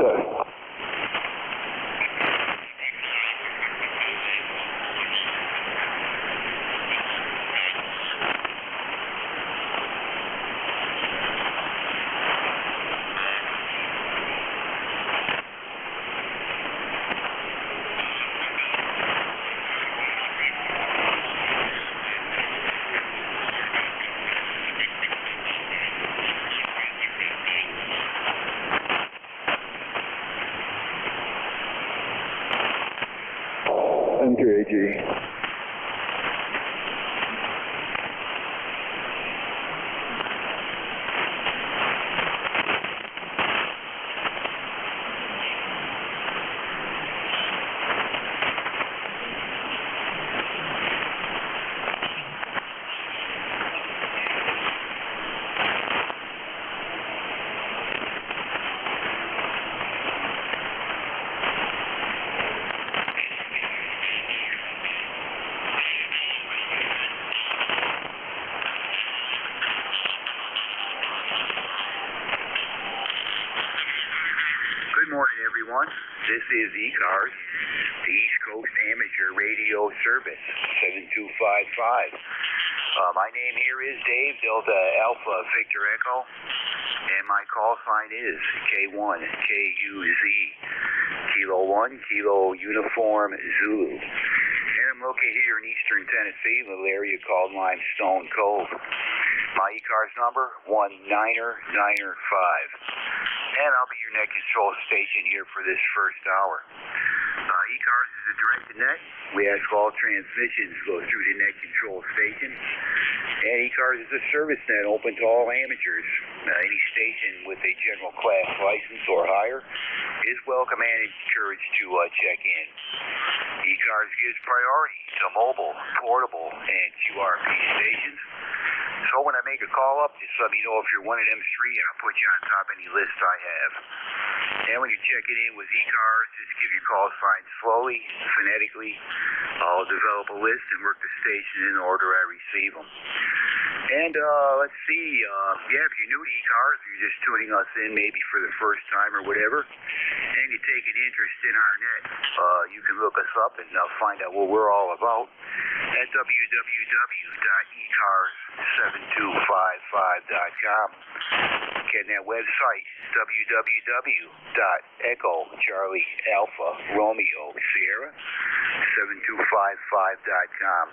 Okay. NJ2AG. Good morning, everyone. This is ECARS, the East Coast Amateur Radio Service, 7255. My name here is Dave, Delta Alpha Victor Echo, and my call sign is K1 KUZ, Kilo 1, Kilo Uniform Zulu. And I'm located here in eastern Tennessee, a little area called Limestone Cove. My ECARS number, 19905. And I'll be your net control station here for this first hour. ECARS is a direct-to-net. We ask all transmissions go through the net control station. And ECARS is a service net open to all amateurs. Any station with a general class license or higher is welcome and encouraged to check in. ECARS gives priority to mobile, portable, and QRP stations. So when I make a call up, just let me know if you're one of them three, and I'll put you on top of any list I have. And when you're checking in with ECARS, just give your call sign slowly, phonetically. I'll develop a list and work the station in the order I receive them. And let's see, if you're new to ECARS, if you're just tuning us in maybe for the first time or whatever, and you take an interest in our net, you can look us up and find out what we're all about at www.ecars7255.com. Again, that website, www.echo.Charlie.Alpha.Romeo.Sierra.7255.com.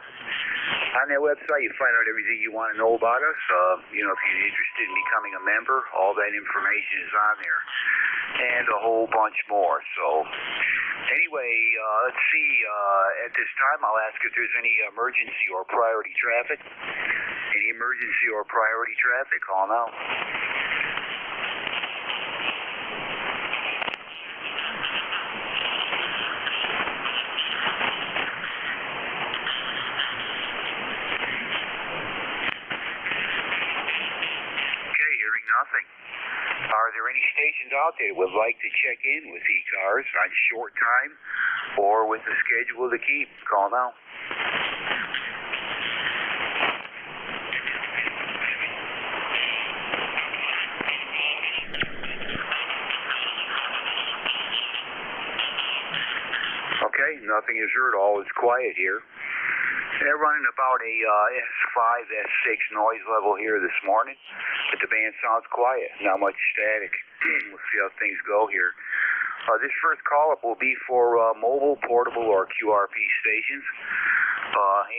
On that website, you find out everything you want to know about us. If you're interested in becoming a member, all that information is on there, and a whole bunch more. So, anyway, let's see. At this time, I'll ask if there's any emergency or priority traffic. Any emergency or priority traffic, call now. Nothing. Are there any stations out there that would like to check in with ECARS on short time or with a schedule to keep? Call now. Okay, nothing is heard. All is quiet here. They're running about a S5, S6 noise level here this morning, but the band sounds quiet, not much static. We'll see how things go here. This first call-up will be for mobile, portable, or QRP stations.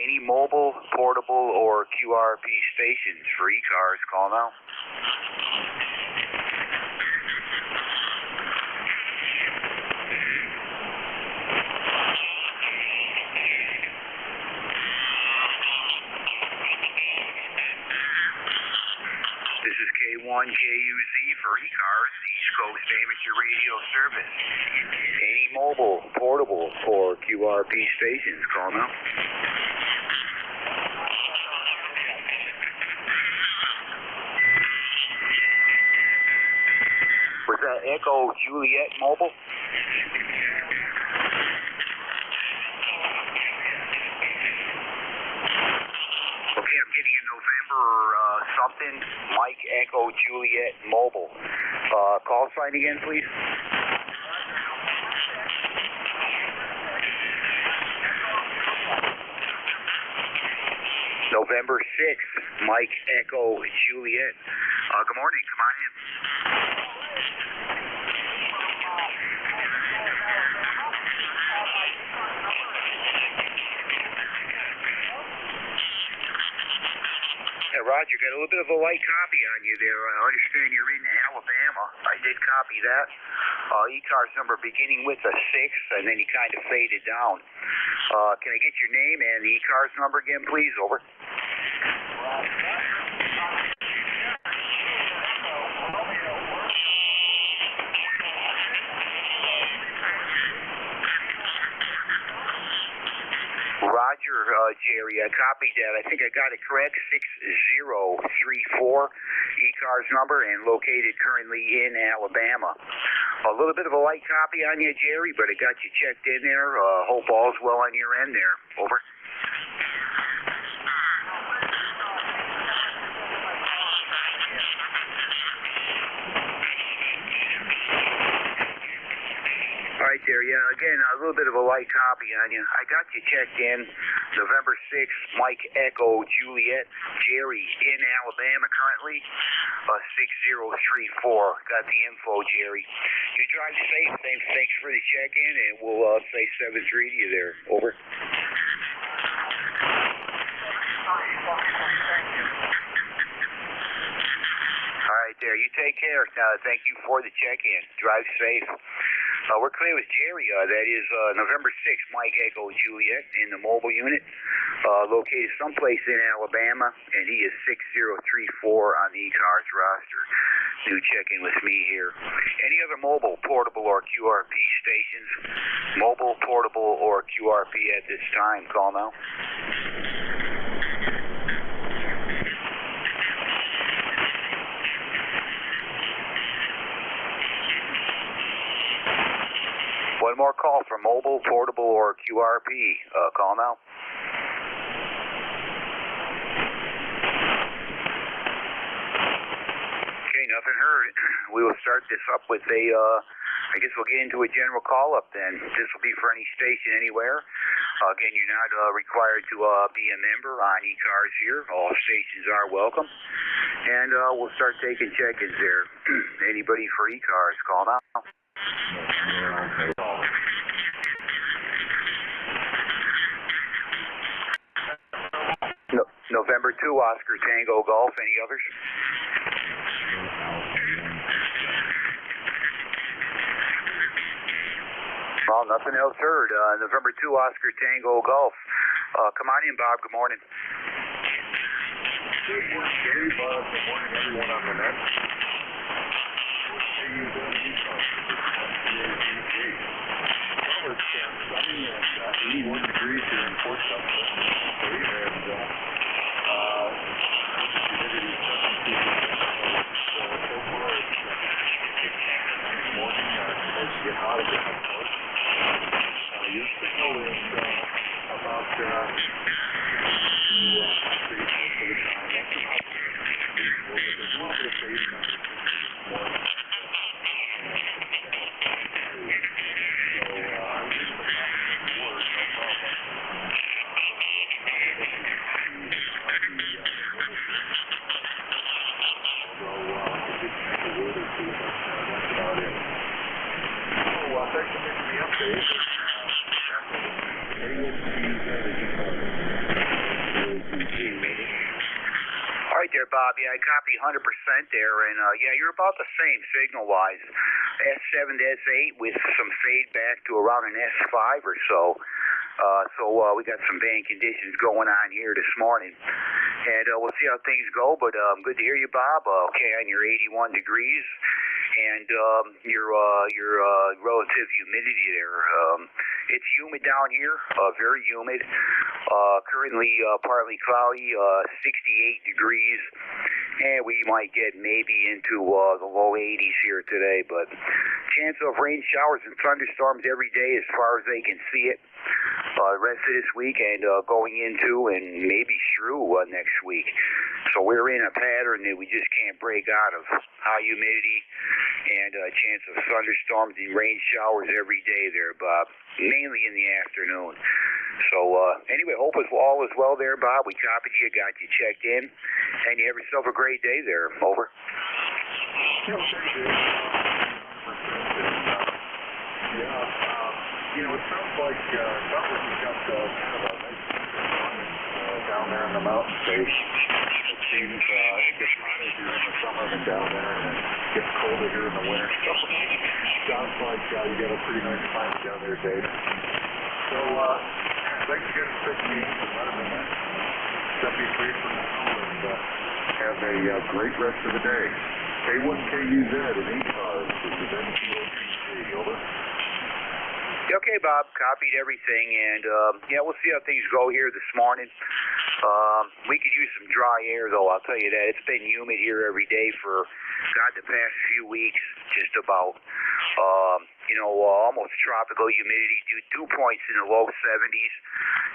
Any mobile, portable, or QRP stations for ECARS, call now. K1 KUZ for ECARS, the East Coast Amateur Radio Service. Any mobile, portable, or QRP stations, call now. Was that Echo Juliet mobile? Okay, I'm getting in November something, Mike Echo Juliet Mobile. Call sign again, please. November 6th, Mike Echo Juliet. Good morning, come on in. Yeah, Roger, got a little bit of a light copy on you there. I understand you're in Alabama. I did copy that. ECARS number beginning with a 6, and then you kind of faded down. Can I get your name and the ECARS number again, please? Over. Roger, Jerry, I copied that. I think I got it correct. 6034 ECARS number and located currently in Alabama. A little bit of a light copy on you, Jerry, but I got you checked in there. Hope all's well on your end there. Over. All right there, yeah, again, a little bit of a light copy on you. I got you checked in, November 6th, Mike Echo Juliet, Jerry in Alabama currently, 6034. Got the info, Jerry. You drive safe, thanks for the check-in, and we'll say 7-3 to you there. Over. All right there, you take care. Thank you for the check-in. Drive safe. We're clear with Jerry. That is November 6th, Mike Echo Juliet in the mobile unit, located someplace in Alabama, and he is 6034 on the ECARS roster. New check-in with me here. Any other mobile, portable, or QRP stations? Mobile, portable, or QRP at this time? Call now. One more call for mobile, portable, or QRP. Call now. Okay, nothing heard. We will start this up with a, I guess we'll get into a general call-up then. This will be for any station anywhere. Again, you're not required to be a member on ECARS here. All stations are welcome. And we'll start taking check-ins there. Anybody for ECARS, call now. November 2, Oscar Tango Golf. Any others? Well, nothing else heard. November 2, Oscar Tango Golf. Come on in, Bob. Good morning. Good morning, Gary. Bob. Good morning, everyone on the net. Well, it's sunny and 81 degrees here in Fort Sumter, and humidity is 17%. So far, it's this morning, supposed to get hot again, of course. Your signal is about the most of the time. That's about reasonable, but there's a little bit of fading on this morning. All right there, Bob. Yeah, I copy 100% there, and yeah, you're about the same signal-wise. S7 to S8 with some fade back to around an S5 or so. So we got some bad conditions going on here this morning, and we'll see how things go. But good to hear you, Bob. Okay, on your 81 degrees. And your relative humidity there. It's humid down here, very humid. Currently partly cloudy, 68 degrees. And we might get maybe into the low 80s here today, but chance of rain showers and thunderstorms every day as far as they can see it. The rest of this week and going into and maybe through next week. So we're in a pattern that we just can't break out of. High humidity and a chance of thunderstorms and rain showers every day there, Bob. Mainly in the afternoon. So, anyway, hope all is well there, Bob. We copied you, got you checked in, and you have yourself a great day there. Over. Yeah, it sounds like you got kind of a nice down there in the mountain states. It seems it gets hotter here in the summer than down there, and it gets colder here in the winter. So sounds like you got a pretty nice climate down there, Dave. So thanks again for picking me up and letting me know. Set me free for now, and have a great rest of the day. K1KUZ and ECARS. This is NJ2US. Over. Okay, Bob, copied everything, and yeah, we'll see how things go here this morning. We could use some dry air, though, I'll tell you that. It's been humid here every day for, God, the past few weeks, just about. Almost tropical humidity, dew points in the low 70s.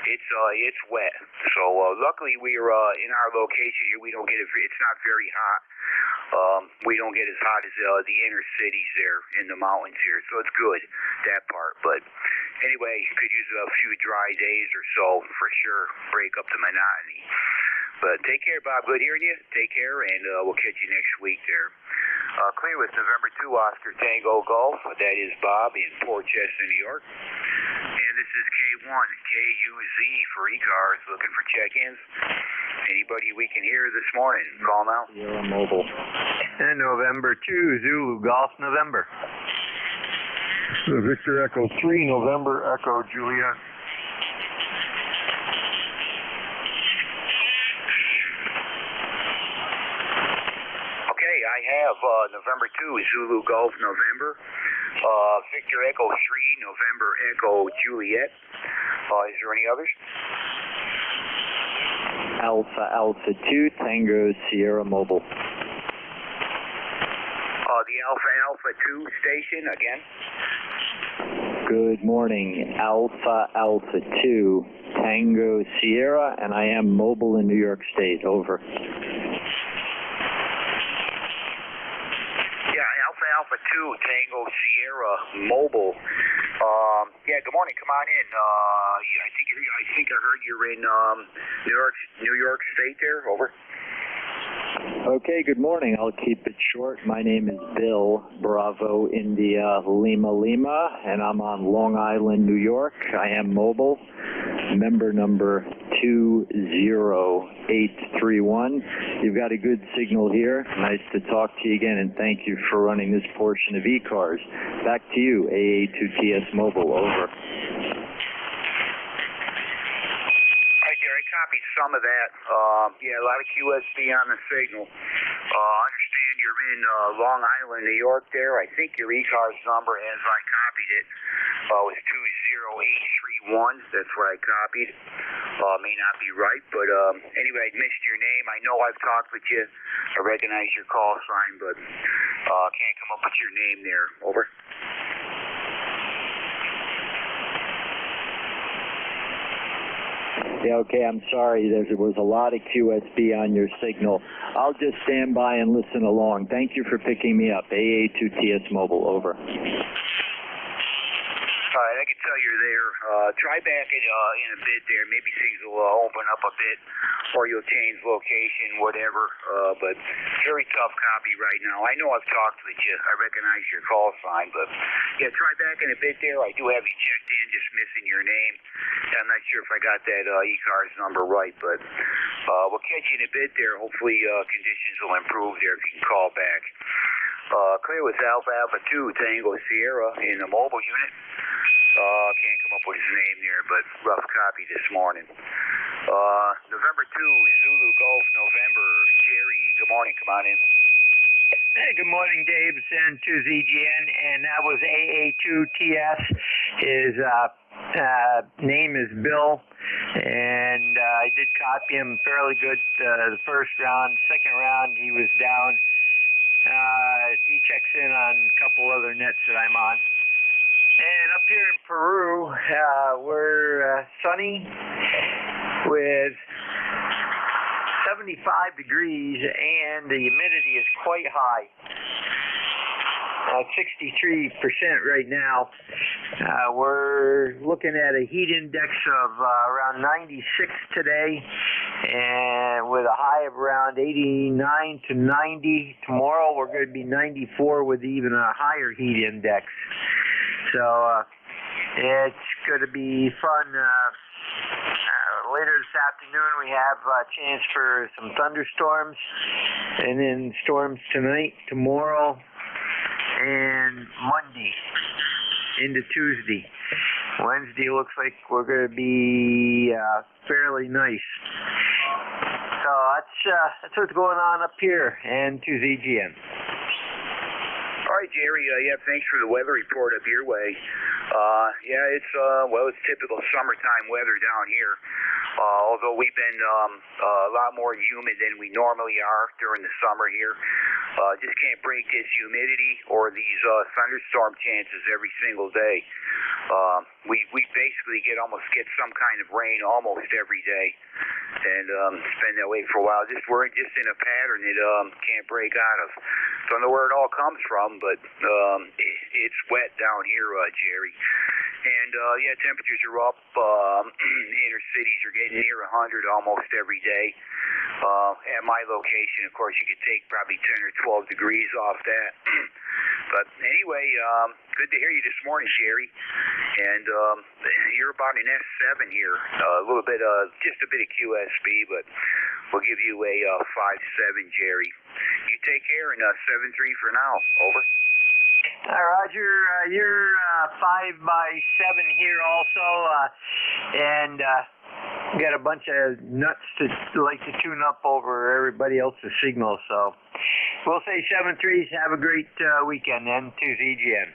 It's wet. So luckily we're in our location here. We don't get it's not very hot. We don't get as hot as the inner cities there in the mountains here, so it's good, that part. But anyway, could use a few dry days or so for sure, break up the monotony. But take care, Bob. Good hearing you. Take care, and we'll catch you next week there. Clear with November 2, Oscar Tango Golf. That is Bob in Port Chester, New York. And this is K1KUZ for ECARS, looking for check-ins. Anybody we can hear this morning, call now. You're mobile. And November 2, Zulu Golf, November. Victor Echo 3, November Echo Juliet. I have November 2, Zulu Golf, November. Victor Echo 3, November Echo Juliet. Is there any others? Alpha 2, Tango Sierra Mobile. The Alpha 2 station again. Good morning, Alpha 2, Tango Sierra, and I am mobile in New York State. Over. Alpha 2, Tango Sierra Mobile. Yeah, good morning. Come on in. I think I heard you're in New York State there. Over. Okay, good morning. I'll keep it short. My name is Bill, Bravo India Lima, and I'm on Long Island, New York. I am mobile. Member number 20831. You've got a good signal here. Nice to talk to you again, and thank you for running this portion of ECARS. Back to you, AA2TS Mobile. Over. Copied some of that. Yeah, a lot of QSB on the signal. I understand you're in Long Island, New York there. I think your ECARS number, as I copied it, was 20831. That's what I copied. May not be right, but anyway, I missed your name. I know I've talked with you. I recognize your call sign, but can't come up with your name there. Over. Yeah, okay, I'm sorry. There was a lot of QSB on your signal. I'll just stand by and listen along. Thank you for picking me up. AA2TS Mobile, over. All right, I can tell you're there. Try back in a bit there. Maybe things will open up a bit, or you'll change location, whatever. But very tough copy right now. I know I've talked with you. I recognize your call sign, but yeah, try back in a bit there. I do have you checked in, just missing your name. I'm not sure if I got that ECARS number right, but we'll catch you in a bit there. Hopefully conditions will improve there if you can call back. Clear with Alpha 2, Tango Sierra in the mobile unit. Can't come up with his name there, but rough copy this morning. November 2, Zulu Golf, November. Jerry, good morning. Come on in. Hey, good morning, Dave. It's N2ZGN, and that was AA2TS. His name is Bill, and I did copy him fairly good the first round. Second round, he was down. He checks in on a couple other nets that I'm on. And up here in Peru, we're sunny with 75 degrees, and the humidity is quite high. 63% right now. We're looking at a heat index of around 96 today, and with a high of around 89 to 90. Tomorrow we're going to be 94 with even a higher heat index. So it's going to be fun. Later this afternoon we have a chance for some thunderstorms, and then storms tonight, tomorrow, and Monday into Tuesday. Wednesday looks like we're going to be fairly nice. So that's what's going on up here and to ZGN. All right, Jerry. Yeah, thanks for the weather report up your way. Yeah, it's it's typical summertime weather down here. Although we've been a lot more humid than we normally are during the summer here. Just can't break this humidity or these thunderstorm chances every single day. We basically almost get some kind of rain almost every day, and it's been that way for a while. We're just in a pattern that can't break out of. Don't know where it all comes from, but it's wet down here, Jerry. And yeah, temperatures are up. Inner cities are getting near 100 almost every day. At my location, of course, you could take probably 10 or 12 degrees off that. But anyway, good to hear you this morning, Jerry. And you're about an S7 here. A little bit, just a bit of QSB, but we'll give you a 5-7, Jerry. You take care, and 7-3 for now. Over. Roger, you're 5 by 7 here also, and got a bunch of nuts to like to tune up over everybody else's signal. So we'll say 7-3s. Have a great weekend then to ZGN.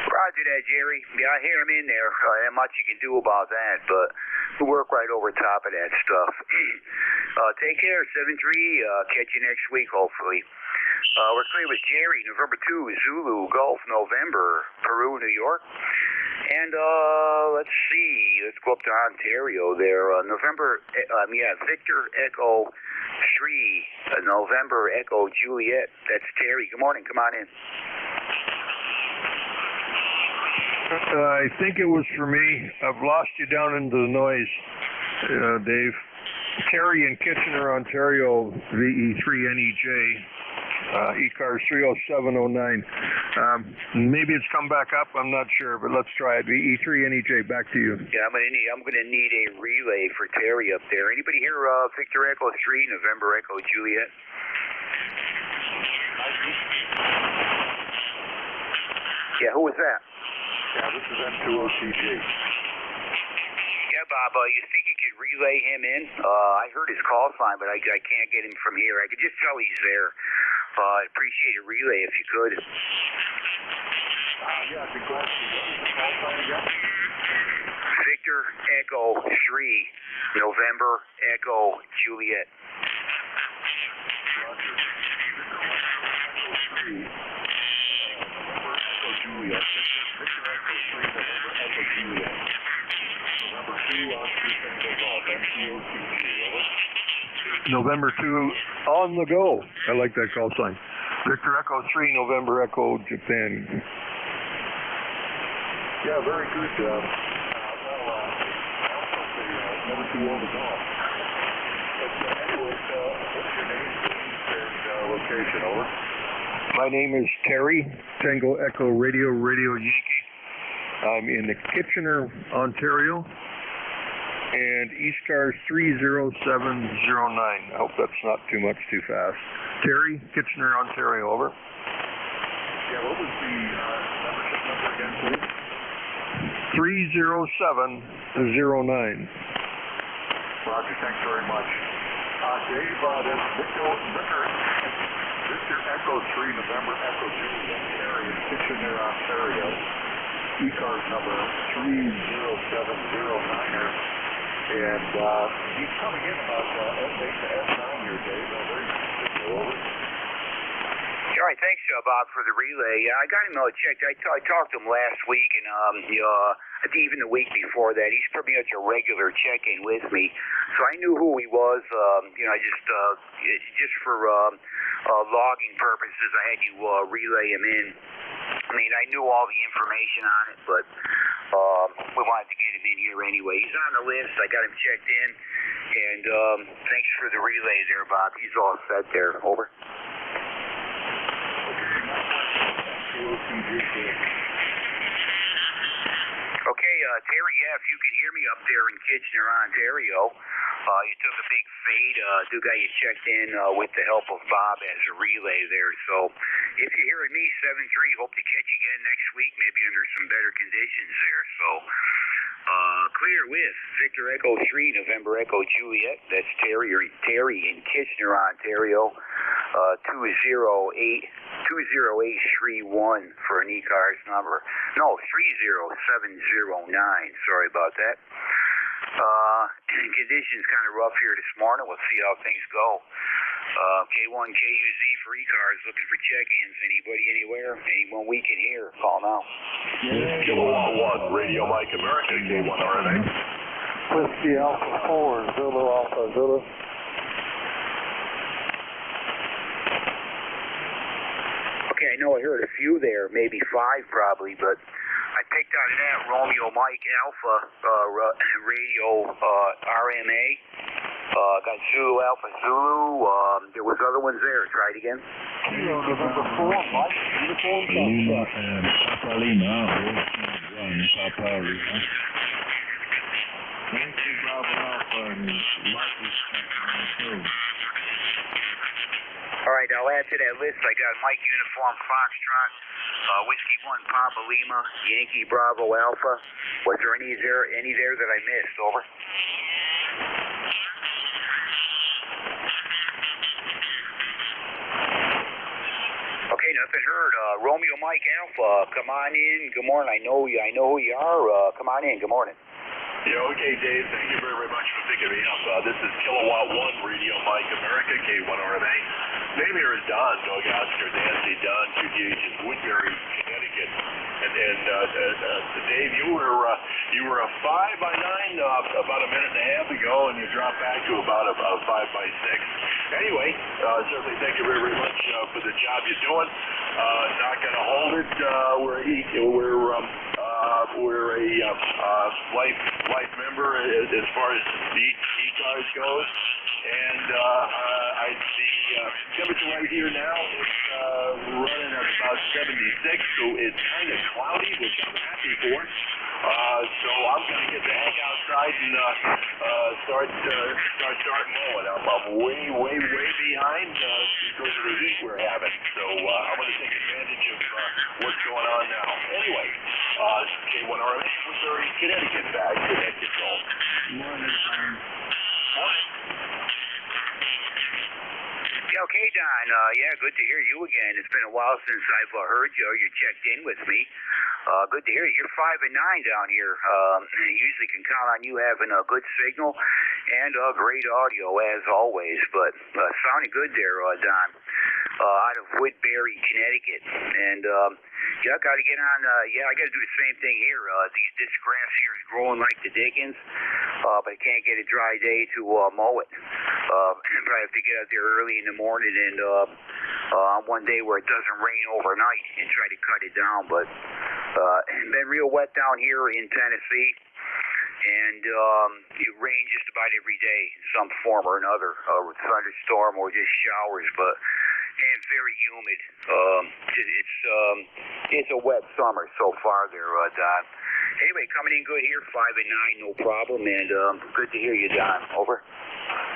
Roger that, Jerry. Yeah, I hear him in there. Not much you can do about that, but we'll work right over top of that stuff. Take care, 7-3. Catch you next week, hopefully. We're clear with Jerry, November 2, Zulu, Gulf, November, Peru, New York. And let's see, let's go up to Ontario there. Victor Echo 3, November Echo Juliet. That's Terry. Good morning, come on in. I think it was for me. I've lost you down into the noise, Dave. Terry in Kitchener, Ontario, VE3NEJ, ECARS 30709. Maybe it's come back up. I'm not sure, but let's try it. VE3NEJ, back to you. Yeah, I'm gonna need a relay for Terry up there. Anybody here? Victor Echo 3, November Echo Juliet. Yeah, who was that? Yeah, this is N2OCG. Yeah, Bob, you think you could relay him in? I heard his call sign, but I can't get him from here. I could just tell he's there. I'd appreciate a relay if you could. Yeah, I could go up to the call sign again. Victor Echo 3, November Echo Juliet. Roger. November Echo Juliet. Victor Echo 3, November Echo Juliet. November 2, Oscar Tango Golf, NJ2US. Over. November 2 on the go. I like that call sign. Victor Echo 3, November Echo Japan. Yeah, very good. Also say number 2 on the golf. Anyways, what's your name and location? Over. My name is Terry, Tango Echo Radio Yankee. I'm in the Kitchener, Ontario, and ECARS 30709. I hope that's not too much too fast. Terry, Kitchener, Ontario, over. Yeah, what was the membership number again, please? 30709. Roger, thanks very much. Dave, that's Victor Echo 3, November Echo Juliet, Terry in Kitchener, Ontario. ECARS number 30709er. And he's coming in about S8 to S9 here, Dave. Very good. Over. All right, thanks, Bob, for the relay. I got him checked. I talked to him last week, and I think even the week before that, he's pretty much a regular check-in with me. So I knew who he was. Just for logging purposes, I had you relay him in. I mean, I knew all the information on it, but we wanted to get him in here anyway. He's on the list. I got him checked in, and thanks for the relay there, Bob. He's all set there. Over. Okay, Terry, yeah, if you can hear me up there in Kitchener, Ontario, you took a big fade. Got you checked in with the help of Bob as a relay there. So if you're hearing me, 7-3, hope to catch you again next week, maybe under some better conditions there. So clear with Victor Echo 3, November Echo Juliet. That's Terry in Kitchener, Ontario. 20831 for an ECARS number. No, 30709. Sorry about that. Conditions kind of rough here this morning. We'll see how things go. K1 KUZ for ECARS looking for check-ins. Anybody, anywhere? Anyone we can hear? Call now. Kilowatt 1, Radio Mike America, K1 RMA. Whiskey Alpha 4, Zulu Alpha Zulu. Okay, I know I heard a few there, maybe 5 probably, but I picked out of that Romeo Mike Alpha radio RMA. Got Zulu Alpha Zulu. There was other ones there. Try it again. Kilo November 4, Mike, uniform Lima and Papa Lima. Papa Lima. Yankee Bravo Alpha and Mike is checking. All right, I'll add to that list. I got Mike Uniform Foxtrot, Whiskey 1 Papa Lima, Yankee Bravo Alpha. Was there any there that I missed? Over. Okay, nothing heard. Romeo Mike Alpha, come on in. Good morning. I know who you are. Come on in. Good morning. Yeah, okay, Dave. Thank you very much for picking me up. This is Kilowatt 1, Radio Mike America, K1 RMA. Name here is Don, Dog Oscar, Nancy, Don, 2 gauges, Woodbury, Connecticut. And Dave, you were a 5 by 9 about a minute and a half ago, and you dropped back to about a 5 by 6. Anyway, certainly thank you very, very much for the job you're doing. Not going to hold it. We're a life member as far as the ECARS goes, and the temperature right here now is running at about 76, so it's kind of cloudy, which I'm happy for. So I'm going to get the heck outside and start mowing. I'm way behind because of the heat we're having. So I'm going to take advantage of what's going on now. Anyway, K1 RMA, Missouri, Connecticut, back to that control. Morning, Tom. Morning. Yeah, okay, Don. Yeah, good to hear you again. It's been a while since I've heard you or you checked in with me. Good to hear you. You're 5 and 9 down here. Usually can count on you having a good signal and great audio as always. But sounding good there, Don. Out of Woodbury, Connecticut. And yeah, I got to get on. I got to do the same thing here. This grass here is growing like the dickens, but I can't get a dry day to mow it. Probably have to get out there early in the morning and on one day where it doesn't rain overnight and try to cut it down. But it's been real wet down here in Tennessee, and it rains just about every day, some form or another, thunderstorm or just showers, and very humid. It's a wet summer so far there, Don. Anyway, coming in good here, 5 and 9, no problem, and good to hear you, Don. Over.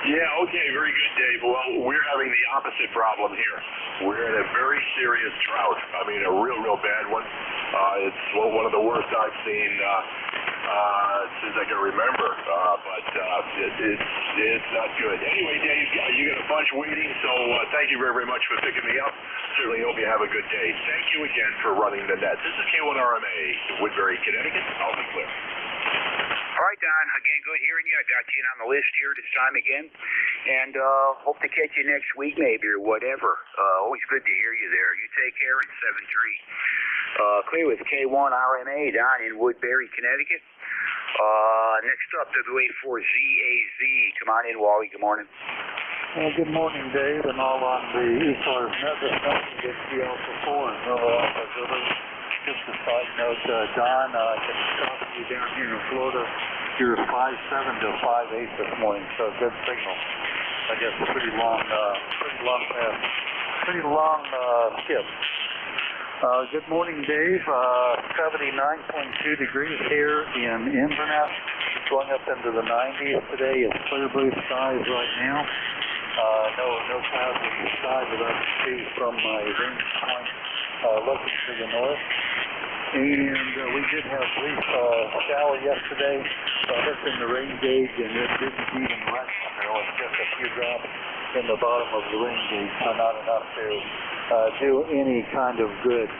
Yeah, okay, very good, Dave. Well, we're having the opposite problem here. We're in a very serious drought. I mean, a real bad one. It's one of the worst I've seen since I can remember. But it's not good. Anyway, Dave, you got a bunch waiting, so thank you very much for picking me up. Certainly hope you have a good day. Thank you again for running the net. This is K1 RMA, Woodbury, Connecticut. I'll be clear. All right, Don. Again, good hearing you. I got you in on the list here this time again. And hope to catch you next week maybe or whatever. Always good to hear you there. You take care in 7-3. Clear with K1 RMA down in Woodbury, Connecticut. Next up, WA4ZAZ. Come on in, Wally. Good morning. Good morning, Dave, and all on the ECARS net. This number gets the Alpha 4 and Nova Alpha Zulu. Just a side note, Don, I can copy you down here in Florida. You're 5.7 to 5.8 this morning, so good signal. I guess a pretty long skip. Good morning, Dave. 79.2 degrees here in Inverness, going up into the 90s today. It's clear blue skies right now. No clouds in the sky that I can see from my vantage point looking to the north. And we did have a brief shower yesterday. I looked in the rain gauge and it didn't even register. There was just a few drops in the bottom of the rain gauge, so not enough to do any kind of good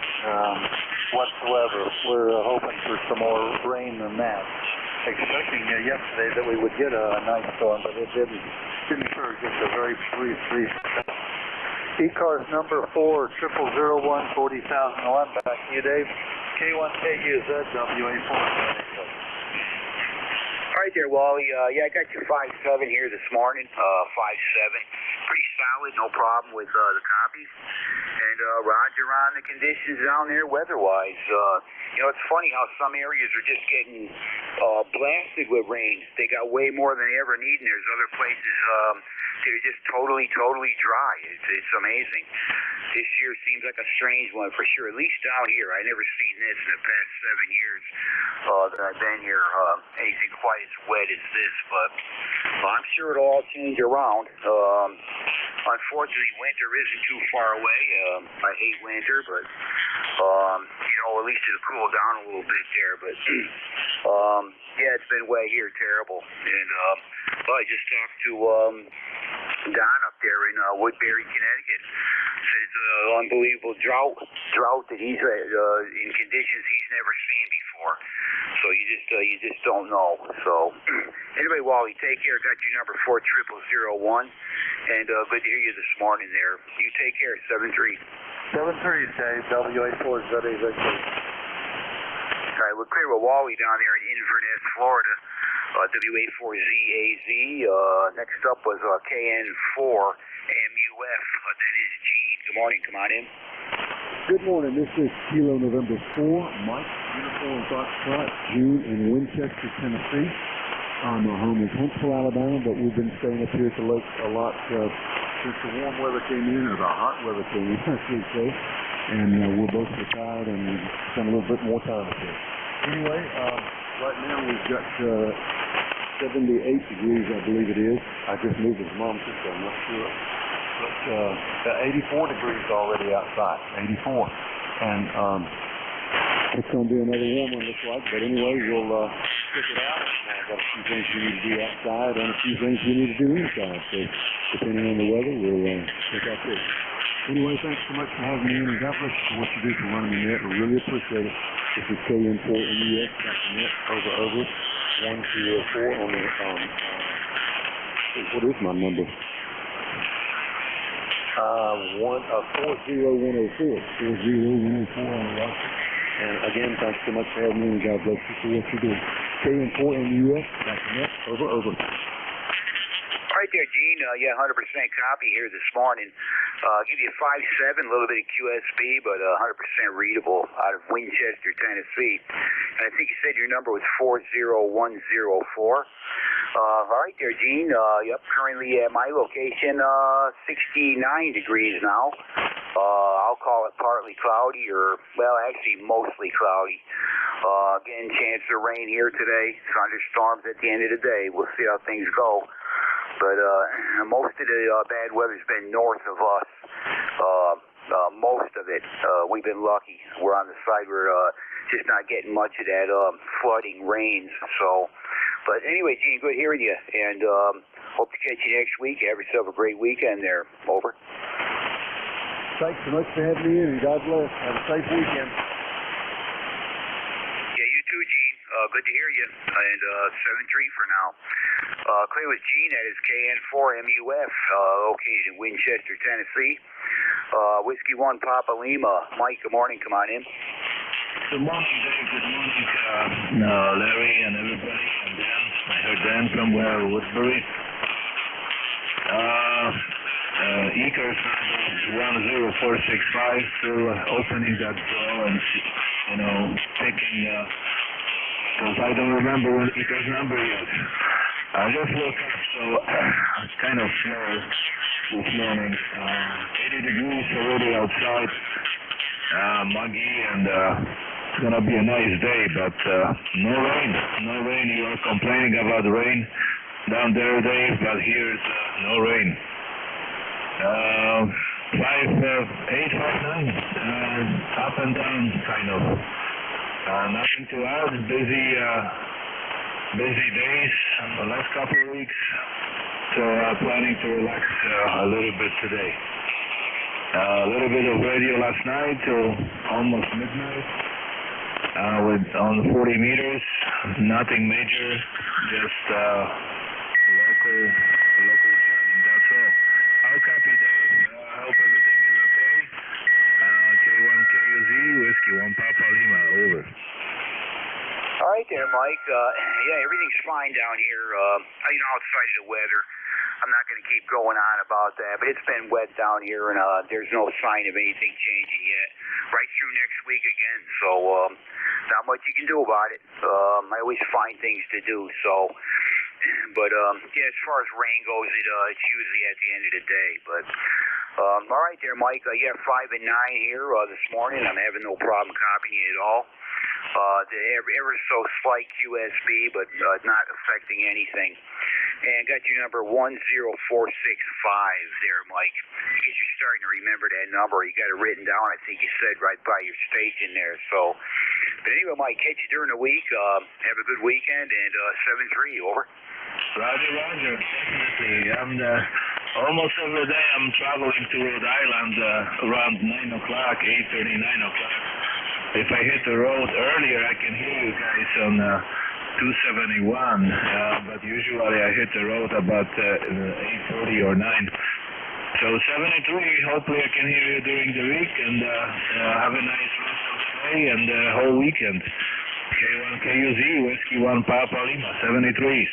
whatsoever. We're hoping for some more rain than that. Expecting yesterday that we would get a nice storm, but it didn't occur. Just a very brief. ECARS number 40001 40,001. Back to you, Dave. K1KUZ WA4. All right there, Wally. Yeah, I got you 5.7 here this morning. 5.7. Pretty solid, no problem with the copies. And roger on the conditions down there weather-wise. It's funny how some areas are just getting blasted with rain. They got way more than they ever need, and there's other places they're just totally dry. It's amazing. This year seems like a strange one for sure, at least down here. I never seen this in the past 7 years that I've been here, anything quite as wet as this, but I'm sure it'll all change around. Unfortunately, winter isn't too far away. I hate winter, but at least it'll cool down a little bit there. But yeah, it's been wet here, terrible. And I just talked to Don up there in Woodbury, Connecticut. Said it's an unbelievable drought that he's in conditions he's never seen before. So you just don't know. So anyway, Wally, take care. Got your number 40001, and good to hear you this morning there. You take care. 7-3. 7-3, Dave. WA4ZA Victory. All right, we're clear with Wally down there in Inverness, Florida. WA4ZAZ. Next up was KN4MUF. That is Gene. Good morning. Come on in. Good morning. This is Kilo November 4, Mike, Uniform Foxtrot, June in Winchester, Tennessee. My home is Huntsville, Alabama, but we've been staying up here at the lake a lot since the warm weather came in, or the hot weather came in, I should say. And we're both retired, and we spend a little bit more time up here. Anyway, right now we've got 78 degrees, I believe it is. I just moved his mom's sister, I'm not sure. But 84 degrees already outside, 84. And it's going to be another warm one, looks like. But anyway, we'll stick it out. I've got a few things we need to do outside and a few things we need to do inside. So depending on the weather, we'll pick up this. Anyway, thanks so much for having me in, and God bless you for what you do for running the net. We really appreciate it. This is KN4NUS.net, over, 104 on the, what is my number? 40104. 40104 on the roster. And again, thanks so much for having me, and God bless you for what you do. KN4NUS.net, over. Right there, Gene. Yeah, 100% copy here this morning. Give you a 5.7, a little bit of QSB, but 100% readable out of Winchester, Tennessee. And I think you said your number was 40104. All right there, Gene. Yep, currently at my location, 69 degrees now. I'll call it partly cloudy, or, well, actually mostly cloudy. Again, chance of rain here today. Thunderstorms at the end of the day. We'll see how things go. But most of the bad weather's been north of us. Most of it. We've been lucky. We're on the side where just not getting much of that flooding rains. So, but anyway, Gene, good hearing you. And hope to catch you next week. Have yourself a great weekend there. Over. Thanks so much for having me in, and God bless. Have a safe weekend. Yeah, you too, Gene. Good to hear you. And 7-3 for now. Clear with Gene, that is KN4MUF, located in Winchester, Tennessee. Whiskey 1 Papa Lima. Mike, good morning. Come on in. Good morning, Dave. Good morning, Larry and everybody, and Dan. I heard Dan from Woodbury. ECARS number 10465, still opening that door and, picking, because I don't remember what ECARS number is. I just woke up, so it's kind of slow this morning. 80 degrees already outside, muggy, and it's going to be a nice day, but no rain. No rain. You are complaining about rain down there, Dave, but here's no rain. 8, 5, 9, up and down, kind of. Nothing to add. Busy days the last couple of weeks, so planning to relax a little bit today. A little bit of radio last night till almost midnight on 40 meters. Nothing major, just local chatting. That's all. I'll copy, Dave. I hope everything is okay. K1KUZ, Whiskey 1 Papa Lima, over. All right there, Mike. Yeah, everything's fine down here. Outside of the weather. I'm not going to keep going on about that, but it's been wet down here, and there's no sign of anything changing yet. Right through next week again, so not much you can do about it. I always find things to do, so. But, yeah, as far as rain goes, it's usually at the end of the day. But, all right there, Mike. 5 and 9 here this morning. I'm having no problem copying you at all. The ever so slight QSB, but not affecting anything. And got your number 10465 there, Mike. I guess you're starting to remember that number. You got it written down, I think you said, right by your station there. So, but anyway, Mike, catch you during the week. Have a good weekend, and 7-3, over. Roger. Definitely. I'm almost every day I'm traveling to Rhode Island around 9 o'clock, 8:30, 9 o'clock. If I hit the road earlier, I can hear you guys on 271, but usually I hit the road about 8:30 or 9. So 7-3, hopefully I can hear you during the week, and have a nice rest of the day and the whole weekend. K1KUZ, Whiskey 1 Papa Lima, 7-3s.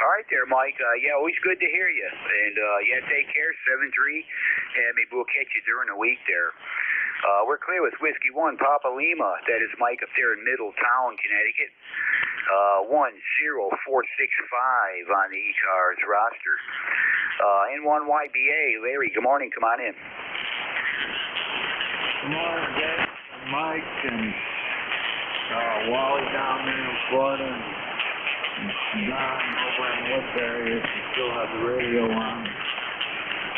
All right there, Mike. Yeah, always good to hear you. And, yeah, take care, 7-3, and maybe we'll catch you during the week there. We're clear with Whiskey 1 Papa Lima. That is Mike up there in Middletown, Connecticut. 10465 on the ECARS roster. N1YBA, Larry, good morning. Come on in. Good morning, Dave, Mike, and Wally down there in Florida, and Don over in Woodbury. If you still have the radio on.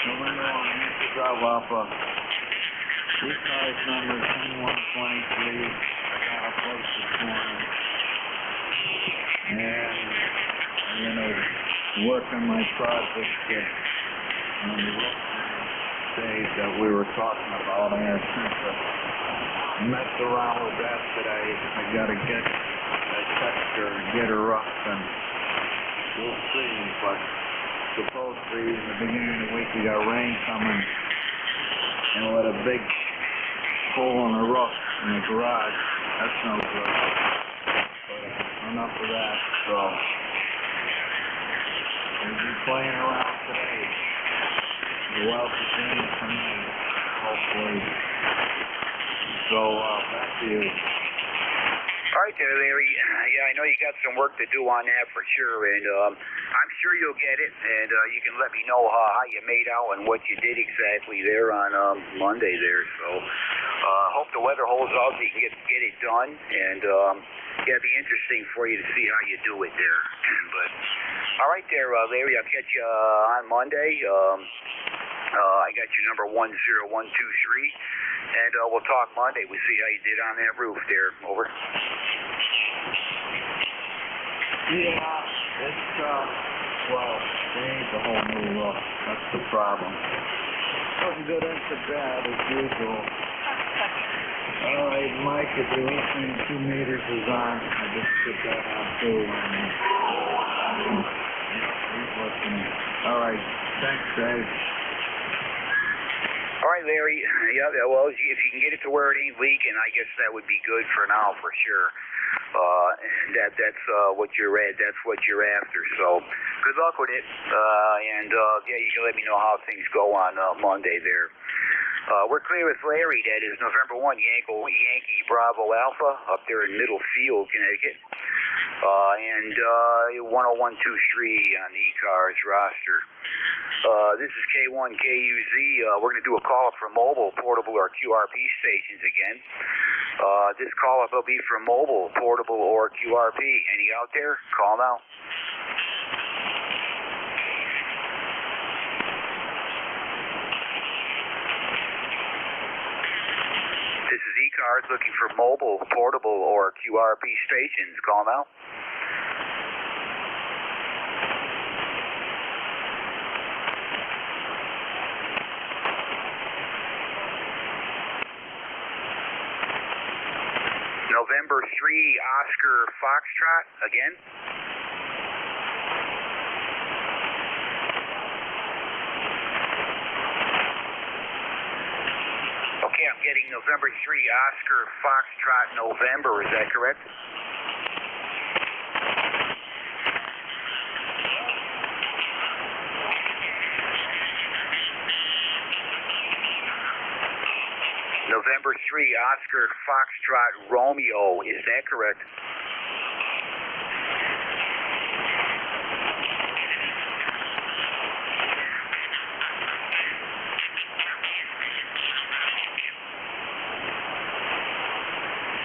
November 1, Mr. Drive off of ECARS number 10123. I got a place this morning. And I'm going to work on my project on the roof stage that we were talking about. And since I messed around with that today, I got to get that texture and get her up, and we'll see. But supposedly in the beginning of the week we got rain coming, and with a big hole in the roof in the garage, that's no good. But enough of that, so we'll be playing around today. The Wells is in tonight, hopefully. So back to you. All right there, Larry. Yeah, I know you got some work to do on that for sure, and I'm sure you'll get it, and you can let me know how you made out and what you did exactly there on Monday there. So hope the weather holds out so you can get it done, and yeah, it'll be interesting for you to see how you do it there. But all right there, Larry, I'll catch you on Monday. I got your number 10123. And we'll talk Monday. We'll see how you did on that roof there. Over. Yeah, it's, well, they ain't the whole new roof. That's the problem. Couldn't get into bed as usual. All right, Mike, if you're listening, 2 meters is on. I just put that on too. He's listening. All right, thanks, Dave. All right, Larry. Yeah, well, if you can get it to where it ain't leaking, I guess that would be good for now, for sure. That's what you're at. That's what you're after. So, good luck with it. Yeah, you can let me know how things go on Monday there. We're clear with Larry. That is November 1, Yankee Bravo Alpha up there in Middlefield, Connecticut. 10123 on the ECARS roster. This is K1KUZ. We're going to do a call-up from mobile, portable, or QRP stations again. This call-up will be from mobile, portable, or QRP. Any out there? Call now. This is ECARS looking for mobile, portable, or QRP stations. Call now. November 3, Oscar Foxtrot, again. Okay, I'm getting November 3, Oscar Foxtrot, November, is that correct? November 3, Oscar Foxtrot, Romeo, is that correct?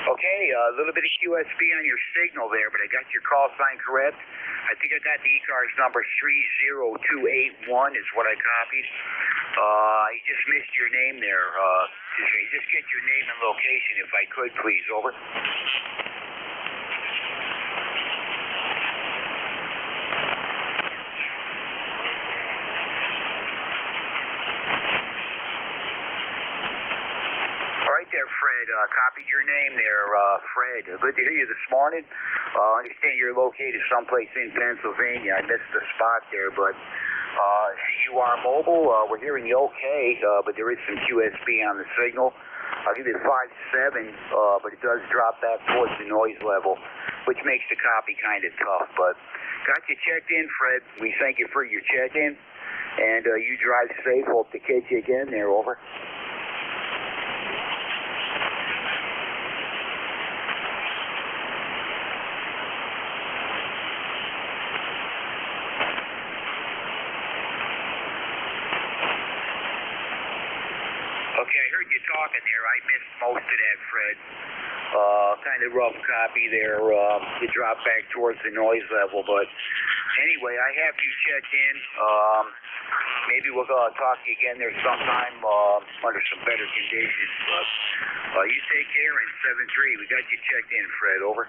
Okay, a little bit of QSB on your signal there, but I got your call sign correct. I think I got the ECARS number 30281 is what I copied. I just missed your name there. Just get your name and location if I could, please. Over. All right there, Fred. Copied your name there, Fred. Good to hear you this morning. I understand you're located someplace in Pennsylvania. I missed the spot there, but you are mobile. We're hearing you okay, but there is some QSB on the signal. I'll give you 5.7, but it does drop back towards the noise level, which makes the copy kind of tough. But got you checked in, Fred. We thank you for your check-in, and you drive safe. Hope to catch you again there. Over. Okay, I heard you talking there. I missed most of that, Fred. Kind of rough copy there. It dropped back towards the noise level, but anyway, I have you checked in. Maybe we'll talk to you again there sometime under some better conditions. But you take care in 7-3. We got you checked in, Fred. Over.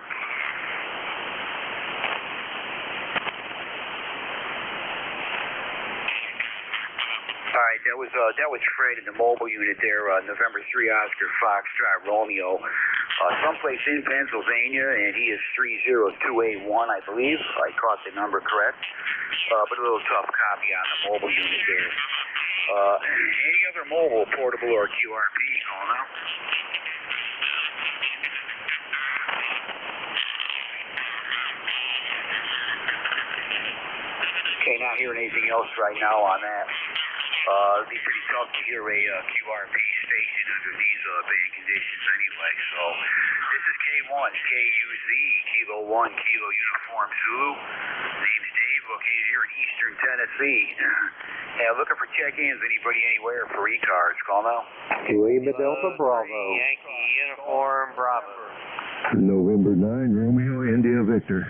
All right, that was Fred in the mobile unit there, November 3, Oscar Foxtrot, Romeo, someplace in Pennsylvania, and he is 30281, I believe. I caught the number correct, but a little tough copy on the mobile unit there. Any other mobile, portable, or QRP, call now. Okay, not hearing anything else right now on that. It'd be pretty tough to hear a QRP station under these bad conditions anyway. So this is K1, KUZ, Kilo 1, Kilo Uniform Zulu. Name's Dave, located here in Eastern Tennessee. Looking for check-ins, anybody anywhere for ECARS. Call now. Lima Delta Bravo. Yankee Uniform Bravo. November 9, Romeo, India, Victor.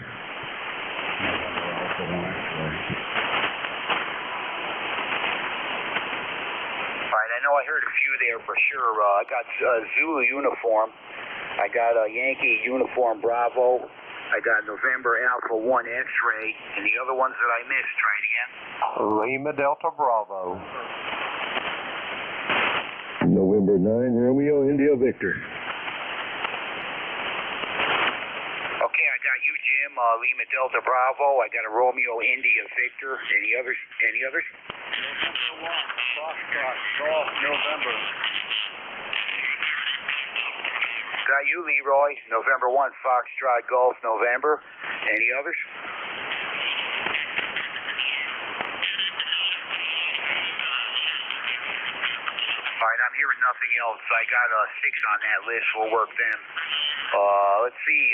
I heard a few there for sure. I got Zulu Uniform. I got Yankee Uniform Bravo. I got November Alpha 1 X-Ray. And the other ones that I missed, try it again. Lima Delta Bravo. November 9, Romeo, India, Victor. Okay, I got you, Jim. Lima Delta Bravo. I got a Romeo India Victor. Any others? November 1, Foxtrot, Golf, November. Got you, Leroy. November 1, Foxtrot Golf, November. Any others? All right, I'm hearing nothing else. I got 6 on that list. We'll work them. Let's see.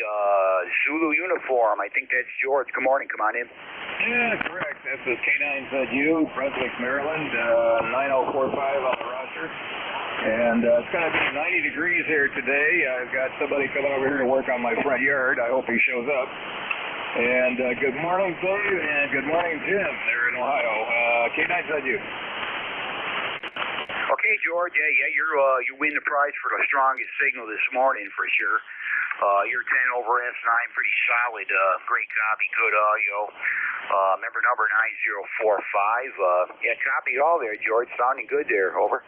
Zulu Uniform. I think that's George. Good morning. Come on in. Yeah, correct. That's the K9ZU, Brunswick, Maryland, 9045 on the roster. And it's going to be 90 degrees here today. I've got somebody coming over here to work on my front yard. I hope he shows up. And good morning, Dave, and good morning, Jim, there in Ohio. K9ZU. Okay, George. Yeah, you win the prize for the strongest signal this morning for sure. You're 10 over S9, pretty solid. Great copy, good audio. Member number 9045. Yeah, copied all there, George. Sounding good there. Over.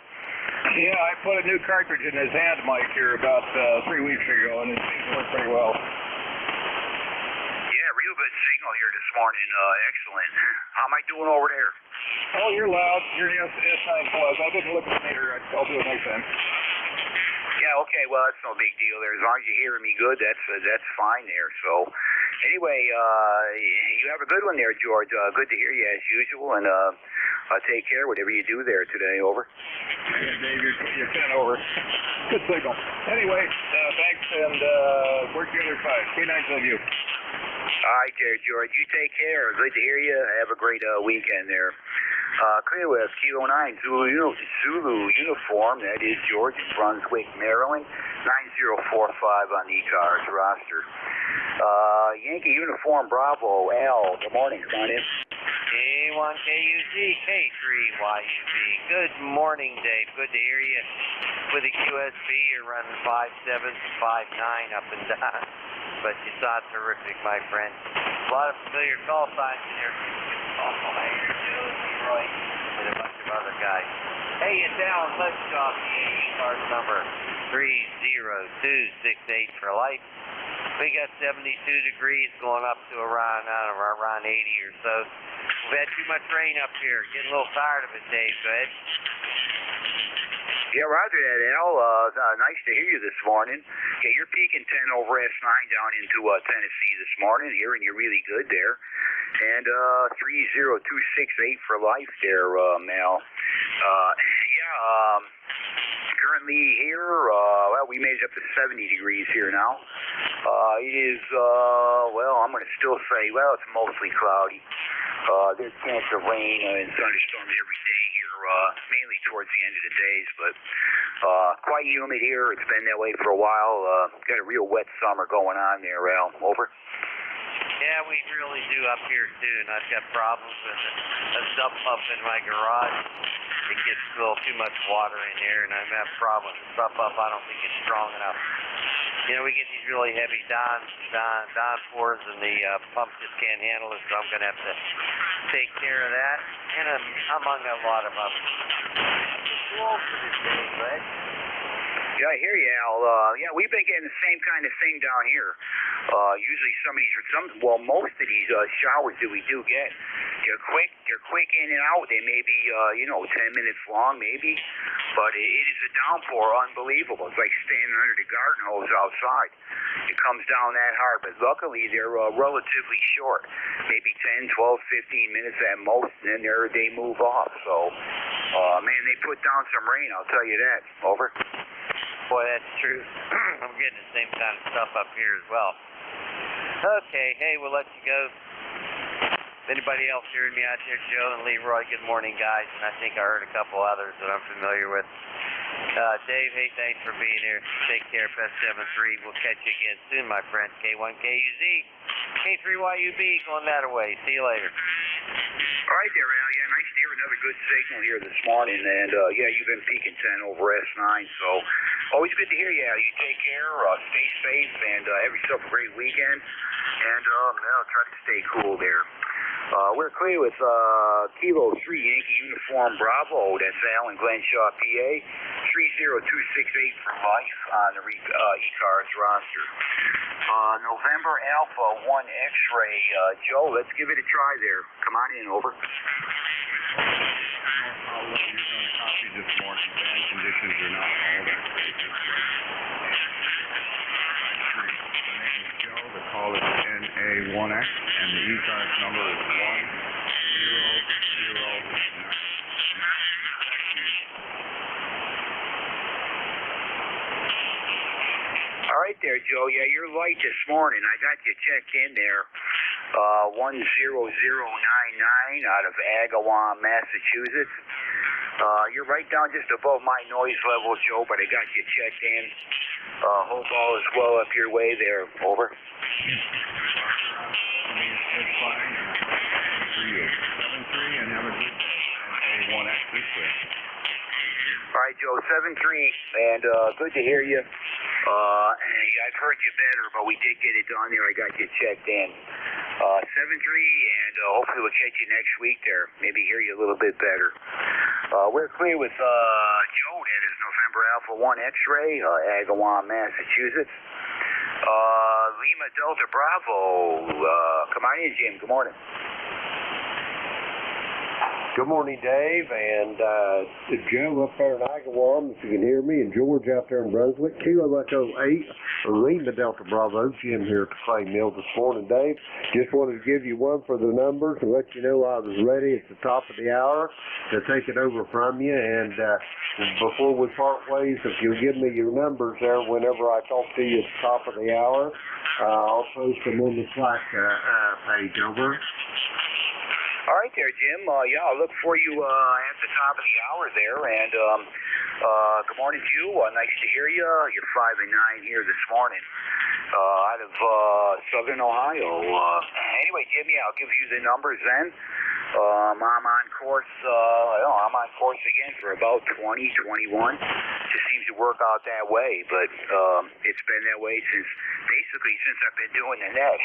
Yeah, I put a new cartridge in his hand mic here about 3 weeks ago, and it seems to work pretty well. Yeah, real good signal here this morning. Excellent. How am I doing over there? Oh, you're loud. You're S9 Plus. I didn't look at the meter. I'll do it next time. Yeah, okay, well, that's no big deal there. As long as you're hearing me good, that's fine there. So, anyway, you have a good one there, George. Good to hear you as usual, and take care, whatever you do there today. Over. Yeah, Dave, you're 10 over. Good signal. Anyway, thanks, and work the other side. K9ZU. All right there, George. You take care. Good to hear you. Have a great weekend there. Clear with Kilo 9 Zulu Uniform. That is George in Brunswick, Maryland. 9045 on the ECARS roster. Yankee Uniform Bravo, Al. Good morning. Come on in. A1KUZ, K3YUB. Good morning, Dave. Good to hear you. With the QSB, you're running 5.7, 5.9 up and down. But you saw terrific, my friend. A lot of familiar call signs in there. Leroy, and a bunch of other guys. Hey, it's Alan Listoff, the ECARS number 30268 for life. We got 72 degrees going up to around 80 or so. We've had too much rain up here. Getting a little tired of it, Dave. Go ahead. Yeah, roger that, Al. Nice to hear you this morning. Yeah, you're peaking 10 over S9 down into Tennessee this morning. Hearing you really good there. And 30268 for life there, Mal. Currently here, well, we made it up to 70 degrees here now. It is, well, I'm going to still say, well, it's mostly cloudy. There's a chance of rain and thunderstorms every day here, mainly towards the end of the days, but quite humid here. It's been that way for a while. Got a real wet summer going on there, Al. Over. Yeah, we really do up here, too, and I've got problems with a sub pump in my garage. It gets a little too much water in there, and I'm having problems with the sub pump. I don't think it's strong enough. You know, we get these really heavy downpours, and the pump just can't handle it, so I'm going to have to take care of that, and among a lot of others. Too old for this day, Greg. Yeah, I hear you, Al. Yeah, we've been getting the same kind of thing down here. Usually most of these showers that we do get, they're quick in and out. They may be, 10 minutes long maybe, but it is a downpour unbelievable. It's like standing under the garden hose outside. It comes down that hard, but luckily they're relatively short, maybe 10, 12, 15 minutes at most, and then they move off. So, man, they put down some rain, I'll tell you that. Over. Boy, that's true. I'm getting the same kind of stuff up here as well. Okay, hey, we'll let you go. Anybody else hearing me out there? Joe and Leroy, good morning, guys. And I think I heard a couple others that I'm familiar with. Dave, hey, thanks for being here. Take care, Best 7-3. We'll catch you again soon, my friend. K1KUZ, K3YUB, going that away. See you later. All right there, Al. Yeah, nice to hear another good signal here this morning. And, yeah, you've been peaking 10 over S9, so always good to hear you, Al. You take care, stay safe, and have yourself a great weekend. And, try to stay cool there. We're clear with Kilo 3 Yankee Uniform Bravo. That's Alan Glenshaw, PA. 30268 for life on the ECARS roster. November Alpha 1 X-Ray. Joe, let's give it a try there. Come on in, over. How well you're going to copy this morning. Band conditions are not all that great this way. The name is Joe. The call is NA1X, and the ECARS number is 1009. All right there, Joe. Yeah, you're light this morning. I got you checked in there. 10099 out of Agawam, Massachusetts. You're right down just above my noise level, Joe, but I got you checked in. Hope all is well up your way there. Over. It's fine. For you. 7-3 and have a good day. NA1X this way. All right, Joe, 7-3, and good to hear you. I've heard you better, but we did get it done there. I got you checked in. 7-3, and hopefully we'll catch you next week there. Maybe hear you a little bit better. We're clear with Joe. That is November Alpha 1 X-Ray, Agawam, Massachusetts. Lima Delta Bravo. Come on in, Jim. Good morning. Good morning, Dave, and Joe up there in Agawam, if you can hear me, and George out there in Brunswick. Kilo Echo 8, Lima Delta Bravo. Jim here at the Clay Mill this morning, Dave. Just wanted to give you one for the numbers and let you know I was ready at the top of the hour to take it over from you. And before we part ways, if you'll give me your numbers there whenever I talk to you at the top of the hour, I'll post them on the Slack page. Over. All right there, Jim. Yeah, I'll look for you at the top of the hour there. And good morning to you. Nice to hear you. You're 5 and 9 here this morning out of Southern Ohio. Anyway, Jim, yeah, I'll give you the numbers then. I'm on course. I'm on course again for about 20, 21. Just seems to work out that way, but it's been that way since I've been doing the net.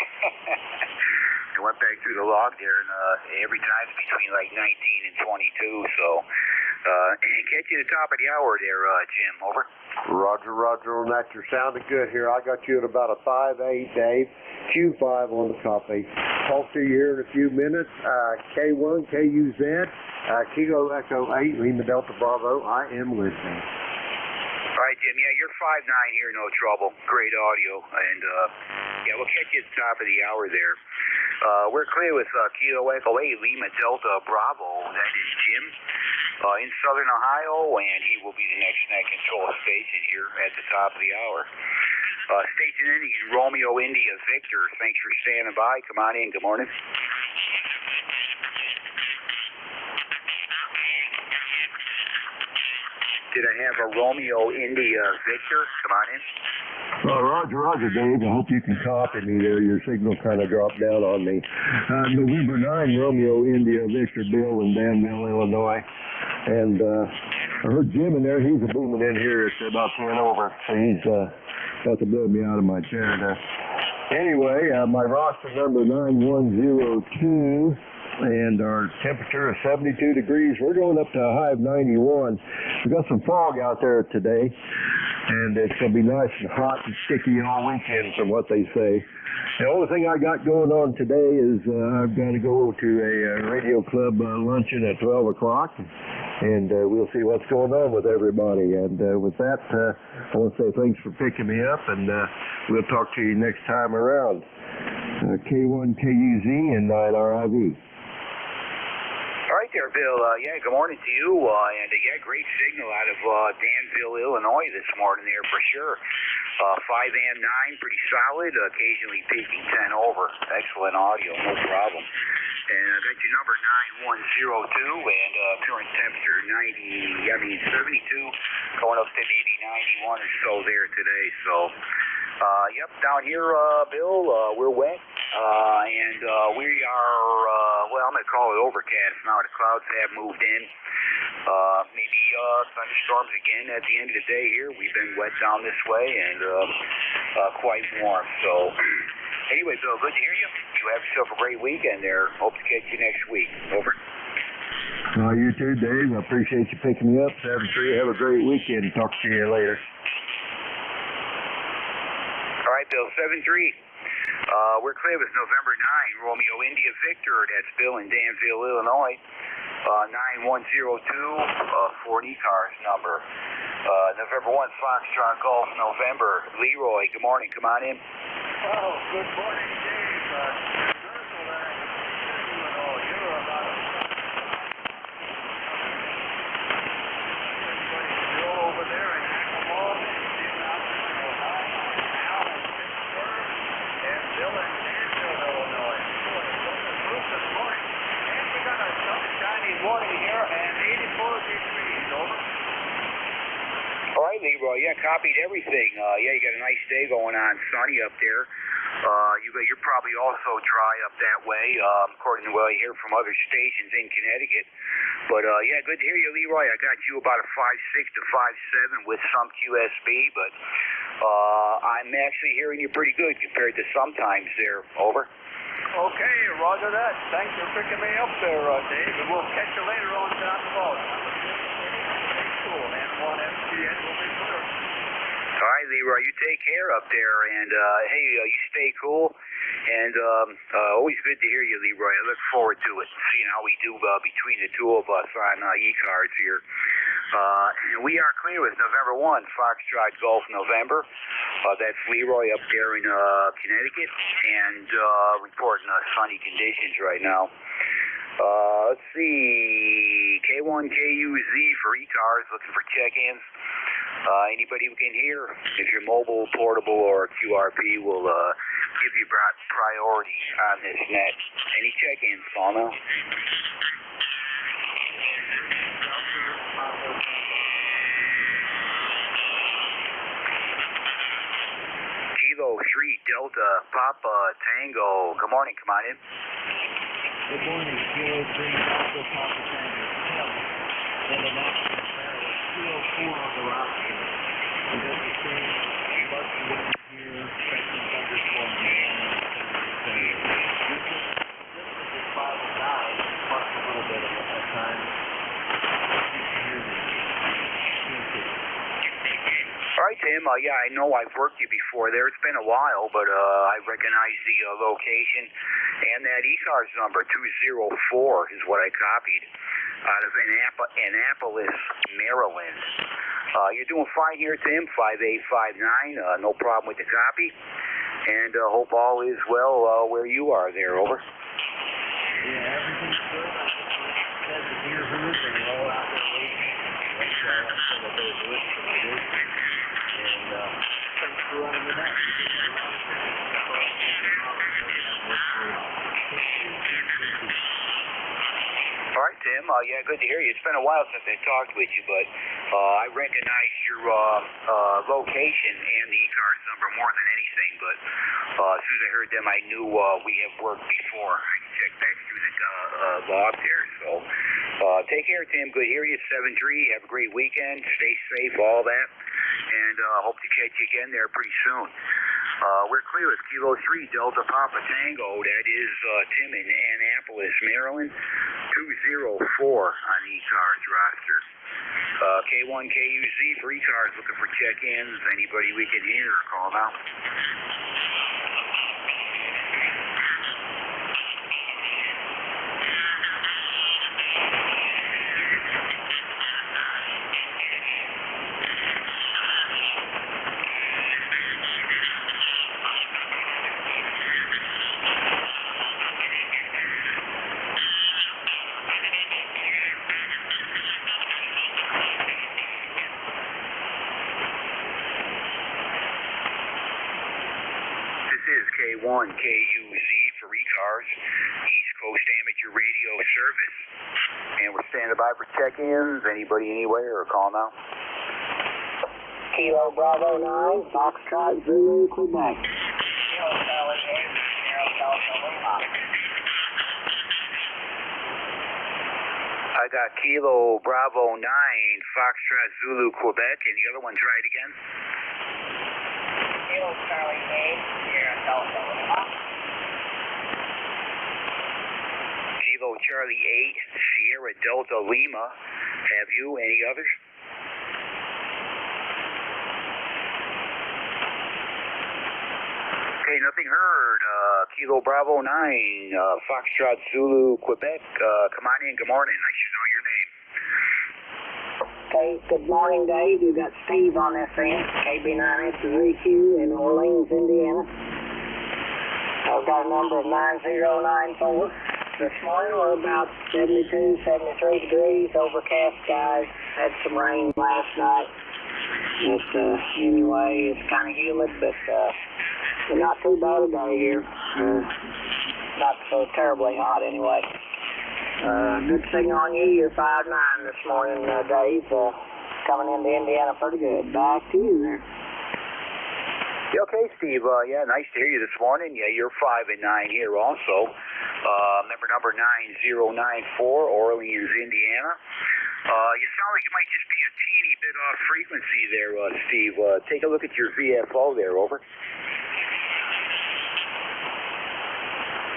I went back through the log there, and every time it's between like 19 and 22. So, catch you at the top of the hour there, Jim. Over. Roger on that. You're sounding good here. I got you at about a 5-8, Dave. Q5 on the copy. Talk to you here in a few minutes. K1, KUZ, Kilo Echo 8, Lima Delta Bravo. I am listening. All right, Jim. Yeah, you're 5-9 here, no trouble. Great audio, and yeah, we'll catch you at the top of the hour there. We're clear with Kilo Echo 8, Lima Delta Bravo. That is Jim in Southern Ohio, and he will be the next net control station here at the top of the hour. Station ending in Romeo India Victor. Thanks for standing by. Come on in. Good morning. Did I have a Romeo India Victor? Come on in. Roger, Dave. I hope you can copy me there. Your signal kind of dropped down on me. November 9, Romeo India Victor Bill in Danville, Illinois. And I heard Jim in there. He's booming in here. It's about 10 over. So he's about to blow me out of my chair there. Anyway, my roster number 9102. And our temperature is 72 degrees. We're going up to a high of 91. We've got some fog out there today, and it's going to be nice and hot and sticky all weekend from what they say. The only thing I got going on today is I've got to go to a radio club luncheon at 12 o'clock, and we'll see what's going on with everybody. And with that, I want to say thanks for picking me up, and we'll talk to you next time around. K1 KUZ and 9RIV. All right there, Bill. Yeah, good morning to you. And yeah, great signal out of Danville, Illinois this morning there for sure. 5 and 9, pretty solid. Occasionally peaking 10 over. Excellent audio, no problem. And I got your number 9102, and current temperature 72, going up to maybe 91 or so there today. So, yep, down here, Bill, we're wet. And we are, I'm going to call it overcast now. The clouds have moved in. Maybe thunderstorms again at the end of the day here. We've been wet down this way and quite warm. So Anyway, Bill, good to hear you. You have yourself a great weekend there. Hope to catch you next week. Over. You too, Dave. I appreciate you picking me up. 7-3. Have a great weekend. Talk to you later. All right, Bill, 7-3. We're clear with November 9, Romeo India Victor. That's Bill in Danville, Illinois. 9102 for an ECARS number. November 1, Foxtrot Golf, November. Leroy, good morning. Come on in. Oh, good morning, Dave. You're about Bill over there in Acapulco, and Bill in Danville, Illinois. This morning. And we got a sunshiny morning here and 84 degrees. Over. All right, Leroy. Yeah, copied everything. Yeah, you got a nice day going on, sunny up there. You're probably also dry up that way, according to what I hear from other stations in Connecticut. But yeah, good to hear you, Leroy. I got you about a 5.6 to 5.7 with some QSB, but I'm actually hearing you pretty good compared to sometimes there. Over. Okay, roger that. Thanks for picking me up there, Dave, and we'll catch you later on down the road. Cool, and one MTN will be clear. All right, Leroy, you take care up there, and hey, you stay cool, and always good to hear you, Leroy. I look forward to it, seeing how we do between the two of us on ECARS here. And we are clear with November 1, Foxtrot Golf, November. That's Leroy up there in Connecticut, and reporting sunny conditions right now. Let's see, K1KUZ for ECARS, looking for check-ins. Anybody who can hear, if you're mobile, portable, or QRP, will give you priority on this net. Any check-ins, Paul, now? Kilo 3 Delta Papa Tango. Good morning, come on in. Good morning, Kilo 3 Delta Papa Tango. And the next Kilo 4 on the roster. We got the same lucky wind here, expecting thunderstorms again on December 2nd. This is 5 and 9, plus a little bit at that time. All right, Tim. Yeah, I know I've worked you before there. It's been a while, but I recognize the location. And that ECARS number, 204, is what I copied out of Annapolis, Maryland. You're doing fine here, Tim, 5859. No problem with the copy. And hope all is well where you are there. Over. Yeah, everything's good. I just said the deer herd, and they're all out there waiting. That's why I said that they would do it, so they did. And thanks for running the net. All right, Tim. Yeah, good to hear you. It's been a while since I talked with you, but I recognize your location and the ECARS number more than anything. But as soon as I heard them, I knew we have worked before. I can check back through the log there. So take care, Tim. Good to hear you. 7-3. Have a great weekend. Stay safe, all that. And hope to catch you again there pretty soon. We're clear with Kilo 3 Delta Papa Tango. That is Tim in Annapolis, Maryland. 204 on ECARS roster. K1KUZ for ECARS, looking for check-ins. Anybody we can hear, call them out. K1KUZ for ECARS, East Coast Amateur Radio Service. And we're standing by for check-ins. Anybody anywhere, or call now. Kilo Bravo 9, Foxtrot Zulu, Quebec. Kilo Charlie 8, Sierra Delta Lima. I got Kilo Bravo 9, Foxtrot Zulu, Quebec. And the other one, try it again. Kilo Charlie 8, Sierra Delta Lima. Charlie 8, Sierra Delta Lima. Have you? Any others? Okay, nothing heard. Kilo Bravo 9, Foxtrot Zulu, Quebec. Come on in. Good morning. I should know your name. Okay, good morning, Dave. You got Steve on this end, KB9SEQ in Orleans, Indiana. I've got a number of 9094. This morning we're about 72, 73 degrees, overcast skies. Had some rain last night. Anyway, it's kind of humid, but not too bad a day here. Not so terribly hot anyway. Good signal on you. You're 5'9" this morning, Dave. Coming into Indiana pretty good. Back to you there. Yeah, okay, Steve. Yeah, nice to hear you this morning. Yeah, you're 5'9" here also. Number 9094, Orleans, Indiana. You sound like you might just be a teeny bit off frequency there, Steve. Take a look at your VFO there, over.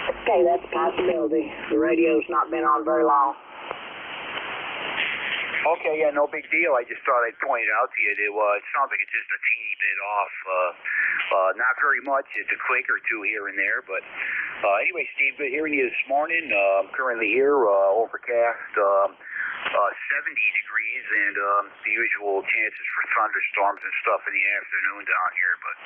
Okay, that's a possibility. The radio's not been on very long. Okay, yeah, no big deal. I just thought I'd point it out to you. It sounds like it's just a teeny bit off. Not very much. It's a click or two here and there. But anyway, Steve, good hearing you this morning. Currently here, overcast, 70 degrees, and the usual chances for thunderstorms and stuff in the afternoon down here. But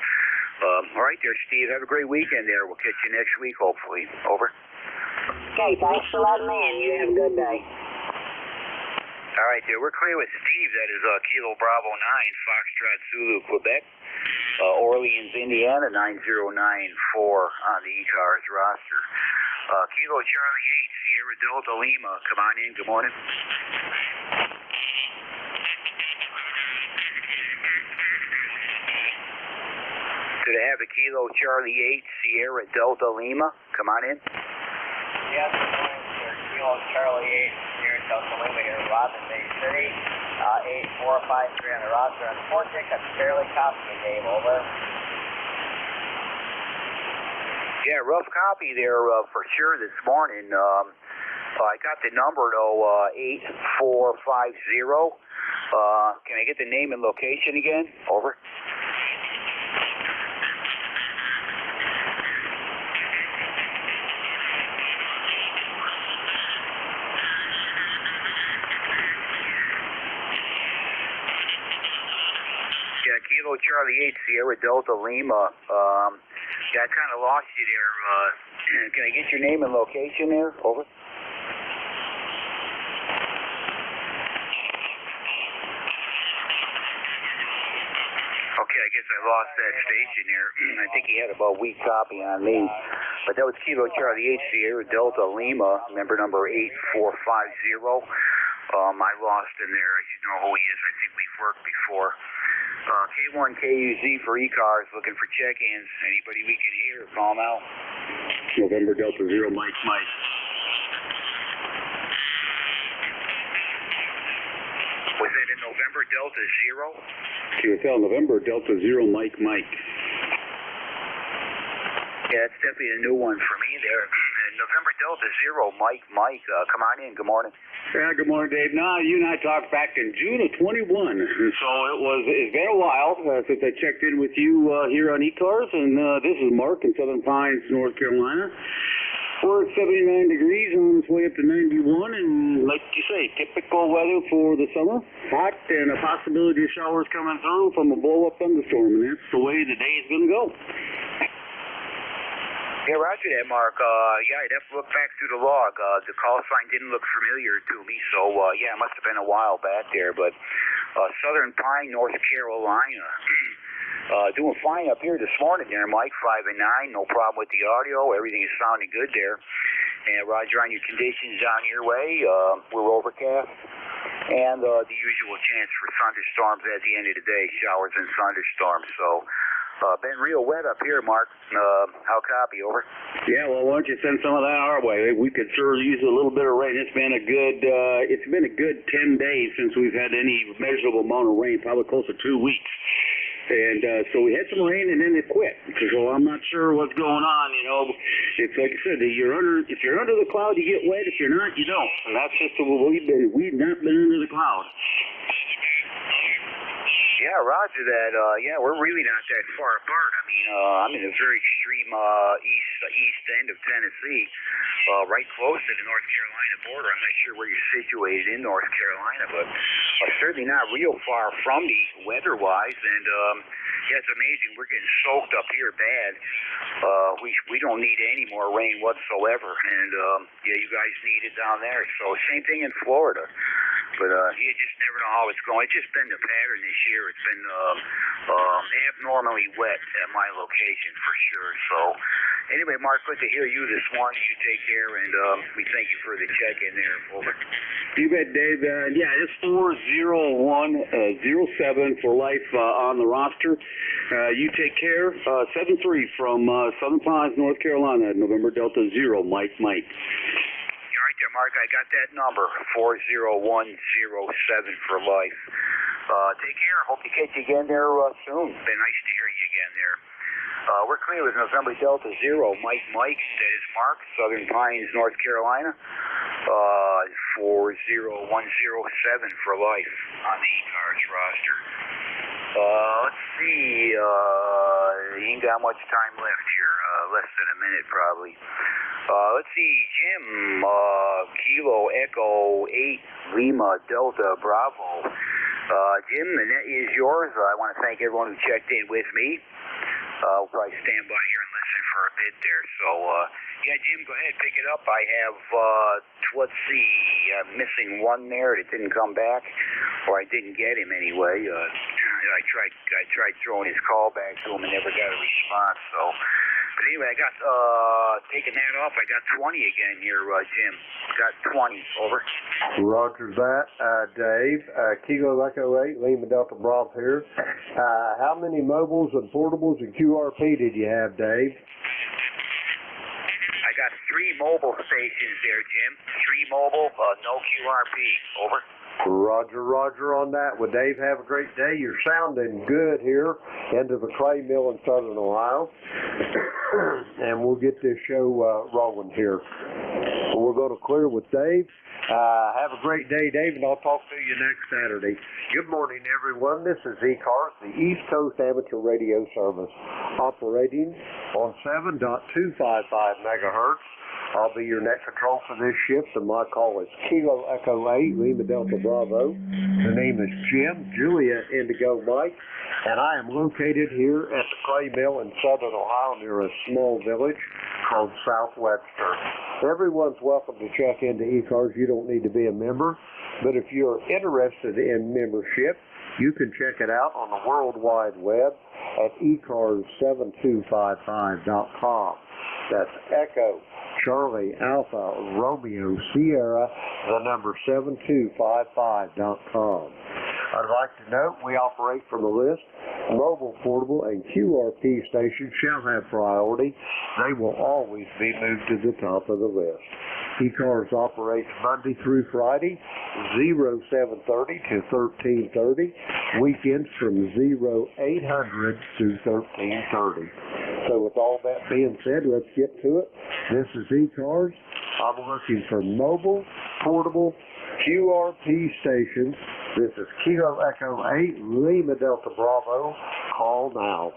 all right there, Steve. Have a great weekend there. We'll catch you next week, hopefully. Over. Okay, thanks for letting me in. You have a good day. All right, there. We're clear with Steve. That is Kilo Bravo 9, Foxtrot Zulu, Quebec. Orleans, Indiana, 9094 on the ECARS roster. Kilo Charlie 8, Sierra Delta Lima. Come on in. Good morning. Did I have a Kilo Charlie 8, Sierra Delta Lima? Come on in. Yes, good morning, sir. Kilo Charlie 8, Sierra Delta Lima here in Robin Bay City. 8453 on the roster. Unfortunately, I barely copied the game, over. Yeah, rough copy there for sure this morning. I got the number, though, 8450. Can I get the name and location again? Over. Yeah, Kilo Charlie 8, Sierra Delta Lima. Yeah, I kind of lost you there. Can I get your name and location there? Over. Okay, I guess I lost that station there. I think he had about a weak copy on me. But that was Kilo Charlie 8, Sierra Delta Lima, number 8450. I lost him there. I should know who he is. I think we've worked before. K1KUZ for ECARS, looking for check-ins. Anybody we can hear, call them out. November Delta 0, Mike. Was that in November Delta 0? QSL November Delta 0, Mike. Yeah, it's definitely a new one for me there. November Delta 0, Mike. Come on in. Good morning. Yeah, good morning, Dave. Now, you and I talked back in June of 21, so it's been a while since I checked in with you here on ECARS, and this is Mark in Southern Pines, North Carolina. We're at 79 degrees on its way up to 91, and like you say, typical weather for the summer. Hot and a possibility of showers coming through from a blow-up thunderstorm, and that's the way the day is going to go. Yeah, roger that, Mark. Yeah, I'd have to look back through the log. The call sign didn't look familiar to me, so yeah, it must have been a while back there. But Southern Pine, North Carolina, doing fine up here this morning there, Mike. 5 and 9, no problem with the audio. Everything is sounding good there. And roger on your conditions down your way. We're overcast, and the usual chance for thunderstorms at the end of the day, showers and thunderstorms. So. Been real wet up here, Mark. How copy, over? Yeah, well, why don't you send some of that our way? We could sure use a little bit of rain. It's been a good 10 days since we've had any measurable amount of rain, probably close to 2 weeks. And so we had some rain, and then it quit. So I'm not sure what's going on. You know, it's like I said, if you're under the cloud, you get wet. If you're not, you don't. And that's just the way we've not been under the cloud. Yeah, roger that. Yeah, we're really not that far apart. I mean, I'm in a very extreme east end of Tennessee, right close to the North Carolina border. I'm not sure where you're situated in North Carolina, but certainly not real far from me weather-wise. And yeah, it's amazing. We're getting soaked up here bad. We don't need any more rain whatsoever. And yeah, you guys need it down there. So same thing in Florida. But you just never know how it's going. It's just been the pattern this year. It's been abnormally wet at my location for sure. So anyway, Mark, good to hear you this morning. You take care, and we thank you for the check-in there. Over. You bet, Dave. Yeah, it's 40107 for life on the roster. You take care. 73 from Southern Pines, North Carolina, November Delta 0, Mike. Mark, I got that number, 40107 for life. Take care. Hope to catch you again there soon. It's been nice to hear you again there. We're clear with November Delta 0, Mike. That is Mark, Southern Pines, North Carolina. 40107 for life on the ECARS roster. Let's see. You ain't got much time left here. Less than a minute, probably. Let's see, Jim, Kilo Echo 8 Lima Delta Bravo. Jim, the net is yours. I want to thank everyone who checked in with me. We'll probably stand by here and listen for a bit there. So, yeah, Jim, go ahead, pick it up. I have, let's see, I'm missing one there that didn't come back, or I didn't get him anyway. I tried throwing his call back to him and never got a response. So, but anyway, I got taking that off. I got 20 again here, Jim. Got 20. Over. Roger that, Dave. Kilo Echo 8, Lima Delta Bravo here. How many mobiles and portables and QRP did you have, Dave? I got 3 mobile stations there, Jim. 3 mobile, no QRP. Over. Roger on that. Well, Dave, have a great day. You're sounding good here into the clay mill in Southern Ohio. And we'll get this show rolling here. So we're going to clear with Dave. Have a great day, Dave, and I'll talk to you next Saturday. Good morning, everyone. This is ECARS, the East Coast Amateur Radio Service, operating on 7.255 megahertz. I'll be your net control for this shift, and my call is Kilo Echo 8, Lima Delta Bravo. The name is Jim, Julia Indigo Mike, and I am located here at the clay mill in Southern Ohio near a small village called Southwester. Everyone's welcome to check into ECARS. You don't need to be a member, but if you're interested in membership, you can check it out on the World Wide Web at ECARS7255.com. That's Echo Charlie Alpha Romeo Sierra, the number 7255.com. I'd like to note we operate from a list. Mobile, portable, and QRP stations shall have priority. They will always be moved to the top of the list. ECARS operates Monday through Friday, 0730 to 1330. Weekends from 0800 to 1330. So with all that being said, let's get to it. This is ECARS. I'm looking for mobile, portable, QRP stations. This is Kilo Echo 8, Lima Delta Bravo. Call now.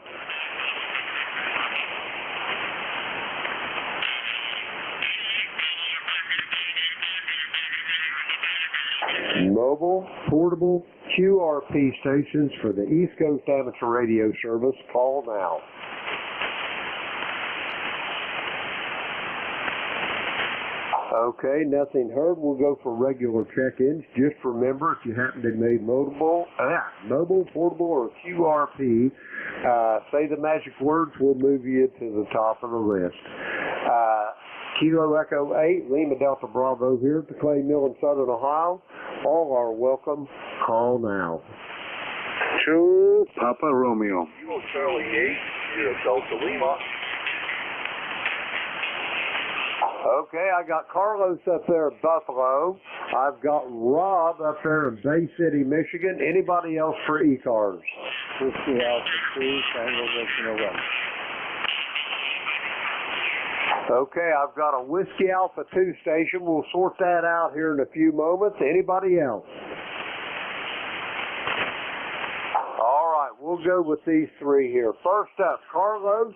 Mobile, portable, QRP stations for the East Coast Amateur Radio Service. Call now. Okay, nothing heard. We'll go for regular check-ins. Just remember, if you happen to be made mobile, portable, or QRP, say the magic words. We'll move you to the top of the list. Kilo Echo 8, Lima Delta Bravo here at the clay mill in Southern Ohio. All are welcome. Call now. To Papa Romeo. Kilo Charlie 8, Delta Lima. Okay, I got Carlos up there at Buffalo. I've got Rob up there in Bay City, Michigan. Anybody else for ECARS? Whiskey Alpha 2, Tango Victor November. Okay, I've got a Whiskey Alpha 2 station. We'll sort that out here in a few moments. Anybody else? All right, we'll go with these three here. First up, Carlos,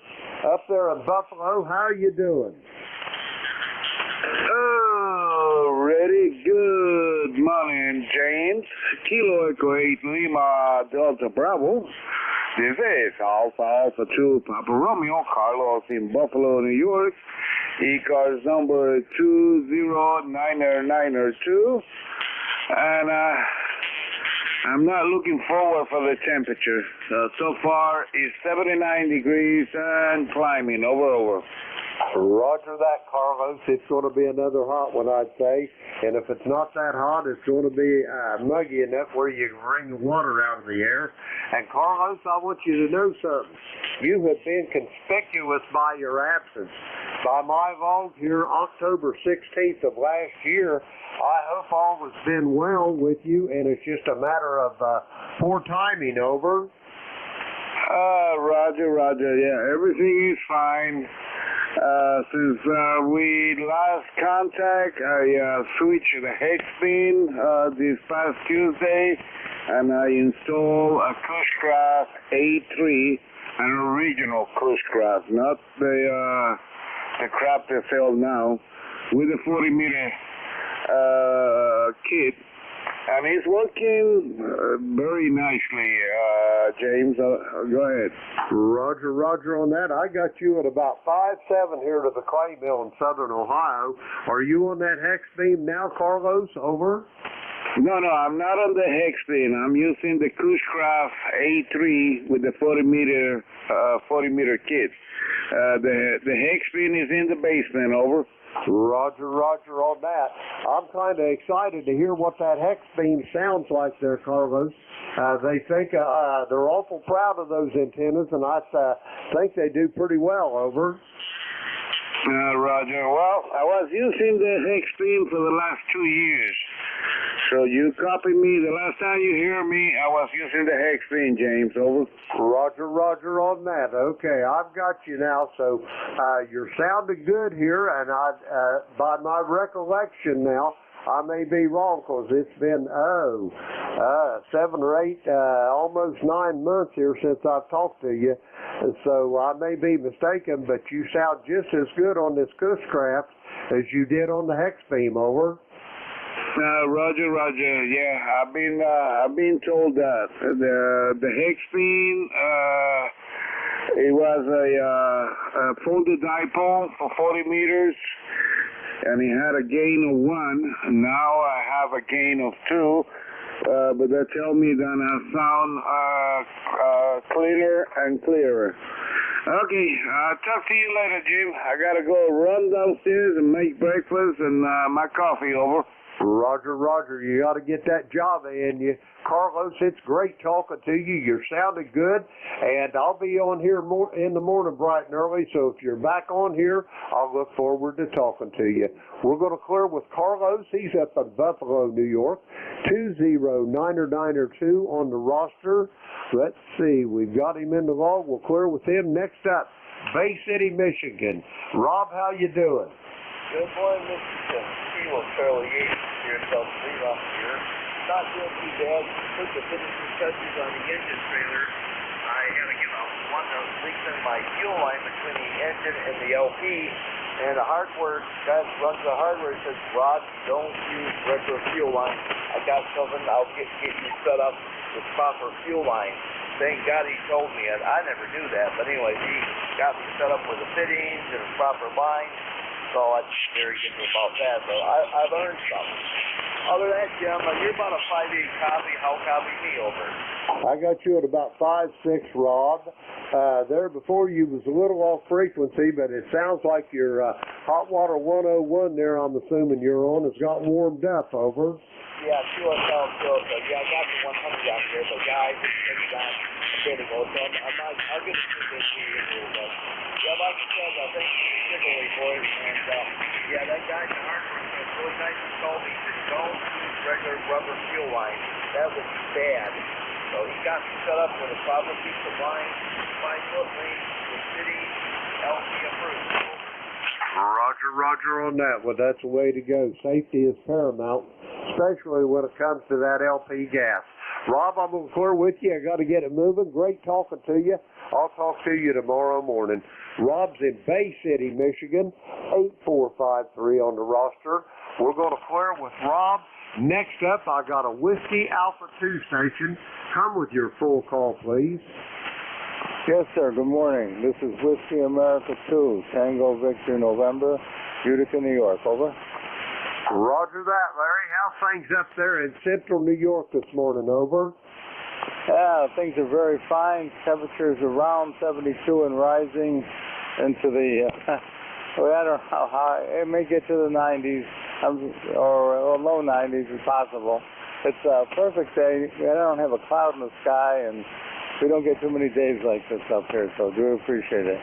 up there in Buffalo. How are you doing? Oh, ready? Good morning, James. Kilo Echo 8 Lima Delta Bravo. This is Alpha 2 Papa Romeo, Carlos in Buffalo, New York. ECARS number 209992. And I'm not looking forward for the temperature. So far, it's 79 degrees and climbing. Over. Roger that, Carlos. It's going to be another hot one, I'd say. And if it's not that hot, it's going to be muggy enough where you can wring the water out of the air. And Carlos, I want you to know something. You have been conspicuous by your absence. By my log here, October 16th of last year, I hope all has been well with you, and it's just a matter of poor timing. Over. Roger. Yeah, everything is fine. Since we last contact, I switched the hex beam this past Tuesday, and I installed a Cushcraft A3, an original Cushcraft, not the crap they sell now, with a 40-meter kit. And it's working very nicely, James. Go ahead. Roger on that. I got you at about 5'7" here to the clay mill in southern Ohio. Are you on that hex beam now, Carlos? Over. No, I'm not on the hex beam. I'm using the Cushcraft A3 with the 40-meter kit. The hex beam is in the basement. Over. Roger on that. I'm kind of excited to hear what that hex beam sounds like there, Carlos. They think they're awful proud of those antennas, and I think they do pretty well. Over. Roger. Well, I was using the hex beam for the last 2 years. So you copy me. The last time you hear me, I was using the hex beam, James. Over. Roger on that. Okay, I've got you now. So you're sounding good here, and by my recollection now, I may be wrong because it's been 7 or 8, almost 9 months here since I've talked to you. So I may be mistaken, but you sound just as good on this Cushcraft as you did on the hex beam. Over. Roger. Yeah, I've been told that the hex beam it was a folded dipole for 40 meters, and it had a gain of 1. Now I have a gain of 2, but they tell me that I sound cleaner and clearer. Okay, I'll talk to you later, Jim. I gotta go run downstairs and make breakfast and my coffee. Over. Roger. You got to get that Java in you. Carlos, it's great talking to you. You're sounding good, and I'll be on here in the morning bright and early, so if you're back on here, I'll look forward to talking to you. We're going to clear with Carlos. He's up in Buffalo, New York, 209992 on the roster. Let's see, we've got him in the log. We'll clear with him. Next up, Bay City, Michigan. Rob, how you doing? Good morning, Mr. Kilo Charlie 8 here in South Lima here. Not doing too bad. Took the finishing touches on the engine trailer. I had to get out one of those leaks in my fuel line between the engine and the LP. And the hardware guy runs the hardware and says, Rod, don't use regular fuel line. I got something, I'll get you set up with proper fuel line. Thank God he told me. I never knew that. But anyway, he got me set up with the fittings and a proper line. So I just very good about that. So I learned something. Other than that, Jim, you're about a 5'8" copy. How copy me over? I got you at about 5'6", Rob. There before you was a little off frequency, but it sounds like your hot water 101 there, I'm assuming you're on, has got warmed up. Over. Yeah, QSL still. So yeah, I got the 100 out there, but yeah, I just finished that a bit ago. So I'll get to this here in a little bit. Yeah, like I said, thank you particularly, boys. And yeah, that guy in the hardware was really nice and told me that don't use regular rubber fuel line. That would be bad. So he got me set up with a proper piece of line, 5-foot length, with city LP approved. Roger on that. Well, that's the way to go. Safety is paramount, especially when it comes to that LP gas. Rob, I'm going to clear with you. I got to get it moving. Great talking to you. I'll talk to you tomorrow morning. Rob's in Bay City, Michigan, 8453 on the roster. We're going to clear with Rob. Next up, I got a Whiskey Alpha 2 station. Come with your full call, please. Yes, sir. Good morning. This is Whiskey America 2, Tango Victor November, Utica, New York. Over. Roger that, Larry. How's things up there in central New York this morning? Over. Yeah, things are very fine. Temperatures around 72 and rising into the, well, I don't know how high. It may get to the 90s or low 90s if possible. It's a perfect day. I don't have a cloud in the sky, and we don't get too many days like this up here, so do appreciate it.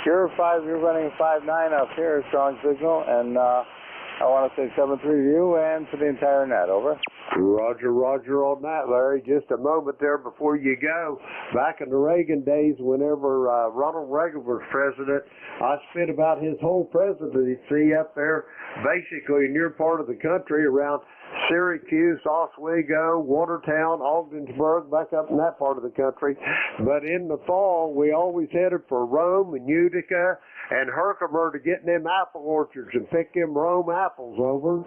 You're running a 5.9 up here, strong signal, and I want to say 7-3 to you and to the entire net. Over. Roger on that, Larry. Just a moment there before you go. Back in the Reagan days, whenever Ronald Reagan was president, I spent about his whole presidency up there, basically in your part of the country, around Syracuse, Oswego, Watertown, Ogdensburg, back up in that part of the country. But in the fall, we always headed for Rome and Utica and Herkimer to get in them apple orchards and pick them Rome apples. Over.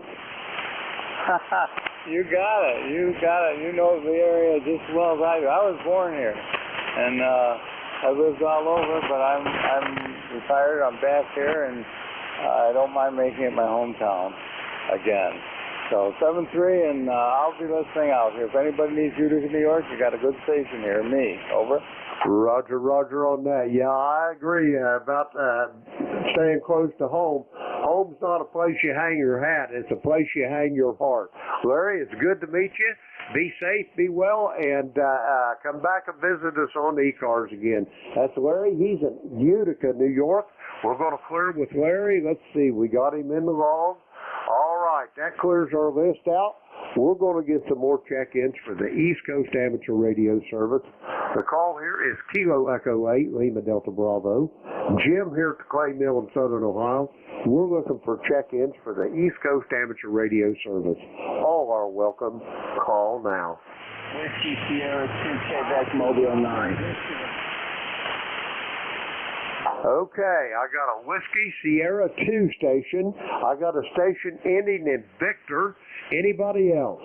You got it. You know the area just as well as I do. I was born here, and I lived all over, but I'm retired. I'm back here, and I don't mind making it my hometown again. So 7-3, and I'll be listening out here. If anybody needs Utica, New York, you got a good station here. Me. Over. Roger on that. Yeah, I agree about staying close to home. Home's not a place you hang your hat. It's a place you hang your heart. Larry, it's good to meet you. Be safe, be well, and come back and visit us on ECARS again. That's Larry. He's in Utica, New York. We're going to clear with Larry. Let's see. We got him in the log. All right. That clears our list out. We're going to get some more check-ins for the East Coast Amateur Radio Service. The call here is Kilo Echo 8, Lima Delta Bravo. Jim here at the Clay Mill in Southern Ohio. We're looking for check-ins for the East Coast Amateur Radio Service. All are welcome. Call now. Whiskey Sierra 2 Quebec Mobile 9. Okay, I got a Whiskey Sierra 2 station. I got a station ending in Victor. Anybody else?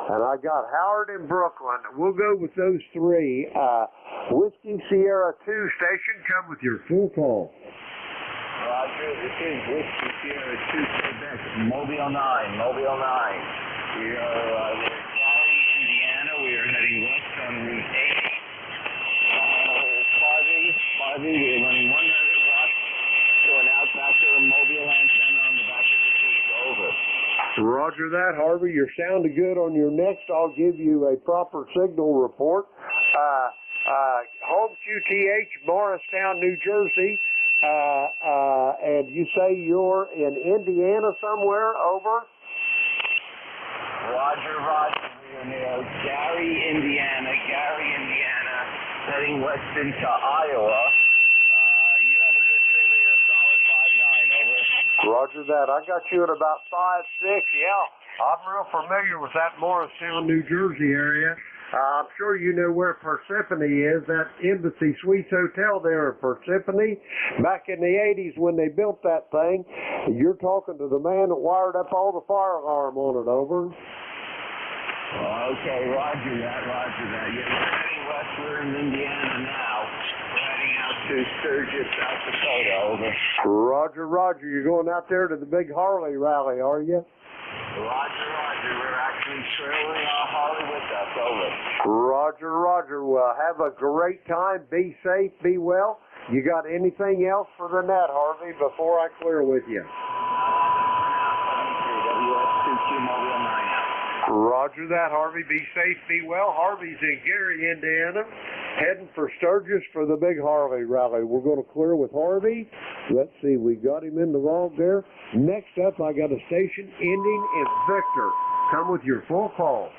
And I got Howard in Brooklyn. We'll go with those three. Whiskey Sierra 2 station, come with your full call. Roger, this is Whiskey Sierra 2 Quebec, Mobile 9. We are in Raleigh, Indiana. We are heading west on Route 8. Harvey, we are running 100 watts to an outbacker mobile antenna on the back of the Jeep. Over. Roger that, Harvey. You're sounding good on your next. I'll give you a proper signal report. Home QTH, Morristown, New Jersey. And you say you're in Indiana somewhere. Over. Roger. We are near Gary, Indiana, heading west into Iowa. You have a good signal. You're a solid 5.9. Over. Roger that. I got you at about 5.6. Yeah, I'm real familiar with that Morristown, New Jersey area. I'm sure you know where Persephone is, that Embassy Suites Hotel there in Persephone. Back in the 80s when they built that thing, you're talking to the man that wired up all the fire alarm on it. Over. Okay, roger that. Yeah, we're heading west. We're in Indiana now. We're heading out to Sturgis, South Dakota. Over. Roger. You're going out there to the big Harley rally, are you? Roger. We're actually trailing our Harley with us. Over. Roger. Well, have a great time. Be safe. Be well. You got anything else for the net, Harvey, before I clear with you? WS2Q Mobile 9. Roger that, Harvey. Be safe, be well. Harvey's in Gary, Indiana. Heading for Sturgis for the big Harley rally. We're going to clear with Harvey. Let's see, we got him in the vault there. Next up, I got a station ending in Victor. Come with your full call.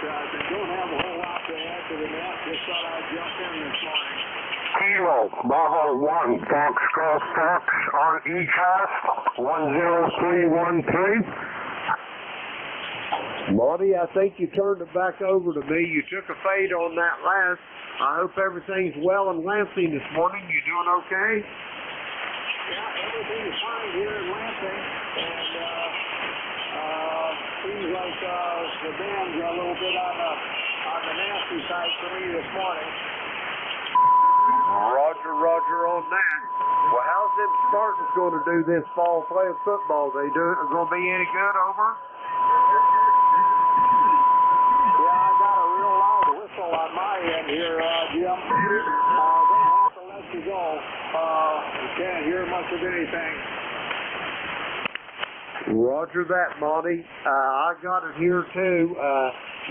They don't have a whole lot to add to the map. Just thought I'd jump in this morning. Kilo, Bravo 1, Fox Cross Fox on ECARS 10313. Monty, I think you turned it back over to me. You took a fade on that last. I hope everything's well in Lansing this morning. You doing okay? Yeah, everything's fine here in Lansing. And seems like the band's a little bit on the nasty side for me this morning. Roger on that. Well, how's them Spartans going to do this fall playing football? They going to be any good over? Yeah, I got a real loud whistle on my end here, Jim. They'll have to let you go. Can't hear much of anything. Roger that, Monty. I got it here too.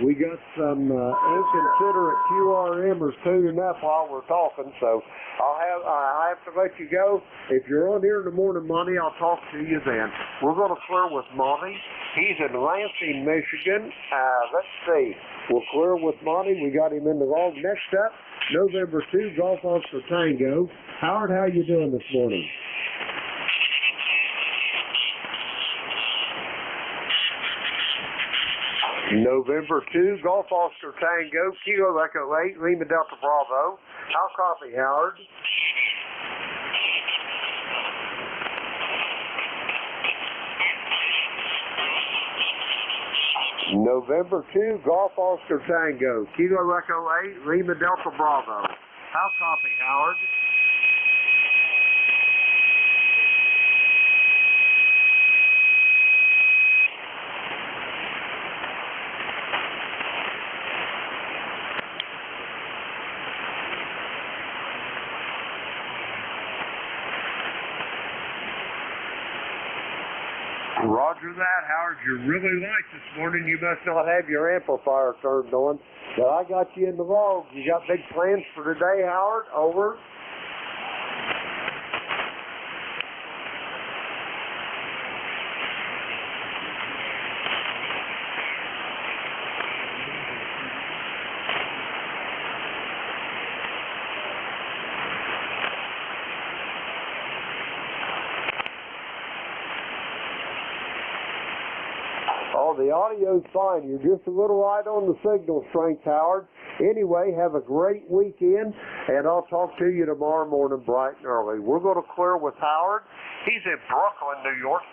We got some inconsiderate QRMers tuning up while we're talking, so I have to let you go. If you're on here in the morning, Monty, I'll talk to you then. We're going to clear with Monty. He's in Lansing, Michigan. Let's see. We'll clear with Monty. We got him in the vault. Next up, November 2, Golf Oscar Tango. Howard, how you doing this morning? November 2, Golf Oscar Tango, Kilo Echo 8, Lima Delta Bravo. How copy, Howard? November 2, Golf Oscar Tango, Kilo Echo 8, Lima Delta Bravo. How copy, Howard? Roger that, Howard. You're really light this morning. You must not have your amplifier turned on. But I got you in the vault. You got big plans for today, Howard? Over. Oh, the audio's fine. You're just a little light on the signal strength, Howard. Anyway, have a great weekend, and I'll talk to you tomorrow morning bright and early. We're going to clear with Howard. He's in Brooklyn, New York,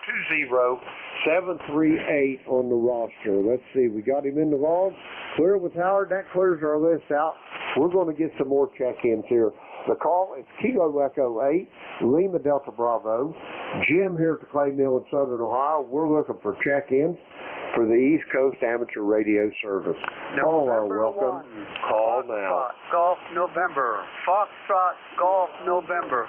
20738 on the roster. Let's see. We got him in the vault. Clear with Howard. That clears our list out. We're going to get some more check-ins here. The call is Kilo Echo 8, Lima Delta Bravo. Jim here at the Clay Mill in Southern Ohio. We're looking for check-ins for the East Coast Amateur Radio Service. Caller, welcome. Call now. Golf November. Foxtrot Golf November.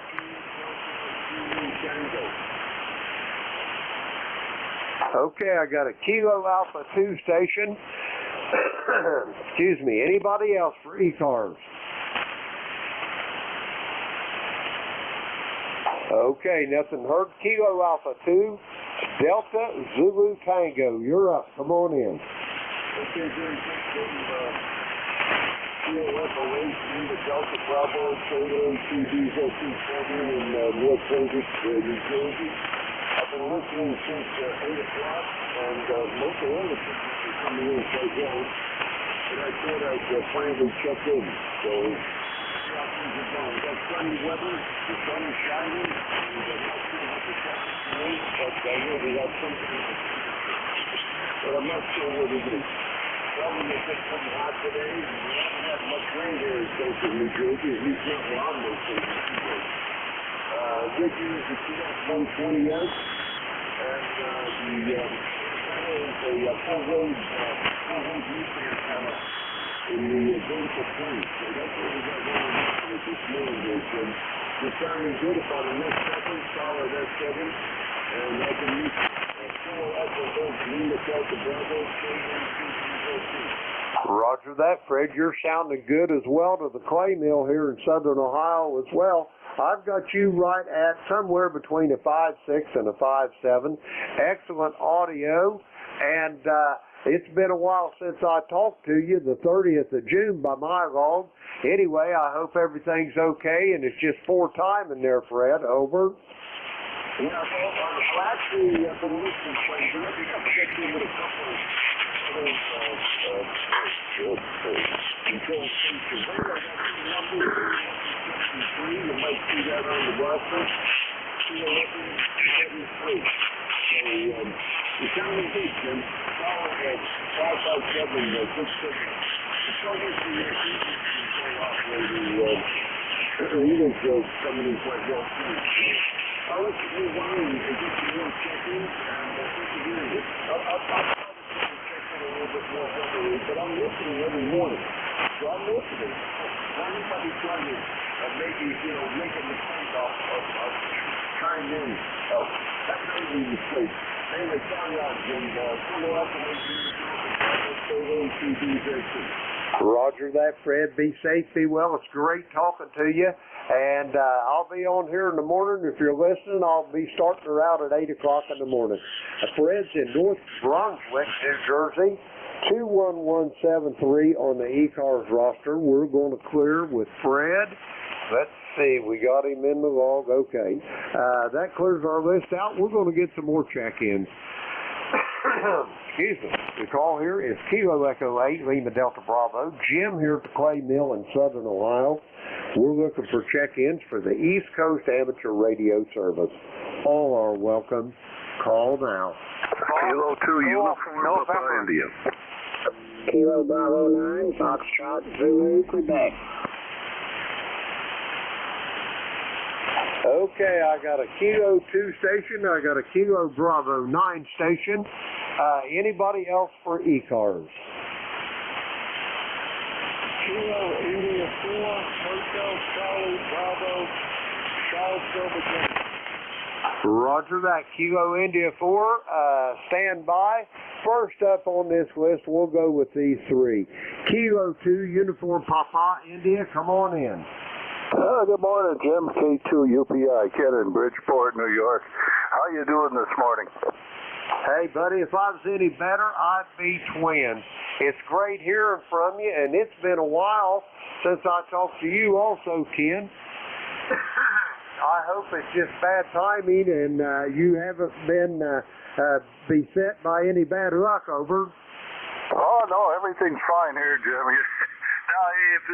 Okay, I got a Kilo Alpha 2 station. Excuse me. Anybody else for ECARS? Okay, nothing heard. Kilo Alpha 2, Delta Zulu Tango. You're up. Come on in. Okay, very good. Kilo Alpha 8, Delta Bravo, Tango, Diesel 240 in North Sturgis, New Jersey. I've been listening since 8 o'clock, and most of all the people are coming in quite well. And I thought I'd finally check in. So, we've got sunny weather, the sun is shining, and I'm not sure what the traffic is, but I know we have something, but I'm not sure what it is. Probably it's just pretty hot today, and we haven't had much rain here in Central New Jersey, at least not where I'm located. Good news is the TS-120S, and the full road nuclear panel. in the vertical plane. So that's what we got going on this morning, Jim. We're sounding good upon the next second, solid S7, and I can use 4 Echo Golf, Lima Delta Bravo, Roger that, Fred. You're sounding good as well to the clay mill here in southern Ohio as well. I've got you right at somewhere between a 5.6 and a 5.7. Excellent audio, and it's been a while since I talked to you, the 30th of June by my log. Anyway, I hope everything's okay, and it's just poor timing there, Fred. Over. Yeah, well, actually, for the listening place, we're going to check in with a couple of control features. There, I got the number 3. You might see that on the blaster. 211-73. So, you're sounding good, Jim. Solid at 557, good signal. The trouble is the control operator, Eagles coming in quite well, too. I'll let you move on and get you one check-in, and thank you very much. I'll probably check in a little bit more heavily, but I'm listening every morning. So I'm listening. Now, anybody's trying to maybe, make a mistake off of chime in. That may be a mistake. Anyway, sorry out, Jim. Follow up and Roger that, Fred. Be safe, be well. It's great talking to you. And I'll be on here in the morning. If you're listening, I'll be starting her out at 8 o'clock in the morning. Fred's in North Brunswick, New Jersey, 21173 on the ECARS roster. We're going to clear with Fred. Let's see, we got him in the log. Okay. That clears our list out. We're going to get some more check-ins. Excuse me. The call here is Kilo Echo 8, Lima Delta Bravo. Jim here at the Clay Mill in southern Ohio. We're looking for check-ins for the East Coast Amateur Radio Service. All are welcome. Call now. Kilo 2 Uniform Papa India. Kilo Bravo 9, Foxtrot, Zulu, Quebec. Okay, I got a Kilo 2 station. I got a Kilo Bravo 9 station. Anybody else for ECARS? Kilo India 4, Hotel Charlie Bravo, Charlottesville, Virginia. Roger that. Kilo India 4, stand by. First up on this list, we'll go with these 3. Kilo 2, Uniform Papa India, come on in. Good morning, Jim. K2 UPI, Ken in Bridgeport, New York. How you doing this morning? Hey, buddy, if I was any better, I'd be twins. It's great hearing from you, and it's been a while since I talked to you also, Ken. I hope it's just bad timing, and you haven't been beset by any bad luck, over. Oh, no, everything's fine here, Jim. Now,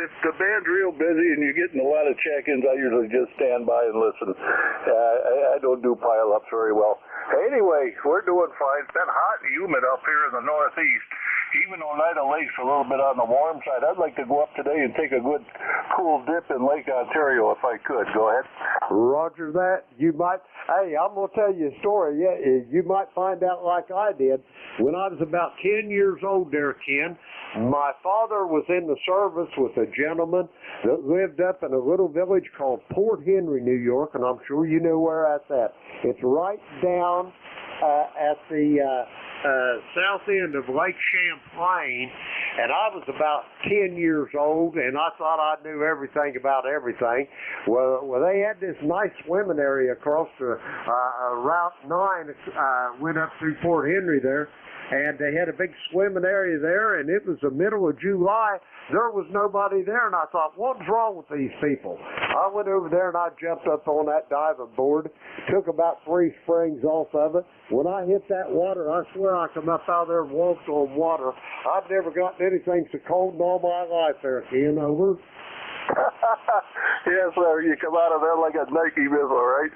if the band's real busy and you're getting a lot of check-ins, I usually just stand by and listen. I don't do pile-ups very well. Anyway, we're doing fine. It's been hot and humid up here in the Northeast. Even though Oneida Lake's a little bit on the warm side, I'd like to go up today and take a good cool dip in Lake Ontario if I could. Go ahead. Roger that. You might, hey, I'm going to tell you a story. Yeah, you might find out like I did. When I was about 10 years old there, Ken, my father was in the service with a gentleman that lived up in a little village called Port Henry, New York, and I'm sure you know where that's at. It's right down at the south end of Lake Champlain, and I was about 10 years old, and I thought I knew everything about everything. Well, they had this nice swimming area across the Route 9, went up through Port Henry there, and they had a big swimming area there, and it was the middle of July. There was nobody there, and I thought, what's wrong with these people? I went over there, and I jumped up on that diving board, took about 3 springs off of it. When I hit that water, I swear I come up out there and walked on water. I've never gotten anything so cold in all my life there, Ken, over. Yes, sir. You come out of there like a Nike missile, right?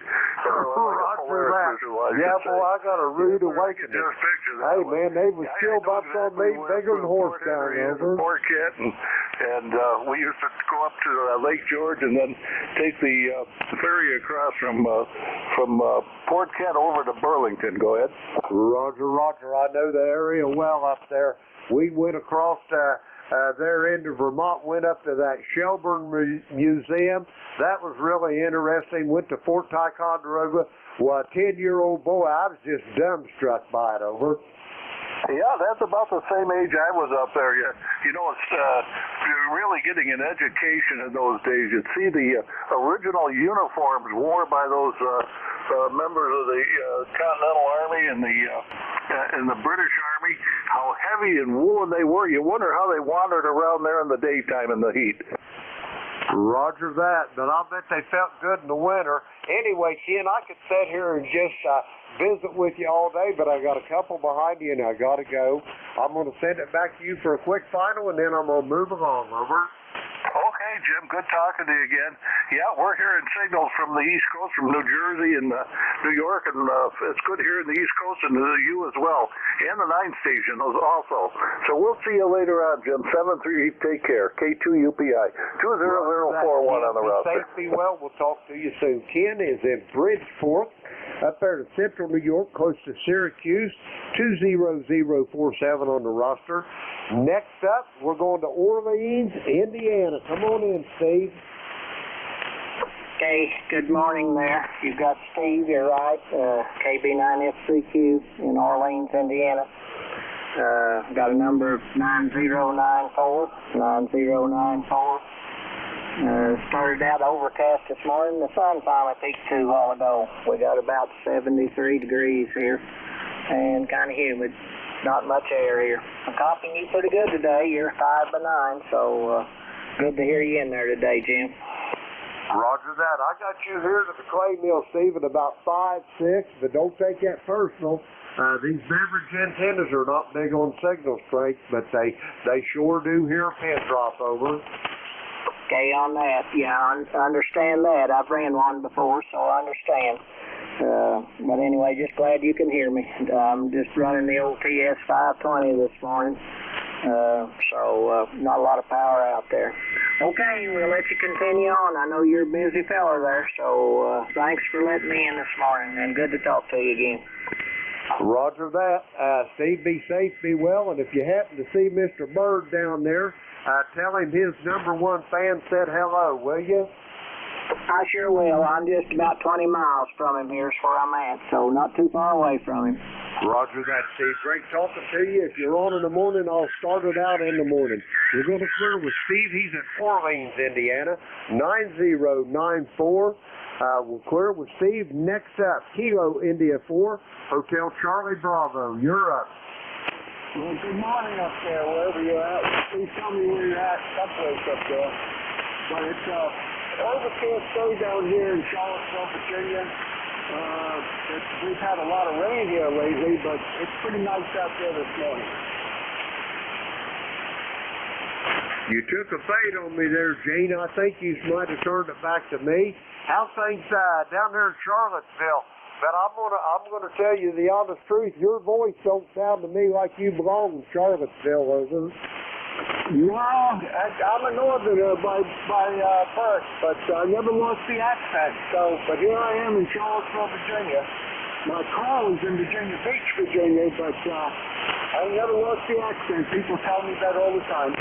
Yeah, boy, I got a rude awakening. Hey, man, they was chill bumps on me bigger than horse down over. Port Cat, and we used to go up to Lake George and then take the ferry across from Port Cat over to Burlington. Go ahead. Roger, Roger. I know the area well up there. We went across there into Vermont, went up to that Shelburne Museum. That was really interesting. Went to Fort Ticonderoga. Well, a 10-year-old boy, I was just dumbstruck by it, over. Yeah, that's about the same age I was up there. You know, it's you're really getting an education in those days. You'd see the original uniforms worn by those members of the Continental Army and the British Army, how heavy and woolen they were. You wonder how they wandered around there in the daytime in the heat. Roger that, but I'll bet they felt good in the winter. Anyway, Ken, I could sit here and just visit with you all day, but I got a couple behind you and I got to go. I'm going to send it back to you for a quick final, and then I'm going to move along, over. Okay, Jim, good talking to you again. Yeah, we're hearing signals from the East Coast, from New Jersey and New York, and it's good hearing the East Coast and you as well, and the 9 station also. So we'll see you later on, Jim. 738, take care. K2UPI 20041 on the route. Be safe, be well. We'll talk to you soon. Ken is in Bridgeport, up there in central New York, close to Syracuse, 20047 on the roster. Next up, we're going to Orleans, Indiana. Come on in, Steve. Okay, good morning there. You've got Steve, you're right, KB9S3Q in Orleans, Indiana. Got a number of 9094, 9094. Started out overcast this morning. The sun finally peaked a while ago. We got about 73 degrees here and kind of humid. Not much air here. I'm copying you pretty good today. You're 5 by 9, so good to hear you in there today, Jim. Roger that. I got you here to the clay mill, Steve, at about 5'6", but don't take that personal. These beverage antennas are not big on signal strength, but they sure do hear a pin drop, over. Okay, on that, yeah, I understand that. I've ran one before, so I understand. But anyway, just glad you can hear me. I'm just running the old TS520 this morning, so not a lot of power out there. Okay, we'll let you continue on. I know you're a busy fella there, so thanks for letting me in this morning, and good to talk to you again. Roger that. Steve, be safe, be well, and if you happen to see Mr. Bird down there, tell him his #1 fan said hello, will you? I sure will. I'm just about 20 miles from him. Here's where I'm at, so not too far away from him. Roger that, Steve. Great talking to you. If you're on in the morning, I'll start it out in the morning. We're going to clear with Steve. He's at Orleans, Indiana, 9094. We'll clear with Steve. Next up, Kilo India 4, Hotel Charlie Bravo. You're up. Well, good morning up there, wherever you're at. Please tell me where you're at, someplace up there. But it's overcast day down here in Charlottesville, Virginia. We've had a lot of rain here lately, but it's pretty nice out there this morning. You took a fade on me there, Gene. I think you might have turned it back to me. How's things down there in Charlottesville? But I'm gonna tell you the honest truth. Your voice don't sound to me like you belong in Charlottesville, over. No, I'm a northerner by birth, but I never lost the accent. But here I am in Charlottesville, Virginia. My car was in Virginia Beach, Virginia, but I never lost the accent. People tell me that all the time.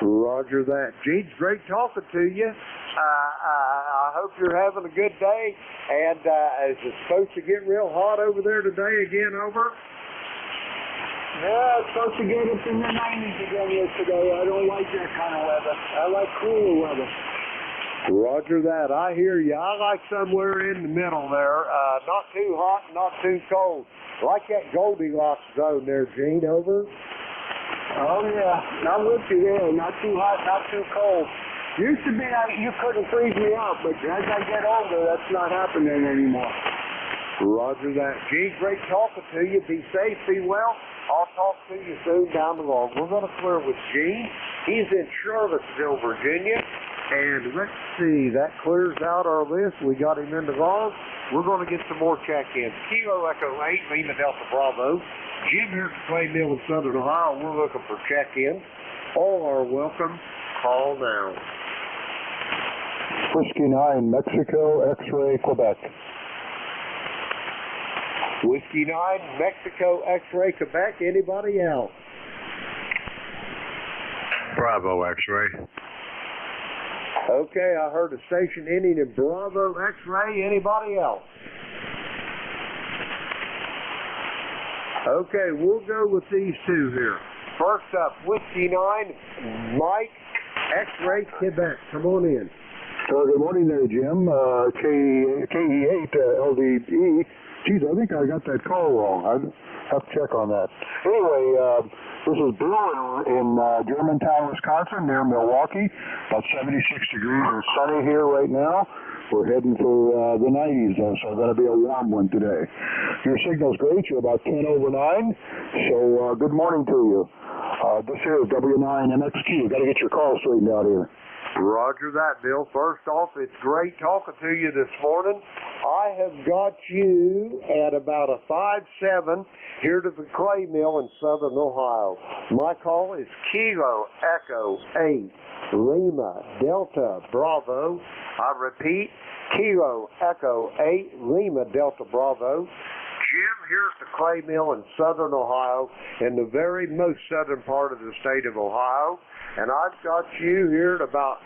Roger that. Gene's great talking to you. I hope you're having a good day. And is it supposed to get real hot over there today again, over? Yeah, it's supposed to get up in the 90s again yesterday. I don't like that kind of weather. I like cooler weather. Roger that. I hear you. I like somewhere in the middle there. Not too hot, not too cold. I like that Goldilocks zone there, Gene, over. Oh, yeah. I'm with you there. Not too hot, not too cold. Used to be you couldn't freeze me out, but as I get older, that's not happening anymore. Roger that. Gene, great talking to you. Be safe, be well. I'll talk to you soon down the road. We're going to clear with Gene. He's in Charlottesville, Virginia. And let's see, that clears out our list. We got him in the wrong. We're going to get some more check-ins. Kilo Echo 8, Lima Delta Bravo. Jim here at the Clay Mill in Southern Ohio. We're looking for check-ins. All are welcome. Call now. Whiskey 9, Mexico, X-Ray, Quebec. Whiskey 9, Mexico, X-Ray, Quebec. Anybody else? Bravo X-ray. Okay, I heard a station ending in Bravo X-ray. Anybody else? Okay, we'll go with these two here. First up, Whiskey 9, Mike, X-ray Quebec. Come on in. Good morning there, Jim. KE8 LDE. Geez, I think I got that call wrong. I'd have to check on that. Anyway, this is Bill in Germantown, Wisconsin, near Milwaukee. About 76 degrees and sunny here right now. We're heading for the 90s, so going to be a warm one today. Your signal's great. You're about 10 over 9, so good morning to you. This here is W9MXQ. Got to get your call straightened out here. Roger that, Bill. First off, it's great talking to you this morning. I have got you at about a 5-7 here to the clay mill in southern Ohio. My call is Kilo Echo 8 Lima Delta Bravo. I repeat, Kilo Echo 8 Lima Delta Bravo. Jim here at the clay mill in southern Ohio, in the very most southern part of the state of Ohio. And I've got you here at about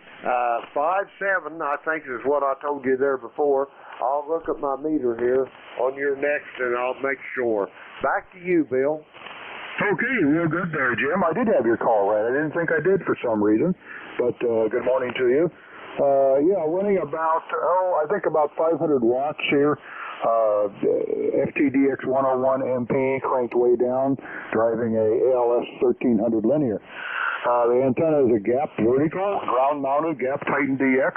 5-7, I think is what I told you there before. I'll look at my meter here on your next and I'll make sure. Back to you, Bill. Okay, real good there, Jim. I did have your call right. I didn't think I did for some reason, but good morning to you. Yeah, running about, I think about 500 watts here. FTDX 101 MP, cranked way down, driving a ALS 1300 linear. The antenna is a gap vertical, ground mounted, gap tightened DX.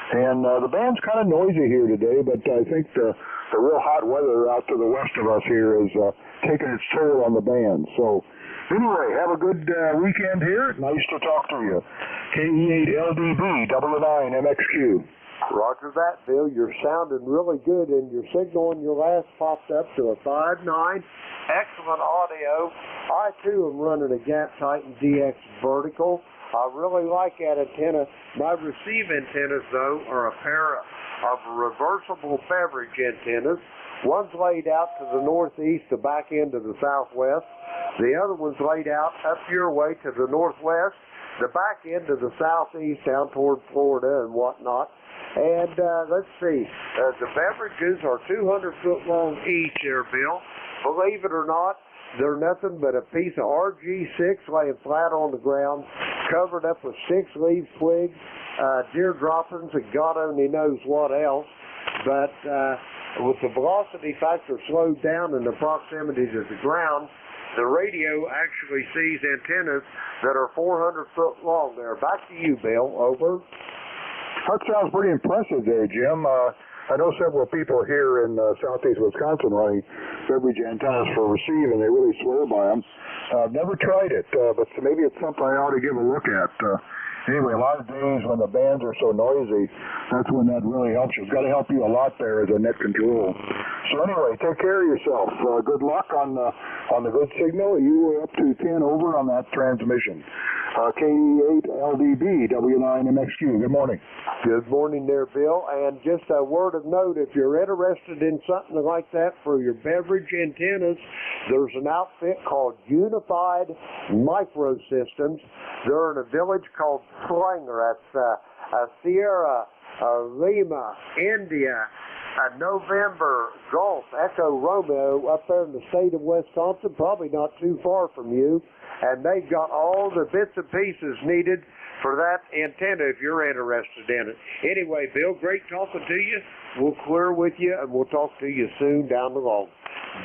And the band's kind of noisy here today, but I think the real hot weather out to the west of us here is taking its toll on the band. So anyway, have a good weekend here. Nice to talk to you. KE8LDB 9MXQ. Roger that, Bill. You're sounding really good, and your signal on your last popped up to a 5.9. Excellent audio. I, too, am running a gap-tightened DX vertical. I really like that antenna. My receive antennas, though, are a pair of reversible beverage antennas. One's laid out to the northeast, the back end to the southwest. The other one's laid out up your way to the northwest, the back end to the southeast, down toward Florida and whatnot. And let's see, the beverages are 200 foot long each there, Bill. Believe it or not, they're nothing but a piece of RG6 laying flat on the ground, covered up with 6-leaf twigs, deer droppings, and God only knows what else. But with the velocity factor slowed down in the proximity to the ground, the radio actually sees antennas that are 400 foot long there. Back to you, Bill. Over. That sounds pretty impressive there, Jim. I know several people here in southeast Wisconsin running beverage antennas for receive, and they really swear by them. I've never tried it, but maybe it's something I ought to give a look at. Anyway, a lot of days when the bands are so noisy, that's when that really helps you. It's got to help you a lot there as a net control. So anyway, take care of yourself. Good luck on the good signal. You were up to 10 over on that transmission. KE8LDB, W9MXQ. Good morning. Good morning there, Bill. And just a word of note, if you're interested in something like that for your beverage antennas, there's an outfit called Unified Microsystems. They're in a village called Slanger. That's Sierra, Lima, India, November, Golf, Echo, Romeo, up there in the state of Wisconsin, probably not too far from you. And they've got all the bits and pieces needed for that antenna if you're interested in it. Anyway, Bill, great talking to you. We'll clear with you, and we'll talk to you soon down the road.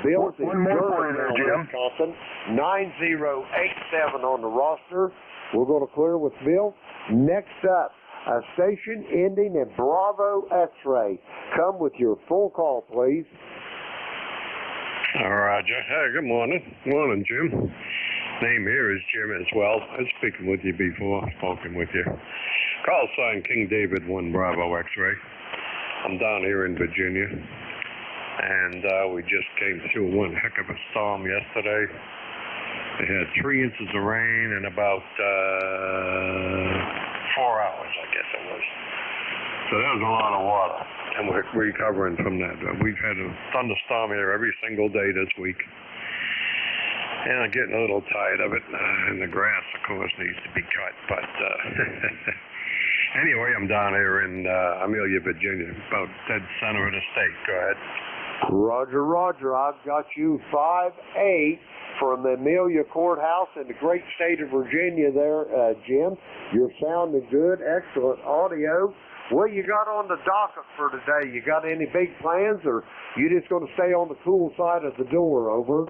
Bill's in Wisconsin, 9087 on the roster. We're going to clear with Bill. Next up, a station ending in Bravo X-ray. Come with your full call, please. Roger. Hey, good morning. Morning, Jim. Name here is Jim as well. I've spoken with you before. Spoken with you. Call sign King David 1 Bravo X-ray. I'm down here in Virginia, and we just came through one heck of a storm yesterday. We had 3 inches of rain in about 4 hours, I guess it was. So that was a lot of water, and we're recovering from that. We've had a thunderstorm here every single day this week. And I'm getting a little tired of it. And the grass, of course, needs to be cut. But anyway, I'm down here in Amelia, Virginia, about dead center of the state. Go ahead. Roger, Roger. I've got you 5-8 from the Amelia Courthouse in the great state of Virginia there, Jim. You're sounding good. Excellent audio. What you got on the docket for today? You got any big plans, or you just going to stay on the cool side of the door? Over.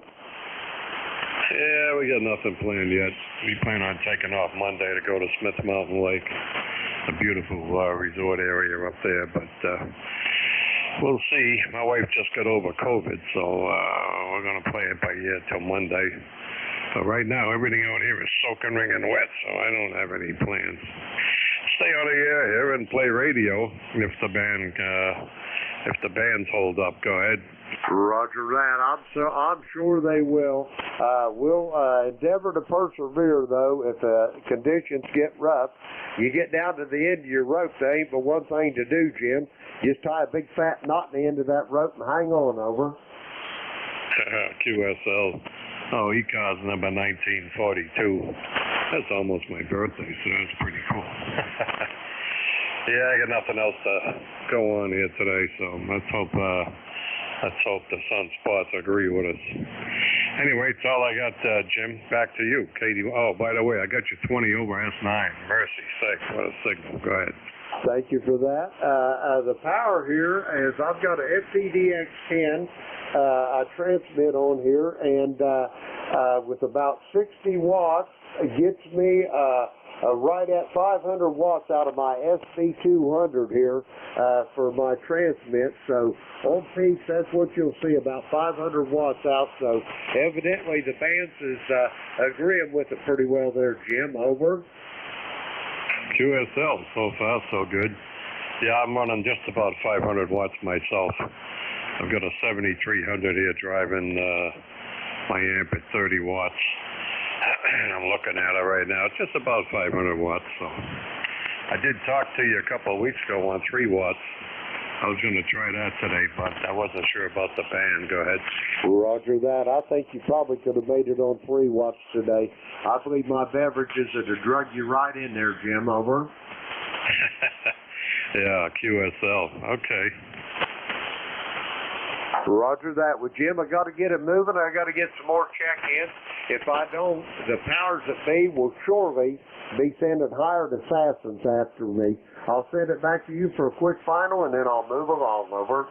Yeah, we got nothing planned yet. We plan on taking off Monday to go to Smith Mountain Lake, a beautiful resort area up there, but we'll see. My wife just got over COVID, so we're going to play it by ear till Monday. But right now, everything out here is soaking, wringing wet, so I don't have any plans. Stay out of here and play radio if the bands hold up. Go ahead. Roger that. I'm sure they will. We'll endeavor to persevere, though, if conditions get rough. You get down to the end of your rope, there ain't but one thing to do, Jim. Just tie a big fat knot in the end of that rope and hang on. Over. QSL. Oh, ECARS number 1942. That's almost my birthday, so that's pretty cool. Yeah, I got nothing else to go on here today, so let's hope the sunspots agree with us. Anyway, it's all I got, Jim. Back to you, Katie. Oh, by the way, I got you 20 over S9. Mercy sakes, what a signal. Go ahead. Thank you for that. The power here is I've got an FCDX10 I transmit on here, and with about 60 watts, it gets me right at 500 watts out of my SB200 here for my transmit. So on peak, that's what you'll see, about 500 watts out. So evidently the bands is agreeing with it pretty well there, Jim. Over. QSL, so far so good. Yeah, I'm running just about 500 watts myself. I've got a 7300 here driving my amp at 30 watts. I'm looking at it right now. It's just about 500 watts. So I did talk to you a couple of weeks ago on 3 watts. I was going to try that today, but I wasn't sure about the band. Go ahead. Roger that. I think you probably could have made it on 3 watts today. I believe my beverages would have drug you right in there, Jim. Over. Yeah, QSL. Okay. Roger that. Well, Jim, I got to get it moving. I got to get some more check-ins. If I don't, the powers that be will surely be sending hired assassins after me. I'll send it back to you for a quick final, and then I'll move along. Over.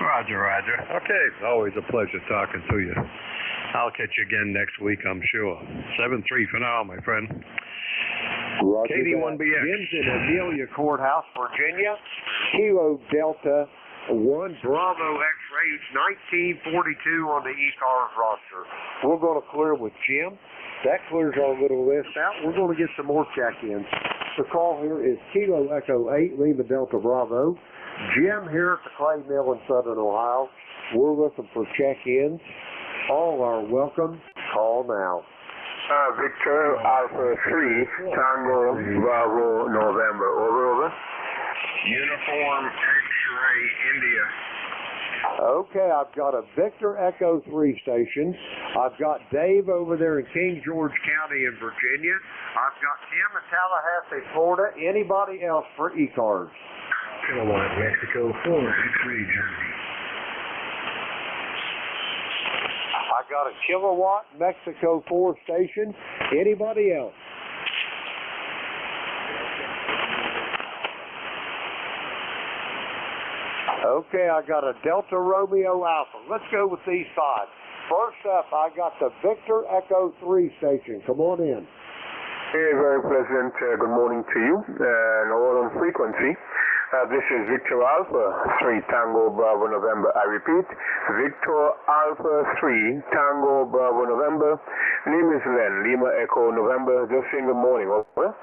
Roger, Roger. Okay. Always a pleasure talking to you. I'll catch you again next week, I'm sure. 7-3 for now, my friend. Roger Katie that. 1BX. Jim's in Amelia Courthouse, Virginia. Kilo Delta 1 Bravo X-ray 1942 on the ECARS roster. We're going to clear with Jim. That clears our little list out. We're going to get some more check-ins. The call here is Kilo Echo 8 Lima Delta Bravo. Jim here at the Clay Mill in Southern Ohio. We're looking for check-ins. All are welcome. Call now. Victor Alpha 3 Tango Bravo November. Over. Uniform X-ray India. Okay, I've got a Victor Echo 3 station. I've got Dave over there in King George County in Virginia. I've got Tim in Tallahassee, Florida. Anybody else for ECARS? Kilowatt Mexico 4 X-ray Germany. I got a Kilowatt Mexico 4 station. Anybody else? Okay, I got a Delta Romeo Alpha. Let's go with these 5. First up, I got the Victor Echo 3 station. Come on in. Hey, very pleasant good morning to you. And all on frequency. This is Victor Alpha 3 Tango Bravo November. I repeat, Victor Alpha 3 Tango Bravo November. Name is Len, Lima Echo November. Just saying good morning. Over.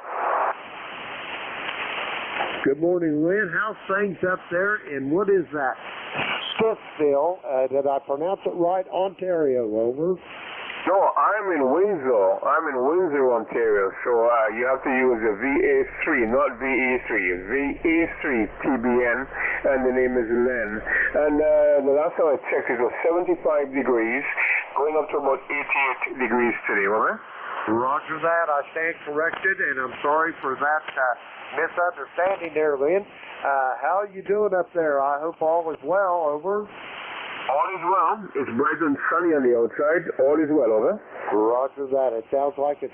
Good morning, Lynn. How's things up there? And what is that? Smithville. Did I pronounce it right? Ontario. Over. No, I'm in Windsor. I'm in Windsor, Ontario. So you have to use a VA3, not VE3. VE3 TBN, and the name is Len. And the last time I checked, it was 75 degrees, going up to about 88 degrees today, over. Roger that. I stand corrected, and I'm sorry for that misunderstanding there, Lynn. How are you doing up there? I hope all is well, over. All is well. It's bright and sunny on the outside. All is well, over. Roger that. It sounds like it's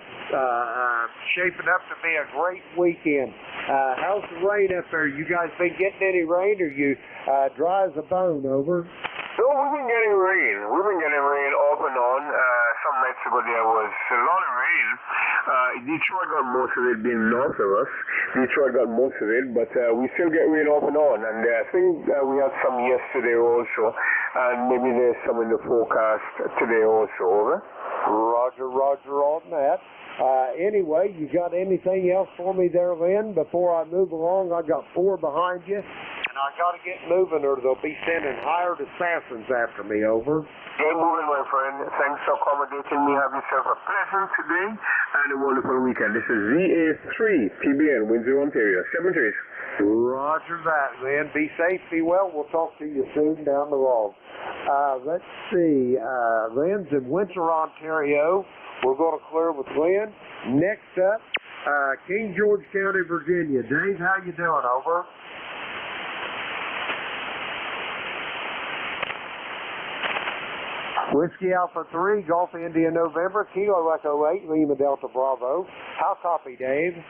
shaping up to be a great weekend. How's the rain up there? You guys been getting any rain, or you dry as a bone, over? No, we've been getting rain. We've been getting rain off and on. Some nights ago there was a lot of rain. Detroit got most of it, being north of us. Detroit got most of it, but we still get rain off and on. And I think we had some yesterday also, and maybe there's some in the forecast today also, over. Roger on that. Anyway, you got anything else for me there, Lynn? Before I move along, I got 4 behind you, and I got to get moving or they'll be sending hired assassins after me, over. Get moving, my friend. Thanks for accommodating me. Have yourself a pleasant day and a wonderful weekend. This is VA3 PBN, Windsor, Ontario. 7-3. Roger that, Lynn. Be safe, be well. We'll talk to you soon down the road. Let's see. Lynn's in Windsor, Ontario. We're going to clear with Lynn. Next up, King George County, Virginia. Dave, how you doing? Over. Whiskey Alpha 3, Golf India November, Kilo Echo 8, Lima Delta Bravo. How copy, Dave?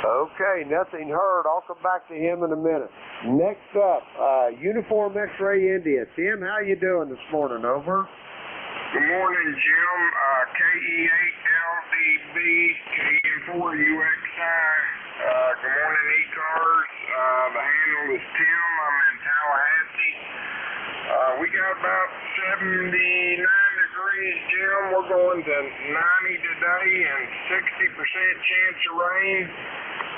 Okay, nothing heard. I'll come back to him in a minute. Next up, Uniform X-Ray India. Tim, how you doing this morning? Over. Good morning, Jim. KE8LDB, KM4UXI. Good morning, ECARS. The handle is Tim. I'm in Tallahassee. We got about 79 degrees, Jim. We're going to 90 today and 60% chance of rain.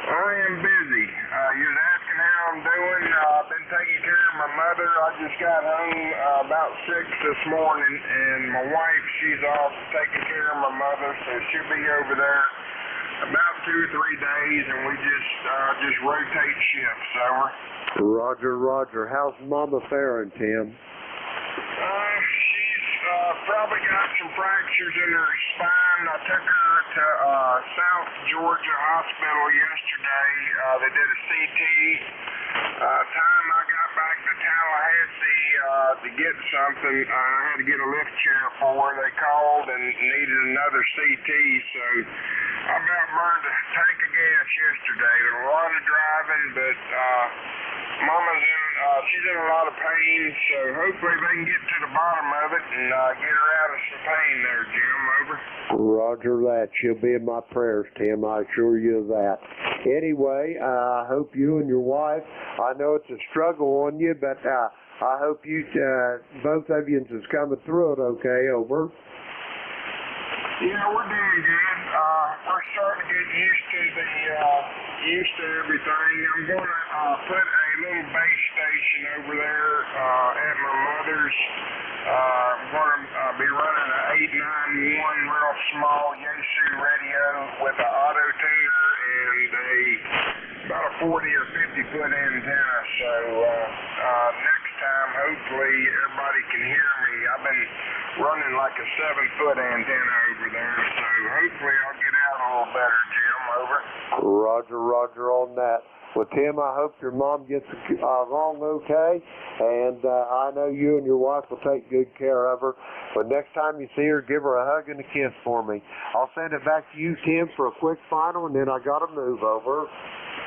I am busy. You was asking how I'm doing. I've been taking care of my mother. I just got home about 6 this morning, and my wife, she's off taking care of my mother, so she'll be over there about 2 or 3 days, and we just rotate shifts, over. Roger. How's Mama faring, Tim? She's probably got some fractures in her spine. I took her to South Georgia Hospital yesterday. They did a CT. Time I got back to Tallahassee to get something, I had to get a lift chair for her. They called and needed another CT, so I about burned a tank of gas yesterday. There was a lot of driving, but Mama's she's in a lot of pain, so hopefully they can get to the bottom of it and get her out of some pain there, Jim, over. Roger that. She'll be in my prayers, Tim. I assure you of that. Anyway, I hope you and your wife, I know it's a struggle on you, but I hope you, both of you is coming through it okay, over. Yeah, we're doing good. We're starting to get used to everything. I'm going to put a little base station over there at my mother's. I'm going to be running an 891 real small Yaesu radio with an auto tuner and about a 40 or 50 foot antenna. So next time, hopefully everybody can hear me. I've been running like a 7-foot antenna over there, so hopefully I'll get out a little better, Jim, over. Roger on that. Well, Tim, I hope your mom gets along okay, and I know you and your wife will take good care of her. But next time you see her, give her a hug and a kiss for me. I'll send it back to you, Tim, for a quick final, and then I got to move over.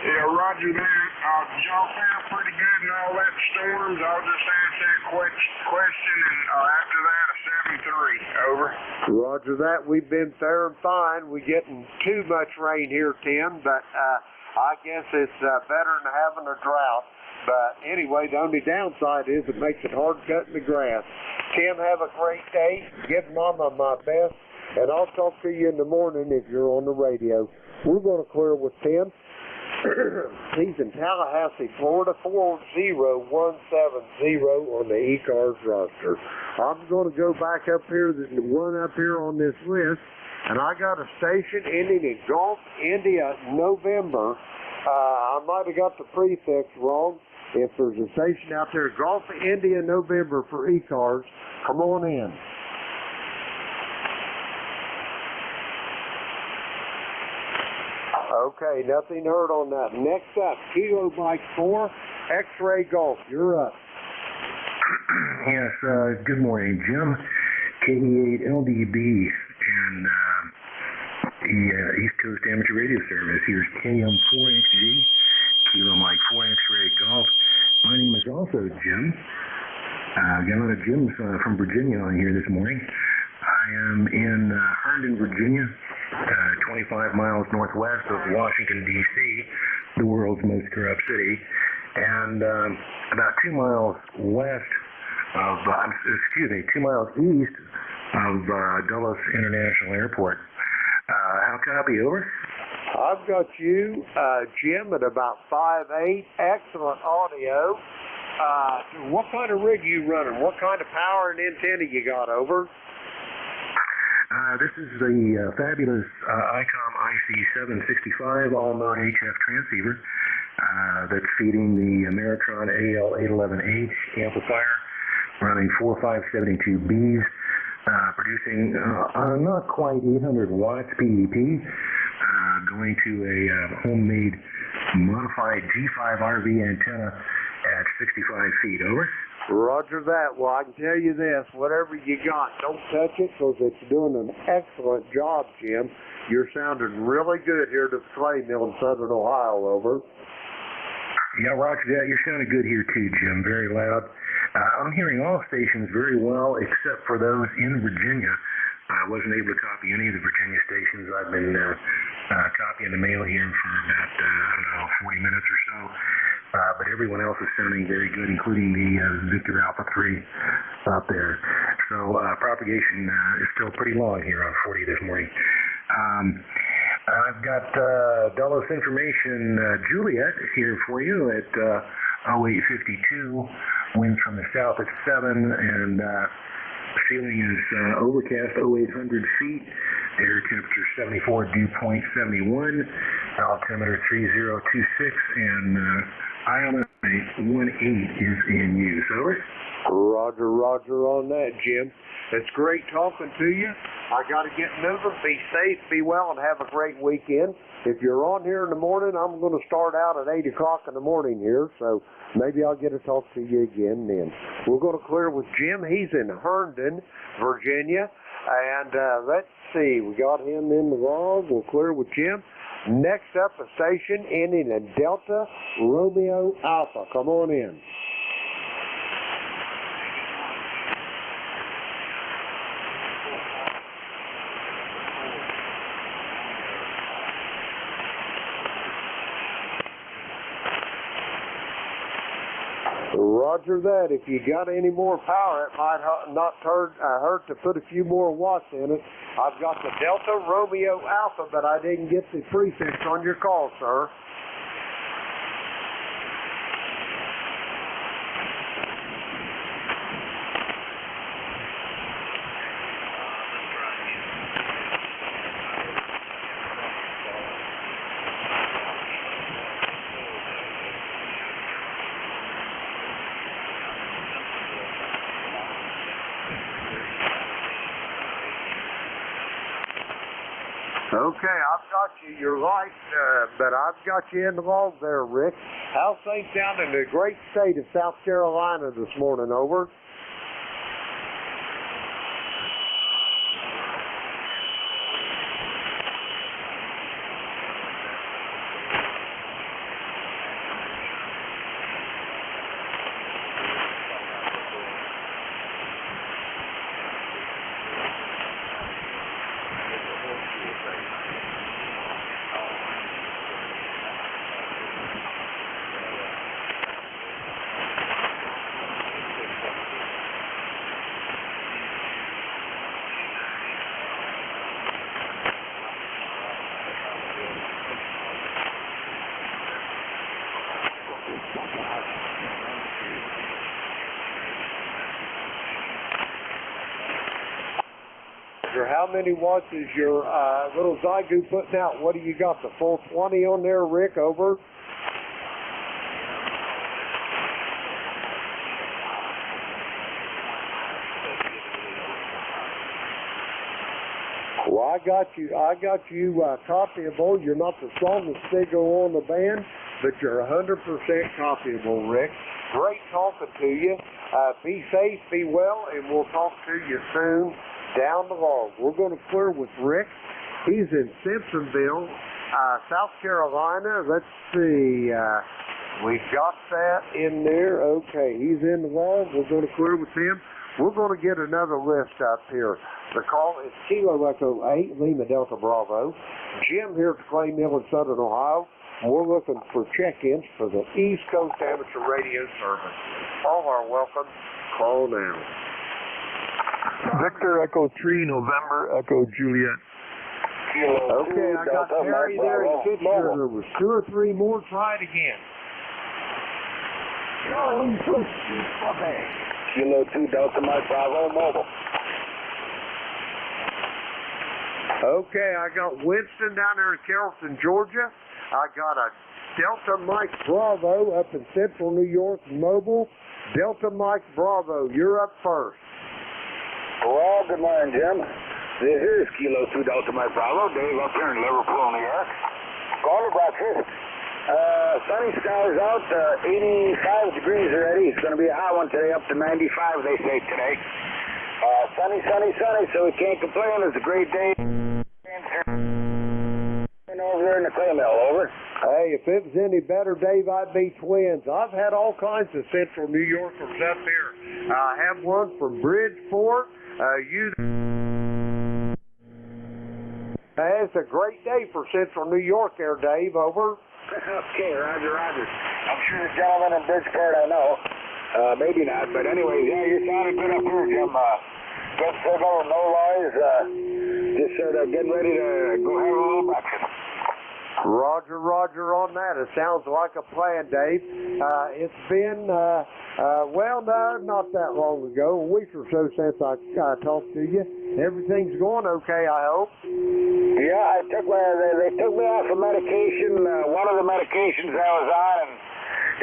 Yeah, roger that. Did y'all fare pretty good in all that storms? I'll just ask that question, and after that, a 7-3. Over. Roger that. We've been faring fine. We're getting too much rain here, Tim, but I guess it's better than having a drought. But anyway, the only downside is it makes it hard cutting the grass. Tim, have a great day. Give Mama my best, and I'll talk to you in the morning if you're on the radio. We're going to clear with Tim. He's in Tallahassee, Florida, 40170 on the ECARS roster. I'm going to go back up here, the one up here on this list, and I got a station ending in Gulf, India, November. I might have got the prefix wrong. If there's a station out there, Gulf, India, November for ECARS, come on in. Okay, nothing heard on that. Next up, Kilo Mike 4, X-Ray Golf. You're up. Yes, good morning, Jim. KE8LDB and the East Coast Amateur Radio Service. Here's KM4XG, Kilo Mike 4 X-Ray Golf. My name is also Jim. Got a lot of Jims from Virginia on here this morning. I am in Herndon, Virginia, 25 miles northwest of Washington, D.C., the world's most corrupt city, and about 2 miles west of, 2 miles east of Dulles International Airport. How copy, over? I've got you, Jim, at about 5'8", excellent audio. What kind of rig you running? What kind of power and antenna you got, over? This is the fabulous ICOM IC765 all-mode HF transceiver that's feeding the Ameritron AL811H amplifier, running 4572Bs, producing not quite 800 watts PEP, going to a homemade modified G5 RV antenna at 65 feet, over. Roger that. Well, I can tell you this, whatever you got, don't touch it because it's doing an excellent job, Jim. You're sounding really good here at the clay mill in Southern Ohio, over. Yeah, roger that. You're sounding good here too, Jim. Very loud. I'm hearing all stations very well except for those in Virginia. I wasn't able to copy any of the Virginia stations. I've been copying the mail here for about, 40 minutes or so. But everyone else is sounding very good, including the Victor Alpha 3 up there. So propagation is still pretty long here on 40 this morning. I've got Dulles Information Juliet here for you at 0852. Winds from the south at 7, and ceiling is overcast 0800 feet. Air temperature 74, dew point 71. Altimeter 3026, and ILS 18 is in use. Over. Roger on that, Jim. It's great talking to you. I got to get moving. Be safe, be well, and have a great weekend. If you're on here in the morning, I'm going to start out at 8 o'clock in the morning here, so maybe I'll get to talk to you again then. We're going to clear with Jim. He's in Herndon, Virginia. And let's see, we got him in the log. We'll clear with Jim. Next up, a station ending in Delta Romeo Alpha. Come on in. Roger that. If you got any more power, it might not hurt to put a few more watts in it. I've got the Delta Romeo Alpha, but I didn't get the prefix on your call, sir. Okay, I've got you. You're right, but I've got you in the log there, Rick. How's things down in the great state of South Carolina this morning, over? Roger. How many watts is your little Zygoot putting out? What do you got, the full 20 on there, Rick? Over. Well, I got you copyable. You're not the strongest signal on the band, but you're 100% copyable, Rick. Great talking to you. Be safe, be well, and we'll talk to you soon down the log. We're going to clear with Rick. He's in Simpsonville, South Carolina. Let's see. We've got that in there. Okay, he's in the log. We're going to clear with him. We're going to get another list up here. The call is Kilo Echo 8, Lima Delta Bravo. Jim here at the Clay Mill in Southern Ohio. We're looking for check-ins for the East Coast Amateur Radio Service. All are welcome. Call now. Victor Echo 3, November Echo Juliet. Okay, I got Terry there in Kitchener. There was 2 or 3 more. Try it again. Kilo 2 Delta Mike Bravo Mobile. Okay, I got Winston down there in Carrollton, Georgia. I got a Delta Mike Bravo up in Central New York Mobile. Delta Mike Bravo, you're up first. Well, good morning, Jim. This is Kilo 2 Delta Mike Bravo. Dave up here in Liverpool, New York. Caller breakfast. Sunny skies out, 85 degrees already. It's going to be a hot one today, up to 95, they say today. Sunny, so we can't complain. It's a great day. Over there in the clay mill, over. Hey, if it was any better, Dave, I'd be twins. I've had all kinds of Central New Yorkers up here. I have one from Bridgeport. It's a great day for Central New York there, Dave, over. Okay, roger. I'm sure the gentleman in Bridgeport I know. Maybe not, but anyway, yeah, you're sounding good up here, Jim. Good signal, no lies. Just sort of getting ready to go have a little breakfast. Roger on that. It sounds like a plan, Dave. It's been, well, no, not that long ago, a week or so since I talked to you. Everything's going okay, I hope. Yeah, they took me off of medication, one of the medications I was on, and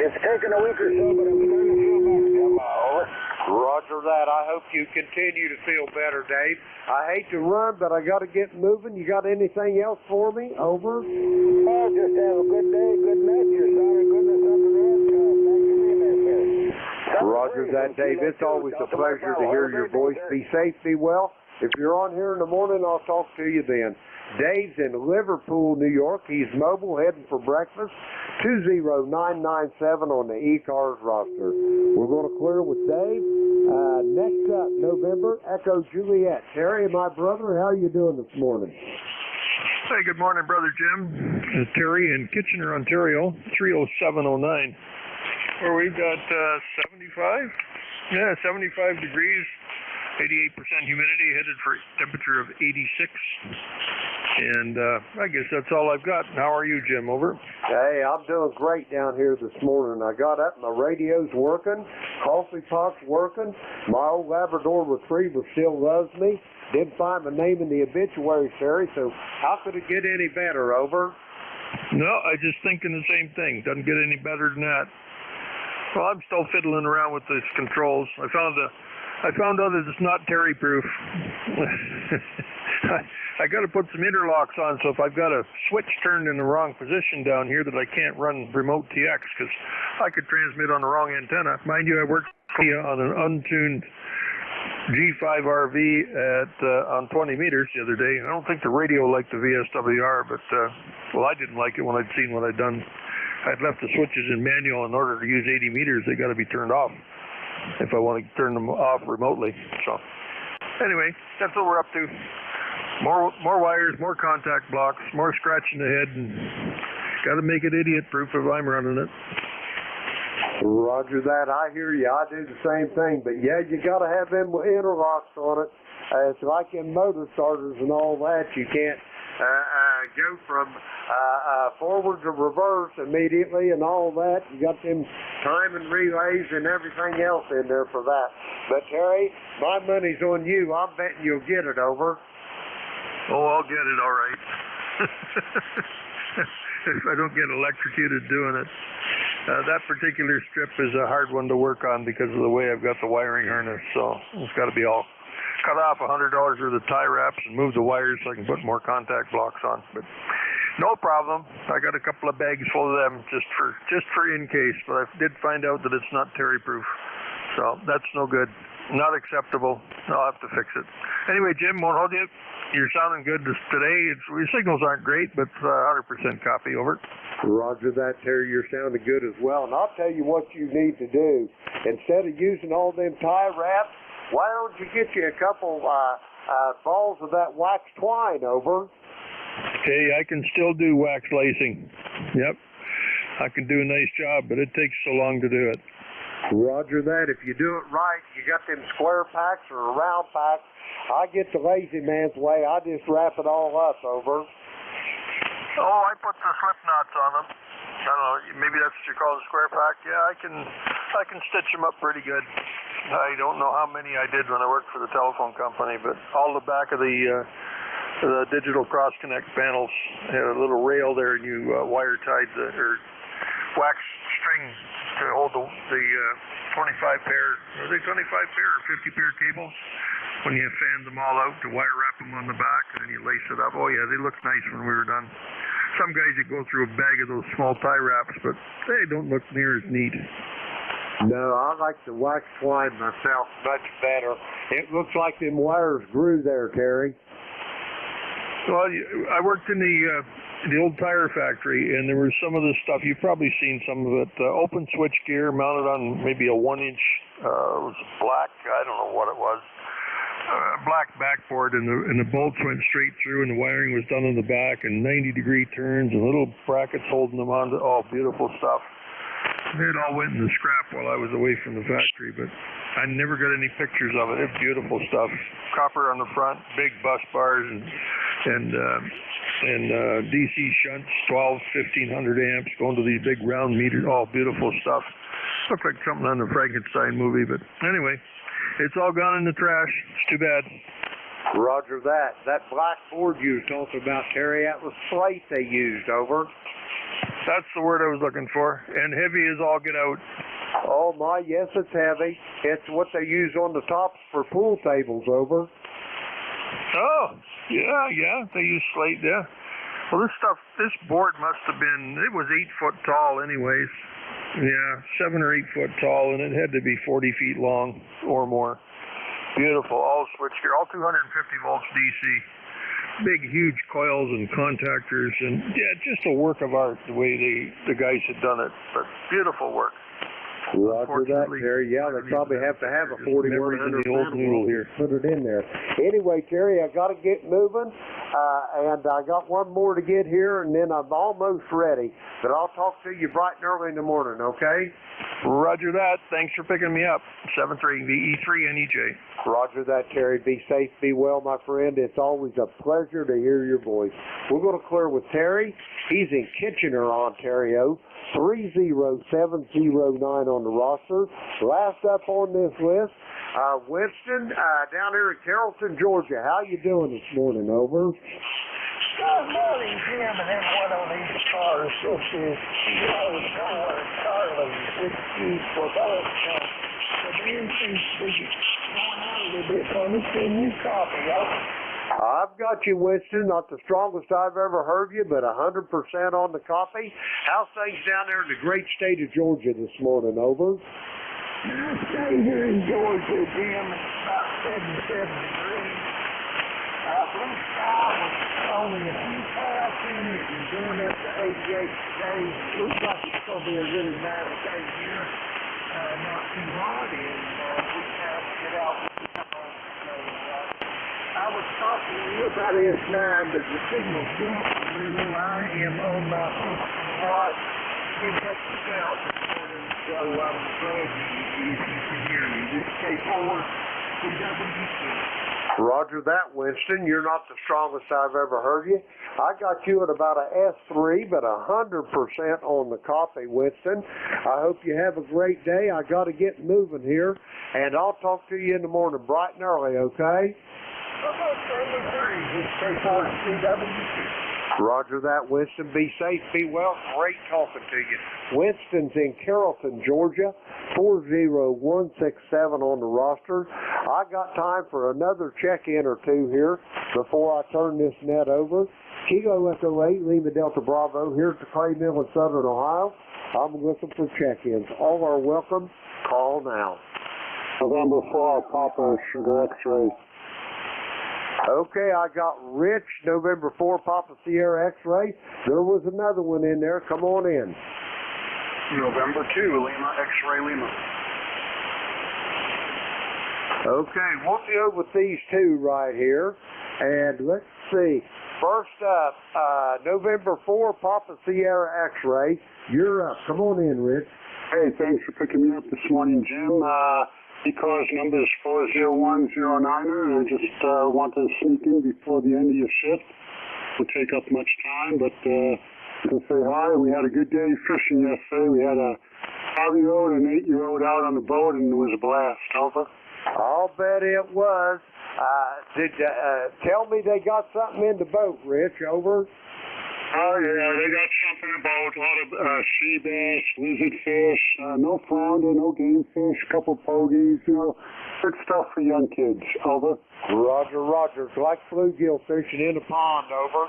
it's taken a week or so, but I'm starting to feel better. Over. Roger that. I hope you continue to feel better, Dave. I hate to run, but I got to get moving. You got anything else for me? Over. Oh, just have a good day, good night. You're sounding goodness under the rest. Thanks for being there, sir. Roger that, Dave. It's always a pleasure to hear your voice. Be safe, be well. If you're on here in the morning, I'll talk to you then. Dave's in Liverpool, New York. He's mobile, heading for breakfast. 20997 on the ECARS roster. We're going to clear with Dave. Next up, November, Echo Juliet. Terry, my brother, how are you doing this morning? Hey, good morning, Brother Jim. Terry in Kitchener, Ontario, 30709. Where we've got 75? Yeah, 75 degrees. 88% humidity, headed for temperature of 86. And I guess that's all I've got. How are you, Jim? Over. Hey, I'm doing great down here this morning. I got up, my radio's working, coffee pot's working, my old Labrador Retriever still loves me. Didn't find my name in the obituary, Terry, so how could it get any better, over? No, I just thinking the same thing. Doesn't get any better than that. Well, I'm still fiddling around with these controls. I found out that it's not Terry-proof. I got to put some interlocks on, so if I've got a switch turned in the wrong position down here that I can't run remote TX, because I could transmit on the wrong antenna. Mind you, I worked on an untuned G5RV on 20 meters the other day. I don't think the radio liked the VSWR, but, well, I didn't like it when I'd seen what I'd done. I'd left the switches in manual. In order to use 80 meters, they got to be turned off if I want to turn them off remotely. So anyway, that's what we're up to. More wires, more contact blocks, more scratching the head, and got to make it idiot-proof if I'm running it. Roger that. I hear you. I do the same thing. But yeah, you got to have them interlocks on it. It's like in motor starters and all that. You can't go from forward to reverse immediately and all that. You got them timing relays and everything else in there for that. But Terry, my money's on you. I'm betting you'll get it, over. Oh, I'll get it all right. If I don't get electrocuted doing it. That particular strip is a hard one to work on because of the way I've got the wiring harness, so it's got to be all cut off $100 worth of tie wraps and move the wires so I can put more contact blocks on. But no problem. I got a couple of bags full of them just for in case, but I did find out that it's not Terry proof. So that's no good. Not acceptable. I'll have to fix it. Anyway, Jim, won't hold you. You're sounding good today. Your signals aren't great, but 100% copy. Over. Roger that, Terry. You're sounding good as well. And I'll tell you what you need to do. Instead of using all them tie wraps, why don't you get you a couple balls of that wax twine, over? Okay, I can still do wax lacing. Yep. I can do a nice job, but it takes so long to do it. Roger that. If you do it right, you got them square packs or a round pack. I get the lazy man's way. I just wrap it all up, over. Oh, I put the slip knots on them. I don't know, maybe that's what you call a square pack. Yeah, I can stitch them up pretty good. I don't know how many I did when I worked for the telephone company, but all the back of the digital cross connect panels had a little rail there, and you wire tied or wax string to hold the 25 pair. Are they 25 pair or 50 pair cables? When you fan them all out to wire wrap them on the back and then you lace it up. Oh yeah, they look nice when we were done. Some guys that go through a bag of those small tie wraps, but they don't look near as neat. No, I like the wax twine myself much better. It looks like them wires grew there, Terry. Well, I worked in the old tire factory, and there was some of this stuff. You've probably seen some of it. Open switch gear mounted on maybe a 1-inch. It was black. I don't know what it was. Black backboard, and the bolts went straight through, and the wiring was done in the back, and 90-degree turns, and little brackets holding them on. Oh, beautiful stuff. It all went in the scrap while I was away from the factory, but I never got any pictures of it. It's beautiful stuff. Copper on the front, big bus bars, and DC shunts, 12, 1500 amps, going to these big round meters. Oh, beautiful stuff. Looked like something on the Frankenstein movie, but anyway. It's all gone in the trash. It's too bad. Roger that. That black board you was talking about, Terry, that was slate they used, over. That's the word I was looking for. And heavy as all get out. Oh my, yes, it's heavy. It's what they use on the tops for pool tables, over. Oh, yeah, they use slate, yeah. Well, this board must have been, it was 8 foot tall anyways. Yeah, 7 or 8 foot tall, and it had to be 40 feet long or more. Beautiful, all switchgear, all 250 volts DC. Big, huge coils and contactors, and yeah, just a work of art the way the guys had done it. But beautiful work. Roger that, Terry. Yeah, they probably have to have a 4100 old noodle here. Put it in there. Anyway, Terry, I got to get moving, and I got one more to get here, and then I'm almost ready. But I'll talk to you bright and early in the morning, okay? Roger that. Thanks for picking me up. 73VE3NEJ. Roger that, Terry. Be safe, be well, my friend. It's always a pleasure to hear your voice. We're going to clear with Terry. He's in Kitchener, Ontario. 30709 on the roster. Last up on this list, Winston, down here in Carrollton, Georgia. How you doing this morning, over? Good morning, Jim, and everyone on ECARS. This is Charlie with you for both. The NJ2US going out a little bit on this new coffee. I've got you, Winston. Not the strongest I've ever heard you, but 100% on the coffee. How's things down there in the great state of Georgia this morning, over? I stay here in Georgia, Jim. It's about 77 degrees. Blue sky was only a few clouds in it and going up to 88 today. Looks like it's going to be a really nice day here. Not too hot, and we have to get out. I was talking to you about S9, but the signal's dropping. I am on my watch. Give us the sound this morning, so I'm glad you can hear me. This is K4 CWC. Roger that, Winston. You're not the strongest I've ever heard you. I got you at about a S3, but 100% on the coffee, Winston. I hope you have a great day. I got to get moving here, and I'll talk to you in the morning bright and early, okay? Blue K4CW. Roger that, Winston. Be safe, be well. Great talking to you. Winston's in Carrollton, Georgia. 40167 on the roster. I got time for another check-in or two here before I turn this net over. Kilo Echo 8, Lima Delta Bravo, here at the Clay Mill in Southern Ohio. I'm looking for check-ins. All are welcome. Call now. November 4, Papa Sugar X-ray. Okay, I got Rich, November 4, Papa Sierra X-ray. There was another one in there. Come on in. November 2, Lima X-ray Lima. Okay, we'll deal with these two right here. And let's see. First up, November 4, Papa Sierra X-ray. You're up. Come on in, Rich. Hey, thanks for picking me up this morning, Jim. ECARS number is 40109er, and I just want to sneak in before the end of your shift. Won't take up much time, but to say hi. We had a good day fishing yesterday. We had a 5-year-old and an 8-year-old out on the boat, and it was a blast. Over. I'll bet it was. Tell me they got something in the boat, Rich. Over. Oh, yeah, they got something about a lot of sea bass, lizard fish, no flounder, no game fish, a couple pogies, good stuff for young kids. Over. Roger, roger. It's like bluegill fishing in a pond. Over.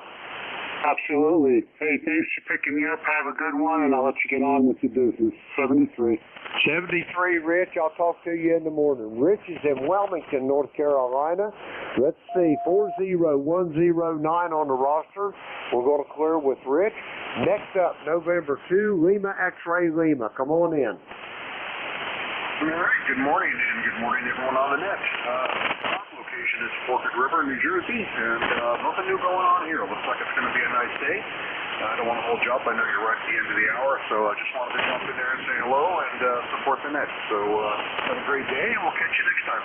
Absolutely. Hey, thanks for picking me up. Have a good one, and I'll let you get on with your business. 73. 73, Rich. I'll talk to you in the morning. Rich is in Wilmington, North Carolina. Let's see, 40109 on the roster. We're going to clear with Rich. Next up, November 2, Lima X-ray Lima. Come on in. All right, good morning, and good morning everyone on the net. Our location is Forked River, New Jersey, and nothing new going on here. Looks like it's going to be a nice day. I don't want to hold you up. I know you're right at the end of the hour, so I just wanted to jump in there and say hello and support the net. So have a great day, and we'll catch you next time.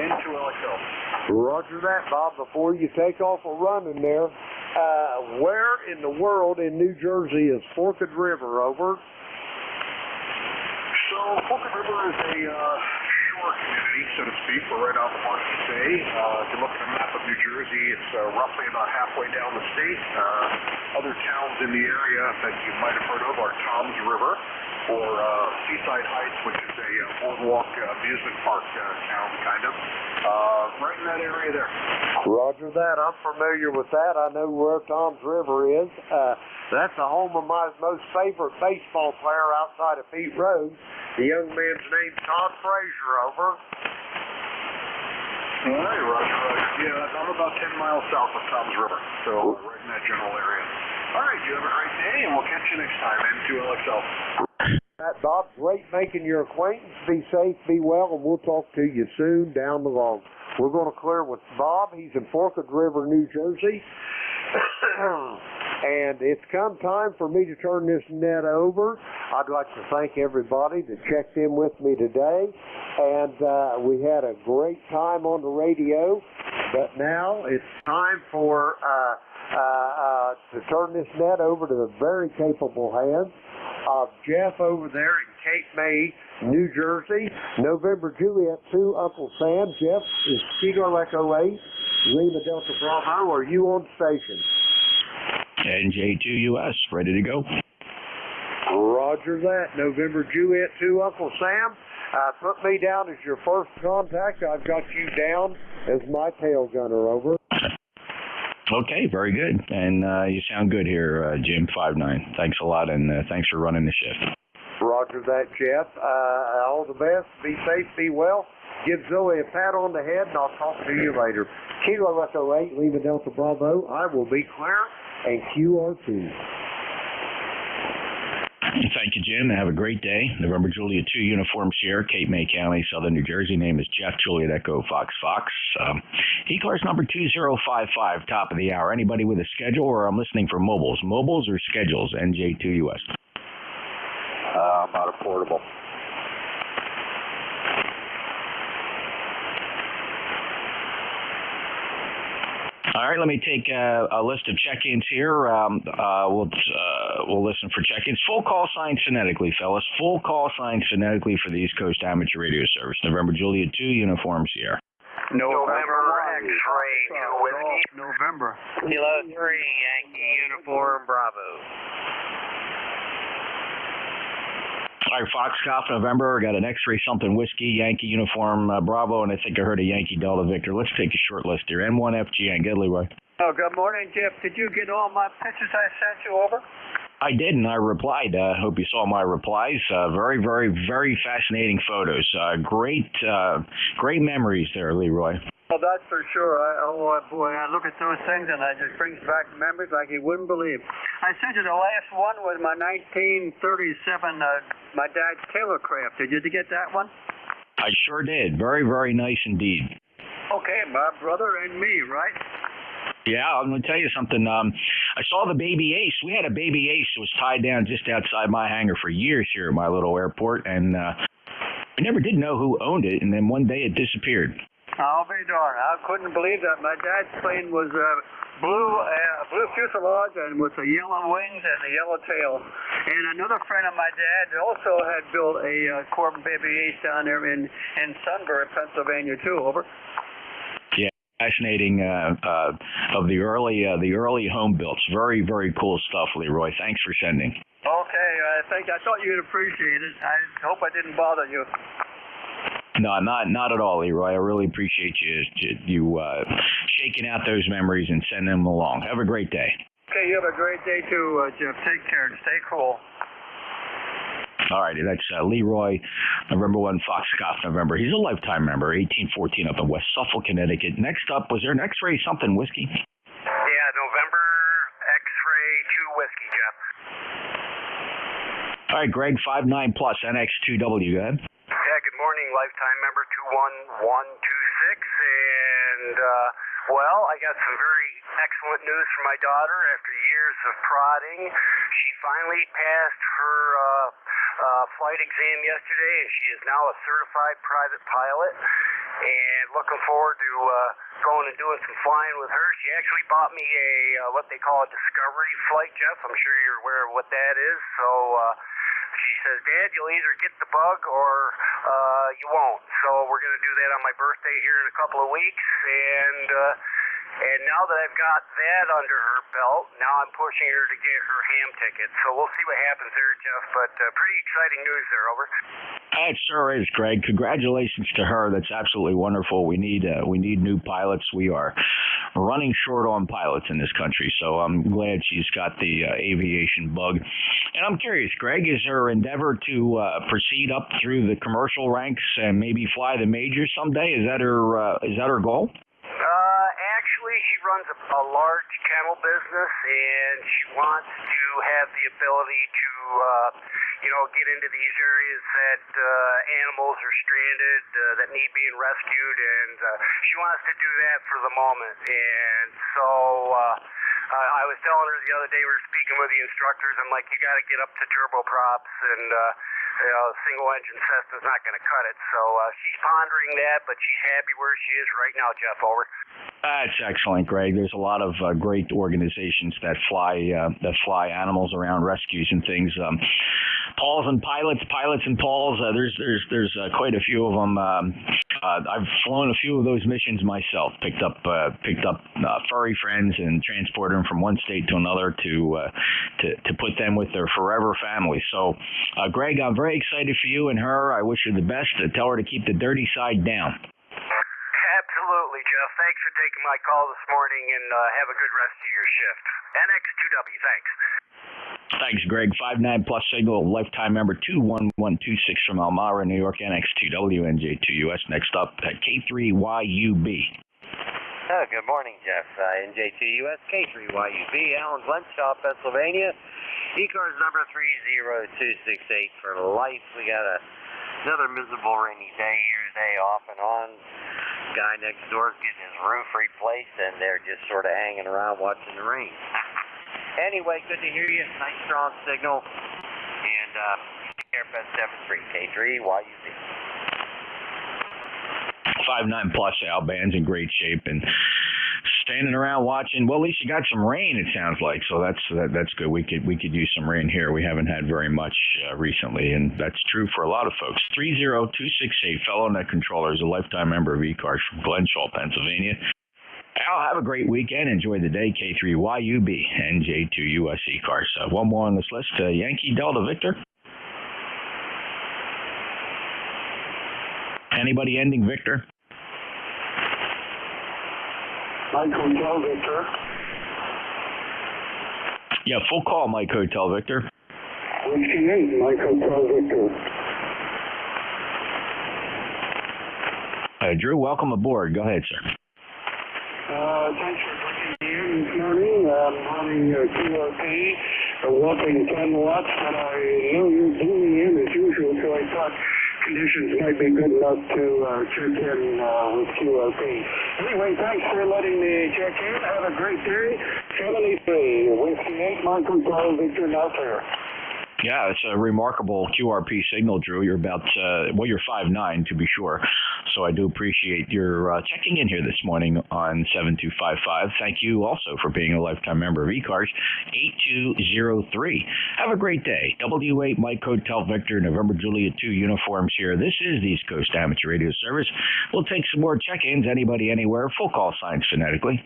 N2LXL. Roger that, Bob. Before you take off a running there, where in the world in New Jersey is Forked River? Over. So, Forked River is a shore community, so to speak. We're right off of Washington Bay. If you look at a map of New Jersey, it's roughly about halfway down the state. Other towns in the area that you might have heard of are Toms River or Seaside Heights, which is a boardwalk amusement park town, kind of. Right in that area there. Roger that. I'm familiar with that. I know where Toms River is. That's the home of my most favorite baseball player outside of Pete Rose. The young man's name's Todd Frazier. Over. All right, Roger. Yeah, I'm about 10 miles south of Toms River, so right in that general area. All right, you have a great day, and we'll catch you next time. N2LXL. Bob, great making your acquaintance. Be safe, be well, and we'll talk to you soon down the road. We're going to clear with Bob. He's in Forked River, New Jersey. And it's come time for me to turn this net over. I'd like to thank everybody that checked in with me today. And we had a great time on the radio. But now it's time for to turn this net over to the very capable hands of Jeff over there in Cape May, New Jersey. November Juliet 2, Uncle Sam. Jeff is Kilo Echo 8, Lima Delta Bravo. Are you on station? NJ2US, ready to go. Roger that. November Juliet 2, Uncle Sam. Put me down as your first contact. I've got you down as my tail gunner. Over. Okay, very good. And you sound good here, Jim 59. Thanks a lot, and thanks for running the shift. Roger that, Jeff. All the best. Be safe, be well. Give Zoe a pat on the head, and I'll talk to you later. Kilo Echo 8, Lima Delta Bravo. I will be clear, and QRT. Thank you, Jim. Have a great day. November Juliet 2, Uniform Sierra, Cape May County, Southern New Jersey. Name is Jeff, Juliet Echo Fox. ECARS number 2055, top of the hour. Anybody with a schedule, or I'm listening for mobiles? Mobiles or schedules? NJ2US. About a portable. All right, let me take a list of check-ins here. We'll listen for check-ins. Full call signs phonetically, fellas. Full call signs phonetically for the East Coast Amateur Radio Service. November Juliet 2, Uniform Sierra. November X-ray 2 Whiskey. November. Kilo 3, Yankee Uniform Bravo. All right, Foxcroft, November. Got an X-ray something whiskey, Yankee Uniform Bravo, and I think I heard a Yankee Delta Victor. Let's take a short list here. N1FGN. Good, Leroy. Oh, good morning, Jeff. Did you get all my pictures I sent you over? I did, and I replied. Hope you saw my replies. Very, very, very fascinating photos. Great memories there, Leroy. Well, that's for sure. Oh, boy, I look at those things, and it just brings back memories like you wouldn't believe. I sent you the last one was my 1937, my dad's Taylorcraft. Did you get that one? I sure did. Very, very nice indeed. Okay, my brother and me, right? Yeah, I'm going to tell you something. I saw the Baby Ace. We had a Baby Ace that was tied down just outside my hangar for years here at my little airport, and we never did know who owned it, and then one day it disappeared. I'll be darned. I couldn't believe that. My dad's plane was blue fuselage and with the yellow wings and the yellow tail. And another friend of my dad also had built a Corbin Baby Ace down there in Sunbury, Pennsylvania, too. Over. Yeah, fascinating of the early home builds. Very, very cool stuff, Leroy. Thanks for sending. Okay, I thought you'd appreciate it. I hope I didn't bother you. No, not at all, Leroy. I really appreciate you shaking out those memories and sending them along. Have a great day. Okay, you have a great day too, Jeff. Take care and stay cool. All righty, that's Leroy, November 1, Foxcroft, November. He's a lifetime member, 1814 up in West Suffolk, Connecticut. Next up, was there an X-ray something whiskey? Yeah, November X-ray 2 Whiskey, Jeff. All right, Greg, 59 plus, NX2W, go ahead. Yeah, good morning, lifetime member 21126, and well, I got some very excellent news from my daughter. After years of prodding, she finally passed her flight exam yesterday, and she is now a certified private pilot, and looking forward to going and doing some flying with her. She actually bought me a what they call a discovery flight, Jeff. I'm sure you're aware of what that is, so she says, Dad, you'll either get the bug or you won't. So we're going to do that on my birthday here in a couple of weeks. And now that I've got that under her belt, now I'm pushing her to get her ham ticket. So we'll see what happens there, Jeff. But pretty exciting news there, over. It sure is, Greg. Congratulations to her. That's absolutely wonderful. We need new pilots. We are running short on pilots in this country, so I'm glad she's got the aviation bug. And I'm curious, Greg, is her endeavor to proceed up through the commercial ranks and maybe fly the majors someday? Is that her goal? Actually, she runs a large kennel business, and she wants to have the ability to, get into these areas that animals are stranded, that need being rescued, and she wants to do that for the moment. And so I was telling her the other day, we were speaking with the instructors, I'm like, you got to get up to turboprops, and single engine Cessna's not going to cut it. So she's pondering that, but she's happy where she is right now, Jeff. Over. That's excellent, Greg. There's a lot of great organizations that fly animals around, rescues and things. Pauls and pilots and Pauls. There's quite a few of them. I've flown a few of those missions myself. Picked up furry friends and transported them from one state to another to put them with their forever family. So, Greg, I'm very excited for you and her. I wish her the best. Tell her to keep the dirty side down. Absolutely, Jeff. Thanks for taking my call this morning, and have a good rest of your shift. NX2W, thanks. Thanks, Greg. 59 plus signal, lifetime member 21126 from Elmira, New York, NX2W, NJ2US. Next up at K3YUB. Good morning, Jeff. NJ2US, K3YUB, Allen Glenshaw, Pennsylvania. ECARS number 30268 for life. We got another miserable rainy day here today, off and on. Guy next door is getting his roof replaced, and they're just sort of hanging around watching the rain. Anyway, good to hear you. Nice strong signal. And Airpet 73 K3YUB. 59 plus, Al. Band's in great shape and standing around watching. Well, at least you got some rain, it sounds like, so that's good. We could use some rain here. We haven't had very much recently, and that's true for a lot of folks. 30268, fellow net controller, is a lifetime member of ECARS from Glenshaw, Pennsylvania. Al, have a great weekend. Enjoy the day. K3YUB, NJ2US ECARS. One more on this list. Yankee Delta Victor. Anybody ending Victor? Mike Hotel Victor. Yeah, full call, Mike Hotel Victor. Whiskey 8, Mike Hotel Victor. Drew, welcome aboard. Go ahead, sir. Thanks for bringing me in this morning. I'm running QRP, a whopping 10 watts, but I know you're tuning in as usual, so I thought conditions might be good enough to check in with QRP. Anyway, thanks for letting me check in. Have a great day. 73, Whiskey 8, Michael Paul Victor, now clear. Yeah, it's a remarkable QRP signal, Drew. You're about, you're 5'9", to be sure. So I do appreciate your checking in here this morning on 7255. Thank you also for being a lifetime member of ECARS 8203. Have a great day. W8 Mike Hotel Victor, November Juliet 2 uniforms here. This is the East Coast Amateur Radio Service. We'll take some more check-ins. Anybody, anywhere. Full call signs phonetically.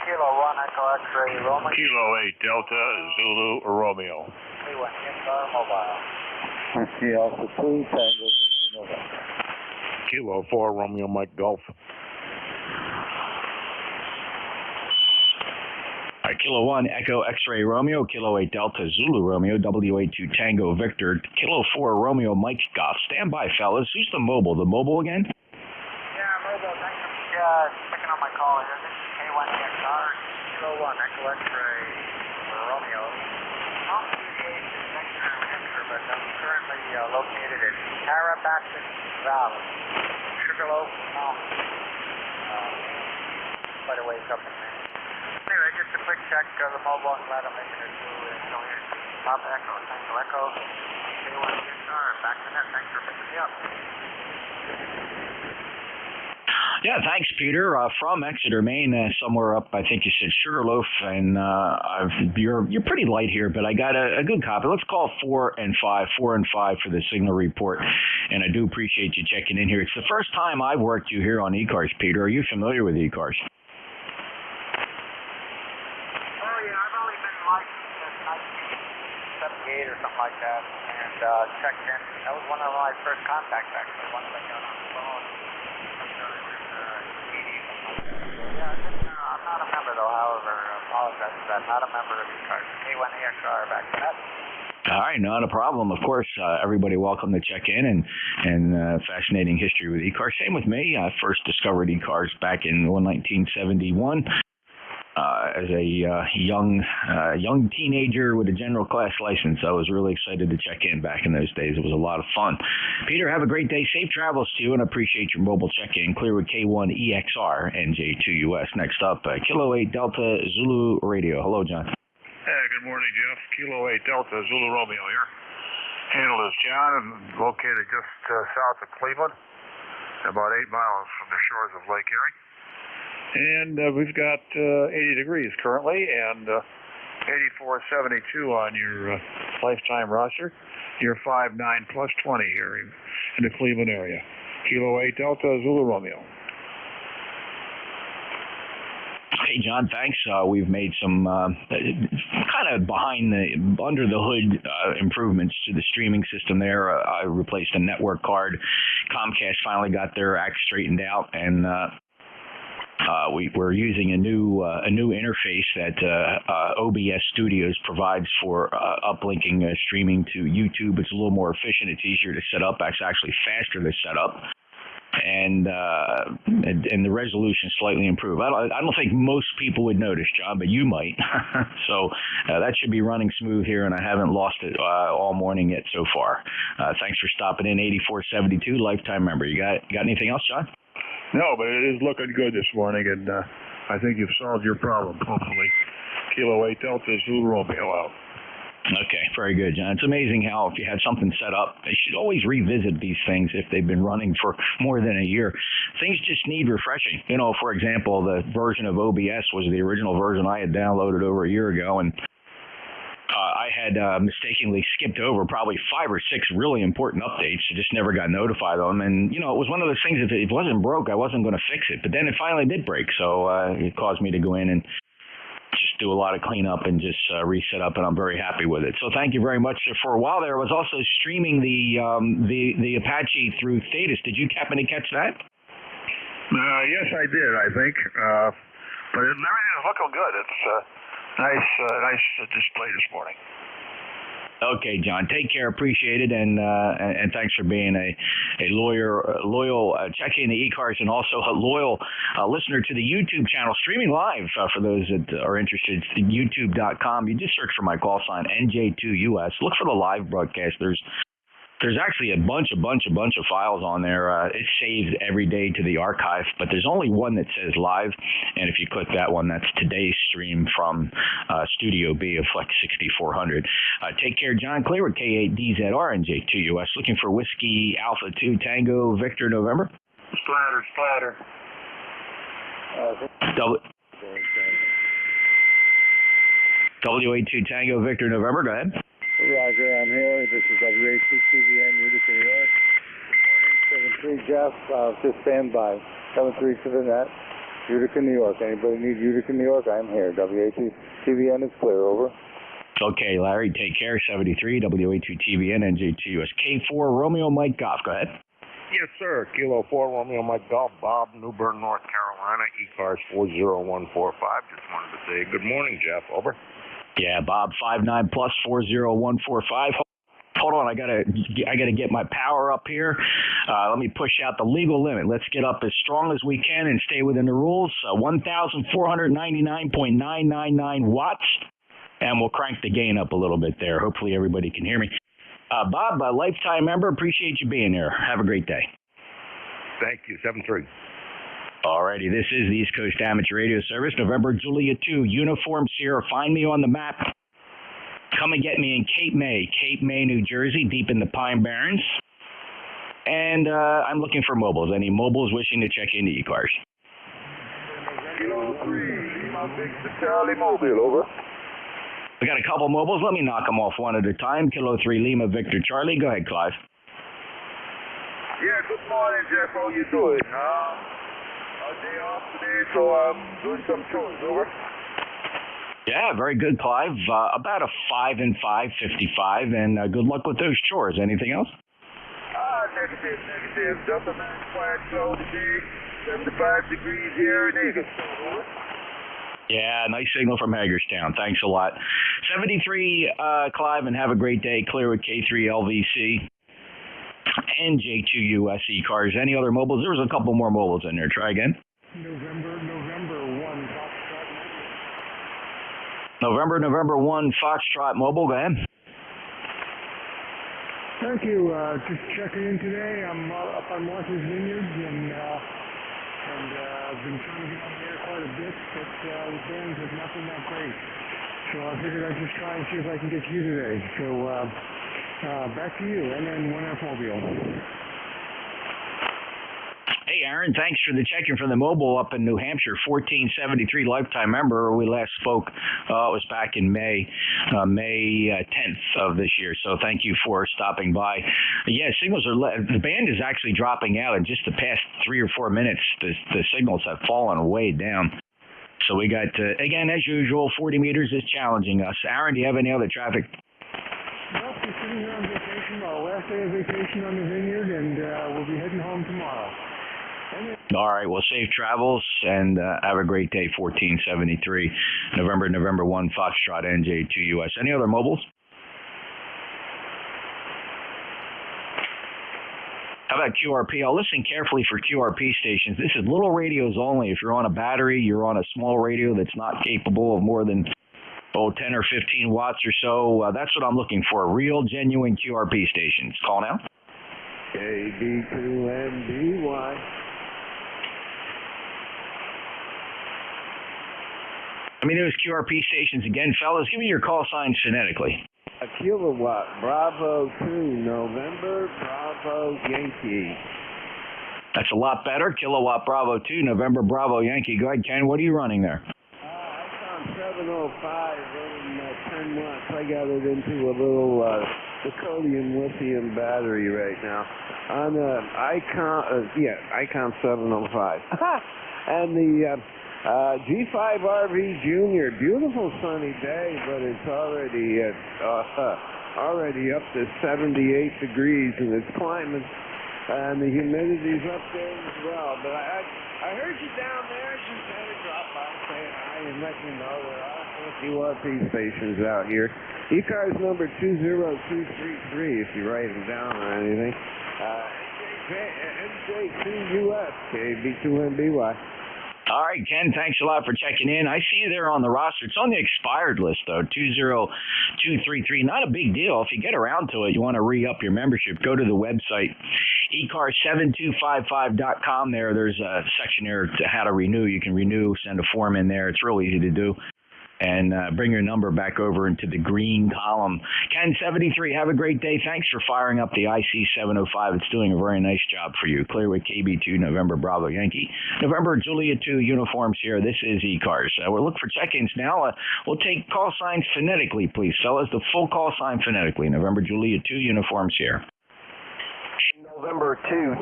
Kilo 1 Echo X-ray Romeo. Kilo 8 Delta Zulu Romeo. K1 ECAR mobile. Whiskey Alpha 2 Tango Victor November. Kilo 4 Romeo Mike Golf. Kilo 1 Echo X-ray Romeo, Kilo 8 Delta Zulu Romeo, W82 Tango Victor, Kilo 4 Romeo Mike Golf. Stand by, fellas. Who's the mobile? The mobile again? Yeah, mobile. Thanks for picking up my call here. This is K1 EXR, Kilo 1 Echo X-ray Romeo. I'm but I'm currently located in Carabasset Valley, Sugarloaf Mountain. Quite a ways up in there. Anyway, just a quick check of the mobile. I'm glad I'm making it through. So here's Papa Echo, Tango Echo, K1 EXR, back to net. Thanks for picking me up. Yeah, thanks, Peter. From Exeter, Maine, somewhere up, I think you said Sugarloaf, and you're pretty light here, but I got a good copy. Let's call 4 and 5 for the signal report, and I do appreciate you checking in here. It's the first time I've worked you here on ECARS, Peter. Are you familiar with ECARS? Oh, yeah, I've only been licensed since 1978 or something like that, and checked in. That was one of my first contacts, actually, once I got on the phone. I'm not a member, though, however, I apologize for that. Not a member of ECARS. K1 EXR, back to that. All right, not a problem. Of course, everybody welcome to check in and fascinating history with ECARS. Same with me. I first discovered ECARS back in 1971 as a young teenager with a general class license. I was really excited to check in back in those days. It was a lot of fun. Peter, have a great day. Safe travels to you, and appreciate your mobile check-in. Clear with K1 EXR, NJ2US. Next up, Kilo 8 Delta Zulu Radio. Hello, John. Hey, good morning, Jeff. Kilo 8 Delta Zulu Romeo here. Handle is John, and located just south of Cleveland, about 8 miles from the shores of Lake Erie. And we've got 80 degrees currently, and 8472 on your lifetime roster. You're 5'9" plus 20 here in the Cleveland area. Kilo 8 Delta Zulu Romeo. Hey, John, thanks. We've made some kind of under the hood improvements to the streaming system there. I replaced a network card. Comcast finally got their act straightened out, and we're using a new interface that OBS Studios provides for uplinking streaming to YouTube. It's a little more efficient. It's easier to set up. It's actually faster to set up, and the resolution slightly improved. I don't think most people would notice, John, but you might. So that should be running smooth here, and I haven't lost it all morning yet so far. Thanks for stopping in. 8472 lifetime member. You got anything else, John? No, but it is looking good this morning, and I think you've solved your problem, hopefully. Kilo 8 Delta Zulu Romeo out. Okay, very good, John. It's amazing how if you had something set up, they should always revisit these things if they've been running for more than a year. Things just need refreshing. You know, for example, the version of OBS was the original version I had downloaded over a year ago, and I had mistakenly skipped over probably 5 or 6 really important updates. I just never got notified of them. And, you know, it was one of those things, if it wasn't broke, I wasn't going to fix it. But then it finally did break. So it caused me to go in and just do a lot of cleanup and just reset up, and I'm very happy with it. So thank you very much. For a while there, I was also streaming the Apache through Thetis. Did you happen to catch that? Yes, I did, I think. But everything is looking good. It's nice display this morning. Okay, John. Take care. Appreciate it, and thanks for being a loyal checking the ECARS, and also a loyal listener to the YouTube channel, streaming live for those that are interested. YouTube.com. You just search for my call sign NJ2US. Look for the live broadcast. There's actually a bunch of files on there. It saves every day to the archive, but there's only one that says live, and if you click that one, that's today's stream from Studio B of Flex 6400. Take care, John Clearwood, K8DZR, NJ2US, looking for Whiskey Alpha 2 Tango Victor November. Splatter. WA2 Tango Victor November, go ahead. Roger, I'm here. This is WA2 TVN, Utica, New York. Good morning, 73 Jeff. Just stand by. 73 to the net, Utica, New York. Anybody need Utica, New York? I'm here. WA2 TVN is clear, over. Okay, Larry, take care. 73 WA2 TVN, NJ2US. K4 Romeo Mike Golf, go ahead. Yes, sir. Kilo 4 Romeo Mike Golf, Bob, New Bern, North Carolina, ECARS 40145. Just wanted to say good morning, Jeff, over. Yeah, Bob, 59 plus 40145. Hold on, I gotta get my power up here. Let me push out the legal limit. Let's get up as strong as we can and stay within the rules. 1,499.999 watts, and we'll crank the gain up a little bit there. Hopefully everybody can hear me. Bob, a lifetime member, appreciate you being here. Have a great day. Thank you, 7-3. Alrighty, this is the East Coast Amateur Radio Service, November Julia 2, Uniform Sierra. Find me on the map. Come and get me in Cape May, New Jersey, deep in the Pine Barrens. And I'm looking for mobiles. Any mobiles wishing to check into ECARS? Kilo 3, Lima Victor Charlie Mobile, over. We got a couple mobiles. Let me knock them off one at a time. Kilo 3, Lima Victor Charlie. Go ahead, Clive. Yeah, good morning, Jeff. How you doing? Day off today, so I'm doing some chores, over. Yeah, very good, Clive. About a 5 and 5, 55, and good luck with those chores. Anything else? Negative. Just a nice quiet show today. 75 degrees here in Hagerstown, over. Yeah, nice signal from Hagerstown. Thanks a lot. 73, Clive, and have a great day. Clear with K3 LVC. NJ2US ECARS. Any other mobiles? There was a couple more mobiles in there. Try again. November 1 Foxtrot Mobile. Go ahead. Thank you. Just checking in today. I'm up on Martha's Vineyards, and I've been trying to get on the air quite a bit, but the bands have not been that great. So I figured I'd just try and see if I can get you today. So back to you, and then 1F Mobile. Hey, Aaron, thanks for the check-in from the mobile up in New Hampshire, 1473 lifetime member. We last spoke, it was back in May 10th of this year, so thank you for stopping by. Yeah, signals are, the band is actually dropping out in just the past 3 or 4 minutes. The signals have fallen way down. So we got, again, as usual, 40 meters is challenging us. Aaron, do you have any other traffic? Well, we're sitting here on vacation, our last day of vacation on the vineyard, and we'll be heading home tomorrow. All right, well, safe travels, and have a great day, 1473, November 1, Foxtrot, NJ2US. Any other mobiles? How about QRP? I'll listen carefully for QRP stations. This is little radios only. If you're on a battery, you're on a small radio that's not capable of more than 10 or 15 watts or so. That's what I'm looking for, real, genuine QRP stations. Call now. KB2MBY. I mean, those QRP stations again, fellas. Give me your call signs phonetically. A kilowatt, Bravo 2, November, Bravo, Yankee. That's a lot better. Kilowatt Bravo 2, November Bravo Yankee. Go ahead, Ken. What are you running there? I'm 705 running 10 watts. nuts. I got it into a little Nicodium lithium battery right now on a Icon 705. And the G5 RV Junior, beautiful sunny day, but it's already up to 78 degrees, and it's climbing, and the humidity's up there as well. But I heard you down there. Just had to drop by and say hi and let you know there are QRP stations out here. ECARS number 20233 if you write them down or anything. NJ2US, KB2MBY. All right, Ken, thanks a lot for checking in. I see you there on the roster. It's on the expired list, though, 20233. Not a big deal. If you get around to it, you want to re-up your membership, go to the website, ECARS7255.com. There's a section there to how to renew. You can renew, send a form in there. It's real easy to do. And bring your number back over into the green column. Ken73, have a great day. Thanks for firing up the IC705. It's doing a very nice job for you. Clear with KB2, November Bravo Yankee. November Juliet 2 uniforms here. This is ECARS. We'll look for check-ins now. We'll take call signs phonetically, please. Fellas, the full call sign phonetically. November Juliet 2 uniforms here. November 2,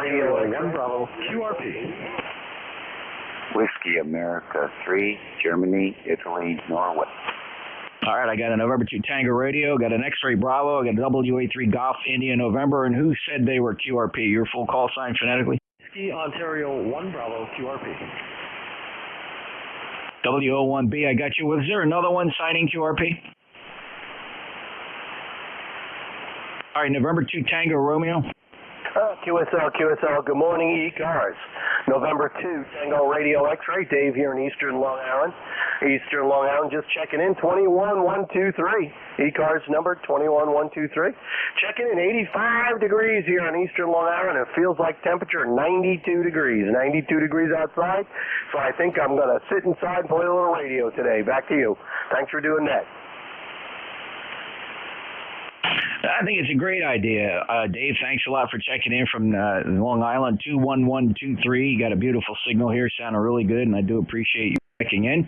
Radio 1 Bravo, QRP. Whiskey America 3, Germany, Italy, Norway. All right, I got a November 2 Tango Radio, got an X-Ray Bravo, I got a WA3 Golf India November, and who said they were QRP? Your full call sign phonetically? Whiskey Ontario 1 Bravo, QRP. WO1B, I got you. Was there another one signing QRP? All right, November 2 Tango Romeo. QSL, good morning, ECARS. November 2, Tango Radio X-Ray, Dave here in Eastern Long Island. Just checking in, 21123. ECARS number 21123. Checking in, 85 degrees here in Eastern Long Island. It feels like temperature 92 degrees. 92 degrees outside, so I think I'm going to sit inside and play a little radio today. Back to you. Thanks for doing that. I think it's a great idea. Dave, thanks a lot for checking in from Long Island, 21123. You got a beautiful signal here, sounding really good, and I do appreciate you checking in.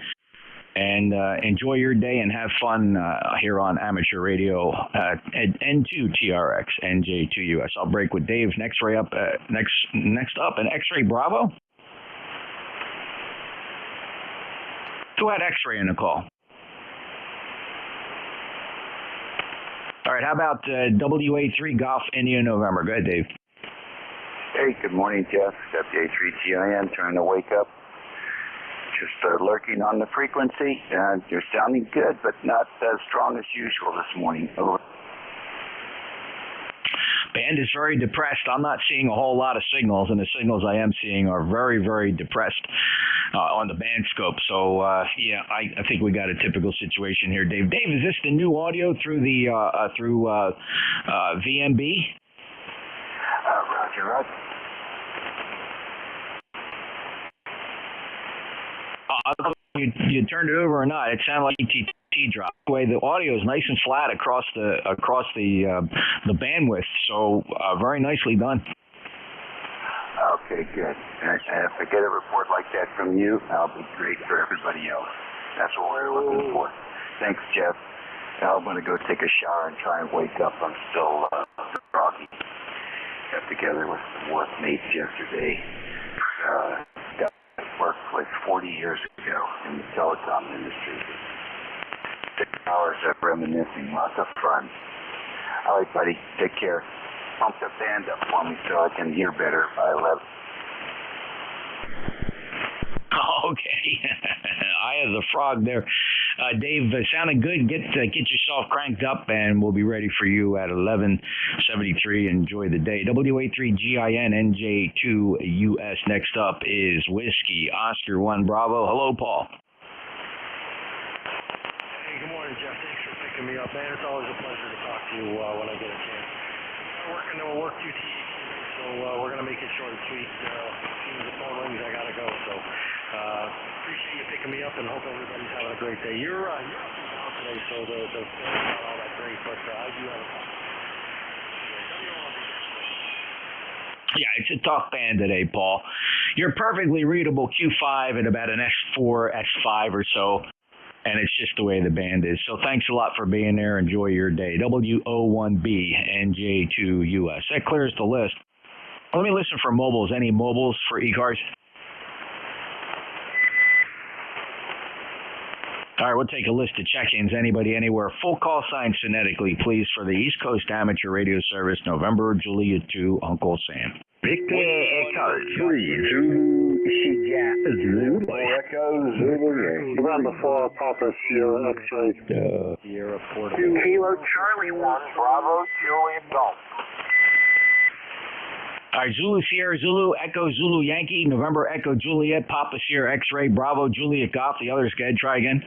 And enjoy your day and have fun here on amateur radio at N2TRX, NJ2US. I'll break with Dave. Next up, an X-Ray Bravo. Who had X-Ray in the call? All right, how about WA3 Golf India November? Go ahead, Dave. Hey, good morning, Jeff. WA3GIN, trying to wake up. Just lurking on the frequency. You're sounding good, but not as strong as usual this morning. Band is very depressed. I'm not seeing a whole lot of signals, and the signals I am seeing are very, very depressed on the band scope. So, yeah, I think we got a typical situation here, Dave. Dave, is this the new audio through the VMB? Roger. You turned it over or not? It sounded like ETT drop. Anyway, the audio is nice and flat across the bandwidth. So very nicely done. Okay, good. And if I get a report like that from you, that'll be great for everybody else. That's what we're looking for. Thanks, Jeff. I'm going to go take a shower and try and wake up. I'm still groggy. Got together with some workmates yesterday. Worked like 40 years ago in the telecom industry. 6 hours of reminiscing, lots of fun. All right, buddy, take care. Pump the band up for me so I can hear better by 11. Okay. Eye of the frog there. Dave, sounding good. Get yourself cranked up, and we'll be ready for you at 11:73. Enjoy the day. WA3GIN NJ2US. Next up is Whiskey Oscar 1 Bravo. Hello, Paul. Hey, good morning, Jeff. Thanks for picking me up, man. It's always a pleasure to talk to you when I get a chance. We're work QT, so we're going to make it short and sweet. As soon as the phone rings, I got to go. So appreciate you picking me up, and hope everybody's having a great day. You're up and down today, so the film's not all that great, but I do have a couple. Yeah, it's a tough band today, Paul. You're perfectly readable Q5 at about an S4, S5 or so. and it's just the way the band is. So thanks a lot for being there. Enjoy your day. W01B NJ2US. That clears the list. Let me listen for mobiles. Any mobiles for ECARS? All right, we'll take a list of check-ins. Anybody, anywhere. Full call sign phonetically, please, for the East Coast Amateur Radio Service, November, Juliet 2, Uncle Sam. Victor Echo 3, Zulu, Sierra, Zulu, Echo, Zulu, November 4, Papa, Sierra, X-ray, Sierra 4. Kilo Charlie 1, Bravo, Juliet Golf. All right, Zulu, Sierra, Zulu, Echo, Zulu, Yankee, November, Echo, Juliet, Papa, Sierra, X-ray, Bravo, Juliet, Golf. The others, go ahead, try again.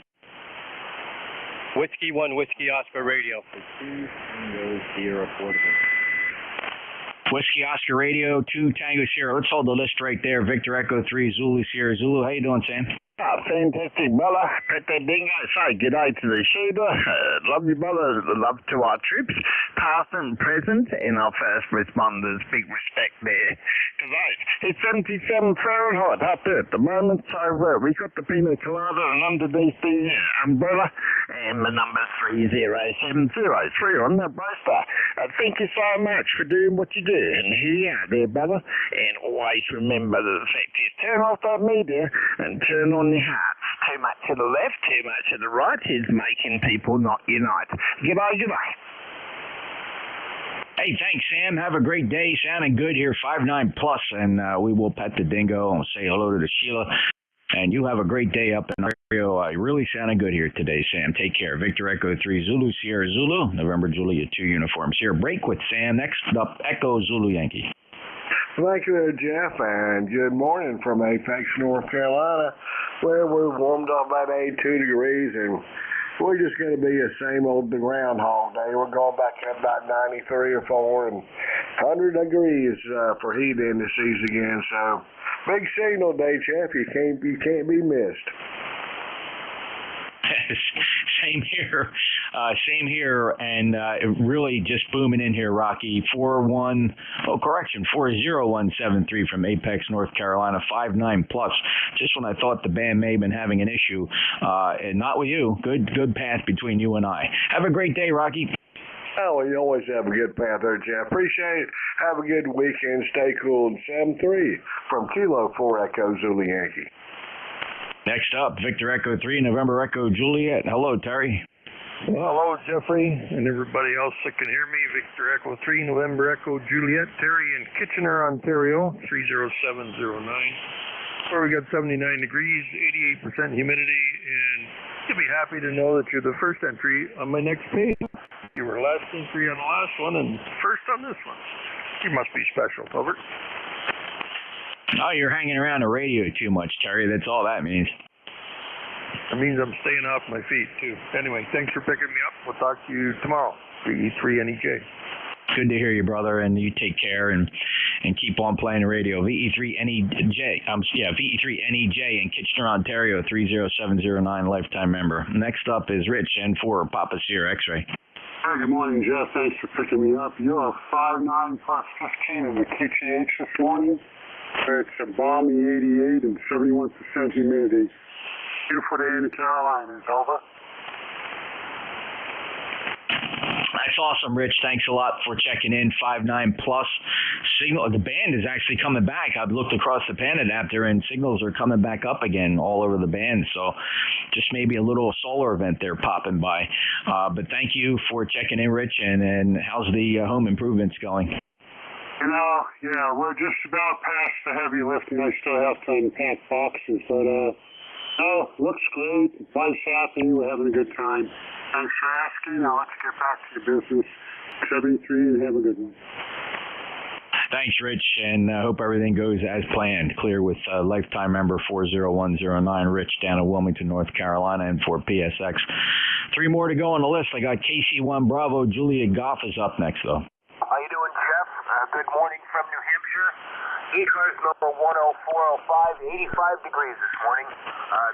Whiskey 1, Whiskey Oscar Radio. Tango, Sierra 4. Whiskey Oscar Radio, 2 Tango Sierra. Let's hold the list right there. Victor Echo 3 Zulu Sierra Zulu. How you doing, Sam? Fantastic, brother. Pet that dingo. Say good day to the shooter. Love you, brother. Love to our troops, past and present, and our first responders. Big respect there. Today, it's 77 Fahrenheit up there at the moment, so we got the pina colada and underneath the umbrella, and the number 3070. 3 on the broster. Thank you so much for doing what you do. And here you are there, brother. And always remember that the fact is, turn off that media and turn on your hearts. Too much to the left, too much to the right is making people not unite. G'day, g'day. Hey, thanks, Sam. Have a great day. Sounding good here, 5'9 plus, and we will pet the dingo and say hello to the Sheila. And you have a great day up in Rio. You're really sounding good here today, Sam. Take care. Victor Echo 3 Zulu Sierra Zulu, November Juliet 2 uniforms here. Break with Sam. Next up, Echo Zulu Yankee. Thank you there, Jeff, and good morning from Apex, North Carolina, where we're warmed up about 82 degrees, and we're just going to be the same old Groundhog Day. We're going back up about 93 or 4 and 100 degrees for heat indices again, so big signal day, Jeff. You can't be missed. Same here, and really just booming in here, Rocky. 40173 from Apex, North Carolina, 5'9 plus. Just when I thought the band may have been having an issue, and not with you. Good path between you and I. Have a great day, Rocky. Oh, well, you always have a good path there, Jeff. Appreciate it. Have a good weekend. Stay cool. And 7-3 from Kilo 4 Echo Zulu Yankee. Next up, Victor Echo 3, November Echo Juliet. Hello, Terry. Well, hello, Jeffrey, and everybody else that can hear me. Victor Echo 3, November Echo Juliet. Terry in Kitchener, Ontario, 30709. Where we got 79 degrees, 88% humidity, and you'll be happy to know that you're the first entry on my next page. You were last entry on the last one and first on this one. You must be special, over. Oh, you're hanging around the radio too much, Terry. That's all that means. It means I'm staying off my feet, too. Anyway, thanks for picking me up. We'll talk to you tomorrow. VE3NEJ. Good to hear you, brother, and you take care and keep on playing the radio. VE3NEJ. VE3NEJ in Kitchener, Ontario, 30709, lifetime member. Next up is Rich, N4, Papa Sierra X-ray. Hi, good morning, Jeff. Thanks for picking me up. You're a 5'9 plus 15 in the QTH this morning. It's a balmy 88 and 71% humidity. Beautiful day in the Carolinas. Over. That's awesome, Rich. Thanks a lot for checking in. 5'9 plus signal. The band is actually coming back. I've looked across the pan adapter and signals are coming back up again all over the band. So just maybe a little solar event there popping by. But thank you for checking in, Rich. And how's the home improvements going? Yeah, we're just about past the heavy lifting. I still have to unpack boxes, but looks great. Life's happy. We're having a good time. Thanks for asking. Now let's get back to the business. 73 and have a good one. Thanks, Rich, and I hope everything goes as planned. Clear with lifetime member 40109, Rich, down in Wilmington, North Carolina, and for PSX. 3 more to go on the list. I got KC1 Bravo. Julia Goff is up next, though. How you doing, Jeff? Good morning from New Hampshire. ECARS number 10405, 85 degrees this morning.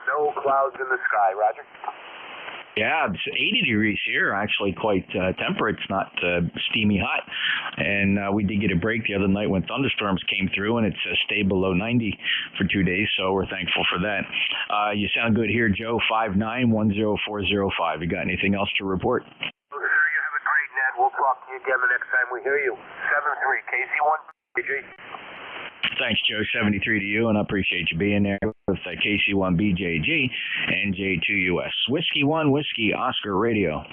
No clouds in the sky, Roger. Yeah, it's 80 degrees here, actually quite temperate. It's not steamy hot. And we did get a break the other night when thunderstorms came through, and it's stayed below 90 for 2 days, so we're thankful for that. You sound good here, Joe, 5910405. You got anything else to report? Sir, you have a great net. We'll talk to you again the next time we hear you. 7-3, KC1, BJ. Thanks, Joe. 73 to you, and I appreciate you being there with KC1BJG, NJ2US. Whiskey 1, Whiskey Oscar Radio.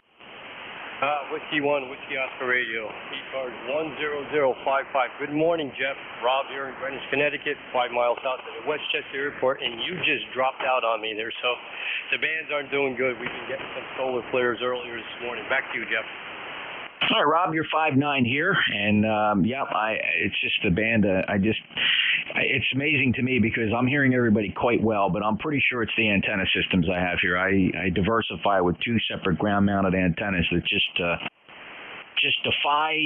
Whiskey 1, Whiskey Oscar Radio. ECARS 10055. Good morning, Jeff. Rob here in Greenwich, Connecticut, 5 miles south of the Westchester Airport, and you just dropped out on me there, so the bands aren't doing good. We've been getting some solar flares earlier this morning. Back to you, Jeff. All right, Rob, you're 5'9" here, and it's just the band. It's amazing to me because I'm hearing everybody quite well, but I'm pretty sure it's the antenna systems I have here. I diversify with 2 separate ground-mounted antennas that just defy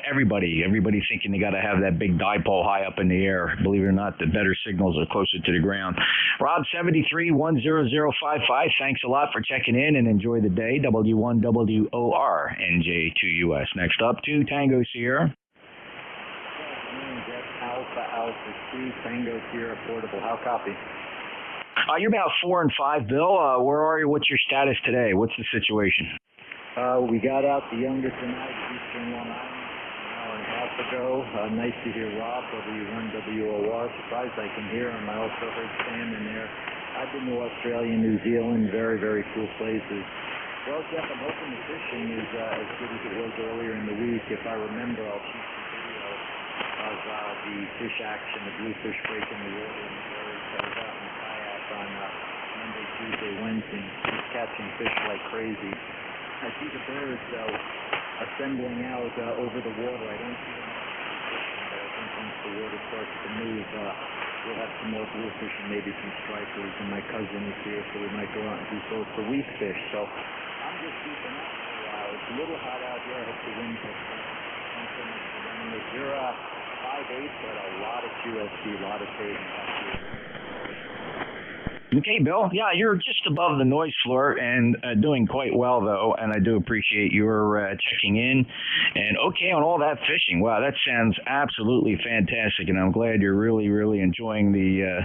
everybody. Everybody thinking they got to have that big dipole high up in the air. Believe it or not, the better signals are closer to the ground. Rob 73-10055. Thanks a lot for checking in and enjoy the day. W1WOR NJ2US. Next up, 2 Tango Sierra. Alpha 2 Tango Sierra Portable. How copy? You're about 4 and 5, Bill. Where are you? What's your status today? What's the situation? We got out the youngest tonight, Eastern Long Island, an hour and a half ago. Nice to hear Rob, W1WOR. Surprised I can hear him. I also heard Sam in there. I've been to Australia, New Zealand, very, very cool places. Well, Jeff, I'm hoping the fishing is as good as it was earlier in the week. If I remember, I'll shoot some video of the fish action, the bluefish breaking the water in the birds. I was out in the kayak on Monday, Tuesday, Wednesday, just catching fish like crazy. I see the birds, though, assembling out over the water. I don't see them, but I think once the water starts to move, we'll have some more bluefish and maybe some stripers, and my cousin is here, so we might go out and do so for weak fish. So I'm just keeping up for a while. It's a little hot out here. I hope the wind picks up. You're 5'8", but a lot of QSC, a lot of savings. Okay, Bill. Yeah, you're just above the noise floor and doing quite well, though, and I do appreciate your checking in. And okay on all that fishing. Wow, that sounds absolutely fantastic, and I'm glad you're really, really enjoying the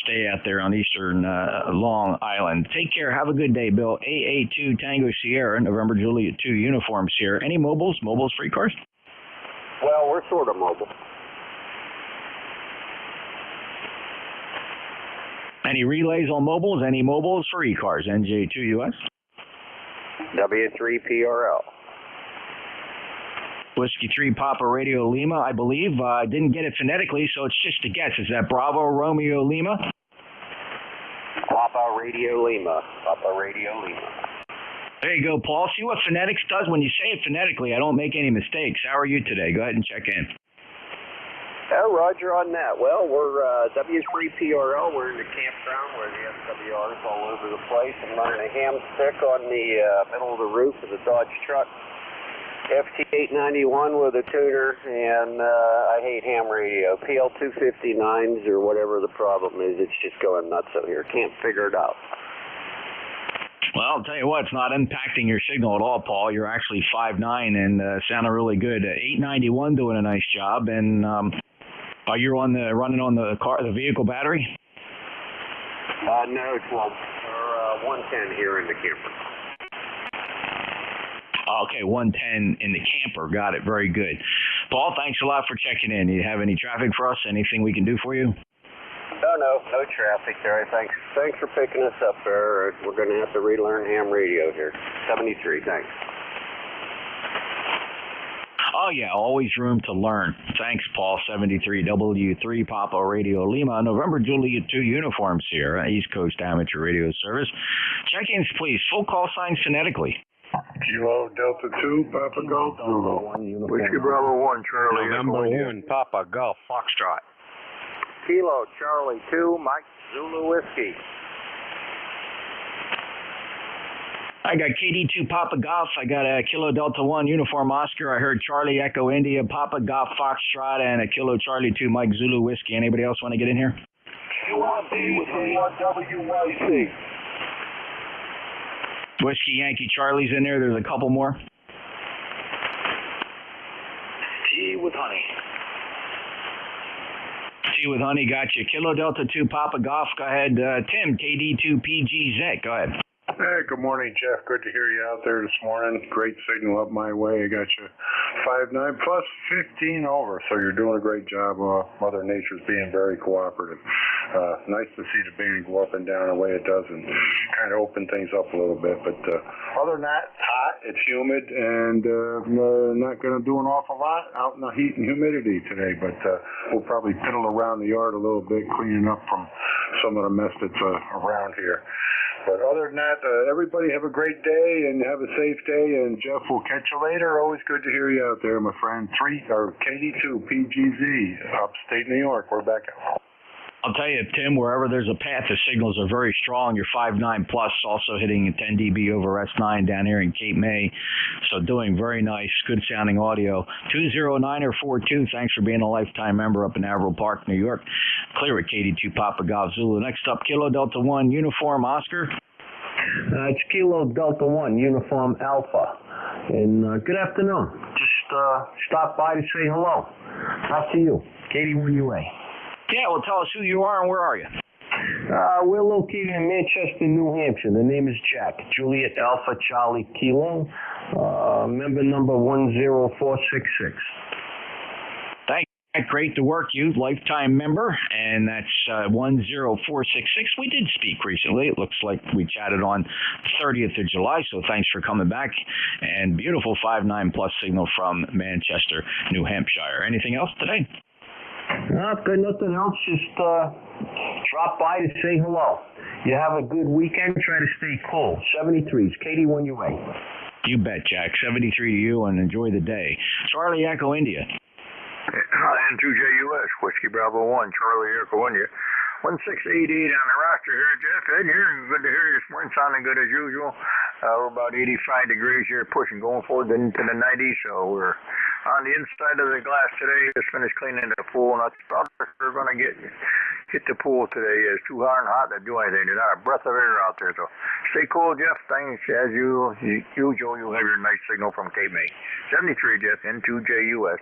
stay out there on Eastern Long Island. Take care. Have a good day, Bill. AA2 Tango Sierra, November Juliet 2 Uniform Sierra. Any mobiles? Mobiles for ECARS? Well, we're sort of mobile. Any relays on mobiles? Any mobiles for ECARS? NJ2US? W3PRL. Whiskey 3 Papa Radio Lima, I believe. I didn't get it phonetically, so it's just a guess. Is that Bravo Romeo Lima? Papa Radio Lima. Papa Radio Lima. There you go, Paul. See what phonetics does? When you say it phonetically, I don't make any mistakes. How are you today? Go ahead and check in. Roger on that. Well, we're W3PRL. We're in the campground where the SWR is all over the place. I'm running a ham stick on the middle of the roof of the Dodge truck. FT891 with a tuner, and I hate ham radio. PL259s or whatever the problem is, it's just going nuts out here. Can't figure it out. Well, I'll tell you what, it's not impacting your signal at all, Paul. You're actually 5'9" and sounding really good. 891 doing a nice job, and are you running on the vehicle battery? No, 12 or 110 here in the camper. Okay, 110 in the camper. Got it. Very good. Paul, thanks a lot for checking in. Do you have any traffic for us? Anything we can do for you? No traffic there. Thanks for picking us up there. We're going to have to relearn ham radio here. 73, thanks. Oh, yeah, always room to learn. Thanks, Paul. 73 W3 Papa Radio Lima, November Juliet 2 Uniform Sierra, East Coast Amateur Radio Service. Check-ins, please. Full call signs phonetically. Kilo Delta 2, Papa Golf Zulu. Whiskey Bravo 1, Charlie. Number 1, Papa Golf Foxtrot. Kilo Charlie 2, Mike Zulu Whiskey. I got KD2 Papa Golf. I got a Kilo Delta 1 Uniform Oscar. I heard Charlie Echo India, Papa Golf Foxtrot, and a Kilo Charlie 2 Mike Zulu Whiskey. Anybody else want to get in here? Q1B with 1WYC. Whiskey Yankee Charlie's in there. There's a couple more. Tea with honey. Tea with honey, got you. Kilo Delta 2 Papa Golf. Go ahead. Tim, KD2PGZ. Go ahead. Hey, good morning, Jeff. Good to hear you out there this morning. Great signal up my way. I got you 5'9" plus 15 over, so you're doing a great job. Mother Nature's being very cooperative. Nice to see the band go up and down the way it does and kind of open things up a little bit. But other than that, it's hot, it's humid, and not going to do an awful lot out in the heat and humidity today. But we'll probably piddle around the yard a little bit, cleaning up from some of the mess that's around here. But other than that, everybody have a great day and have a safe day. And Jeff, we'll catch you later. Always good to hear you out there, my friend. KD2PGZ, upstate New York. We're back out. I'll tell you, Tim, wherever there's a path, the signals are very strong. You're 5.9 plus, also hitting 10 dB over S9 down here in Cape May. So doing very nice, good sounding audio. 20942, thanks for being a lifetime member up in Averill Park, New York. Clear at KD2 Papa Golf Zulu. Next up, Kilo Delta 1 Uniform Oscar. It's Kilo Delta 1 Uniform Alpha. And good afternoon. Just stopped by to say hello. Out to you, KD1UA. Yeah, well, tell us who you are and where are you? We're located in Manchester, New Hampshire. The name is Jack. Juliet Alpha Charlie Kilo. Member number 10466. Great to work you, lifetime member, and that's 10466. We did speak recently. It looks like we chatted on the 30th of July, so thanks for coming back. And beautiful 5.9 plus signal from Manchester, New Hampshire. Anything else today? Nothing else. Just drop by to say hello. You have a good weekend. Try to stay cool. 73s, KD1UA. You bet, Jack. 73 to you, and enjoy the day. Charlie Echo India. N2JUS, Whiskey Bravo 1, Charlie Echo India. 1688 on the roster here, Jeff. Good here. Good to hear you this morning. Sounding good as usual. We're about 85 degrees here, pushing, going forward into the 90s. So we're on the inside of the glass today. Just finished cleaning the pool, and we're going to hit the pool today. It's too hot and hot to do anything. There's not a breath of air out there. So stay cool, Jeff. Thanks as usual. You'll have your nice signal from Cape May. 73, Jeff. N2JUS,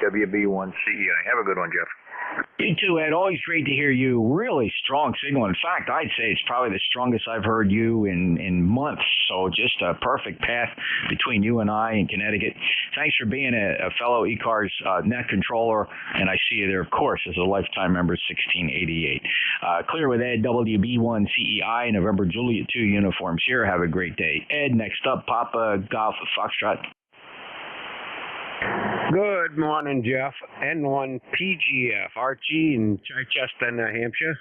WB1CEI. Have a good one, Jeff. You too, Ed. Always great to hear you. Really strong signal. In fact, I'd say it's probably the strongest I've heard you in months. So just a perfect path between you and I in Connecticut. Thanks for being a fellow ECARS net controller. And I see you there, of course, as a lifetime member, 1688. Clear with Ed, WB1CEI, November Juliet 2 uniforms here. Have a great day. Ed, next up, Papa Golf Foxtrot. Good morning, Jeff. N1 PGF, Archie in Chichester, New Hampshire.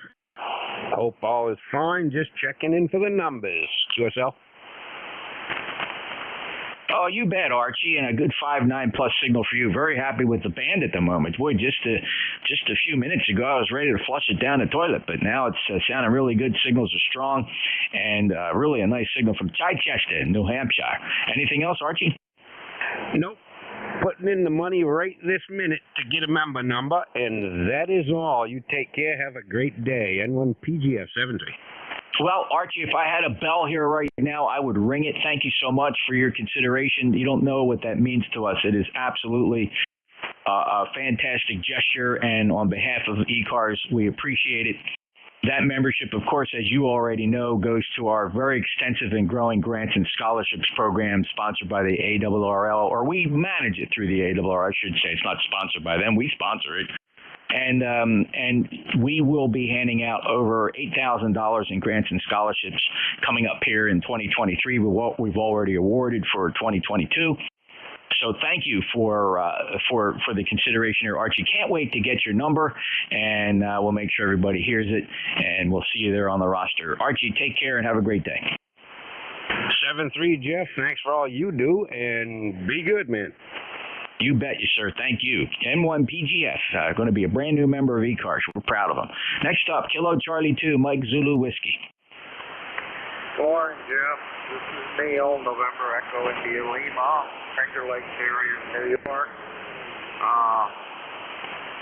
Hope all is fine. Just checking in for the numbers. Yourself? Oh, you bet, Archie, and a good 5.9 plus signal for you. Very happy with the band at the moment. Boy, just a few minutes ago, I was ready to flush it down the toilet, but now it's sounding really good. Signals are strong, and really a nice signal from Chichester, New Hampshire. Anything else, Archie? Nope. Putting in the money right this minute to get a member number, and that is all. You take care. Have a great day. N1 PGF 70. Well, Archie, if I had a bell here right now, I would ring it. Thank you so much for your consideration. You don't know what that means to us. It is absolutely a fantastic gesture, and on behalf of ECARS, we appreciate it. That membership, of course, as you already know, goes to our very extensive and growing grants and scholarships program sponsored by the ARRL, or we manage it through the ARRL, I should say. It's not sponsored by them. We sponsor it. And we will be handing out over $8,000 in grants and scholarships coming up here in 2023 with what we've already awarded for 2022. So thank you for the consideration here, Archie. Can't wait to get your number, and we'll make sure everybody hears it, and we'll see you there on the roster. Archie, take care and have a great day. 7-3, Jeff. Thanks for all you do, and be good, man. You bet you, sir. Thank you. N1 PGF, going to be a brand new member of ECARS. We're proud of them. Next up, Kilo Charlie 2, Mike Zulu Whiskey. Good morning, Jeff. This is Neil, November Echo India Lima, Finger Lakes area in New York.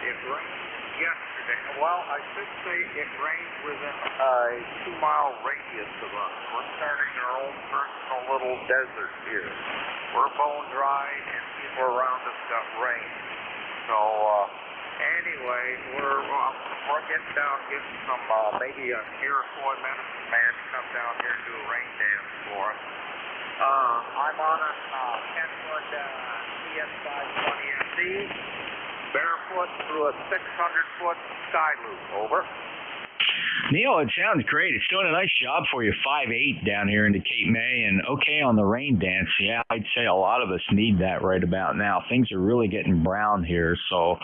It rained yesterday. yesterday. Well, I should say it rained within a 2-mile radius of us. We're starting our own personal little desert here. We're bone dry, and people around us got rain. So, anyway, we're getting down, getting some, maybe a Iroquois medicine man to come down here and do a rain dance for us. I'm on a 10-foot ES520SE, barefoot through a 600-foot sky loop. Over. Neil, it sounds great. It's doing a nice job for you. 5'8" down here into Cape May, and okay on the rain dance. Yeah, I'd say a lot of us need that right about now. Things are really getting brown here, so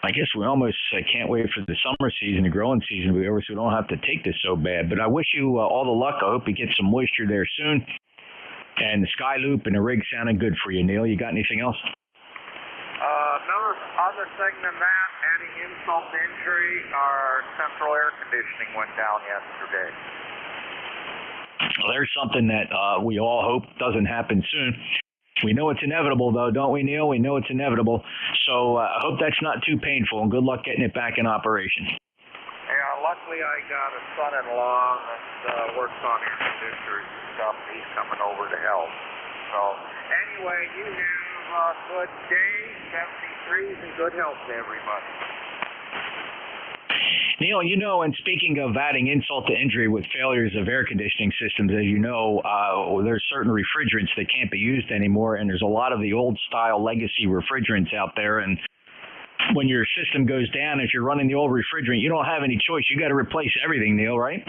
I guess we almost can't wait for the summer season, the growing season to be over, so we don't have to take this so bad. But I wish you all the luck. I hope you get some moisture there soon. And the sky loop and the rig sounded good for you, Neil. You got anything else? Another other thing than that, adding insult to injury, our central air conditioning went down yesterday. Well, there's something that we all hope doesn't happen soon. We know it's inevitable, though, don't we, Neil? We know it's inevitable. So I hope that's not too painful, and good luck getting it back in operation. Yeah, luckily I got a son-in-law that works on air conditioners and stuff. He's coming over to help. So anyway, you have a good day, 73s, and good health to everybody. Neil, you know, and speaking of adding insult to injury with failures of air conditioning systems, as you know, there's certain refrigerants that can't be used anymore, and there's a lot of the old-style legacy refrigerants out there, and when your system goes down, if you're running the old refrigerant, you don't have any choice. You got to replace everything, Neil, right?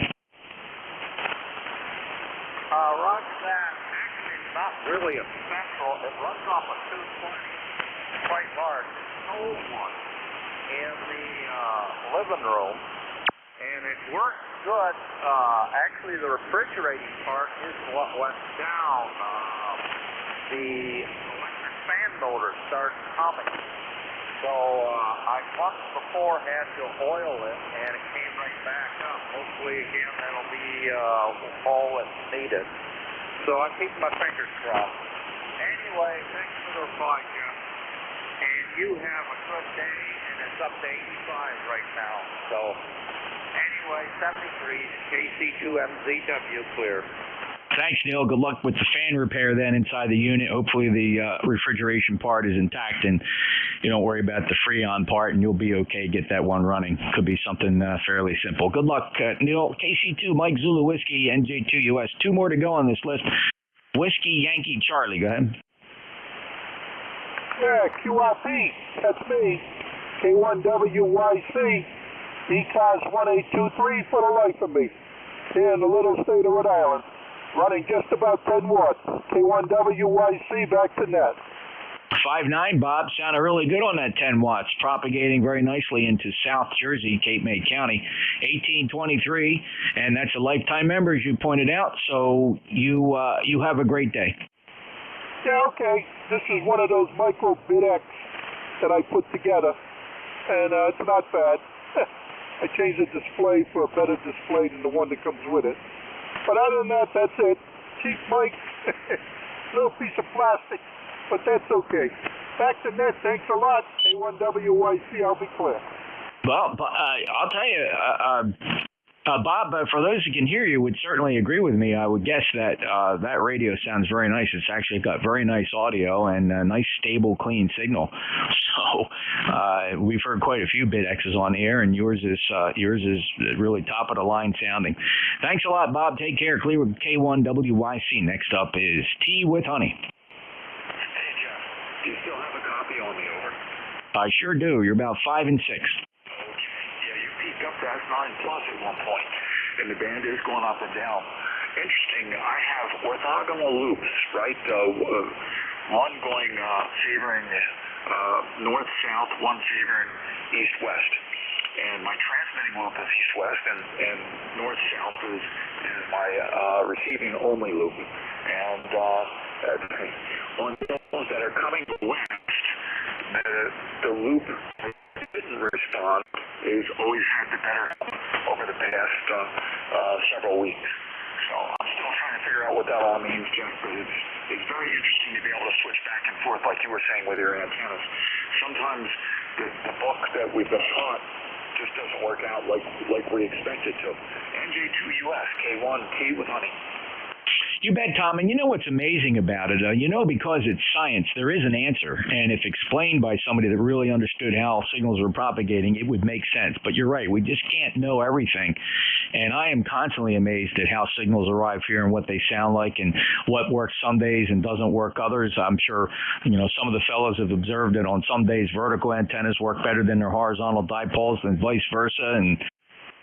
Roger that. Actually, it's not really a central. It runs off a 220, quite large. It's an old one in the living room, and it works good. Actually, the refrigerating part is what went down. The electric fan motor started humming. So I once before had to oil it, and it came right back up. Hopefully, again, that'll be all that's needed. So I keep my fingers crossed. Anyway, thanks for the reply, Jeff. And you have a good day, and it's up to 85 right now. So anyway, 73, KC2MZW clear. Thanks, Neil. Good luck with the fan repair then inside the unit. Hopefully the refrigeration part is intact and you don't worry about the Freon part, and you'll be okay. Get that one running. Could be something fairly simple. Good luck, Neil. KC2, Mike Zulu Whiskey, NJ2US. 2 more to go on this list. Whiskey Yankee Charlie. Go ahead. Yeah, QRP. That's me. K1WYC. ECARS 1823 for the life of me. Here in the little state of Rhode Island. Running just about 10 watts. K1WYC back to net. 5'9", Bob. Sounded really good on that 10 watts. Propagating very nicely into South Jersey, Cape May County. 1823, and that's a lifetime member, as you pointed out. So you have a great day. Yeah, okay. This is one of those micro BitX that I put together, and it's not bad. I changed the display for a better display than the one that comes with it. But other than that, that's it. Cheap mic, little piece of plastic, but that's okay. Back to net, thanks a lot. K1WYC, I'll be clear. Well, I'll tell you, Bob, for those who can hear you would certainly agree with me. I would guess that that radio sounds very nice. It's actually got very nice audio and a nice, stable, clean signal. So we've heard quite a few BitXs on the air, and yours is really top of the line sounding. Thanks a lot, Bob. Take care. Clear with K1WYC. Next up is Tea with Honey. Hey, Jeff. Do you still have a copy on me, over? I sure do. You're about 5 and 6. Peaked up past 9+ at one point, and the band is going up and down. Interesting, I have orthogonal loops, right? One going favoring north-south, one favoring east-west. And my transmitting loop is east-west, and north-south is my receiving-only loop. And on those that are coming west, the loop didn't respond is always had the better over the past several weeks. So I'm still trying to figure out what that all means, Jeff, but it's very interesting to be able to switch back and forth like you were saying with your antennas. Sometimes the book that we've been taught to just doesn't work out like we expect it to. NJ2US, K1T with honey. You bet, Tom. And you know what's amazing about it? Because it's science, there is an answer. And if explained by somebody that really understood how signals were propagating, it would make sense. But you're right. We just can't know everything. And I am constantly amazed at how signals arrive here and what they sound like and what works some days and doesn't work others. I'm sure, some of the fellows have observed that on some days vertical antennas work better than their horizontal dipoles and vice versa. And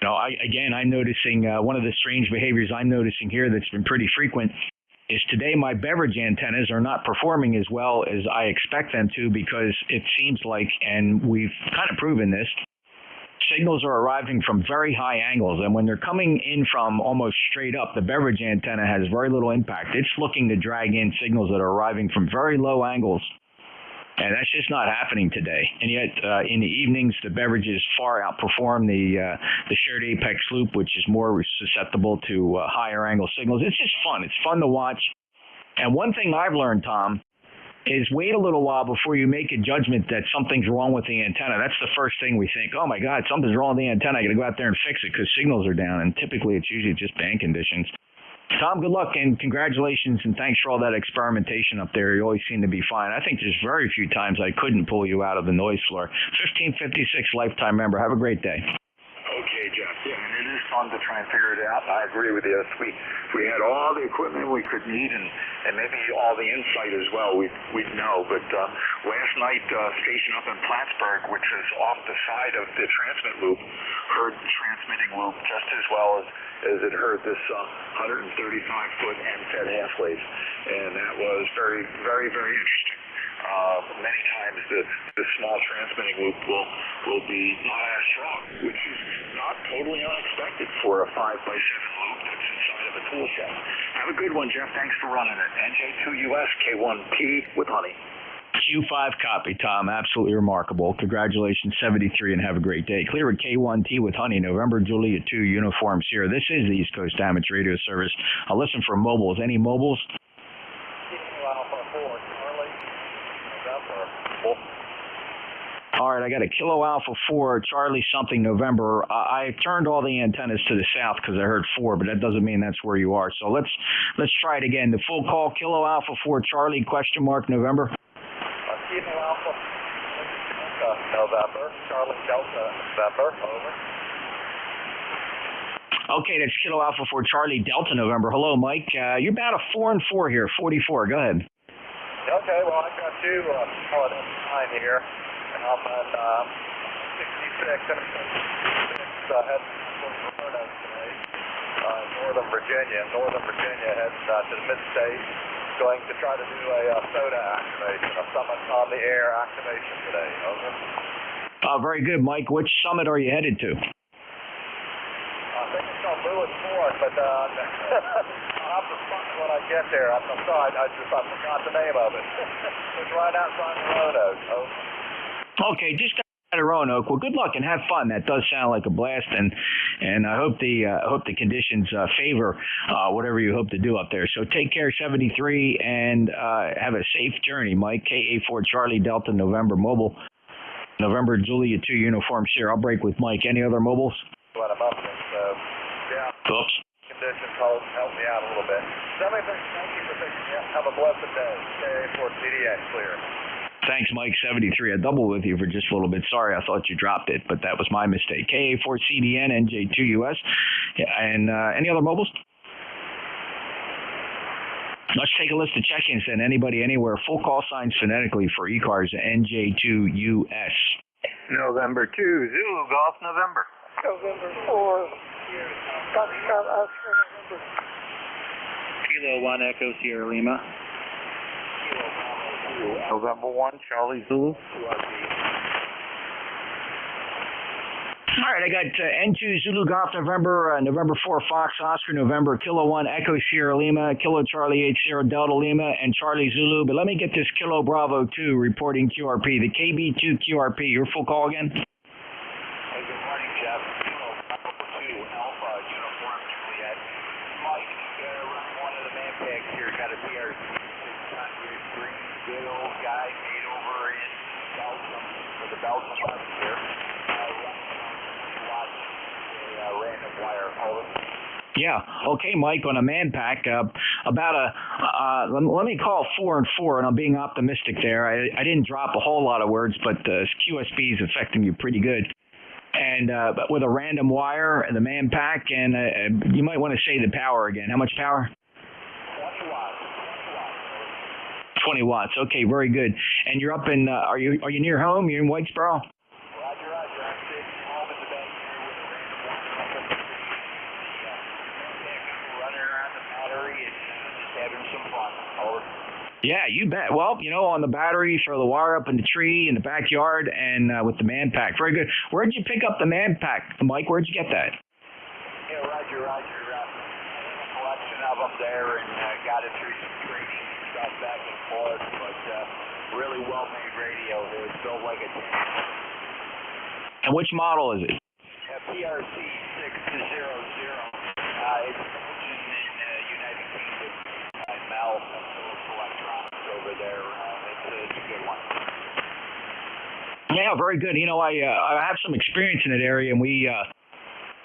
I'm noticing one of the strange behaviors I'm noticing here that's been pretty frequent is today my beverage antennas are not performing as well as I expect them to because it seems like, and we've kind of proven this, signals are arriving from very high angles. And when they're coming in from almost straight up, the beverage antenna has very little impact. It's looking to drag in signals that are arriving from very low angles. And that's just not happening today. And yet, in the evenings, the beverages far outperform the shared apex loop, which is more susceptible to higher angle signals. It's just fun. It's fun to watch. And one thing I've learned, Tom, is wait a little while before you make a judgment that something's wrong with the antenna. That's the first thing we think. Oh, my God, something's wrong with the antenna. I got to go out there and fix it because signals are down. And typically, it's usually just band conditions. Tom, good luck and congratulations and thanks for all that experimentation up there. You always seem to be fine. I think there's very few times I couldn't pull you out of the noise floor. 1556 lifetime member. Have a great day. Okay, Jeff. Yeah, and it is fun to try and figure it out. I agree with you. If we had all the equipment we could need and maybe all the insight as well, we'd know. But last night, station up in Plattsburgh, which is off the side of the transmit loop, heard the transmitting loop just as well as it heard this 135-foot end-fed half wave. And that was very, very, very interesting. Many times the small transmitting loop will be not as strong, which is not totally unexpected for a 5x7 loop that's inside of a tool set. Have a good one, Jeff. Thanks for running it. NJ2US, K1T with honey. Q5 copy, Tom. Absolutely remarkable. Congratulations, 73, and have a great day. Clear with K1T with honey, November Juliet 2 Uniform Sierra. This is the East Coast Amateur Radio Service. I'll listen for mobiles. Any mobiles? All right, I got a Kilo Alpha 4, Charlie something November. I turned all the antennas to the south because I heard 4, but that doesn't mean that's where you are. So let's try it again. The full call, Kilo Alpha 4, Charlie, November. Kilo Alpha November, Charlie Delta November, over. Okay, that's Kilo Alpha 4, Charlie Delta November. Hello, Mike. You're about a 4 and 4 here, 44. Go ahead. Okay, well, I got you on time here. And I'm at 66, heading towards Roberta today, Northern Virginia. Northern Virginia heading to the mid-state, going to try to do a SOTA activation, a Summit on the Air activation today. Over. Very good, Mike. Which summit are you headed to? I think it's on Lewis Ford, but I'll have to find it when I get there. I'm sorry, I forgot the name of it. It's right outside the Roanoke. Over. Okay, just got to Roanoke. Well, good luck and have fun. That does sound like a blast, and I hope the conditions favor whatever you hope to do up there. So take care, 73, and have a safe journey, Mike. KA4 Charlie Delta November mobile, November Juliet 2 Uniform Sierra. I'll break with Mike. Any other mobiles? What I'm up to, yeah. Oops. Conditions help me out a little bit. 73, thank you for picking me up. Have a blessed day. KA4 CDX clear. Thanks, Mike. 73. I doubled with you for just a little bit. Sorry, I thought you dropped it, but that was my mistake. KA4CDN, NJ2US. And any other mobiles? Let's take a list of check-ins then. Anybody, anywhere. Full call signs phonetically for ECARS, NJ2US. November 2, Zulu Golf, November. November 4, Foxtrot Oscar, November. Kilo 1 Echo Sierra Lima. November 1, Charlie Zulu. All right, I got N2 Zulu Golf November, November 4 Fox Oscar November, Kilo 1 Echo Sierra Lima, Kilo Charlie 8 Sierra Delta Lima, and Charlie Zulu. But let me get this Kilo Bravo 2 reporting QRP, the KB2 QRP. Your full call again? Hey, good morning, Jeff. Kilo Bravo 2 Alpha Uniform Juliet. Mike, running one of the man tags here. Got a PR 600 green good old guy made over in Belgium for the Belgian bus here. a random wire. Over. Yeah. Okay, Mike, on a man pack, about let me call 4 and 4, and I'm being optimistic there. I didn't drop a whole lot of words, but QSB is affecting you pretty good. And but with a random wire and the man pack, and you might want to say the power again. How much power? 20 watts. 20 watts. Okay, very good. And you're up in, are you near home? You're in Whitesboro? Roger. I'm sitting home in the back here with a random wire. Running around the battery and just having some fun. Over. Yeah, you bet. Well, on the battery, throw the wire up in the tree in the backyard, and with the man pack. Very good. Where'd you pick up the man pack, Mike? Where'd you get that? Yeah, Roger. I have a collection of them there and got it through some trading stuff back and forth, but really well-made radio. It's built like a tank. And which model is it? PRC 600. It's in United Kingdom. Mel Electronics over there. It's a good one. Yeah, very good. I have some experience in that area, and we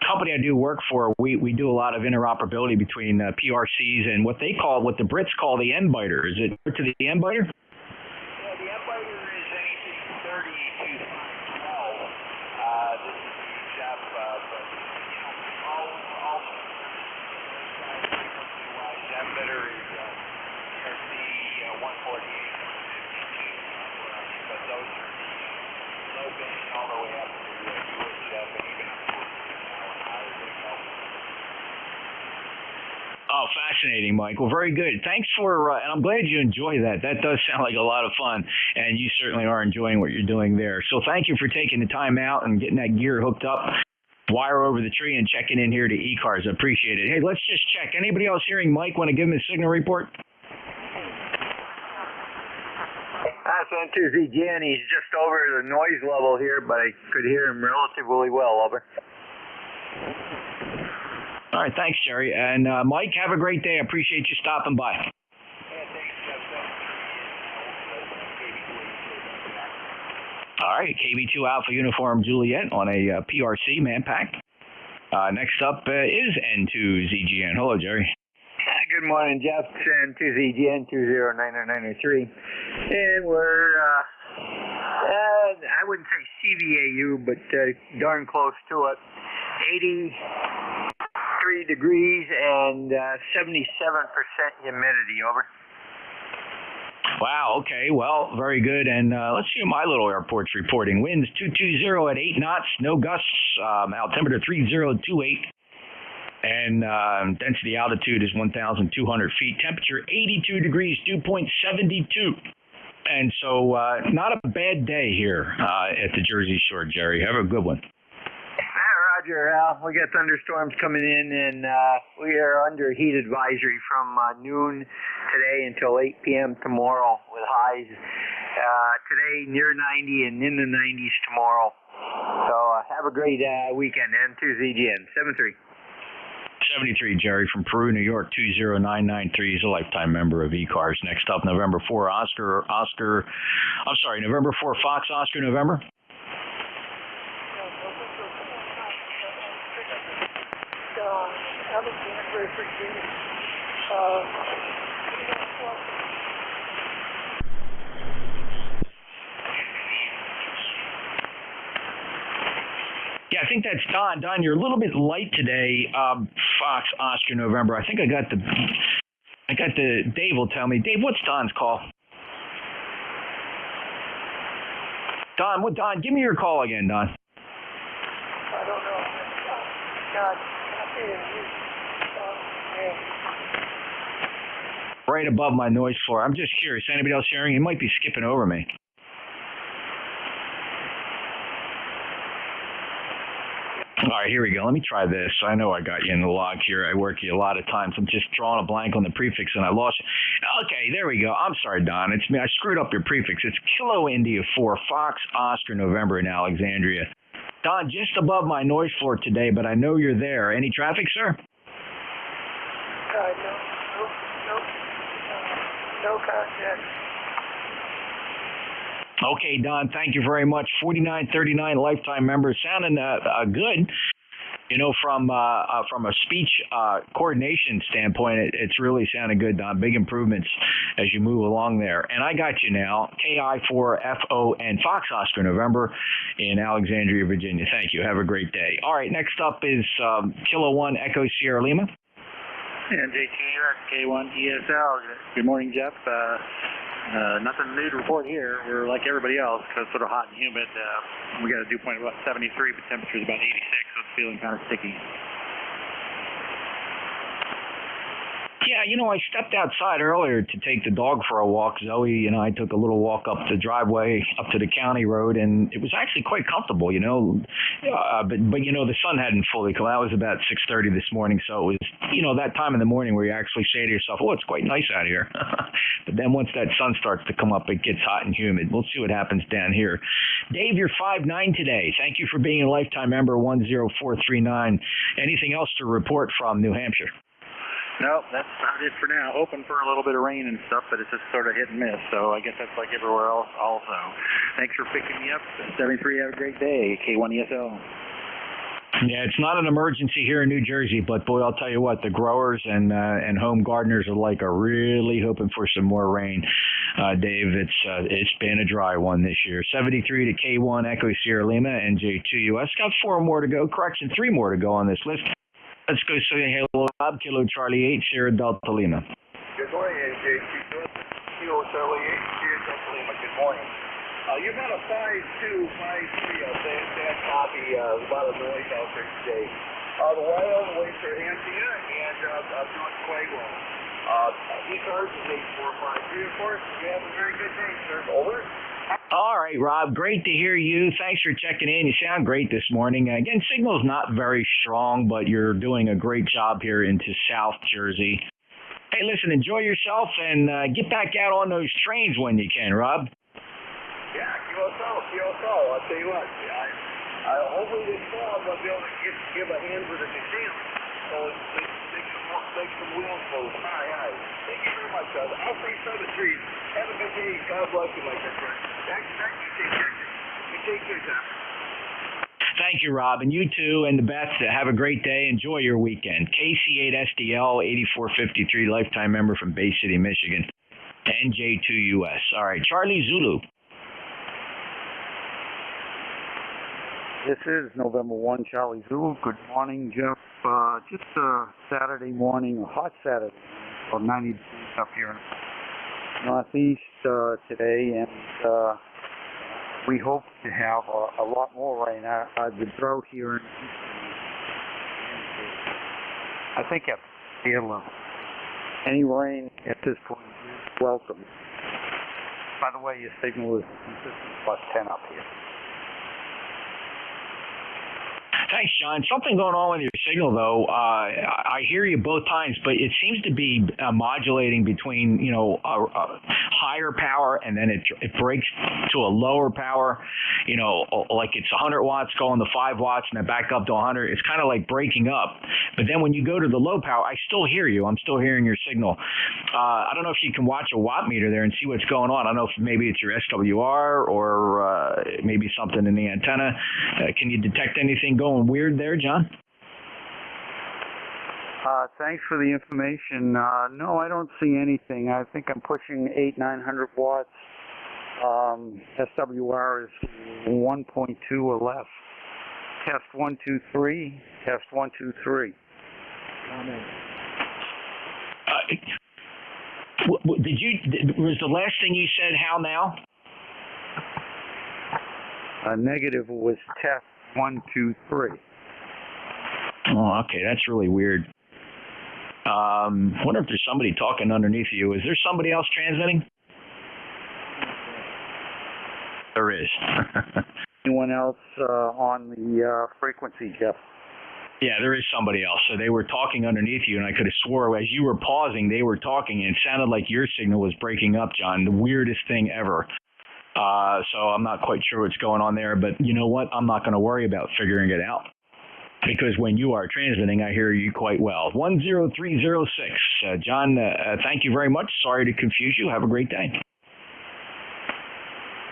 company I do work for, we do a lot of interoperability between PRCs and what the Brits call the M-biter. Is it to the M-biter? Yeah, the M-biter is anything 30 to 512. This is the Jeff, but all M-biter is PRC 148, 152, but those are low band all the way up to UHF and even up to Oh, fascinating, Mike. Well, very good. Thanks for, and I'm glad you enjoy that. That does sound like a lot of fun, and you certainly are enjoying what you're doing there. So thank you for taking the time out and getting that gear hooked up, wire over the tree, and checking in here to ECARS. I appreciate it. Hey, let's just check. Anybody else hearing Mike want to give him a signal report? That's N2ZGN. He's just over the noise level here, but I could hear him relatively well. Over. All right, thanks, Jerry. And Mike, have a great day. I appreciate you stopping by. Yeah, thanks, Jeff. All right, KB2 Alpha Uniform Juliet on a PRC man pack. Next up is N2ZGN. Hello, Jerry. Good morning, Jeff. N2ZGN 209903. And we're, I wouldn't say CVAU, but darn close to it. 83 degrees and 77% humidity. Over. Wow, okay, well, very good. And let's see what my little airport's reporting. Winds 220 at 8 knots, no gusts, altimeter 3028. And density altitude is 1,200 feet. Temperature 82 degrees, dew point 72. And so not a bad day here at the Jersey Shore, Jerry. Have a good one. Roger, Al. We got thunderstorms coming in, and we are under heat advisory from noon today until 8 p.m. tomorrow with highs today near 90 and in the 90s tomorrow. So have a great weekend. N2ZGN 73. 73, Jerry, from Peru, New York, 20993. He's a lifetime member of ECARS. Next up, November 4, November 4, Fox, Oscar, November. Yeah, I think that's Don. Don, you're a little bit light today. Fox, Oscar, November. I think I got the Dave will tell me. Dave, what's Don's call? Don, give me your call again, Don. I don't know. God, right above my noise floor. I'm just curious. Anybody else hearing? He might be skipping over me. All right, here we go. Let me try this. I know I got you in the log here. I work you a lot of times. I'm just drawing a blank on the prefix, and I lost it. Okay, there we go. I'm sorry, Don. It's me. I screwed up your prefix. It's Kilo India 4, Fox, Oscar, November in Alexandria. Don, just above my noise floor today, but I know you're there. Any traffic, sir? No contact. Okay, Don, thank you very much. 4939 lifetime member, sounding good. You know, from a speech coordination standpoint, it's really sounding good, Don. Big improvements as you move along there. And I got you now, KI4FO Fox Oscar November in Alexandria, Virginia. Thank you. Have a great day. All right, next up is Kilo 1 Echo Sierra Lima. NJ2US, K1 ESL. Good morning, Jeff. Nothing new to report here. We're like everybody else because it's sort of hot and humid. We got a dew point of about 73, but temperature is about 86, so it's feeling kind of sticky. Yeah, you know, I stepped outside earlier to take the dog for a walk. Zoe and I took a little walk up the driveway, up to the county road, and it was actually quite comfortable, you know. But you know, the sun hadn't fully come out. It was about 6:30 this morning, so it was, you know, that time in the morning where you actually say to yourself, oh, it's quite nice out here. But then once that sun starts to come up, it gets hot and humid. We'll see what happens down here. Dave, you're 5'9" today. Thank you for being a lifetime member, 10439. Anything else to report from New Hampshire? No, that's about it for now. Hoping for a little bit of rain and stuff, but it's just sort of hit and miss. So I guess that's like everywhere else also. Thanks for picking me up. 73, have a great day. K1ESL. Yeah, it's not an emergency here in New Jersey, but boy, I'll tell you what, the growers and home gardeners alike are really hoping for some more rain. Dave, it's been a dry one this year. 73 to K1 Echo Sierra Lima, NJ2US. Got 4 more to go. Correction, 3 more to go on this list. Let's go say hello, Bob. Kilo Charlie 8, Sierra Delta Lima. Good morning, NJ2US. Kilo Charlie 8, Sierra Delta Lima. Good morning. You've got a 5.2, 5.3. I'll say a bad copy. A lot of noise out there today. The wild waves are empty, and I'm doing quite well. ECARS is 8453, of course. You have a very good day, sir. Over. All right, Rob, great to hear you. Thanks for checking in. You sound great this morning. Again, signal's not very strong, but you're doing a great job here into South Jersey. Hey, listen, enjoy yourself and get back out on those trains when you can, Rob. Yeah, QSL. I'll tell you what, hopefully this fall I'm going to be able to give a hand with the machine. So make some wheels move. Aye. Thank you very much. I'll say 7 trees. Have a good day. God bless you, my good friend. Thank you. You take care, Jeff. Thank you, Rob, and you too, and the best. Have a great day. Enjoy your weekend. KC8SDL 8453, lifetime member from Bay City, Michigan. NJ2US. All right, Charlie Zulu. This is November 1, Charlie Zulu. Good morning, Jeff. Just a Saturday morning, a hot Saturday, about 90 degrees up here in Northeast today, and we hope to have a lot more rain. The drought here in I think at sea level. Any rain at this point is welcome. By the way, your signal is consistent +10 up here. Thanks, John. Something going on with your signal, though. I hear you both times, but it seems to be modulating between, you know, a higher power and then it breaks to a lower power. You know, like it's 100 watts going to 5 watts and then back up to 100. It's kind of like breaking up. But then when you go to the low power, I still hear you. I'm still hearing your signal. I don't know if you can watch a watt meter there and see what's going on. I don't know if maybe it's your SWR or maybe something in the antenna. Can you detect anything going weird there, John? Thanks for the information. No, I don't see anything. I think I'm pushing 900 watts. SWR is 1.2 or less. Test 1, 2, 3. Test 1, 2, 3. Was the last thing you said how now? Negative was test 1, 2, 3. Oh, okay, that's really weird. Wonder if there's somebody talking underneath you. Is there somebody else transmitting? There is. Anyone else on the frequency, Jeff? Yeah, there is somebody else. So they were talking underneath you, and I could have swore as you were pausing, they were talking, and it sounded like your signal was breaking up, John. The weirdest thing ever. So I'm not quite sure what's going on there, but you know what? I'm not going to worry about figuring it out. Because when you are transmitting, I hear you quite well. 10306. John, thank you very much. Sorry to confuse you. Have a great day.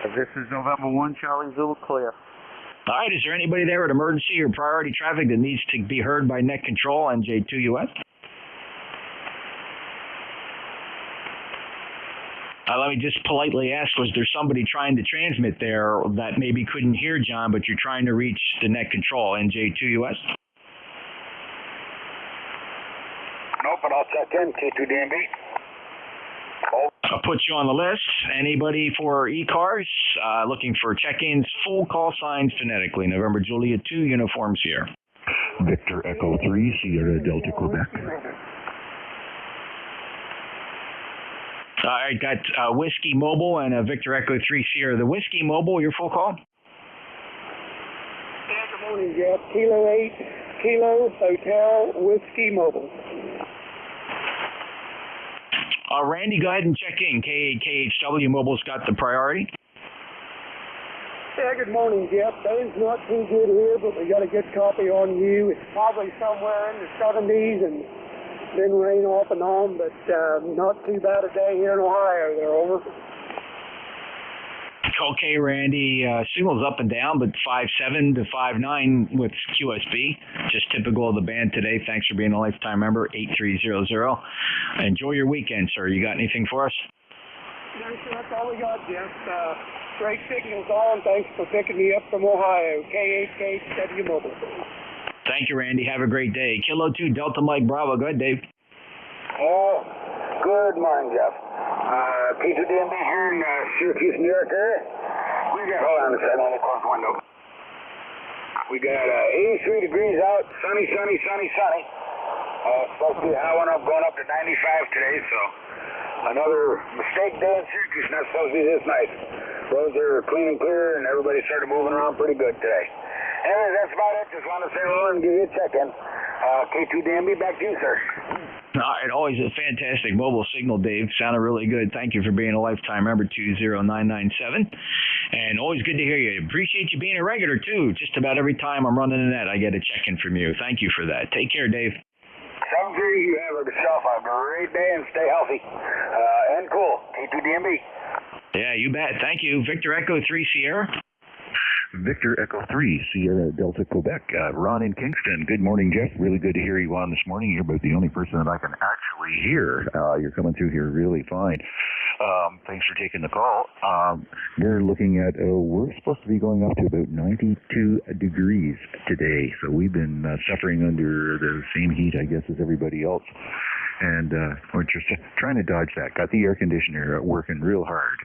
This is November 1, Charlie Zulu, clear. All right, is there anybody there at emergency or priority traffic that needs to be heard by net control, NJ2US? Let me just politely ask, was there somebody trying to transmit there that maybe couldn't hear John, but you're trying to reach the net control, NJ2US? Nope, but I'll check in, K2DMB. I'll put you on the list. Anybody for ECARS looking for check-ins, full call signs phonetically. November Juliet 2, uniforms here. Victor Echo 3, Sierra Delta, Quebec. All right, got Whiskey Mobile and Victor Echo 3 Sierra. The Whiskey Mobile, your full call? Yeah, good morning, Jeff. Kilo 8, Kilo Hotel, Whiskey Mobile. Randy, go ahead and check in. KHW Mobile's got the priority. Yeah, good morning, Jeff. Dave's not too good here, but we got a good copy on you. It's probably somewhere in the 70s and then rain off and on, but not too bad a day here in Ohio. They're over. Okay, Randy. Signal's up and down, but 5.7 to 5.9 with QSB. Just typical of the band today. Thanks for being a lifetime member, 8300. Enjoy your weekend, sir. You got anything for us? No, sir, that's all we got, Jeff. Great signals on. Thanks for picking me up from Ohio. KHW Mobile. Thank you, Randy. Have a great day. Kilo 2, Delta Mike Bravo. Go ahead, Dave. Oh, good morning, Jeff. K2DMB here in Syracuse, New York area. Hold on a second, let me close the window. We got 83 degrees out, sunny. Supposed to be a high one up, going up to 95 today, so another mistake day in Syracuse, not supposed to be this nice. Roads are clean and clear, and everybody started moving around pretty good today. Anyways, that's about it. Just wanted to say hello and give you a check-in. K2DMB, back to you, sir. All right, always a fantastic mobile signal, Dave. Sounded really good. Thank you for being a lifetime member, 20997. And always good to hear you. Appreciate you being a regular, too. Just about every time I'm running the net, I get a check-in from you. Thank you for that. Take care, Dave. Sounds good. You have yourself a great day and stay healthy. And cool. K2DMB. Yeah, you bet. Thank you. Victor Echo 3 Sierra. Victor Echo 3, Sierra Delta, Quebec. Ron in Kingston. Good morning, Jeff. Really good to hear you on this morning. You're about the only person that I can actually hear. You're coming through here really fine. Thanks for taking the call. We're looking at, we're supposed to be going up to about 92 degrees today. So we've been suffering under the same heat, I guess, as everybody else. And we're just trying to dodge that. Got the air conditioner working real hard.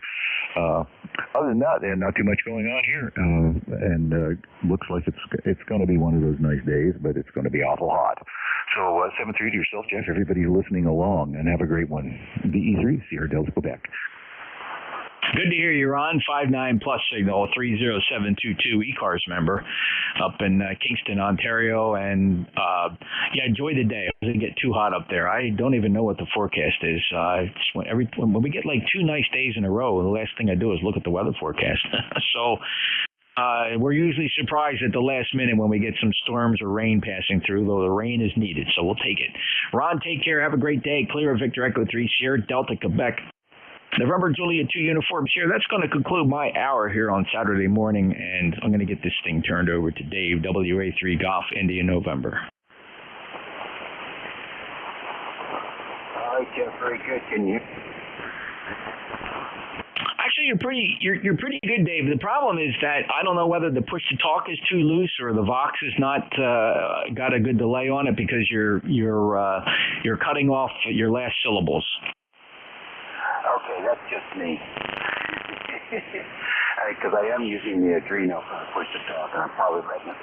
Other than that, not too much going on here. And looks like it's going to be one of those nice days, but it's going to be awful hot. So 7-3 to yourself, Jeff. Everybody listening along, and have a great one. VE3, Sierra Delta, Quebec. Good to hear you, Ron. 59 plus signal, 30722 ECARS member up in Kingston, Ontario. And yeah, enjoy the day. It doesn't get too hot up there. I don't even know what the forecast is. When we get like 2 nice days in a row, the last thing I do is look at the weather forecast. So we're usually surprised at the last minute when we get some storms or rain passing through, though the rain is needed, so we'll take it. Ron, take care. Have a great day. Clear of Victor Echo 3 Sierra Delta, Quebec. November Juliet 2 uniforms here. That's going to conclude my hour here on Saturday morning, and I'm going to get this thing turned over to Dave, WA3 Golf, India, November. All right, Jeff, very good. Can you? Actually, you're pretty good, Dave. The problem is that I don't know whether the push to talk is too loose or the Vox is not got a good delay on it because you're cutting off your last syllables. Okay, that's just me. Because I am using the Adreno for the push to talk, and I'm probably letting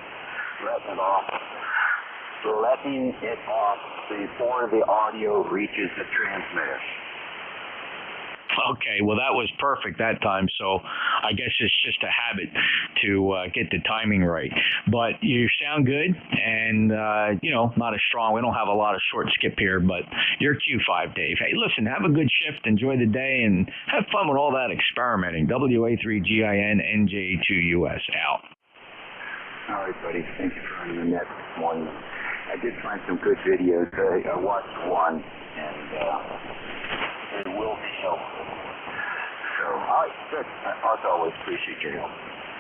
it off before the audio reaches the transmitter. Okay, well, that was perfect that time, so I guess it's just a habit to get the timing right. But you sound good, and, not as strong. We don't have a lot of short skip here, but you're Q5, Dave. Hey, listen, have a good shift, enjoy the day, and have fun with all that experimenting. WA3GIN NJ2US out. All right, buddy. Thank you for running the net this morning. I did find some good videos. I watched one, and it will be helpful. So So, all right, good. As always, appreciate your help.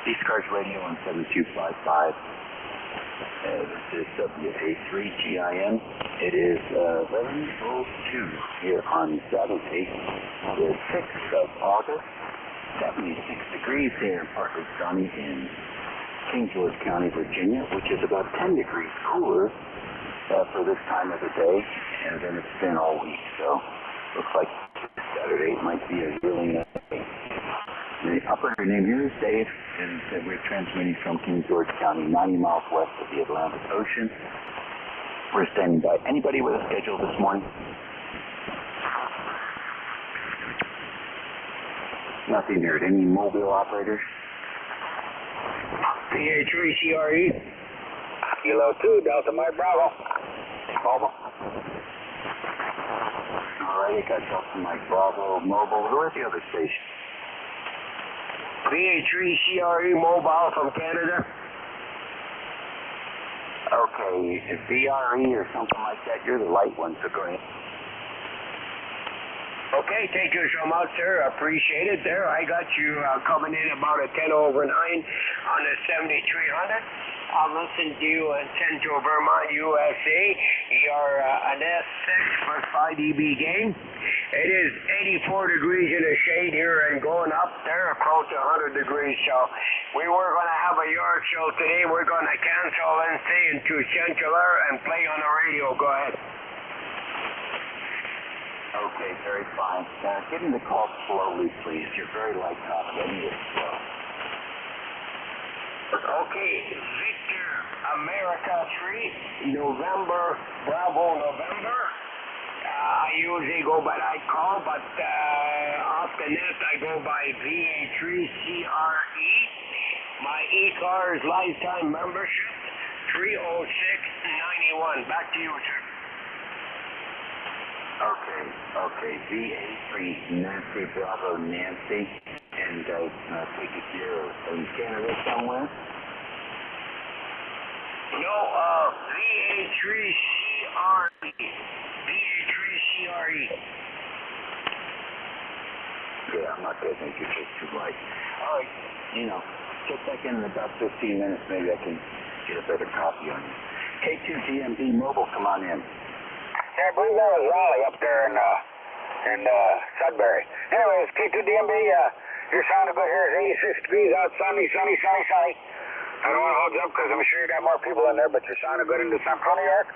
ECARS Radio on 7255. This is WA3GIN. It is 11:02 here on Saturday, the 6th of August. 76 degrees here, partly sunny in King George County, Virginia, which is about 10 degrees cooler for this time of the day than it's been all week. So, looks like Saturday might be a really nice day. The operator name here is Dave, and we're transmitting from King George County, 90 miles west of the Atlantic Ocean. We're standing by. Anybody with a schedule this morning? Nothing here. Any mobile operators? PA3CRE. Kilo 2, Delta Mike Bravo. Mobile. All right, you got Delta Mike Bravo, mobile. Who is the other station? PA3CRE mobile from Canada. Okay, if VRE or something like that, you're the light one, so go ahead. Okay, thank you so much, sir. Appreciate it there. I got you coming in about a 10 over 9 on the 7300. I'll listen to you in Central Vermont, USA. You're an S6 plus 5 dB gain. It is 84 degrees in the shade here and going up there, close to 100 degrees. So we were going to have a yard show today. We're going to cancel and stay into Central Air and play on the radio. Go ahead. Okay, very fine. Get in the call slowly, please. You're very light top. Getting it slow. Okay, Victor, America 3, November, Bravo, November. I usually go by that call, but off the net I go by VA3CRE. My ECARS lifetime membership, 30691. Back to you, sir. Okay, VA3 Nancy Bravo Nancy, and take it here in Canada somewhere? No, VA3CRE. VA3CRE. Yeah, I'm not going to make you take too light. All right, check back in about 15 minutes. Maybe I can get a better copy on you. K2DMB Mobile, come on in. Yeah, I believe that was Raleigh up there in Sudbury. Anyways, K2DMB, you're sounding good here. It's 86 degrees out, sunny. I don't want to hold you up because I'm sure you got more people in there, but you're sounding good into Central New York.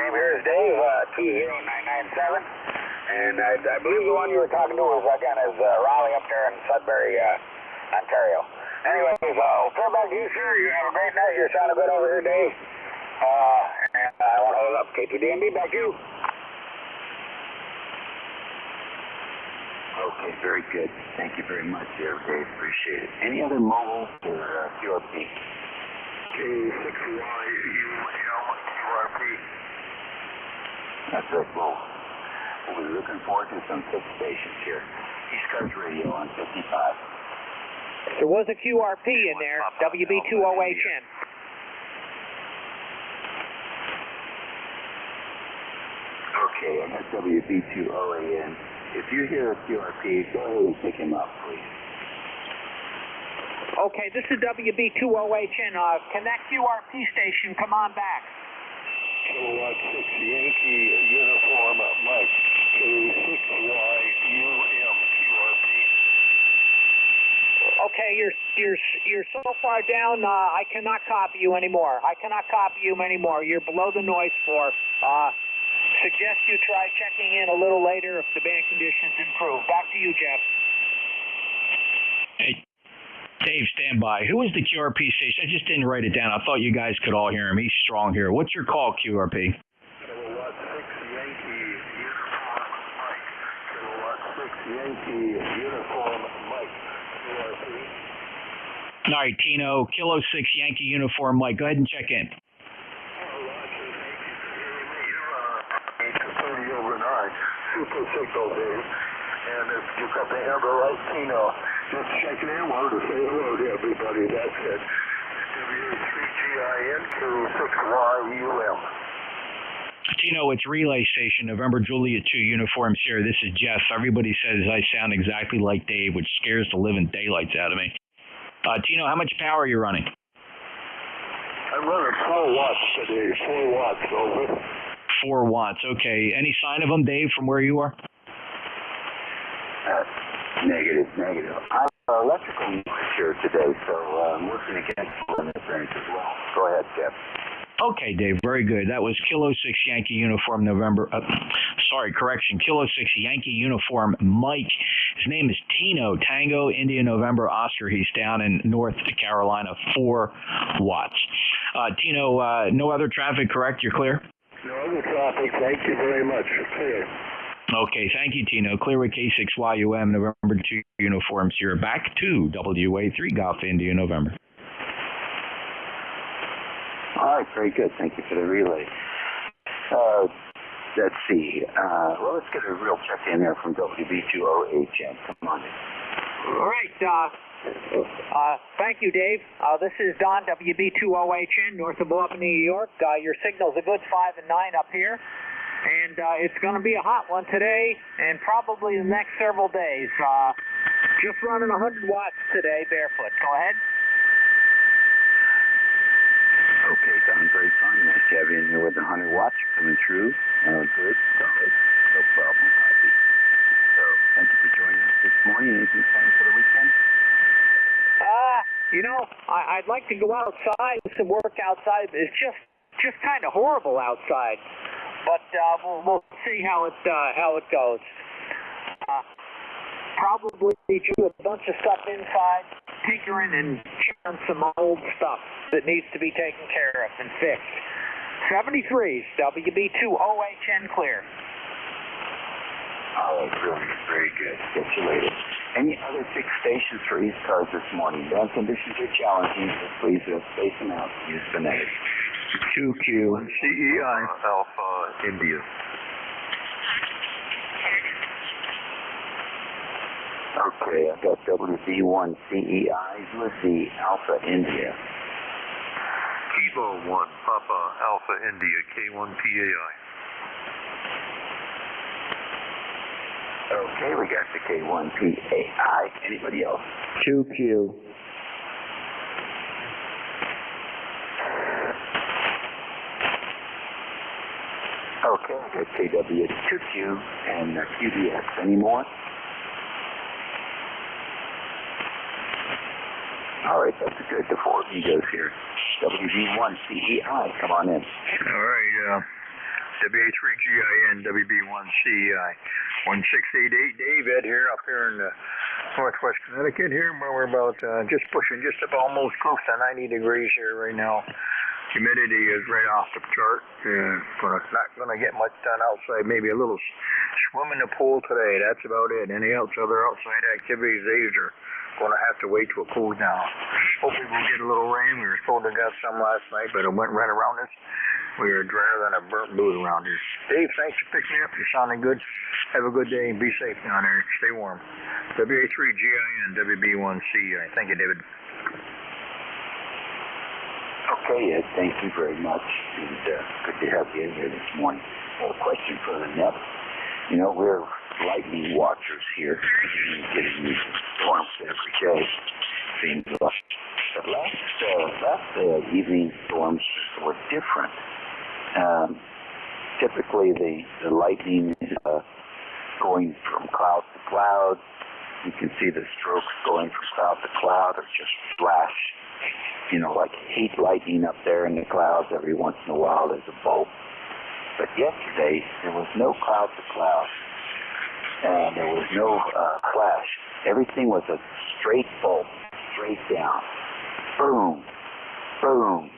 Name here is Dave, 20997. And I believe the one you were talking to was, again, is Raleigh up there in Sudbury, Ontario. Anyways, I'll throw it back to you, sir. You have a great night. You're sounding good over here, Dave. And I want to hold up. K2DMB, back to you. Okay, very good. Thank you very much, Dave. Appreciate it. Any other mobile or QRP? K6YUM QRP. That's right, well, we're looking forward to some fixed stations here. ECARS Radio on 55. There was a QRP in there, WB2OHN. Okay, I got WB2OAN. If you hear a QRP, go ahead and pick him up, please. Okay, this is WB2OHN. Connect QRP station. Come on back. Kilowatt 6 Yankee uniform Mike. K6YUM QRP. Okay, you're so far down. I cannot copy you anymore. You're below the noise floor. Suggest you try checking in a little later if the band conditions improve. Back to you, Jeff. Hey, Dave, stand by. Who is the QRP station? I just didn't write it down. I thought you guys could all hear him. He's strong here. What's your call, QRP? Kilowatt 6 Yankee uniform Mike. Kilowatt 6 Yankee uniform Mike. QRP. All right, Tino, Kilo 6 Yankee uniform Mike. Go ahead and check in. 30 over 9, super signal, Dave. And if you got the handle right, Tino, just checking in, wanted to say hello to everybody. That's it. WA3GIN K6YUM. Tino, it's Relay Station, November Juliet 2 Uniform Sierra. This is Jeff. Everybody says I sound exactly like Dave, which scares the living daylights out of me. Tino, how much power are you running? I'm running 4 watts today, 4 watts, over. 4 watts, okay. Any sign of them, Dave, from where you are? Negative. I'm electrical noise here today, so I'm working against interference as well. Go ahead, Jeff. Okay, Dave, very good. That was Kilo 6 Yankee Uniform Kilo 6 Yankee Uniform Mike. His name is Tino, Tango, India, November, Oscar. He's down in North Carolina, 4 watts. Tino, no other traffic, correct? You're clear? No other traffic. Thank you very much. Clear. Okay, thank you, Tino. Clear with K6YUM, November 2 Uniforms. You're back to WA3 Golf India, November. All right, very good. Thank you for the relay. Let's see. Well, let's get a real check-in there from WB2OHN. Come on in. All right. Thank you, Dave. This is Don, WB2OHN, north of Albany, New York. Your signal's a good 5 and 9 up here. And it's going to be a hot one today and probably the next several days. Just running 100 watts today, barefoot. Go ahead. Okay, Don, very fine. Nice to have you in here with 100 watts. You're coming through. Good, solid, no problem, happy. So, thank you for joining us this morning. Anything planned for the weekend? I'd like to go outside with some work outside. It's just kind of horrible outside. But we'll see how it goes. Probably do a bunch of stuff inside, tinkering and checking some old stuff that needs to be taken care of and fixed. 73s, WB2OHN clear. All right, brilliant, very good. Catch you later. Any other fixed stations for ECARS this morning? Bad conditions are challenging, so please space them out. Use phonetics. 2Q CEI Alpha India. Okay, I've got WB1 CEI with the Alpha India. Kilo 1 Papa Alpha India K1 PAI. Okay, we got the K1 PAI. Anybody else? 2Q. Okay, I got KW2Q and QDX. Any more? All right, that's good. The 4 egos here. WB1 CEI, come on in. All right, WA3GIN, WB1 CEI, 1688. Dave Ed here, up here in northwest Connecticut here. We're about just pushing just about almost close to 90 degrees here right now. Humidity is right off the chart. Not going to get much done outside. Maybe a little swim in the pool today. That's about it. Any other outside activities, these are going to have to wait till it cools down. Hopefully we'll get a little rain. We were supposed to get some last night, but it went right around us. We were drier than a burnt boot around here. Dave, thanks for picking me up. You're sounding good. Have a good day and be safe down there. Stay warm. WA3GIN, WB1CEI. Thank you, David. Okay, Ed, thank you very much. And good to have you in here this morning. A question for the net. You know, we're lightning watchers here. Getting these storms every day. Seems like the last evening storms were different. Typically, the lightning is going from cloud to cloud. You can see the strokes going from cloud to cloud, or just flash, like heat lightning up there in the clouds. Every once in a while, there's a bolt. But yesterday, there was no cloud to cloud, and there was no flash. Everything was a straight bolt, straight down. Boom, boom,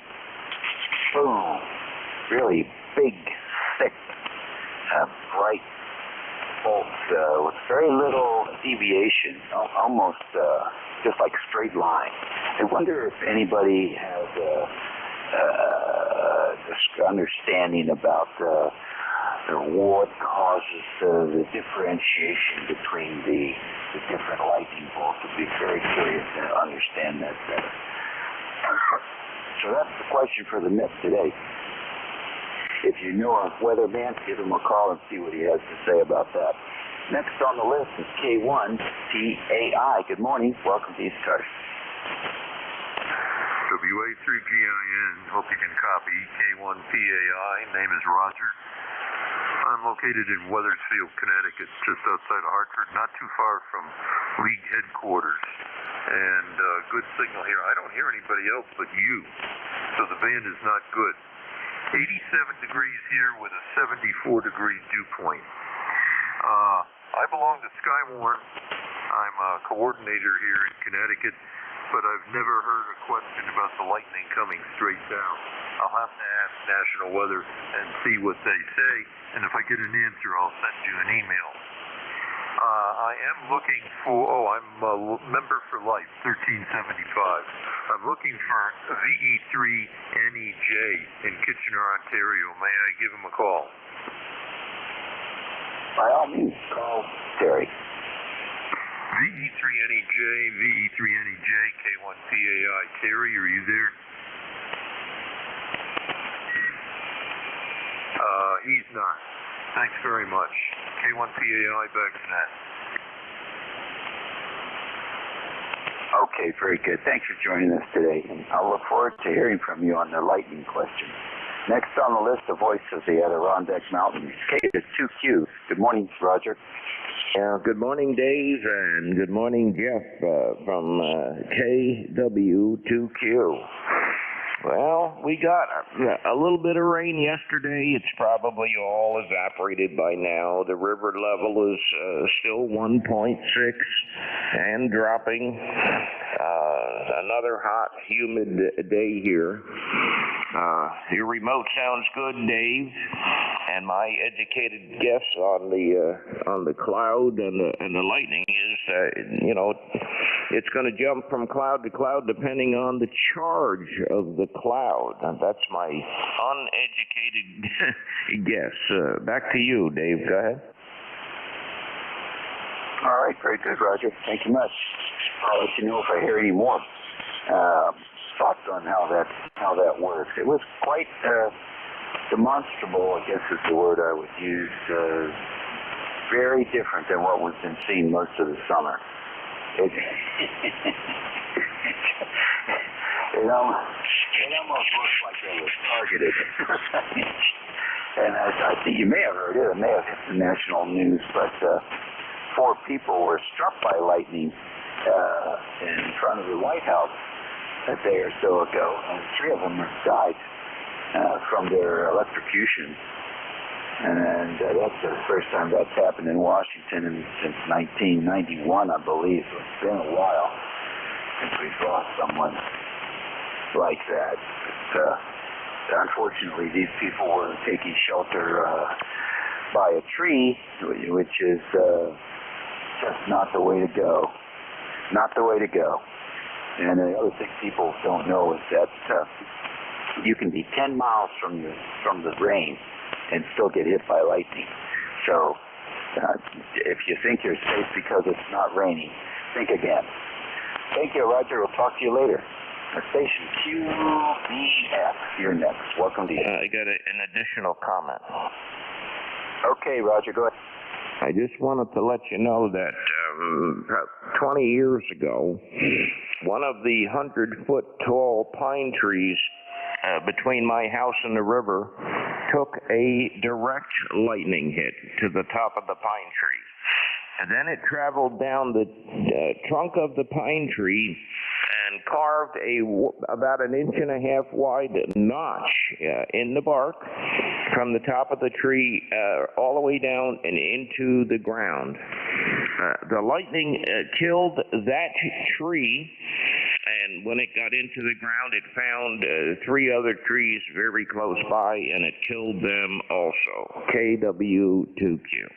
boom. Really big, thick, bright bolts with very little deviation, almost just like straight line. I wonder if anybody has this understanding about what causes the differentiation between the different lightning bolts. Would be very curious to understand that better. So that's the question for the myth today. If you know a weatherman, give him a call and see what he has to say about that. Next on the list is K1PAI. Good morning. Welcome to ECARS. WA3PIN. Hope you can copy. K1PAI. Name is Roger. I'm located in Weathersfield, Connecticut, just outside of Hartford, not too far from League headquarters. And good signal here. I don't hear anybody else but you, so the band is not good. 87 degrees here with a 74-degree dew point. I belong to Skywarn. I'm a coordinator here in Connecticut, but I've never heard a question about the lightning coming straight down. I'll have to ask National Weather and see what they say, and if I get an answer, I'll send you an email. I am looking for, I'm a member for life, 1375. I'm looking for VE3NEJ in Kitchener, Ontario. May I give him a call? By all means, call Terry. VE3NEJ, VE3NEJ, K1PAI. Terry, are you there? He's not. Thanks very much. K1PAI back to that. Okay, very good. Thanks for joining us today. And I'll look forward to hearing from you on the lightning question. Next on the list, the voice of the Adirondack Mountains. K2Q. Good morning, Roger. Good morning, Dave, and good morning, Jeff, from KW2Q. Well, we got a little bit of rain yesterday. It's probably all evaporated by now. The river level is still 1.6 and dropping. Another hot, humid day here. Your remote sounds good, Dave. And my educated guess on the cloud and the lightning is, it's going to jump from cloud to cloud depending on the charge of the cloud. And that's my uneducated guess. Back to you, Dave. Go ahead. All right, very good, Roger. Thank you much. I'll let you know if I hear any more thoughts on how that works. It was quite demonstrable, I guess is the word I would use. Very different than what we've been seeing most of the summer. It almost looks like it was targeted. And I think you may have heard it. It may have hit the national news, but 4 people were struck by lightning in front of the White House a day or so ago, and 3 of them died from their electrocution. And that's the first time that's happened in Washington since 1991, I believe. So it's been a while since we've lost someone like that. But, unfortunately, these people were taking shelter by a tree, which is just not the way to go. Not the way to go. And the other thing people don't know is that you can be 10 miles from the rain and still get hit by lightning. So if you think you're safe because it's not raining, think again. Thank you, Roger. We'll talk to you later. Station QBF. You're next. Welcome to you. I got an additional comment. Okay, Roger, go ahead. I just wanted to let you know that 20 years ago, one of the 100-foot tall pine trees between my house and the river took a direct lightning hit to the top of the pine tree. And then it traveled down the trunk of the pine tree and carved about 1.5 inch wide notch in the bark from the top of the tree all the way down and into the ground. The lightning killed that tree, and when it got into the ground, it found 3 other trees very close by, and it killed them also. KW2Q.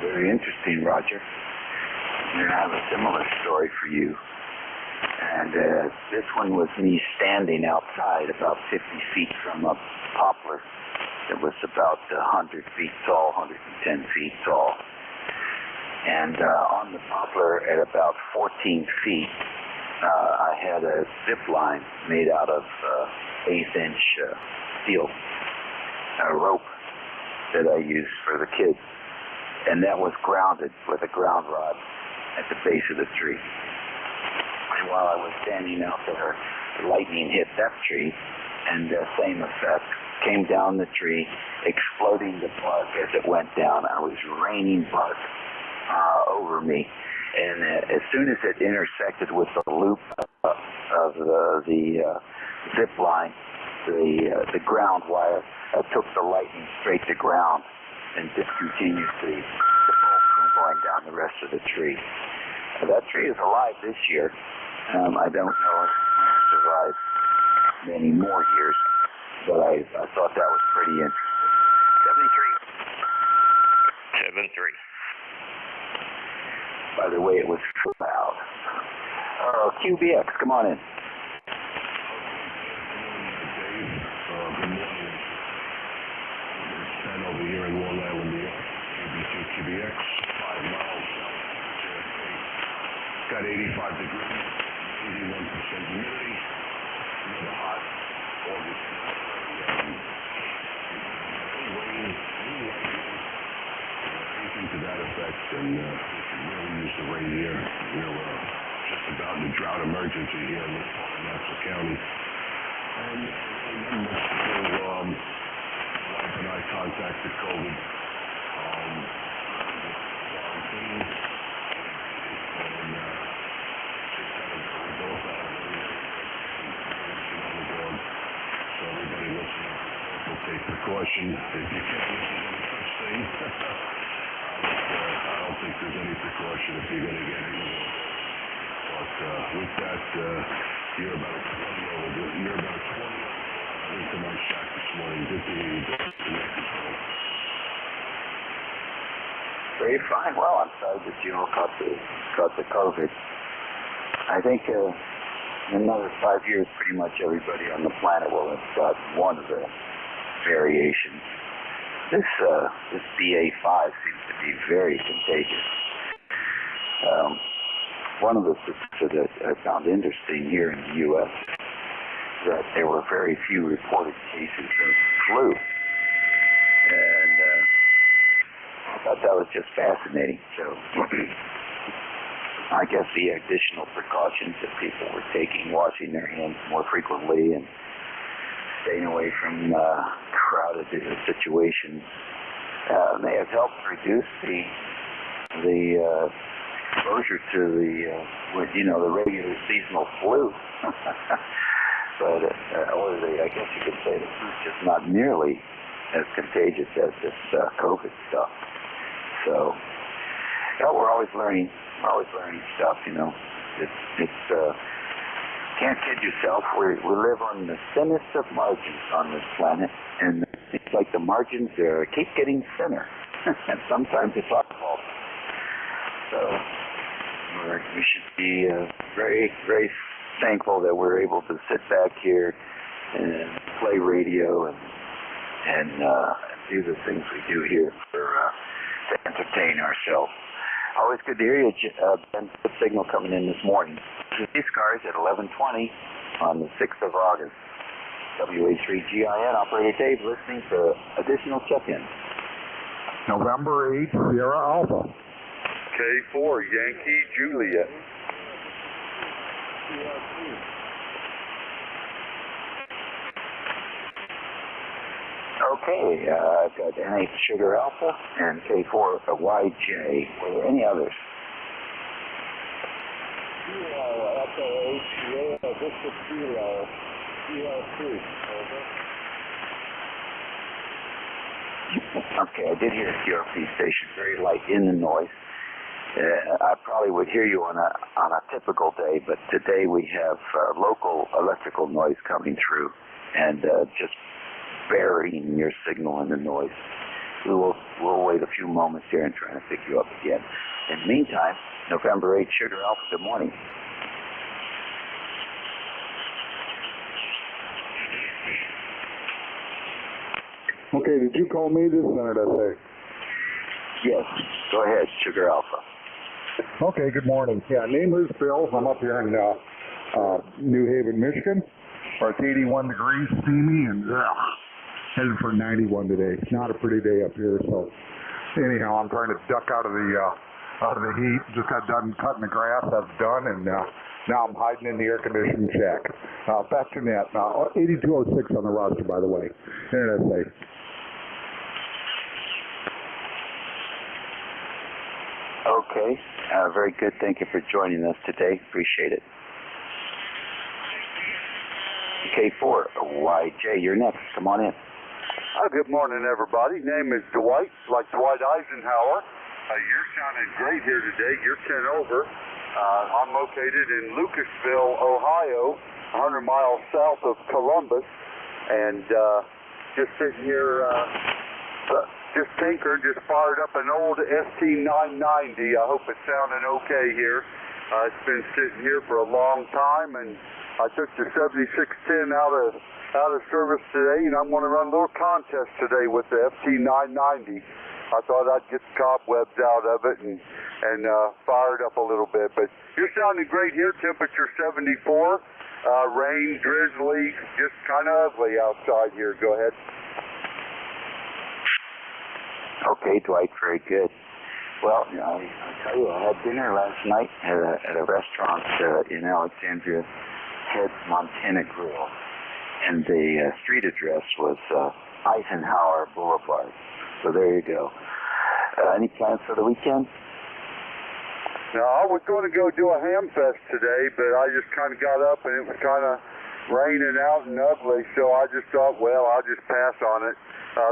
Very interesting, Roger. I have a similar story for you. And this one was me standing outside about 50 feet from a poplar that was about 100 feet tall, 110 feet tall. And on the poplar at about 14 feet, I had a zip line made out of 1/8-inch steel rope that I used for the kids, and that was grounded with a ground rod at the base of the tree. And while I was standing out there, the lightning hit that tree, and the same effect came down the tree, exploding the bark as it went down. I was raining bark over me, and as soon as it intersected with the loop of the zip line, the ground wire took the lightning straight to ground and discontinued the bolt from going down the rest of the tree. That tree is alive this year. I don't know if it's going to survive many more years, but I thought that was pretty interesting. 73. By the way, it was loud. QBX, come on in. Over here in Long Island, New York, QBX, 5 miles south of JFK. Got 85 degrees, 81% humidity, another hot August. Rain, anything to that effect, and we should really use the rain here. We're just about in a drought emergency here in Nassau County. And wife and I contacted COVID. Quarantine. And we both out of so everybody listening, will take precaution if you can. If there's any such thing. I don't think there's any precaution if you're going to get it. But with that, you're about a 20 over. You're about a 20 into my shack this morning. Good to hear you. Very fine. Well, I'm sorry that you all caught the COVID. I think in another 5 years, pretty much everybody on the planet will have got one of the variations. This BA5 seems to be very contagious. One of the statistics that I found interesting here in the U.S. that there were very few reported cases of flu. And I thought that was just fascinating. So I guess the additional precautions that people were taking, washing their hands more frequently and staying away from crowded situations, may have helped reduce the exposure to the regular seasonal flu. But I guess you could say the flu's just not nearly as contagious as this COVID stuff. So, we're always learning. We're always learning stuff. It's can't kid yourself. We live on the thinnest of margins on this planet, and it's like the margins keep getting thinner, and sometimes it's our fault. So, we should be very, very thankful that we're able to sit back here and play radio and do the things we do here to entertain ourselves. Always good to hear you, Ben. Good signal coming in this morning. This is ECARS at 11:20 on the 6th of August. WA3GIN, Operator Dave, listening for additional check-in. November 8, Sierra Alpha. K4, Yankee Juliet. Okay, I've got N8 Sugar Alpha and K4 YJ. Were there any others? Okay, I did hear a QRP station, very light in the noise. I probably would hear you on a typical day, but today we have local electrical noise coming through and just burying your signal in the noise. We'll wait a few moments here and try to pick you up again. In the meantime, November 8 Sugar Alpha, good morning. Okay, did you call me this minute, I say? Yes, go ahead, Sugar Alpha. Okay, good morning. Yeah, name is Bill. I'm up here in New Haven, Michigan, where it's 81 degrees, steamy, and headed for 91 today. It's not a pretty day up here, so anyhow, I'm trying to duck out of the heat. Just got done cutting the grass. That's done, and now I'm hiding in the air-conditioned shack. Back to net. 8206 on the roster, by the way. NSA. Okay. Very good. Thank you for joining us today. Appreciate it. K4YJ, you're next. Come on in. Good morning, everybody. Name is Dwight, like Dwight Eisenhower. You're sounding great here today. You're 10 over. I'm located in Lucasville, Ohio, 100 miles south of Columbus, and just sitting here, just fired up an old ST990. I hope it's sounding okay here. It's been sitting here for a long time, and I took the 7610 out of service today, and I'm going to run a little contest today with the FT990. I thought I'd get the cobwebs out of it and fire it up a little bit. But you're sounding great here. Temperature 74. Rain, drizzly, just kind of ugly outside here. Go ahead. Okay, Dwight, very good. Well, I'll tell you, I had dinner last night at a restaurant in Alexandria, Head Montana Grill, and the street address was Eisenhower Boulevard. So there you go. Any plans for the weekend? No, I was going to go do a ham fest today, but I just kind of got up and it was kind of raining out and ugly, so I just thought, well, I'll just pass on it.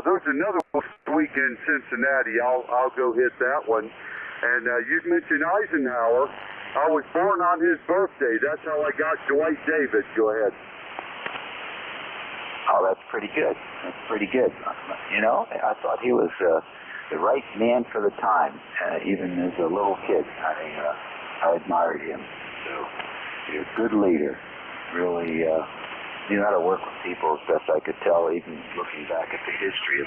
There's another week in Cincinnati. I'll go hit that one. And you mentioned Eisenhower. I was born on his birthday. That's how I got Dwight David. Go ahead. Oh, that's pretty good. That's pretty good. You know, I thought he was the right man for the time. Even as a little kid, I admired him. So, you're a good leader. Really, knew how to work with people as best I could tell, even looking back at the history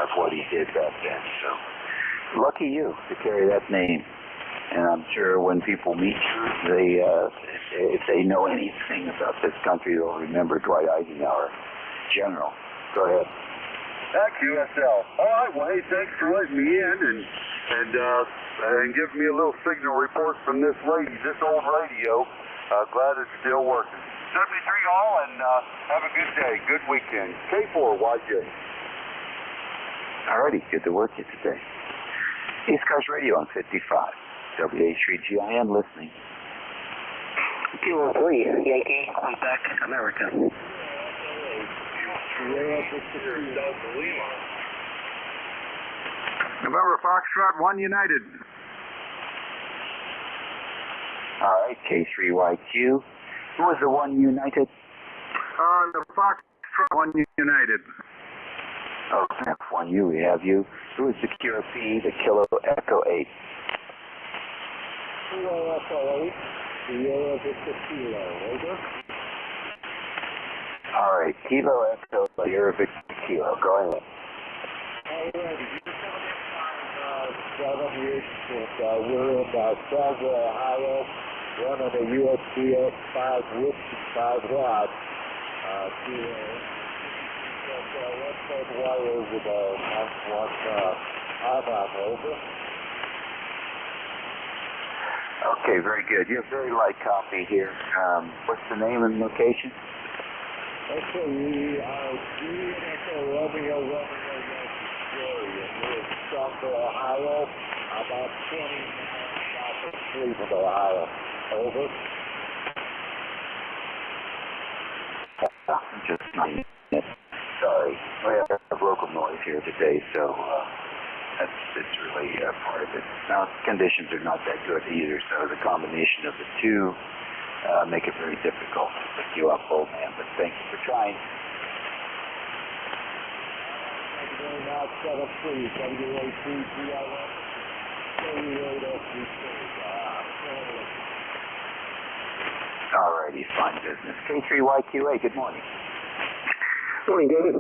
of what he did back then. So, lucky you to carry that name. And I'm sure when people meet you, if they know anything about this country, they'll remember Dwight Eisenhower. General, go ahead. QSL. All right. Well, hey, thanks for letting me in and giving me a little signal report from this old radio. Glad it's still working. 73 all, and have a good day. Good weekend. K4YJ. All righty. Good to work you today. ECARS Radio on 55. WH3GIN listening. 203, Yankee, Quebec, America. November Foxtrot 1 United. All right, K3YQ. Who was the 1 United? The Foxtrot 1 United. Oh, F1U, we have you. Who is the QRP, the Kilo Echo 8? Kilo Echo 8, Sierra Victor Kilo, over. All right, Kilo Echo, Sierra Victor Kilo, go ahead. All right, we're in Belleville, Ohio, running a USPS 5 Whiskey 5 rod to let's take wire over the 1 IMAP, over. Okay, very good. You have very light copy here. What's the name and location? Okay, we are Echo Romeo Yankee Victoria. We're in Sumter, Ohio, about 20 miles south of Cleveland, Ohio. Over. Just 9 minutes. Sorry, we have local noise here today, so it's really part of it. Now, conditions are not that good either, so the combination of the two make it very difficult to pick you up, old man, but thank you for trying. Thank you very much. 73, WA3GIN, 38 Alrighty, fine business. K3YQA, good morning. Morning, David.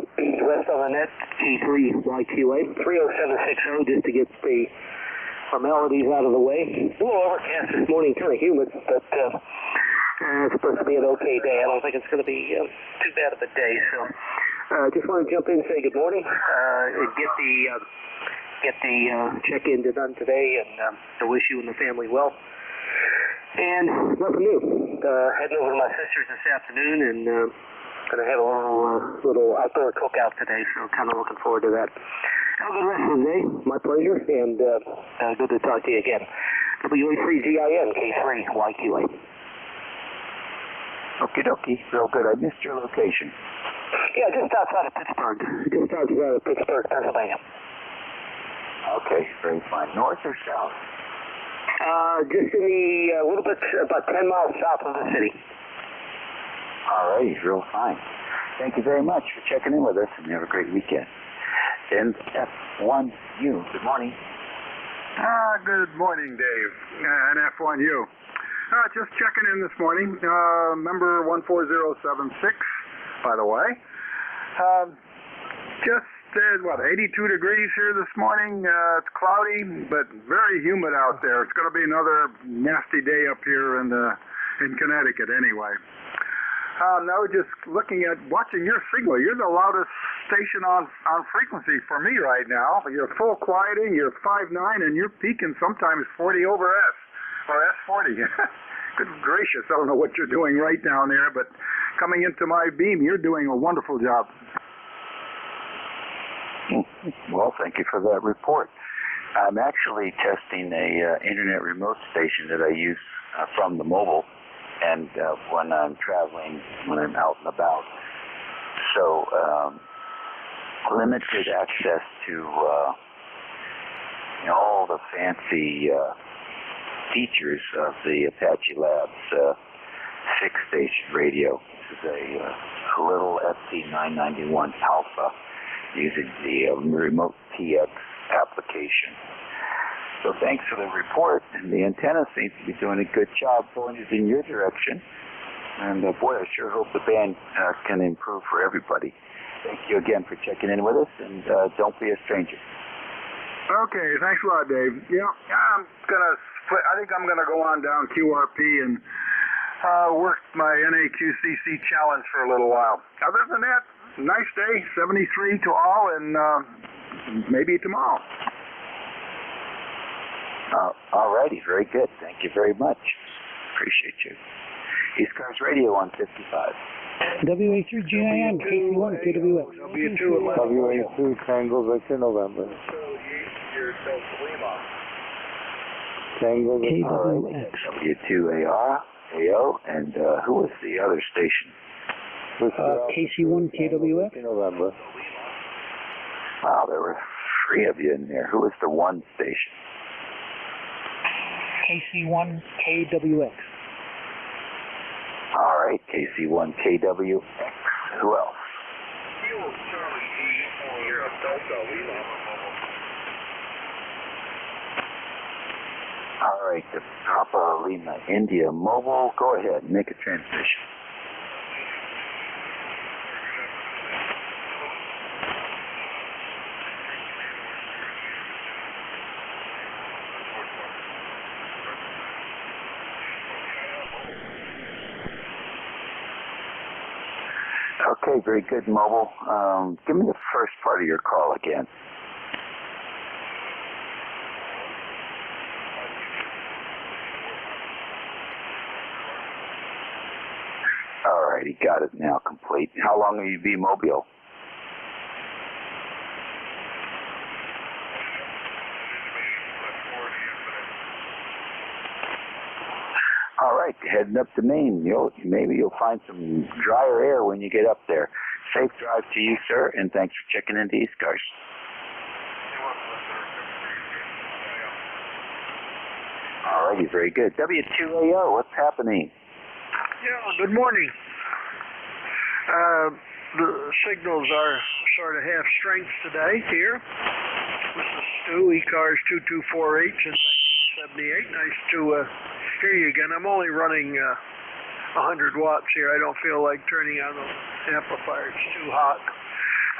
West on the net, K3YQA, 30760, just to get the formalities out of the way. A little overcast this morning, kind of humid, but It's supposed to be an okay day. I don't think it's going to be too bad of a day. So just want to jump in and say good morning. Get the check-in done today, and to wish you and the family well. And nothing new. Heading over to my sister's this afternoon, and gonna have a little outdoor cookout today. So kind of looking forward to that. Have a good rest of the day. My pleasure, and good to talk to you again. WA3GIN K3YQA. Okie dokie, real good. I missed your location. Yeah, just outside of Pittsburgh. Just outside of Pittsburgh, Pennsylvania. Okay, very fine. North or south? Just in the, a little bit, about 10 miles south of the city. All right, real fine. Thank you very much for checking in with us, and have a great weekend. NF1U, good morning. Good morning, Dave. NF1U. Just checking in this morning. Number 14076, by the way. Just 82 degrees here this morning. It's cloudy, but very humid out there. It's going to be another nasty day up here in Connecticut anyway. Now just watching your signal. You're the loudest station on frequency for me right now. You're full quieting, you're 5.9, and you're peaking sometimes 40 over S, or S40. Good gracious, I don't know what you're doing right down there, but coming into my beam, you're doing a wonderful job. Well, thank you for that report. I'm actually testing a internet remote station that I use from the mobile, and when I'm traveling, when I'm out and about. So limited access to all the fancy features of the Apache Labs 6-station radio. This is a little ST991 Alpha, using the remote TX application. So thanks for the report, and the antenna seems to be doing a good job pointing it in your direction. And boy, I sure hope the band can improve for everybody. Thank you again for checking in with us, and don't be a stranger. Okay, thanks a lot, Dave. Yeah, I think I'm gonna go on down QRP and work my NAQCC challenge for a little while. Other than that, nice day, 73 to all, and maybe tomorrow. All righty, very good. Thank you very much. Appreciate you. ECARS Radio on 55. WA3GIN, KC1, KWX. WA2 Tango Victor November. Tango Victor. W2AR, AO, and who was the other station? KC1, KWX. November. Wow, there were 3 of you in there. Who was the one station? KC1, KWX. All right, KC1, KWX. Who else? All right, the Papa Lima India Mobile. Go ahead, make a transmission. Okay, very good, Mobile. Give me the first part of your call again. All righty, got it now, complete. How long will you be mobile? All right, heading up to Maine. Maybe you'll find some drier air when you get up there. Safe drive to you, sir, and thanks for checking into ECARS. All righty, very good. W2AO, what's happening? Yeah, good morning. The signals are sort of half strength today here. This is Stu, ECARS 2248 since 1978. Nice to hear you again. I'm only running 100 watts here. I don't feel like turning on the amplifier. It's too hot.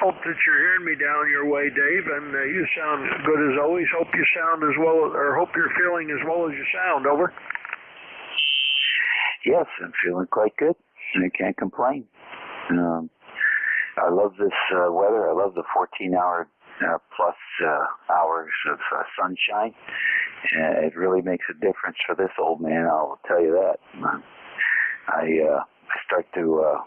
Hope that you're hearing me down your way, Dave, and you sound good as always. Hope you sound as well, or hope you're feeling as well as you sound. Over. Yes, I'm feeling quite good. I can't complain. I love this weather. I love the 14-hour plus hours of sunshine. It really makes a difference for this old man, I'll tell you that. I start to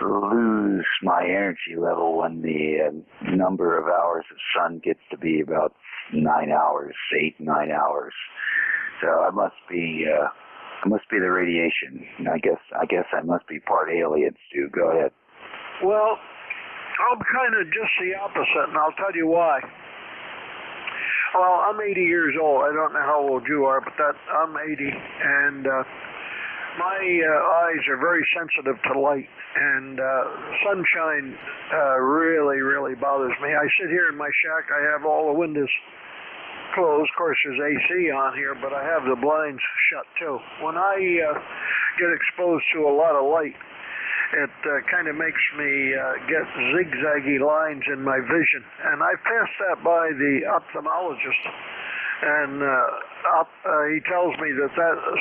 lose my energy level when the number of hours of sun gets to be about 9 hours, 8, 9 hours. So I must be the radiation. I guess I must be part alien, Stu. Go ahead. Well, I'm kind of just the opposite, and I'll tell you why. Well, I'm 80 years old. I don't know how old you are, but I'm 80, and my eyes are very sensitive to light, and sunshine really, really bothers me. I sit here in my shack. I have all the windows closed. Of course, there's AC on here, but I have the blinds shut too. When I get exposed to a lot of light, it kind of makes me get zigzaggy lines in my vision. And I passed that by the ophthalmologist, and he tells me that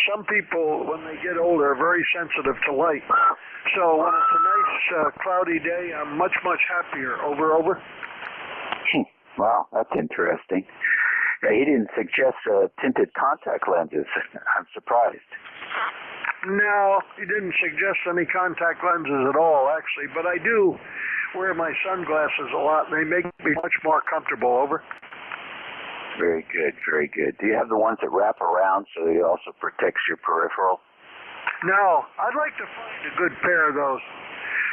some people, when they get older, are very sensitive to light. So when it's a nice cloudy day, I'm much, much happier. Over. Wow, that's interesting. He didn't suggest tinted contact lenses. I'm surprised. No, he didn't suggest any contact lenses at all, actually. But I do wear my sunglasses a lot, and they make me much more comfortable. Over. Very good, very good. Do you have the ones that wrap around so it also protects your peripheral? No, I'd like to find a good pair of those.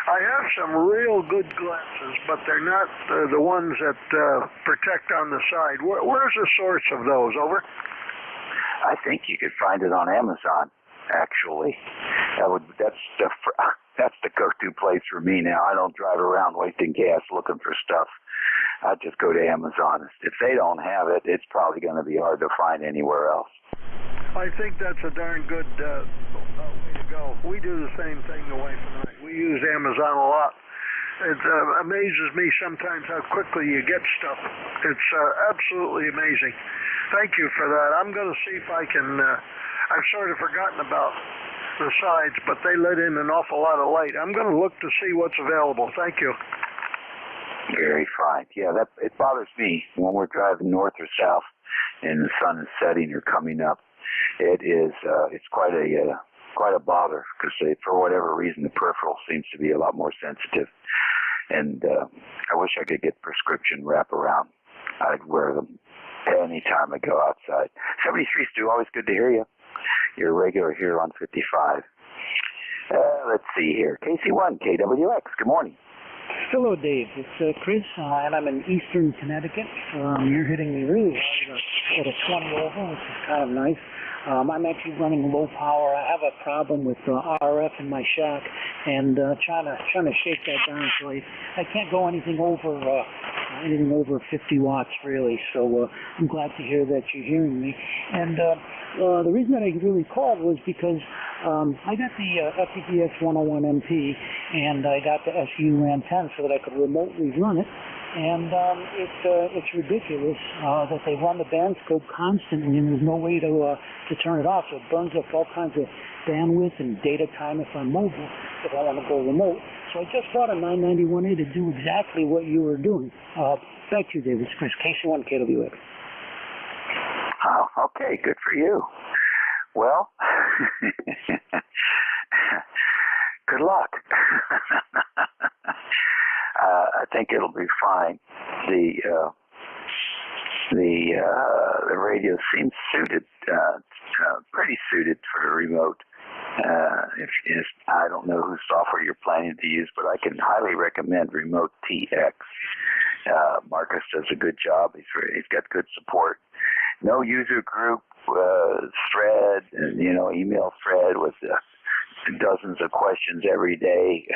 I have some real good glasses, but they're not the ones that protect on the side. Where's the source of those? Over. I think you could find it on Amazon. Actually, that's the go-to place for me now. I don't drive around wasting gas looking for stuff. I just go to Amazon. If they don't have it, it's probably going to be hard to find anywhere else. I think that's a darn good way to go. We do the same thing, the wife and I. We use Amazon a lot. It amazes me sometimes how quickly you get stuff. It's absolutely amazing. Thank you for that. I'm going to see if I can... I've sort of forgotten about the sides, but they let in an awful lot of light. I'm going to look to see what's available. Thank you. Very fine. Yeah, it bothers me when we're driving north or south and the sun is setting or coming up. It's quite a bother because for whatever reason the peripheral seems to be a lot more sensitive. And I wish I could get prescription wraparound. I'd wear them anytime I go outside. 73 Stu, always good to hear you. You're a regular here on 55. Let's see here. KC1, KWX, good morning. Hello, Dave. It's Chris, and I'm in eastern Connecticut. You're hitting me really hard at a 20 over, which is kind of nice. I'm actually running low power. I have a problem with RF in my shack, and trying to shake that down. So I can't go anything over 50 watts really. So I'm glad to hear that you're hearing me. And the reason that I really called was because I got the FPPX 101MP, and I got the SU antenna so that I could remotely run it. And it's ridiculous that they run the band scope constantly, and there's no way to turn it off. So it burns up all kinds of bandwidth and data time if I'm mobile, if I want to go remote. So I just bought a 991A to do exactly what you were doing. Back to you, David. It's Chris, KC1 KWX. Oh, okay, good for you. Well, good luck. I think it'll be fine. The radio seems suited, pretty suited for the remote. I don't know whose software you're planning to use, but I can highly recommend Remote TX. Marcus does a good job. He's got good support. No user group thread, email thread with dozens of questions every day.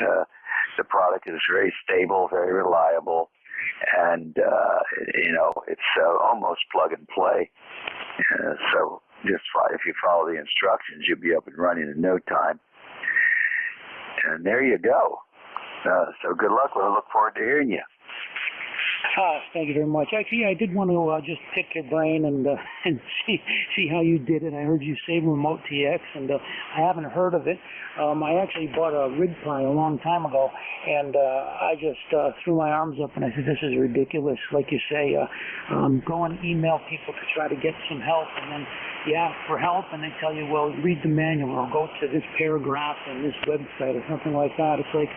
The product is very stable, very reliable, and it's almost plug and play. So just if you follow the instructions, you'll be up and running in no time. And there you go. So good luck. We'll look forward to hearing you. Thank you very much. Actually, I did want to just pick your brain and and see how you did it. I heard you say Remote TX, and I haven't heard of it. I actually bought a rig pie a long time ago, and I just threw my arms up and I said, this is ridiculous. Like you say, go and email people to try to get some help, and then you ask for help, and they tell you, well, read the manual or go to this paragraph in this website or something like that. It's like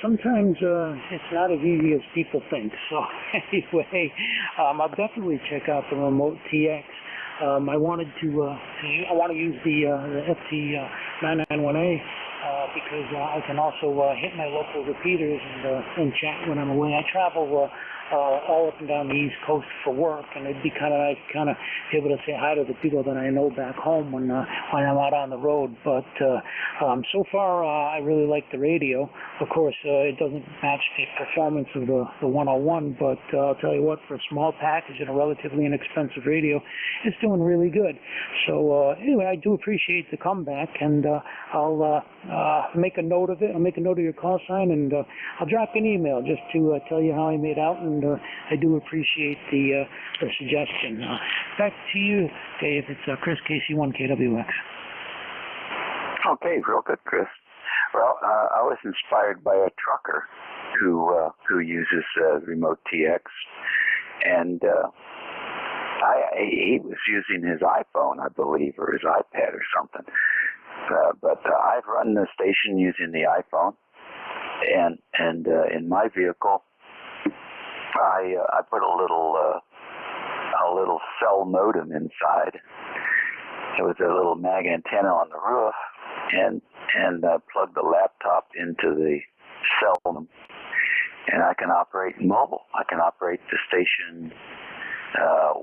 sometimes it's not as easy as people think. So anyway, I'll definitely check out the Remote TX. I want to use the FT991A because I can also hit my local repeaters and chat when I'm away. I travel all up and down the East Coast for work, and it'd be kind of nice to kind of be able to say hi to the people that I know back home when I'm out on the road. But so far, I really like the radio. Of course, it doesn't match the performance of the 101, but I'll tell you what, for a small package and a relatively inexpensive radio, it's doing really good. So anyway, I do appreciate the comeback, and I'll make a note of it. I'll make a note of your call sign, and I'll drop an email just to tell you how I made out, and I do appreciate the suggestion. Back to you, Dave. It's Chris, KC1KWX. Okay, real good, Chris. Well, I was inspired by a trucker who uses Remote TX, and he was using his iPhone, I believe, or his iPad or something. But I've run the station using the iPhone, and in my vehicle, I put a little cell modem inside. It was a little mag antenna on the roof, and plugged the laptop into the cell modem, and I can operate mobile. I can operate the station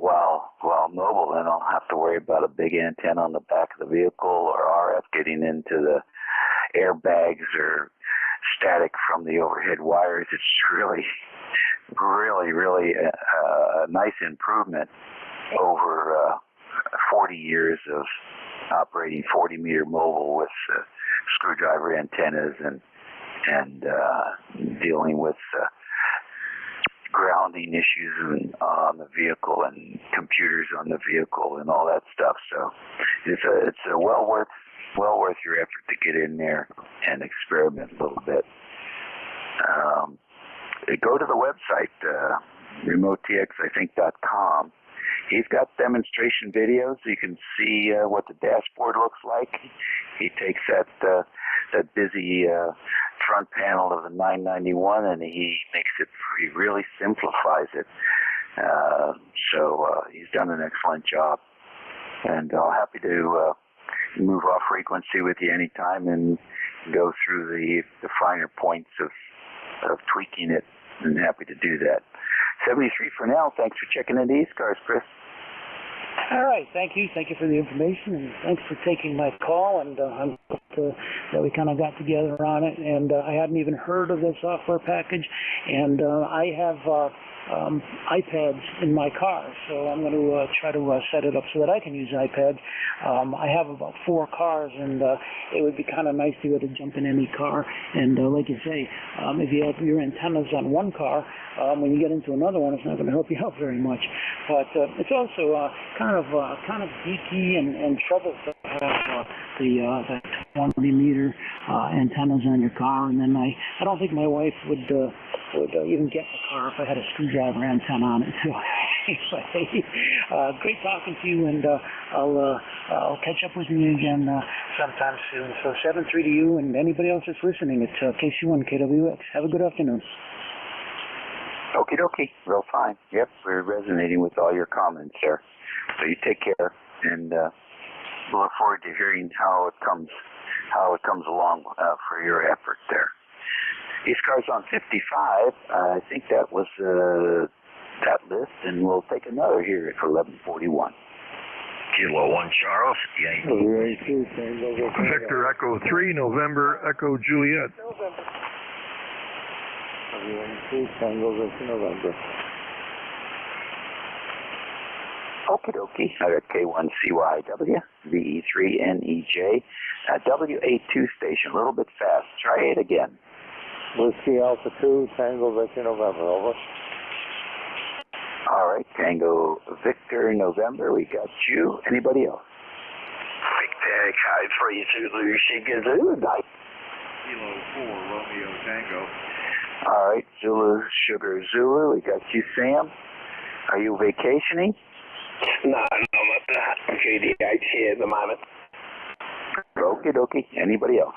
while mobile, and I don't have to worry about a big antenna on the back of the vehicle or RF getting into the airbags or static from the overhead wires. It's really a nice improvement over 40 years of operating 40-meter mobile with screwdriver antennas and dealing with grounding issues on the vehicle and computers on the vehicle and all that stuff. So it's well worth your effort to get in there and experiment a little bit. Go to the website, remotetxithink.com. He's got demonstration videos. You can see what the dashboard looks like. He takes that busy front panel of the 991 and he really simplifies it. So he's done an excellent job. And I'm happy to move off frequency with you anytime and go through the finer points of tweaking it, and happy to do that. 73 for now. Thanks for checking into ECARS, Chris. All right, thank you. Thank you for the information, and thanks for taking my call. And I'm glad that we kind of got together on it. And I hadn't even heard of the software package, and I have iPads in my car, so I'm going to try to set it up so that I can use iPads. I have about 4 cars, and it would be kind of nice to be able to jump in any car. And like you say, if you have your antennas on one car, when you get into another one, it's not going to help you out very much. But it's also kind of geeky and troublesome to have the 20-meter antennas on your car. And then I don't think my wife would even get the car if I had a screwdriver antenna on it. So anyway, great talking to you, and I'll catch up with you again sometime soon. So 7-3 to you and anybody else that's listening. It's KC1KWX. Have a good afternoon. Okie dokie, real fine. Yep, we're resonating with all your comments there. So you take care, and we'll look forward to hearing how it comes along for your effort there. ECARS on 55, I think that was that list, and we'll take another here at 1141. Kilo 1 Charles, Victor Echo 3, November Echo Juliet. Okie dokie. I got K1CYW, VE3NEJ, WA2 station, a little bit fast. Try it again. Whiskey Alpha 2, Tango Victor November, over. All right, Tango Victor November, we got you. Anybody else? Victor, code 3 Zulu, Sugar Zulu, night. Kilo 4, Romeo Tango. All right, Zulu, Sugar Zulu, we got you, Sam. Are you vacationing? No, I'm at the GDH here at the moment. Okie dokie. Anybody else?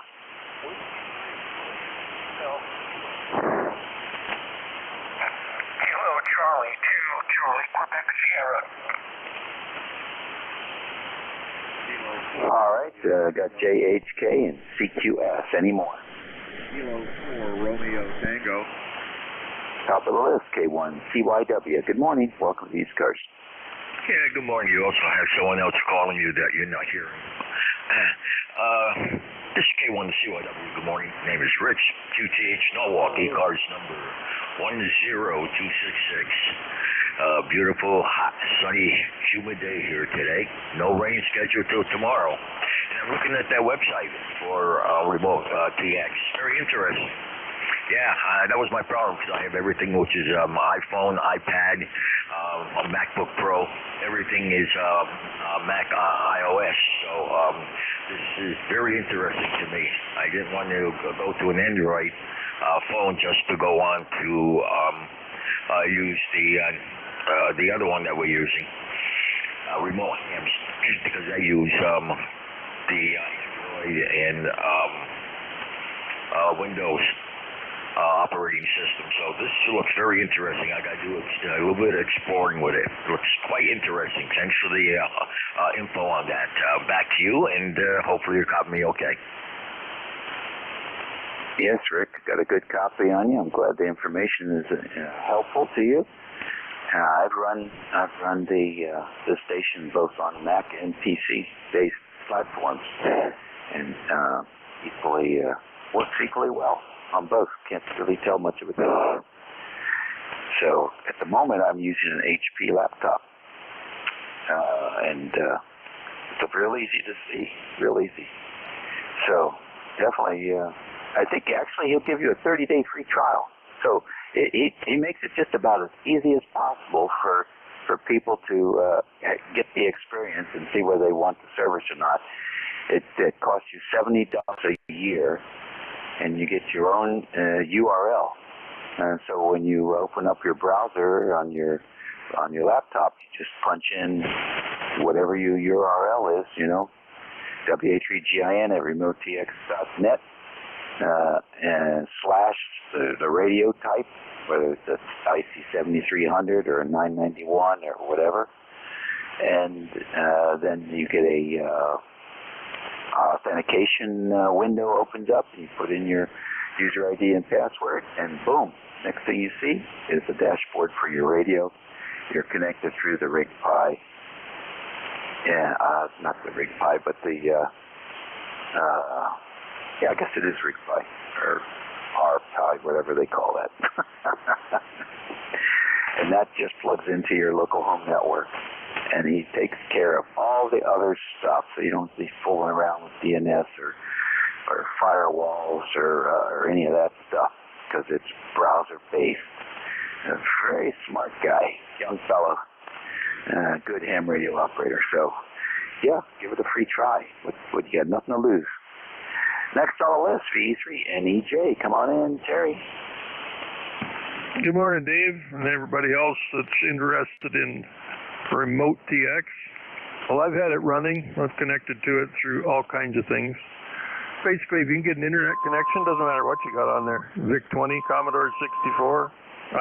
Kilo Charlie, 2 Charlie, Quebec Sierra. All right, got JHK and CQS. Any more? Kilo 4, Romeo Tango. Top of the list, K1 CYW. Good morning. Welcome to ECARS. Yeah, good morning. You also have someone else calling you that you're not hearing. This is K1 CYW. Good morning. Name is Rich, QTH Norwalk, ECARS number 10266. Beautiful, hot, sunny, humid day here today. No rain scheduled till tomorrow. And I'm looking at that website for remote TX. Very interesting. Yeah, that was my problem because I have everything, which is iPhone, iPad, a MacBook Pro. Everything is Mac iOS. So this is very interesting to me. I didn't want to go to an Android phone just to go on to use the other one that we're using, remote hams, because I use the Android and Windows operating system. So this looks very interesting. I got to do a little bit of exploring with it. It looks quite interesting. Thanks for the info on that. Back to you, and hopefully you're copying me okay. Yes, Rick, got a good copy on you. I'm glad the information is helpful to you. I've run the station both on Mac and PC-based platforms, and equally works equally well on both. Can't really tell much of a difference. So at the moment, I'm using an HP laptop, and it's real easy to see, real easy. So definitely, I think actually he'll give you a 30-day free trial. So he makes it just about as easy as possible for people to get the experience and see whether they want the service or not. It costs you $70 a year, and you get your own URL. And so when you open up your browser on your laptop, you just punch in whatever your URL is, WA3GIN at remotetx.net, and slash the radio type, whether it's IC7300 or a 991 or whatever, and then you get a authentication window opens up, and you put in your user ID and password, and boom, next thing you see is the dashboard for your radio. You're connected through the RigPi. Yeah, not the RigPi, but the I guess it is RigPi or RPi, whatever they call that. And that just plugs into your local home network, and he takes care of all the other stuff, so you don't be fooling around with DNS or firewalls or any of that stuff, because it's browser based. A very smart guy, young fellow, good ham radio operator. So yeah, give it a free try. What you got? Nothing to lose. Next on the list, V3NEJ. Come on in, Terry. Good morning, Dave, and everybody else that's interested in remote TX. Well,Ve had it running. I've connected to it through all kinds of things. Basically, if you can get an internet connection, doesn't matter what you got on there. VIC-20, Commodore 64,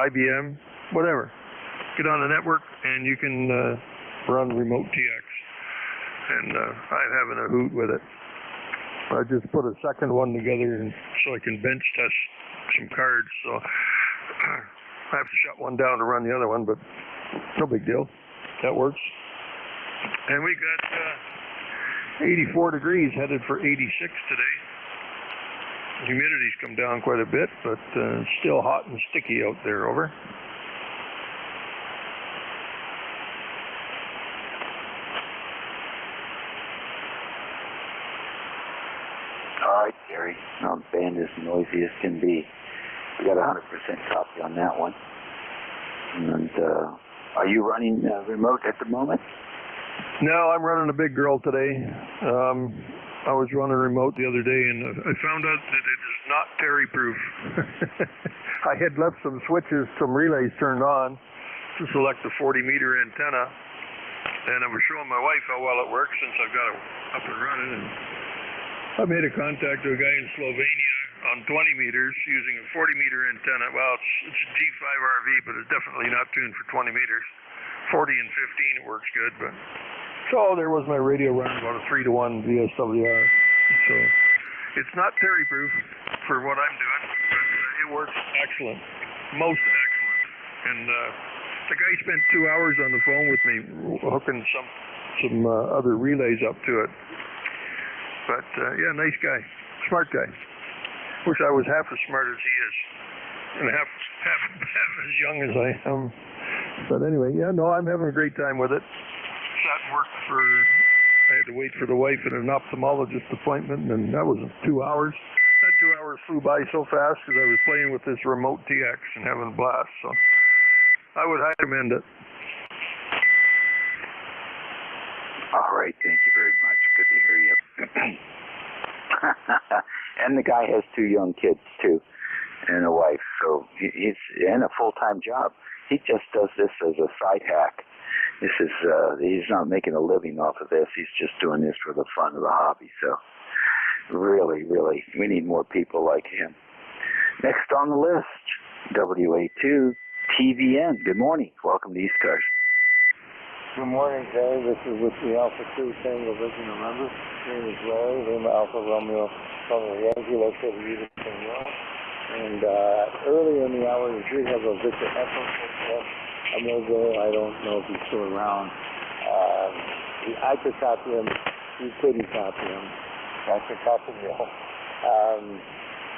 IBM, whatever. Get on the network, and you can run remote TX. And I'm having a hoot with it. I just put a second one together so I can bench test some cards. So I have to shut one down to run the other one, but no big deal. That works. And we got 84 degrees, headed for 86 today. Humidity's come down quite a bit, but still hot and sticky out there. Over. All right, Gary. Now the band is noisy as can be. We got 100% copy on that one. And Are you running remote at the moment? No, I'm running a big girl today. I was running remote the other day, and I found out that it is not Terry-proof. I had left some switches, some relays turned on to select the 40-meter antenna, and I was showing my wife how well it works since I've got it up and running. And I made a contact to a guy in Slovenia on 20 meters using a 40-meter antenna. Well, it's a G5RV, but it's definitely not tuned for 20 meters. 40 and 15, it works good, but... So there was my radio running about a 3-to-1 VSWR. So it's not Terry-proof for what I'm doing, but it works excellent, most excellent. And the guy spent 2 hours on the phone with me hooking some other relays up to it. But yeah, nice guy, smart guy. Wish I was half as smart as he is, and half as young as I am. But anyway, yeah, no, I'm having a great time with it. Sat and worked I had to wait for the wife at an ophthalmologist appointment, and that was 2 hours. That 2 hours flew by so fast because I was playing with this remote TX and having a blast. So I would highly recommend it. All right, thank you very much. Good to hear you. And the guy has 2 young kids too, and a wife. So he's in a full-time job. He just does this as a side hack. This is he's not making a living off of this. He's just doing this for the fun of the hobby. So really, really, we need more people like him. Next on the list, WA2TVN. Good morning. Welcome to ECARS. Good morning, Jay. This is with the Alpha 2 Tango Vision, remember? My name is Larry, Lima Alpha Romeo Yankee, located in Utica, New York. And earlier in the hour, we did have a Victor Echo a logo. I don't know if he's still around. I could copy him. You couldn't copy him. I could copy you.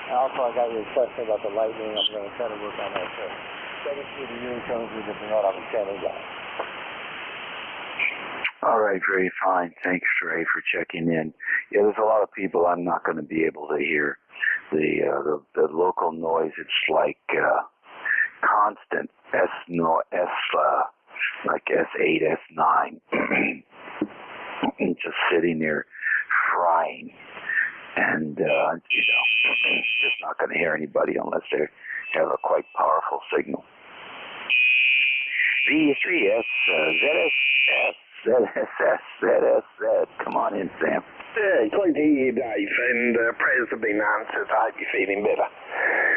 Also, I got your question about the lightning. I'm going to try to work on that too. 7 through the year tells me that you're not on the channel guy. All right, very fine. Thanks, Ray, for checking in. Yeah, there's a lot of people I'm not going to be able to hear. The local noise, it's like constant like S8, S9, just sitting there frying, and just not going to hear anybody unless they have a quite powerful signal. V3S, ZSS. Come on in, Sam. Yeah, great to hear you, Dave, and prayers have been answered. I hope you're feeling better.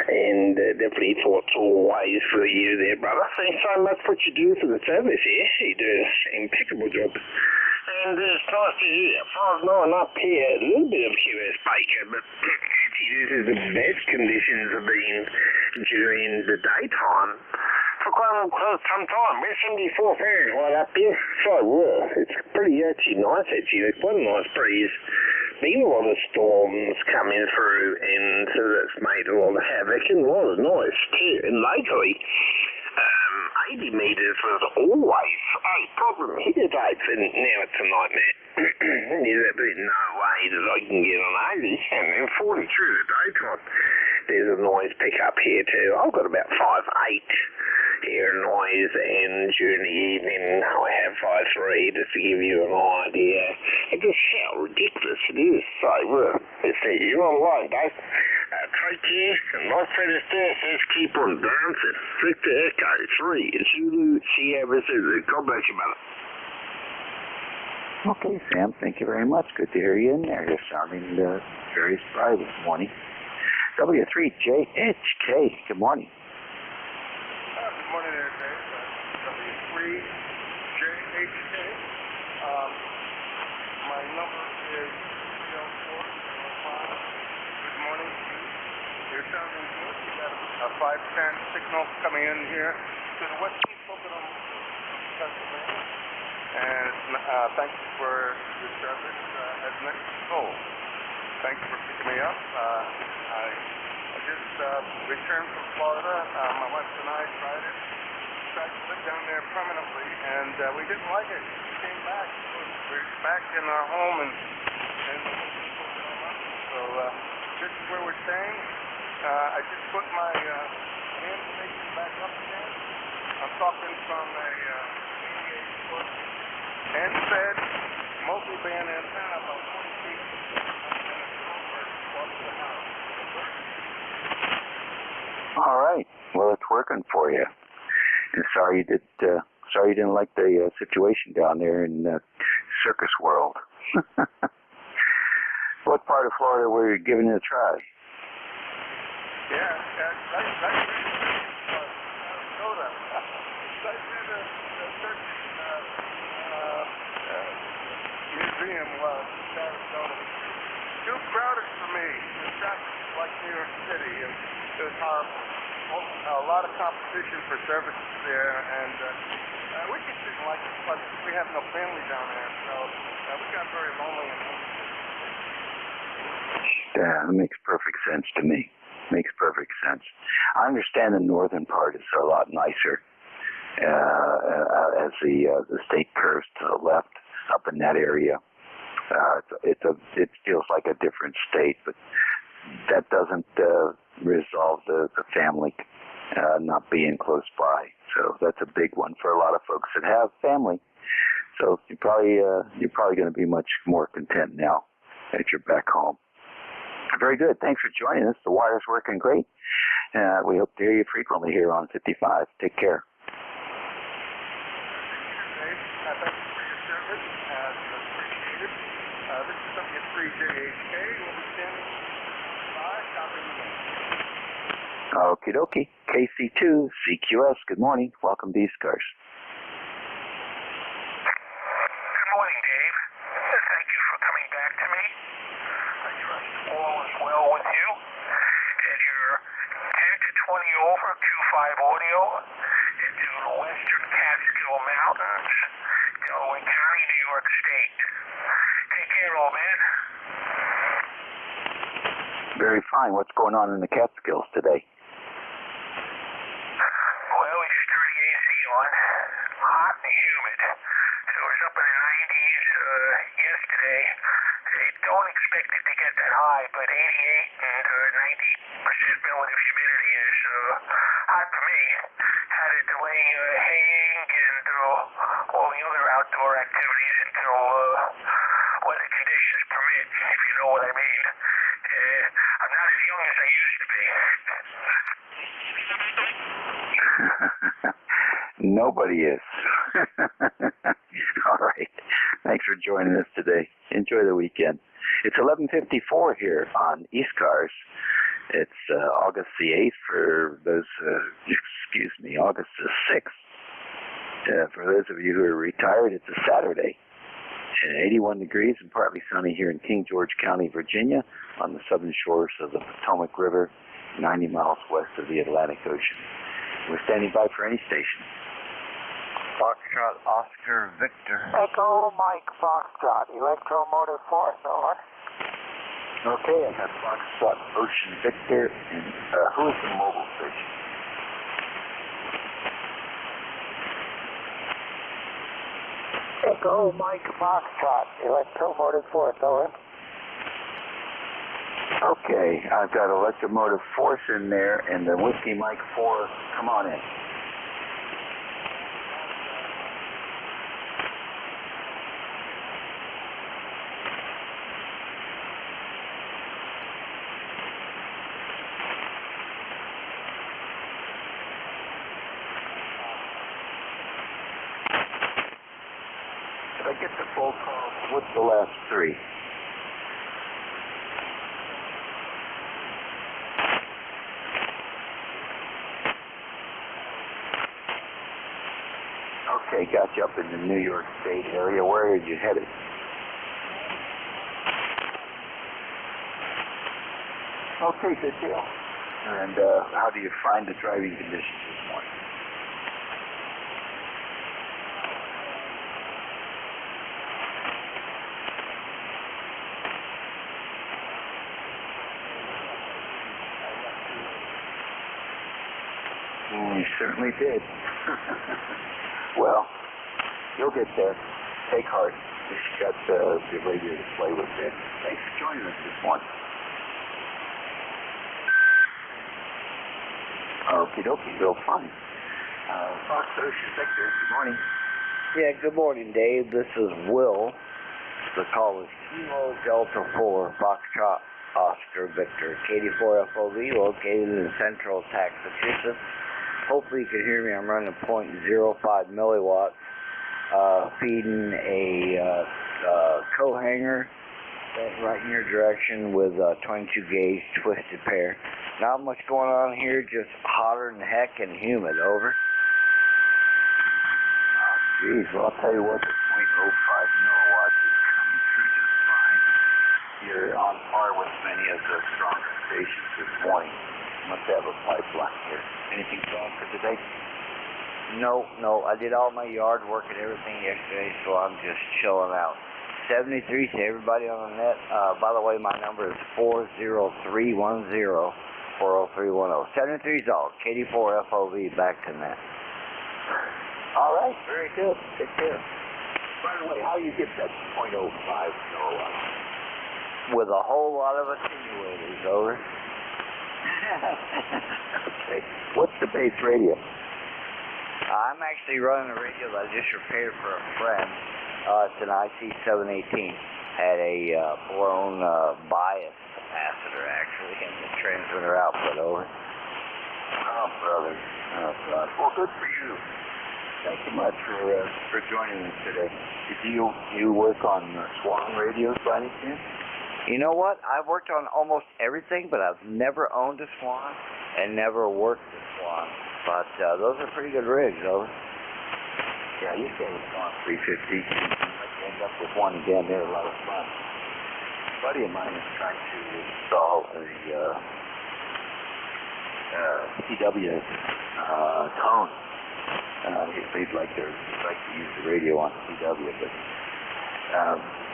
And definitely thoughts always for you there, brother. Thanks so much for what you do for the service here. You do an impeccable job. And it's nice to hear. As far as knowing up here, a little bit of QS Baker, but actually this is the best conditions have been during the daytime for quite some time. We're 74 Fahrenheit up here. So it's pretty actually nice actually. There's quite a nice breeze. Been a lot of storms coming through, and so that's made a lot of havoc and a lot of noise too. And lately, 80 meters was always a problem here, Dave, and now it's a nightmare. There's absolutely no way that I can get on 80, and 40 through the daytime. There's a noise pickup here too. I've got about 5.8 here noise, and during the evening I have 5.3, just to give you an idea. It's just how ridiculous it is. So, you're not alone, Dave. Take care, and like Fred Astaire says, keep on dancing. Victor Echo 3, Zulu Sierra Zulu. God bless you, brother. Okay, Sam, thank you very much. Good to hear you in there. You're sounding very spry this morning. W3JHK, good morning. Good morning there, Dave. W3JHK. My number is 30405. Good morning to you. You're sounding good. You got a 510 signal coming in here to the west coast of Pennsylvania. And thank you for your service as next goal. Thanks for picking me up. I just returned from Florida. My wife and I tried to live down there permanently, and we didn't like it. We came back. We're back in our home, and so this is where we're staying. I just put my hand station back up again, I'm talking from a 88-foot end-fed multi-band antenna about 20 feet and a convert off the house. All right. Well, it's working for you. And sorry you didn't like the situation down there in Circus World. What part of Florida were you giving it a try? Yeah, right Minnesota. Right near the church museum was Sarasota. Too crowded for me. The traffic is like New York City, and there's a lot of competition for services there, and we just didn't like it. Plus, we have no family down there, so we got very lonely and homesick. Yeah, that makes perfect sense to me. Makes perfect sense. I understand the northern part is a lot nicer as the state curves to the left up in that area. It feels like a different state, but that doesn't resolve the family not being close by. So that's a big one for a lot of folks that have family. So you're probably going to be much more content now that you're back home. Very good. Thanks for joining us. The wire's working great. We hope to hear you frequently here on 55. Take care. Thank you for your service. Appreciate it. This is W3JHK. We'll be standing by, copying the name. Okie dokie. KC2, CQS. Good morning. Welcome to ECARS. Good morning, Dave. Thank you for coming back to me. I trust all is well with you and your 10 to 20 over Q5 audio into the western Catskill Mountains, Delaware County, New York State. Take care, old man. Very fine. What's going on in the Catskills today? Well, we just turned the AC on. Hot and humid. So it was up in the 90s yesterday. They don't expect it to get that high, but 88 and 90% relative humidity is hot for me. Had to delay haying and all the other outdoor activities until weather conditions permit, if you know what I mean. I'm not as young as I used to be. Nobody is. All right. Thanks for joining us today. Enjoy the weekend. It's 11:54 here on ECARS. It's August the 8th for those, August the 6th. For those of you who are retired, it's a Saturday. And 81 degrees and partly sunny here in King George County, Virginia, on the southern shores of the Potomac River, 90 miles west of the Atlantic Ocean. We're standing by for any station. Foxtrot Oscar Victor. Echo Mike Foxtrot, Electromotive Force, over. Okay, I got Foxtrot Ocean Victor, and who is the mobile station? Echo Mike Foxtrot, Electromotive Force, over. Okay, I've got Electromotive Force in there, and the Whiskey Mike 4, come on in. Did I get the full call? What's the last three? Okay, got you up in the New York State area. Where are you headed? Okay, good deal. And how do you find the driving conditions this morning? You certainly did. Well, you'll get there. Take heart. You got the radio to play with it. Thanks for joining us this morning. Okie dokie, real fun. Fox Ocean Victor, good morning. Yeah, good morning, Dave. This is Will. The call is Kilo Delta 4 Foxtrot Oscar Victor, KD4FOV, located in central Massachusetts. Hopefully you can hear me. I'm running 0.05 milliwatts, feeding a co-hanger right in your direction with a 22 gauge twisted pair. Not much going on here, just hotter than heck and humid. Over. Geez, well, I'll tell you what, the 0.05 milliwatts is coming through just fine. You're on par with many of the stronger stations this morning. Must have a pipeline here. Anything wrong for today? No, I did all my yard work and everything yesterday, so I'm just chilling out. 73 to everybody on the net. By the way, my number is 40310. 40310. 73 is all. KD4FOV, back to net. All right, very good. Take care. By the way, how do you get that 0.05 milliwatts? With a whole lot of attenuators, over. Okay. What's the base radio? I'm actually running a radio that I just repaired for a friend. It's an IC718. Had a blown bias capacitor, actually, and the transmitter output, over. Oh, brother. Oh, God. Well, good for you. Thank you much for joining us today. Do you work on Swan radios by any chance? You know what? I've worked on almost everything, but I've never owned a Swan and never worked a Swan. But those are pretty good rigs, over. Yeah, you get a Swan 350. You might end up with one again. They're a lot of fun. A buddy of mine is trying to install a CW tone. They'd like to use the radio on CW, but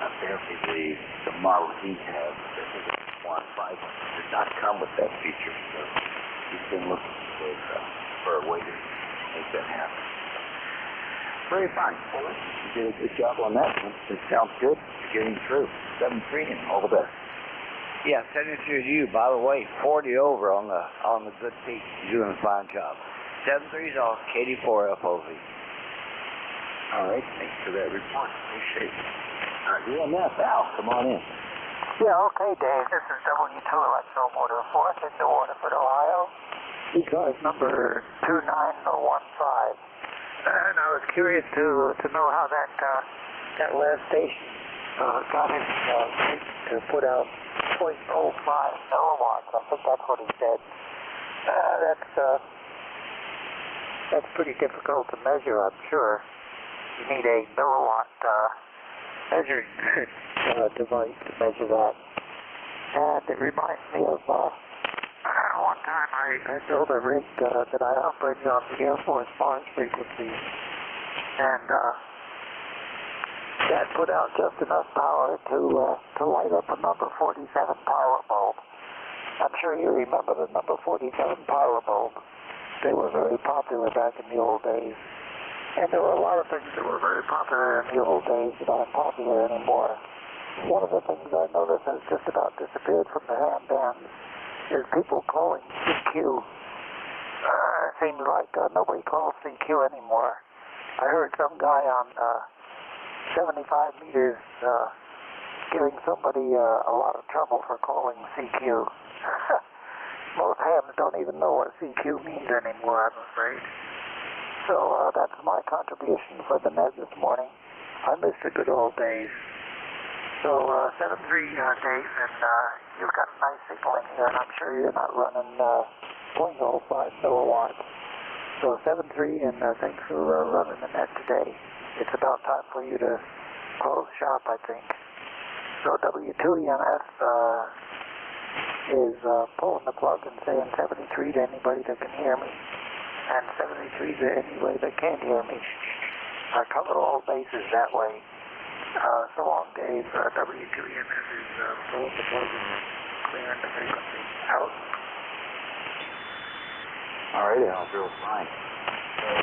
apparently the model he has, I think it's Swan 500, does not come with that feature. So he's been looking for a way to make that happen. Very fine. Well, you did a good job on that one. It sounds good. You're getting through. 7-3 and all the best. Yeah, 73 is you. By the way, 40 over on the good peak. You're doing a fine job. 73 is all. KD4FOV. All right. Thanks for that report. Appreciate it. UMF, Al, come on in. Yeah, okay, Dave. This is W2US Motor 4th in New Waterford, Ohio. ECARS number 29015. And I was curious to know how that last station got it to put out 0.05 milliwatts. I think that's what he said. That's pretty difficult to measure, I'm sure. You need a milliwatt measuring device to measure that. And it reminds me of one time I built a rig that I operated on the Air Force Mars frequency, and that put out just enough power to light up a number 47 power bulb. I'm sure you remember the number 47 power bulb. They were very popular back in the old days. And there were a lot of things that were very popular in the old days that aren't popular anymore. One of the things I noticed has just about disappeared from the ham bands is people calling CQ. It seems like nobody calls CQ anymore. I heard some guy on 75 meters giving somebody a lot of trouble for calling CQ. Most hams don't even know what CQ means anymore, I'm afraid. So that's my contribution for the net this morning. I miss the good old days. So 7-3, Dave, and you've got a nice signal in here, and I'm sure you're not running 0.05 milliwatts. So 7-3, and thanks for running the net today. It's about time for you to close shop, I think. So W2EMS is pulling the plug and saying 73 to anybody that can hear me, and 73 to anybody that can't hear me. I cover all bases that way. So long, Dave. W2EMS is pulling the plug and clearing the frequency out. All right, Al, real fine.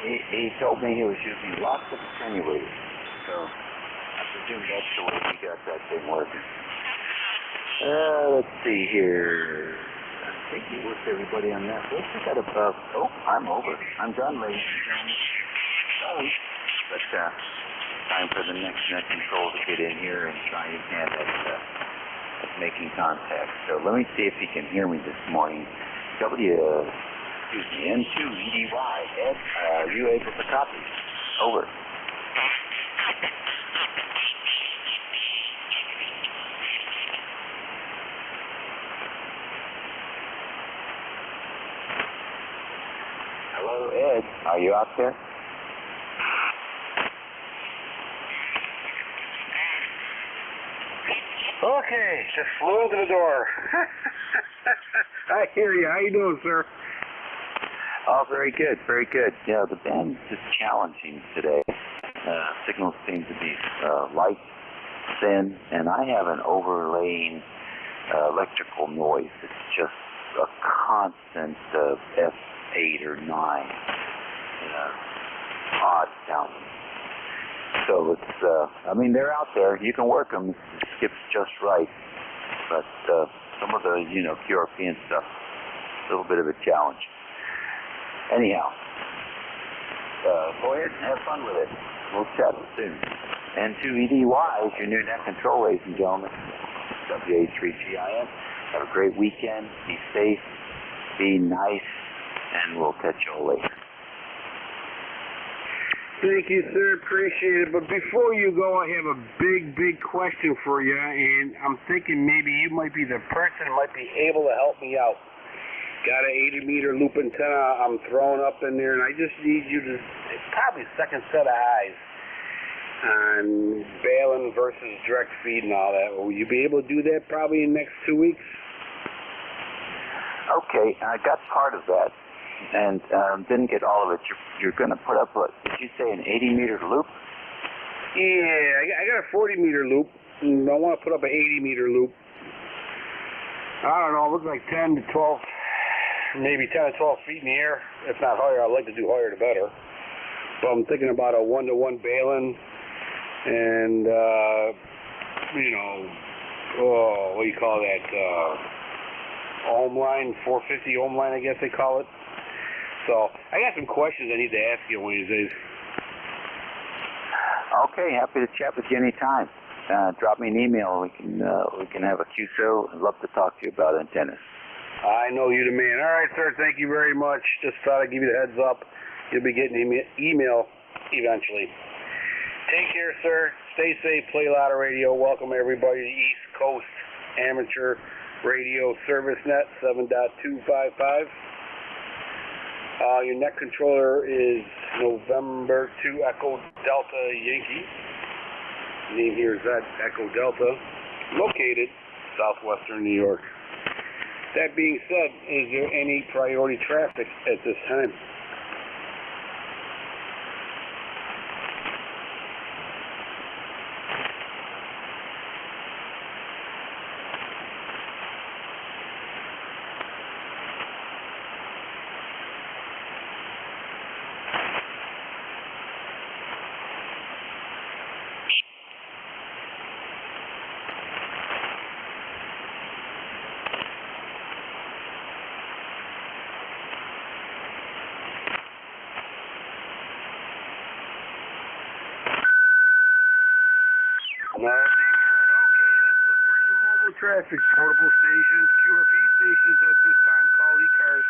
He told me he was using lots of attenuators, so I presume that's the way he got that thing working. Let's see here. think he worked everybody on that list. I got about, I'm over. I'm done, ladies and gentlemen. Sorry. But time for the next net control to get in here and try his hand at making contact. So let me see if he can hear me this morning. N2EDY. Ed, are you able to copy? Over. Hello, Ed. Are you out there? Okay, just flew into the door. I hear you. How you doing, sir? Oh, very good, very good. Yeah, the band is challenging today. Signals seem to be light, thin, and I have an overlaying electrical noise. It's just a constant F8 or 9. Odd sounding. So it's, I mean, they're out there. You can work them. It skips just right. But some of the, QRP and stuff, a little bit of a challenge. Anyhow, go ahead and have fun with it. We'll chat soon. N2EDY is your new net control, ladies and gentlemen. WA3GIN. Have a great weekend. Be safe. Be nice. And we'll catch you all later. Thank you, sir. Appreciate it. But before you go, I have a big question for you, and I'm thinking maybe you might be the person who might be able to help me out. Got an 80-meter loop antenna I'm throwing up in there, and I just need you to, it's probably second set of eyes on bailing versus direct feed and all that. Will you be able to do that probably in the next 2 weeks? Okay, I got part of that. And didn't get all of it. You're going to put up, what, did you say, an 80-meter loop? Yeah, I got a 40-meter loop, and I want to put up an 80-meter loop. I don't know, it looks like 10 to 12, maybe 10 to 12 feet in the air. If not higher, I'd like to do higher the better. So I'm thinking about a 1-to-1 baling, and, what do you call that, ohm line, 450 ohm line, I guess they call it. So I got some questions I need to ask you one of these days. Okay, happy to chat with you anytime. Drop me an email. We can have a QSO. I'd love to talk to you about antennas. I know you the man. All right, sir. Thank you very much. Just thought I'd give you the heads up. You'll be getting an email eventually. Take care, sir. Stay safe. Play a lot of radio. Welcome everybody to East Coast Amateur Radio Service Net 7.255. Your net controller is November 2 Echo Delta Yankee. Name here is that Echo Delta, located southwestern New York. That being said, is there any priority traffic at this time? Nothing heard. Okay, let's look for any mobile traffic. Portable stations, QRP stations at this time. Call ECARS.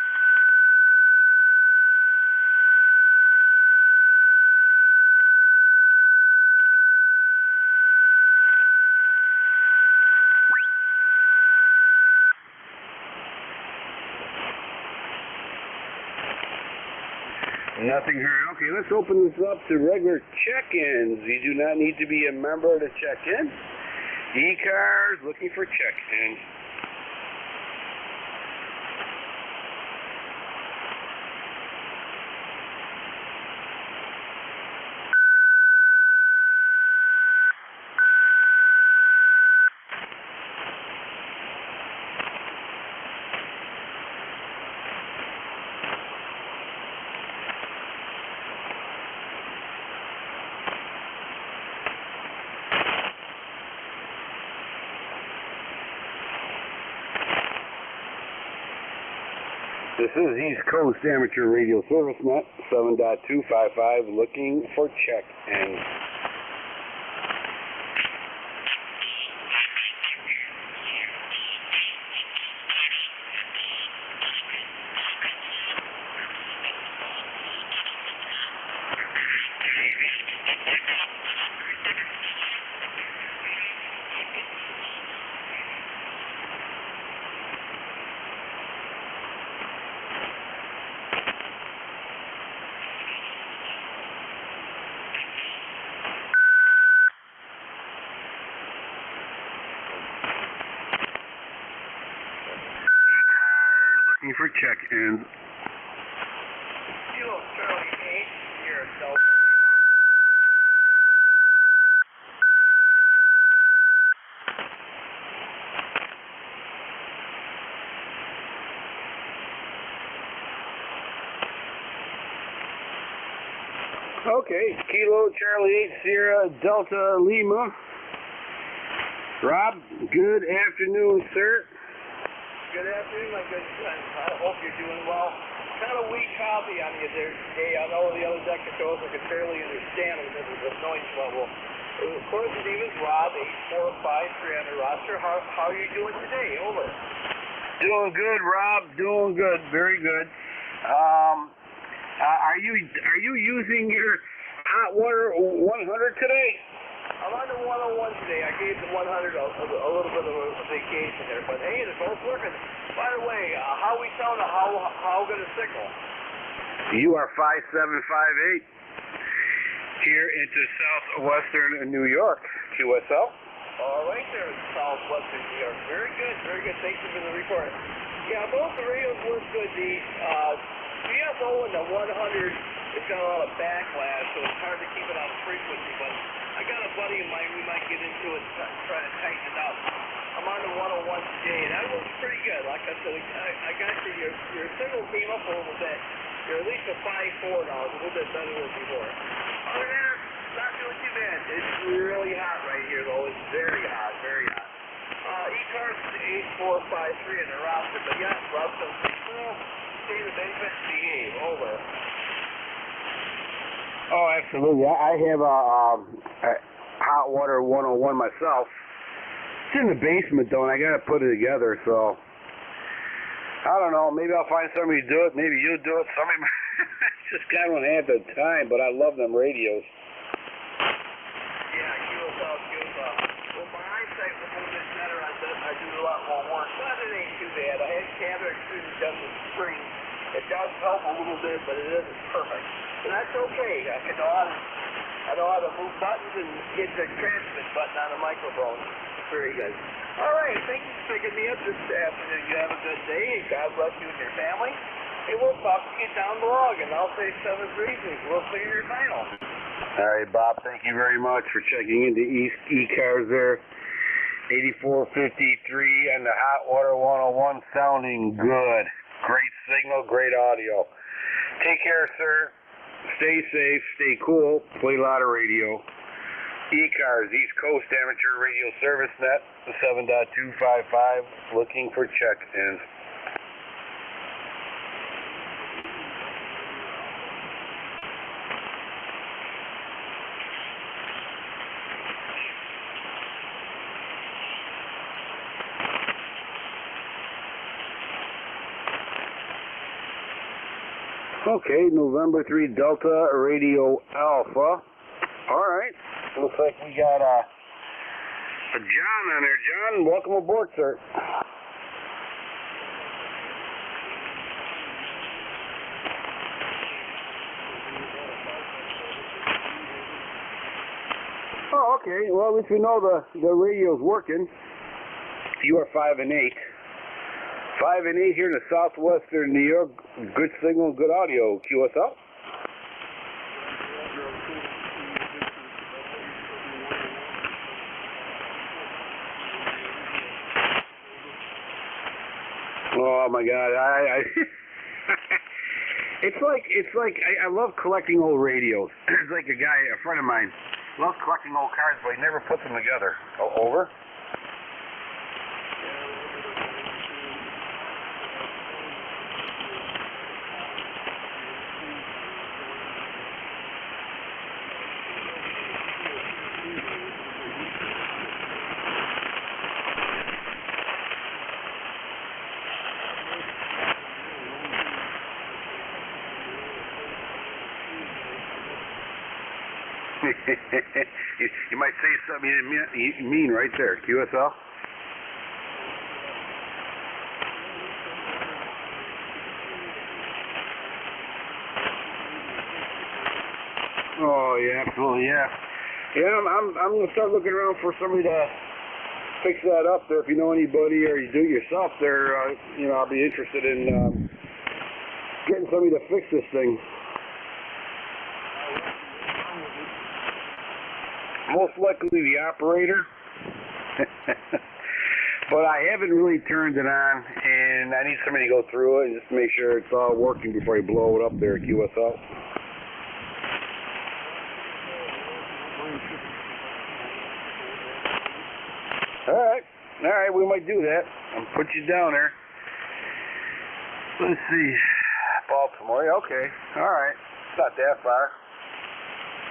Nothing heard. Okay, let's open this up to regular check-ins. You do not need to be a member to check in. ECARS looking for check-in. This is East Coast Amateur Radio Service Net 7.255 looking for check-in. For check-in. Kilo Charlie 8, here at Delta Lima. Okay, Kilo Charlie 8, Sierra Delta Lima. Rob, good afternoon, sir. Good afternoon, my good friend. I hope you're doing well. Kind of weak copy on you there today. I know the other deck controls I can barely understand because of the noise level. Of course, the name is Rob, 8453 on the roster. How are you doing today? Over. Doing good, Rob. Doing good. Very good. Are you using your hot water 100 today? I'm on the 101 today. I gave the 100 a little bit of a vacation there, but hey, they're both working. By the way, how we sound? How good a signal? You are 5758 here into southwestern New York, QSL. All right, there in southwestern New York. Very good, very good. Thank you for the report. Yeah, both the radios work good. The GSO and the 100, it's got a lot of backlash, so it's hard to keep it on frequency, but I got a buddy of mine, we might get into it, try to tighten it up. I'm on the 101 today, and that works pretty good. Like I said, I got your signal came up a little bit. You're at least a 5.4 now, it's a little bit better than before. Other than that, not doing too bad. It's really hot right here, though. It's very hot, very hot. ECARS is 8453 in the roster, but yeah, Rob says, well, stay the basement, behave. Over. Oh, absolutely. I have a hot water 101 myself. It's in the basement, though, and I got to put it together, so I don't know. Maybe I'll find somebody to do it. Maybe you do it. Somebody just got one at the time, but I love them radios. Yeah, QSL, well, my eyesight was a little bit better. I do a lot more work, but it ain't too bad. I had camera extrusion done this spring. It does help a little bit, but it isn't perfect. But that's okay. I know how to move buttons and hit the transmit button on the microphone. Very good. All right, thank you for picking me up this afternoon. You have a good day, and God bless you and your family. Hey, we'll talk to you down the log, and I'll say 7 reasons. We'll figure your final. All right, Bob, thank you very much for checking into ECARS there. 8453 and the Hot Water 101 sounding good. Great signal, great audio. Take care, sir. Stay safe, stay cool, play a lot of radio. ECARS, East Coast Amateur Radio Service Net, 7.255, looking for check-ins. Okay, November 3 Delta Radio Alpha. All right, looks like we got a John on there. John, welcome aboard, sir. Oh, okay. Well, at least we know the radio's working. You are 5 and 8. 5 and 8 here in the southwestern New York. Good signal, good audio. QSL. Oh my God! It's like I love collecting old radios. It's like a friend of mine, loves collecting old cars, but he never puts them together. Over. You might say something you mean right there, QSL. Oh yeah, absolutely, yeah. Yeah, I'm gonna start looking around for somebody to fix that up there. If you know anybody or you do it yourself there, I'll be interested in getting somebody to fix this thing. Most likely the operator. But I haven't really turned it on, and I need somebody to go through it and just make sure it's all working before you blow it up there at QSL. All right, we might do that. I'll put you down there. Let's see, Baltimore, okay, all right, it's not that far.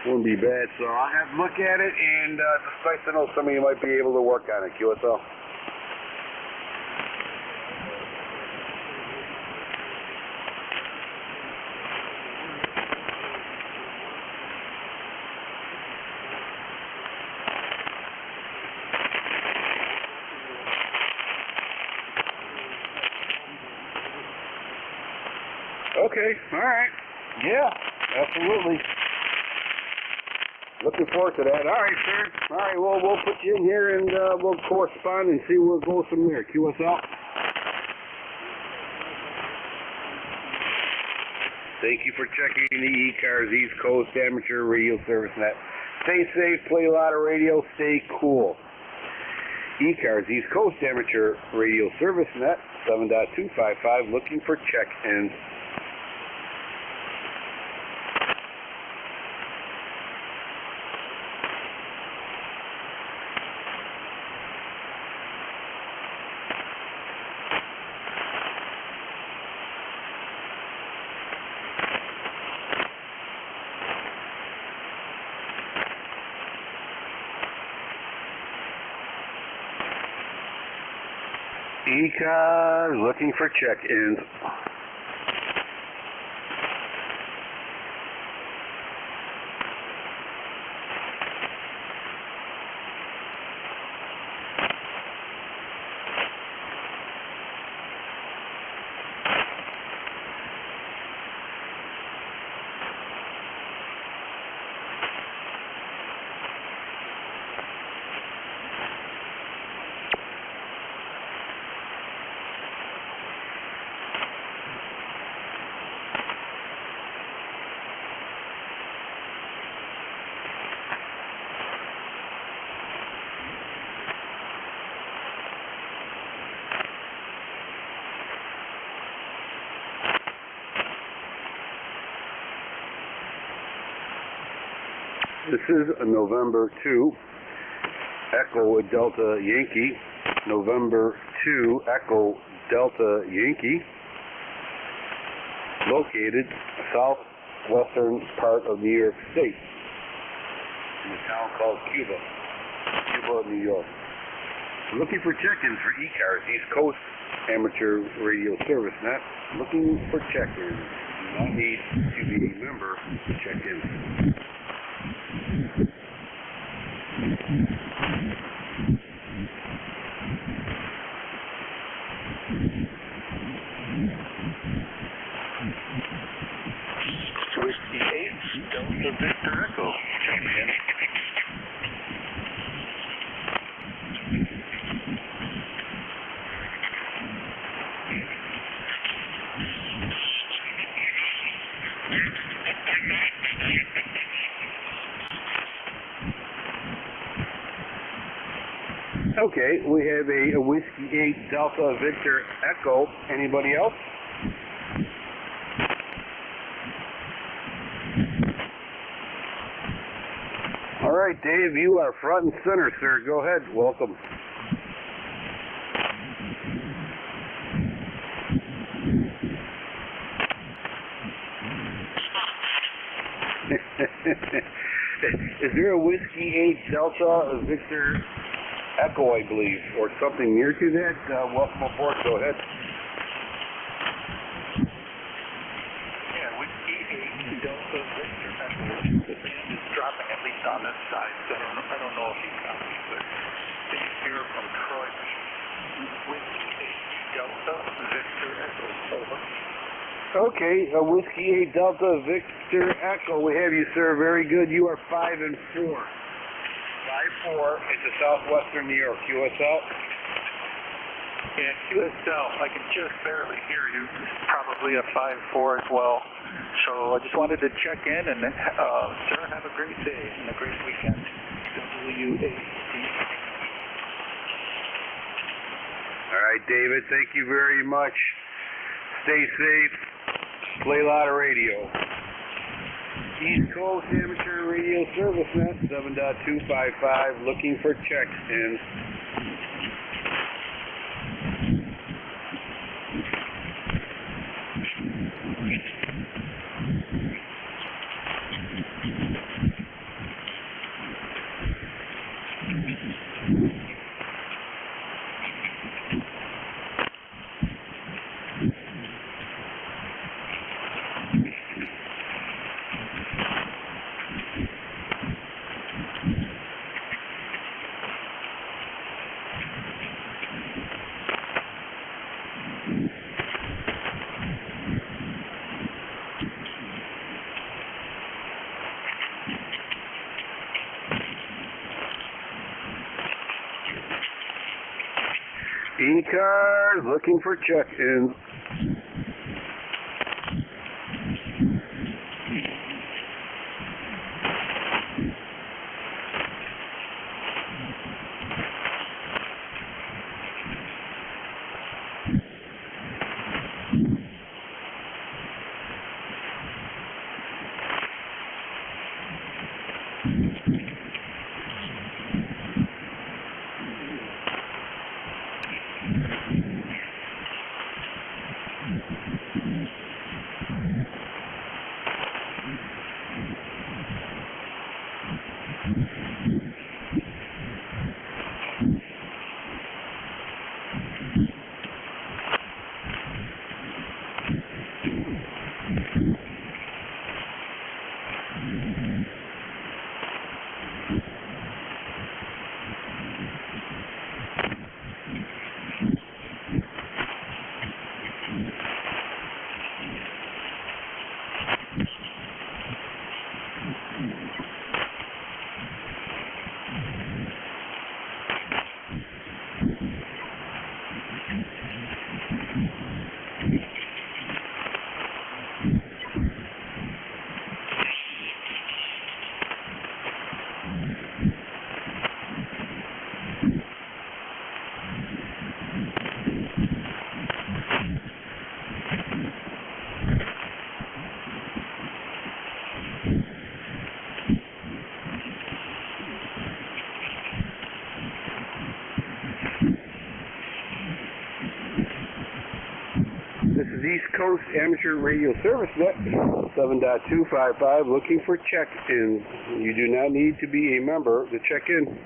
Wouldn't be bad, so I'll have to look at it, and just nice to know somebody might be able to work on it, QSL. Okay, all right. Yeah, absolutely. Looking forward to that. All right, sir. All right, well, we'll put you in here and we'll correspond and see where it goes from there. QSL. Thank you for checking the ECARS East Coast Amateur Radio Service Net. Stay safe, play a lot of radio, stay cool. ECARS East Coast Amateur Radio Service Net, 7.255, looking for check-ins. ECARS looking for check-ins. This is November 2, Echo Delta Yankee, November 2, Echo Delta Yankee, located southwestern part of New York State, in a town called Cuba, New York. Looking for check-ins for ECARS, East Coast Amateur Radio Service Net. Looking for check-ins. You don't need to be a member to check in. Whiskey 8, Delta Victor Echo. Check in. Okay, we have a Whiskey 8 Delta Victor Echo. Anybody else? All right, Dave, you are front and center, sir. Go ahead. Welcome. Is there a Whiskey 8 Delta Victor Echo, I believe, or something near to that? Welcome aboard. Go ahead. Yeah, Whiskey 8 Delta Victor Echo. The band is stopping, at least on this side. So I don't know if he copies, but Dave here from Troy, Whiskey 8 Delta Victor Echo, over. Okay, Whiskey 8 Delta Victor Echo. We have you, sir. Very good. You are 5 and 4. 5-4 into Southwestern New York. QSL? Yeah, QSL. I can just barely hear you. Probably a 5-4 as well. So I just wanted to check in and, sir, have a great day and a great weekend. WAC. All right, David. Thank you very much. Stay safe. Play a lot of radio. East Coast Amateur Radio Service Net 7.255. Looking for checks in. ECARS looking for check-ins. East Coast Amateur Radio Service Net 7.255 looking for check-ins. You do not need to be a member to check in.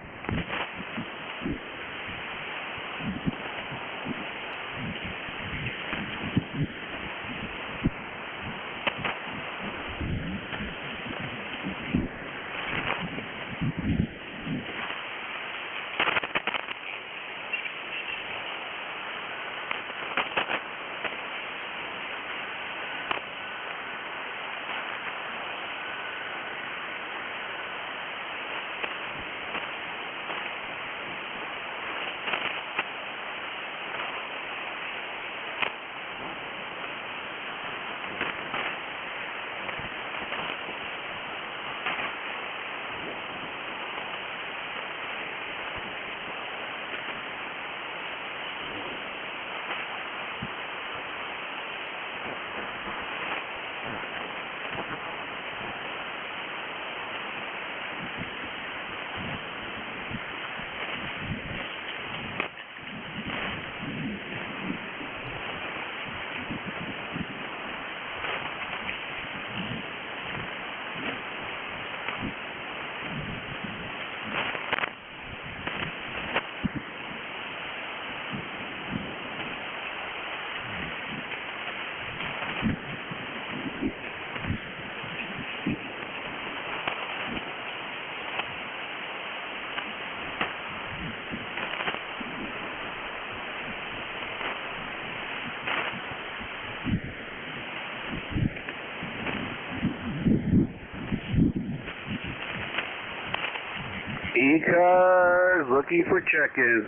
ECARS looking for check-ins.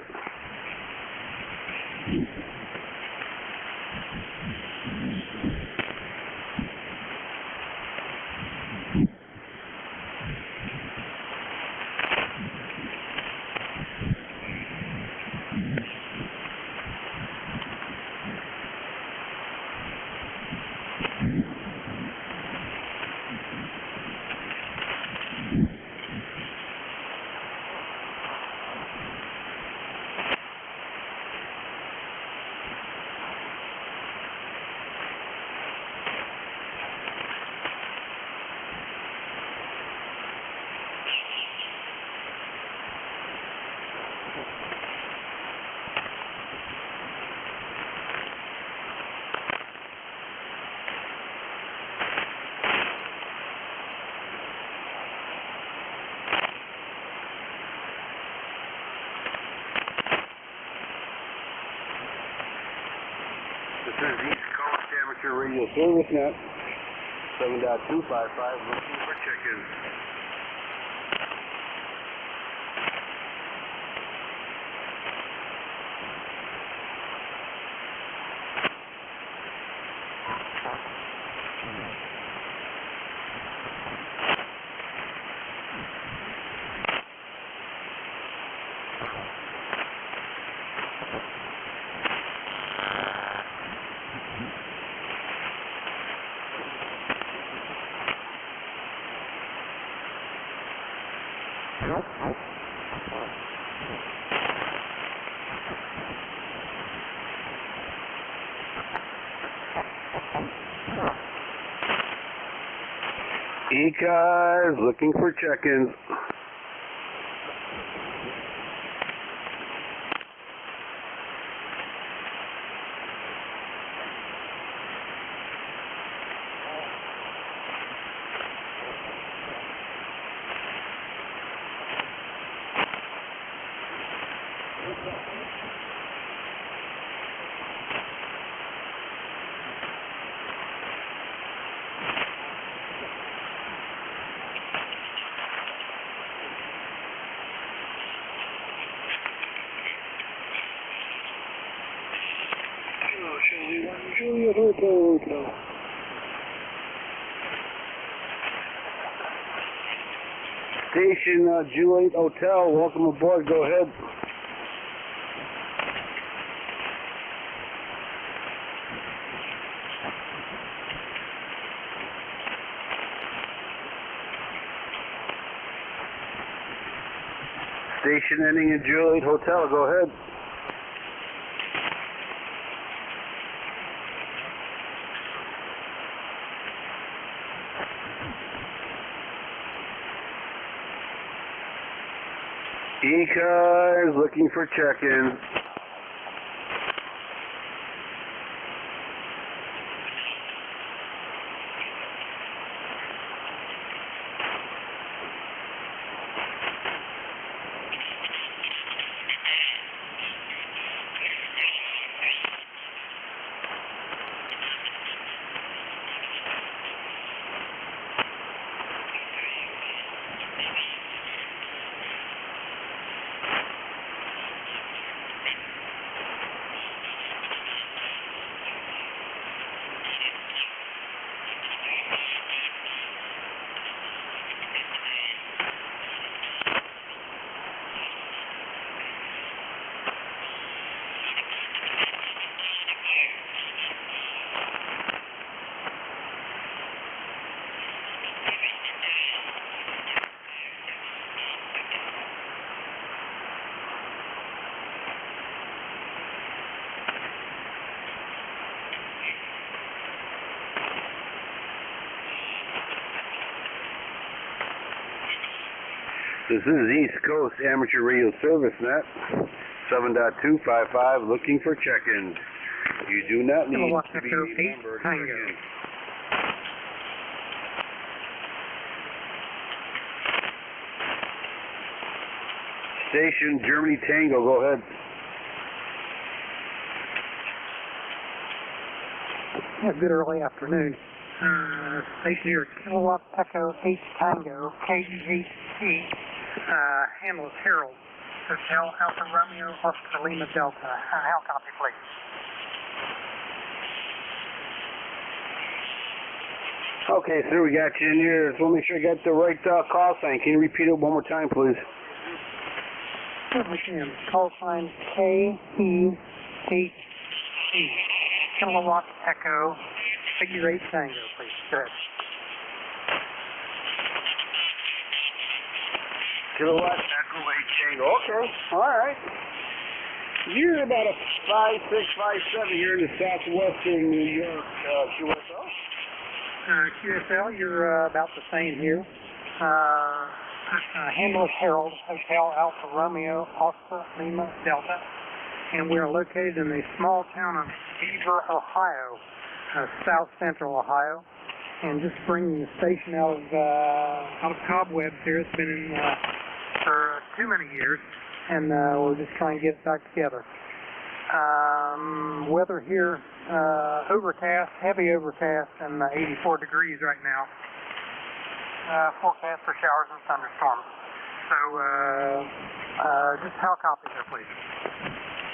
This is East Coast Amateur Radio Service Net, 7.255, looking for chickens. ECARS looking for check-ins. Juliet Hotel. Station Juliet Hotel, welcome aboard, go ahead. Station ending in Juliet Hotel, go ahead. ECARS looking for check-in. This is East Coast Amateur Radio Service Net, 7.255, looking for check-ins. You do not need to be numbered check-in. Station Germany Tango, go ahead. Yeah, good early afternoon. Station here, Kilowatt Echo H Tango, KGC. Handle is Harold. Hotel Alpha Romeo Oscar Lima Delta. How copy, please? Okay, sir, we got you in here. Just want to make sure I got the right call sign. Can you repeat it one more time, please? Certainly can. Call sign KEHE. Kilowatt Echo, figure 8 Tango, please. Go ahead. Kilowatt Echo 8 Tango. Okay, all right. You're about a 5'6", 5'7" here in the southwestern New York, QSL. QSL, you're about the same here. Handle is Harold, Hotel Alpha Romeo Oscar Lima Delta. And we are located in the small town of Beaver, Ohio, south central Ohio, and just bringing the station out of cobwebs here. It's been in for too many years, and we're just trying to get it back together. Weather here, overcast, heavy overcast, and 84 degrees right now. Forecast for showers and thunderstorms. So, just how copy there, please?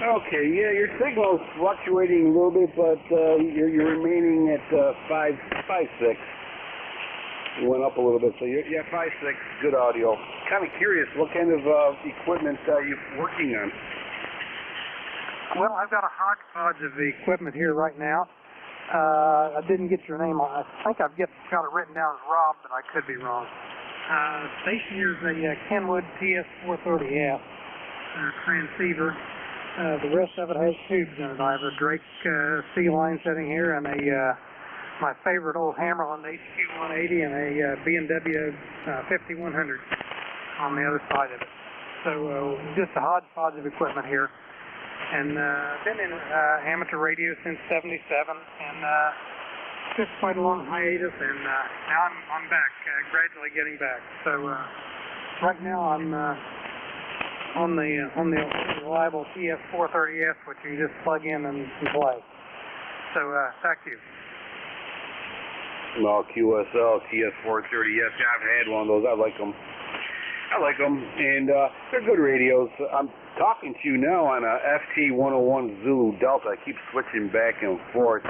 Okay, yeah, your signal is fluctuating a little bit, but you're remaining at 5'6". You went up a little bit, so you're 5'6", good audio. Kind of curious, what kind of equipment are you working on? Well, I've got a hodgepodge of equipment here right now. I didn't get your name on. I think I've got it written down as Rob, but I could be wrong. Station here is a Kenwood TS430F transceiver. The rest of it has tubes in it. I have a Drake C-line sitting here and my favorite old Hammerland HQ180 and a B&W 5100 on the other side of it. So just a hodgepodge of equipment here. And been in amateur radio since '77, and took quite a long hiatus, and now I'm back, gradually getting back. So right now I'm on the reliable TS430F, which you can just plug in and play. So back to you. Well, QSL TS430F, I've had one of those. I like them. And they're good radios. I'm talking to you now on a FT101 Zulu Delta. I keep switching back and forth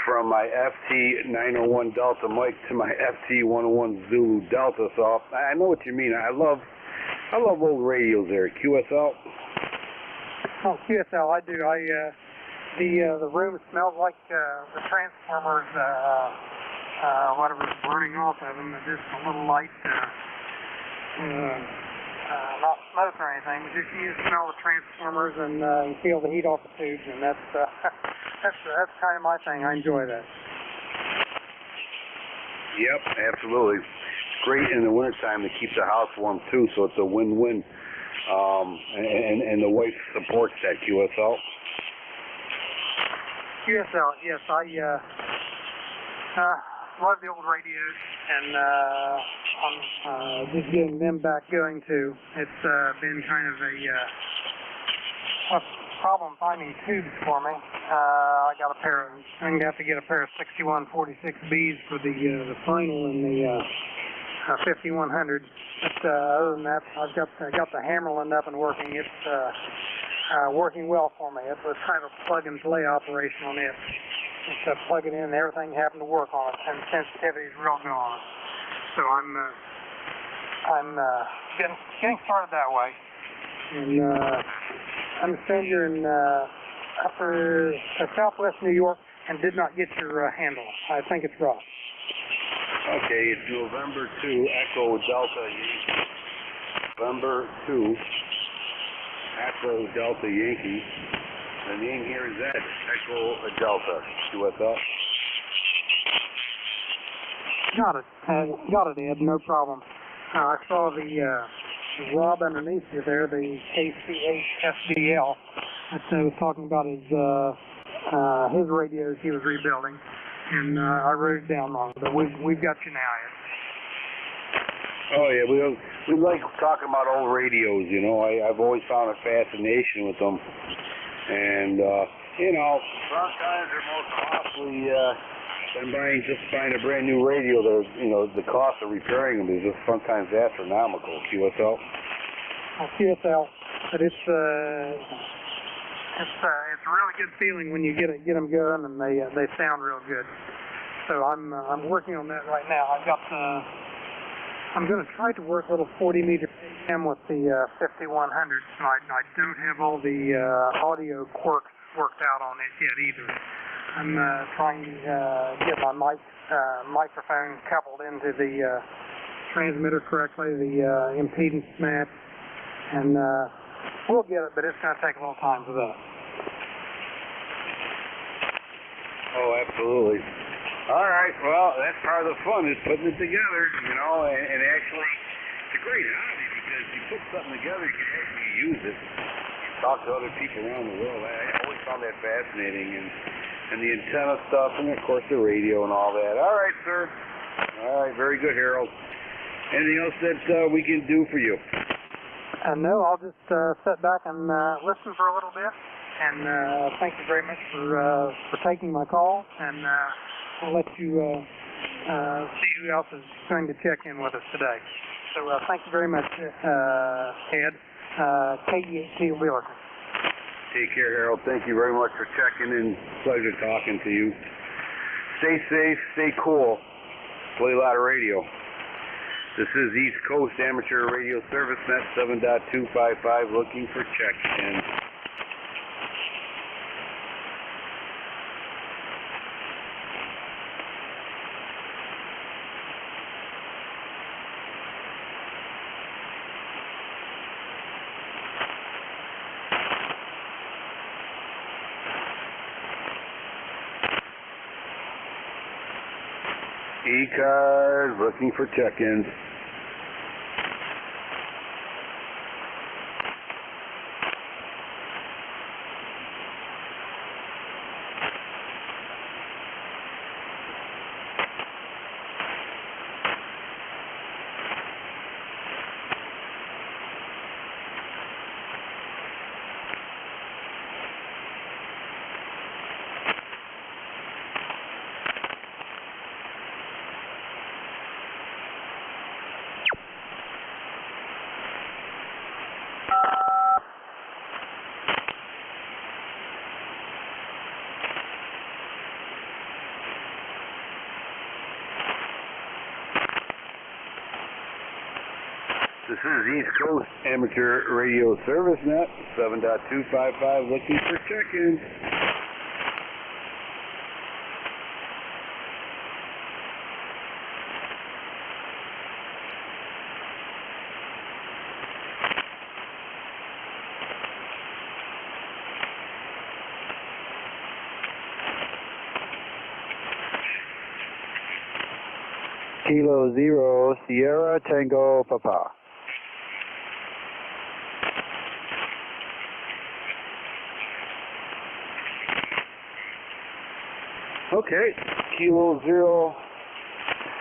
from my FT901 Delta mic to my FT101 Zulu Delta. So I know what you mean. I love old radios there. QSL? Oh, QSL, I do. The room smells like the transformers, whatever's burning off of them. Just a little light. Not smoke or anything, but just you smell the transformers and you feel the heat off the tubes, and that's kind of my thing. I enjoy that. Yep, absolutely. It's great in the wintertime to keep the house warm too, so it's a win-win. And the wife supports that. QSL. QSL, yes, I love the old radios, and I'm just getting them back going too. It's been kind of a problem finding tubes for me. I'm going to have to get a pair of 6146Bs for the final and the 5100. But other than that, I've got the Hammerland up and working. It's working well for me. It was kind of a plug and play operation on it. Just plug it in, and everything happened to work on it, and sensitivity is real good on it. So I'm getting started that way. And I understand you're in southwest New York and did not get your handle. I think it's Ross. Okay, it's November 2, Echo Delta Yankee. November 2, Echo Delta Yankee. The name here is Ed, Echo Delta, QSL. Got it, Ed, no problem. I saw the Rob underneath you there, the KC8SDL, that was talking about his radios he was rebuilding, and I wrote it down wrong, but we've got you now, Ed. Oh yeah, we like talking about old radios, you know. I've always found a fascination with them. And, you know, sometimes they're more costly And just buying a brand new radio, the cost of repairing them is just sometimes astronomical. QSL. QSL, but it's a really good feeling when you get them going and they sound real good. So I'm working on that right now. I'm going to try to work a little 40 meter AM with the 5100. I don't have all the audio quirks worked out on it yet either. I'm trying to get my microphone coupled into the transmitter correctly, the impedance match, and we'll get it, but it's going to take a little time for that. Oh, absolutely. All right, well, that's part of the fun is putting it together, and actually, it's a great hobby because you put something together, you can actually use it, talk to other people around the world. I always found that fascinating, and the antenna stuff, and of course the radio and all that. All right, sir. All right, very good, Harold. Anything else that we can do for you? No, I'll just sit back and listen for a little bit, and thank you very much for taking my call, and I'll let you see who else is going to check in with us today. So thank you very much, Ed. KEHT will be listening. Take care, Harold. Thank you very much for checking in. Pleasure talking to you. Stay safe, stay cool. Play a lot of radio. This is East Coast Amateur Radio Service Net 7.255 looking for check-in. ECARS looking for check-ins. This is East Coast Amateur Radio Service Net 7.255 looking for check-ins. Kilo 0 Sierra Tango Papa. Okay, Kilo 0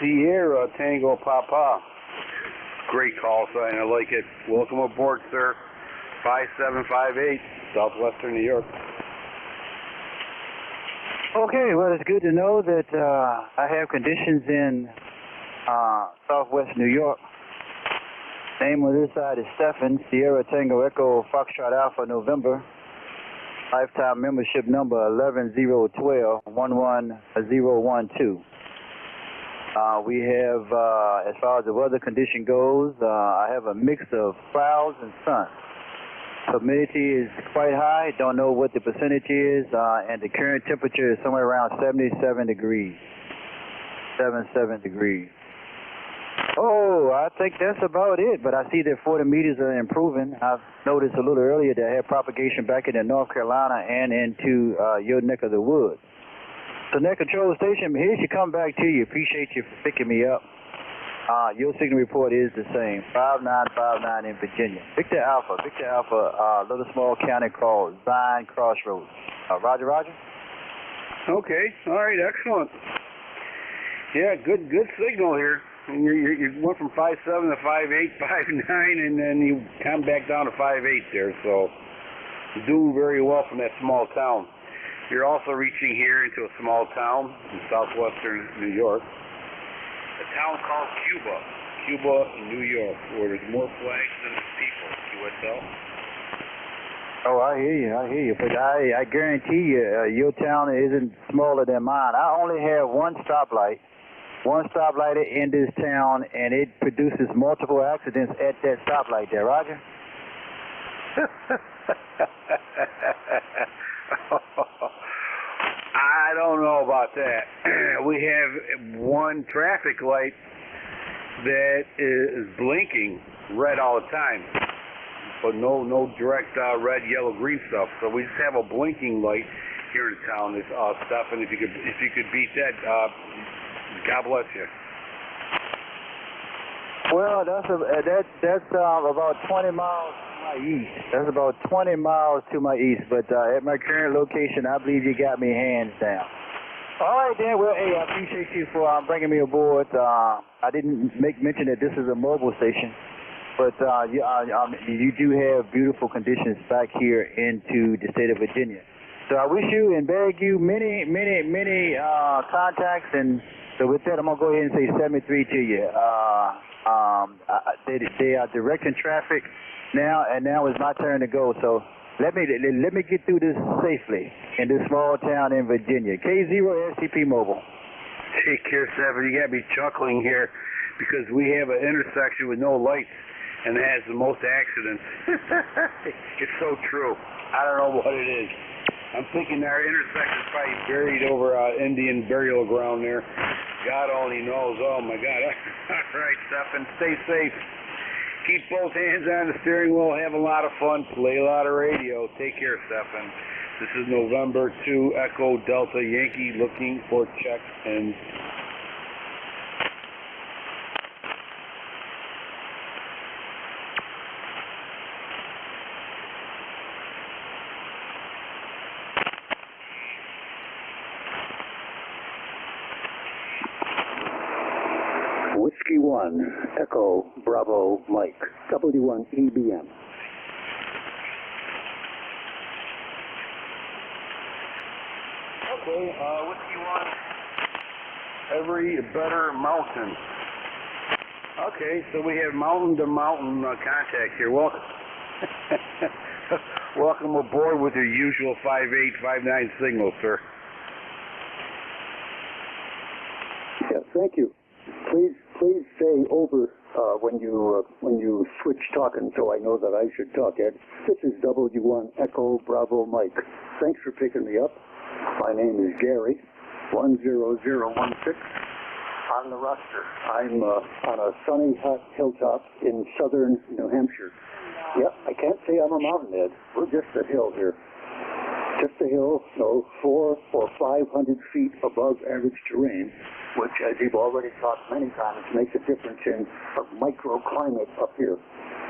Sierra Tango Papa. Great call sign, I like it. Welcome aboard, sir. 5758, Southwestern New York. Okay, well, it's good to know that I have conditions in Southwest New York. Name on this side is Stephen, Sierra Tango Echo Foxtrot Alpha November. Lifetime membership number 11-012-11012. We have, as far as the weather condition goes, I have a mix of clouds and sun. Humidity is quite high, don't know what the percentage is, and the current temperature is somewhere around 77 degrees. 77 degrees. Oh, I think that's about it, but I see that 40 meters are improving. I've noticed a little earlier that I had propagation back into North Carolina and into your neck of the woods. So Net Control Station, here she come back to you. Appreciate you for picking me up. Your signal report is the same, 5959 in Virginia. Victor Alpha, little small county called Zion Crossroads. Roger, roger. Okay, all right, excellent. Yeah, good signal here. And you went from 5.7 to 5.8, 5.9, and then you come back down to 5.8 there. So you're doing very well from that small town. You're also reaching here into a small town in southwestern New York. A town called Cuba in New York, where there's more flags than there's people. QSL. Oh, I hear you. But I guarantee you, your town isn't smaller than mine. I only have one stoplight in this town, and it produces multiple accidents at that stoplight there, Roger. I don't know about that. We have one traffic light that is blinking red all the time, but no direct red, yellow, green stuff. So we just have a blinking light here in town. This stuff, and if you could beat that, God bless you. Well, that's about 20 miles to my east. That's about 20 miles to my east. But at my current location, I believe you got me hands down. All right, Dan. Well, hey, I appreciate you for bringing me aboard. I didn't make mention that this is a mobile station, but you do have beautiful conditions back here into the state of Virginia. So I wish you and beg you many contacts. And so with that, I'm going to go ahead and say 73 to you. They are directing traffic now, and now it's my turn to go. So let me get through this safely in this small town in Virginia. K0 SCP Mobile. Take care, Seven. You got me chuckling here because we have an intersection with no lights, and it has the most accidents. It's so true. I don't know what it is. I'm thinking our intersection is probably buried over Indian burial ground there. God only knows. Oh, my God. All right, Stephen, stay safe. Keep both hands on the steering wheel. Have a lot of fun. Play a lot of radio. Take care, Stephen. This is November 2 Echo Delta Yankee looking for check-ins. Whiskey 1, Echo, Bravo, Mike, W1 EBM. Okay, Whiskey 1, every better mountain. Okay, so we have mountain-to-mountain contact here. Welcome. Welcome aboard with your usual 5859 signal, sir. Yeah, thank you. Please say over when you switch talking, so I know that I should talk, Ed. This is W1 Echo Bravo Mike. Thanks for picking me up. My name is Gary, 10016 on the roster. I'm on a sunny, hot hilltop in southern New Hampshire. Yep, I can't say I'm a mountain, Ed. We're just a hill here. Just a hill, so 400 or 500 feet above average terrain, which, as you've already talked many times, makes a difference in a microclimate up here.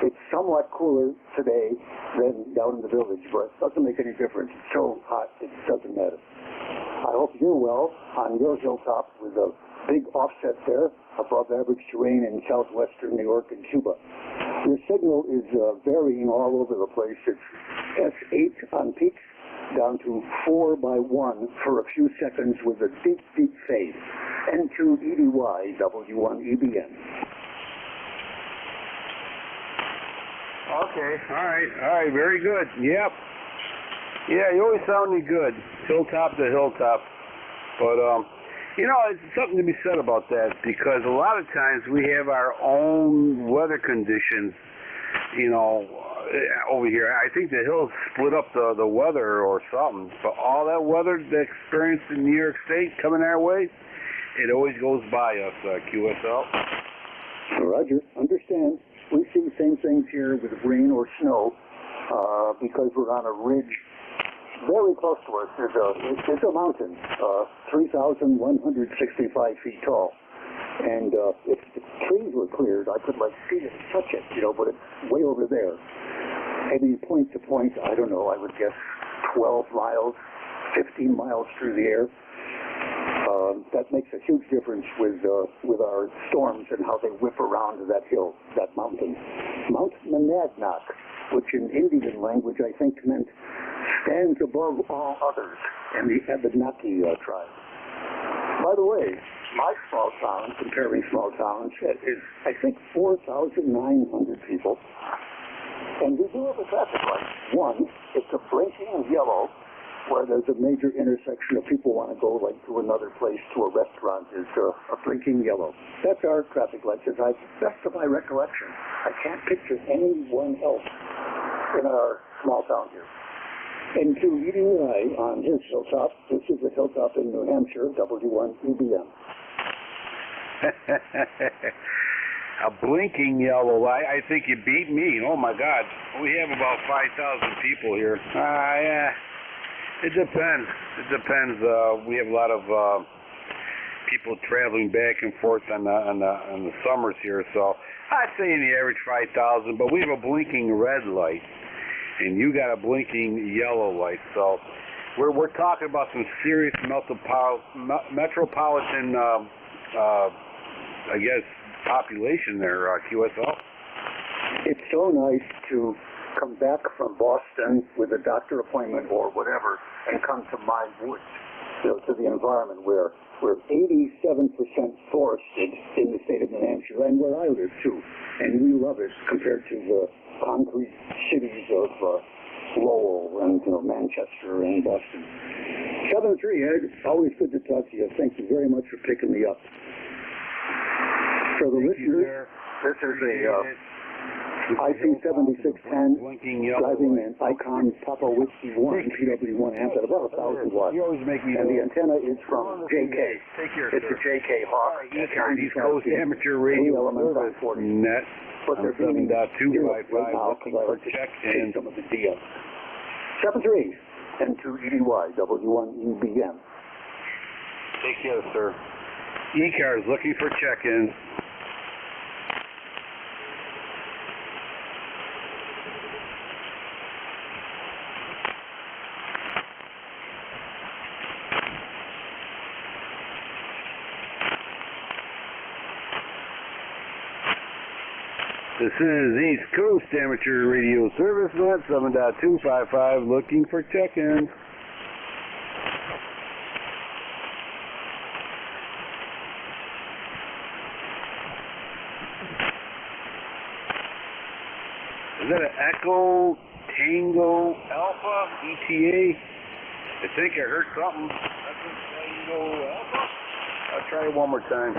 It's somewhat cooler today than down in the village, but it doesn't make any difference. It's so hot, it doesn't matter. I hope you're well on your hilltop with a big offset there above average terrain in southwestern New York and Cuba. Your signal is varying all over the place. It's S8 on peaks, down to 4 by 1 for a few seconds with a deep fade. N2 EDY, W1 EBN. Okay, all right, very good. Yep. Yeah, you always sounded good, hilltop to hilltop. But, you know, it's something to be said about that, because a lot of times we have our own weather conditions, you know, over here. I think the hills split up the weather or something, but all that weather that's experienced in New York State coming our way, it always goes by us, QSL. Roger, understand. We see the same things here with rain or snow because we're on a ridge very close to us. There's a mountain, 3,165 feet tall. And if the trees were cleared, I could see it, touch it, but it's way over there. I mean, point to point, I don't know, I would guess 12 miles, 15 miles through the air. That makes a huge difference with our storms and how they whip around that hill, that mountain. Mount Monadnock, which in Indian language I think meant stands above all others. and the Abenaki tribe. By the way, my small town, comparing small towns, is, I think, 4,900 people. And we do have a traffic light. One, it's a blinking yellow, where there's a major intersection of people want to go like to another place, to a restaurant, is a blinking yellow. That's our traffic lights, as best of my recollection. I can't picture anyone else in our small town here. And to EDI on his hilltop, this is a hilltop in New Hampshire, W1EBM. A blinking yellow light. I think you beat me. Oh my God. We have about 5,000 people here. Yeah. It depends. We have a lot of people traveling back and forth on the summers here, so I'd say in the average 5,000. But we have a blinking red light, and you got a blinking yellow light. So we're talking about some serious metropolitan, I guess, population there, QSL. It's so nice to come back from Boston with a doctor appointment or whatever and come to my woods, to the environment where we're 87% forested in the state of New Hampshire, and where I live too. And we love it compared to the concrete cities of Lowell and Manchester and Boston. 7-3, Ed, always good to talk to you. Thank you very much for picking me up. For the listeners, this is a IP7610 driving an Icon Papa Whiskey 1 PW1 amp at about 1,000 watts. You always make me. And the antenna is from JK. Take care, it's sir. a JK Hawk. ECARS, East Coast Amateur Radio Service Net on 7.255, looking for check-in. Some of the DM. 7-3 and 2 EDY W1EBM. Take care, sir. ECARS looking for check-ins. This is East Coast Amateur Radio Service Net 7.255 looking for check-ins. Is that an Echo Tango Alpha ETA? I think I heard something. Echo Tango Alpha? I'll try it one more time.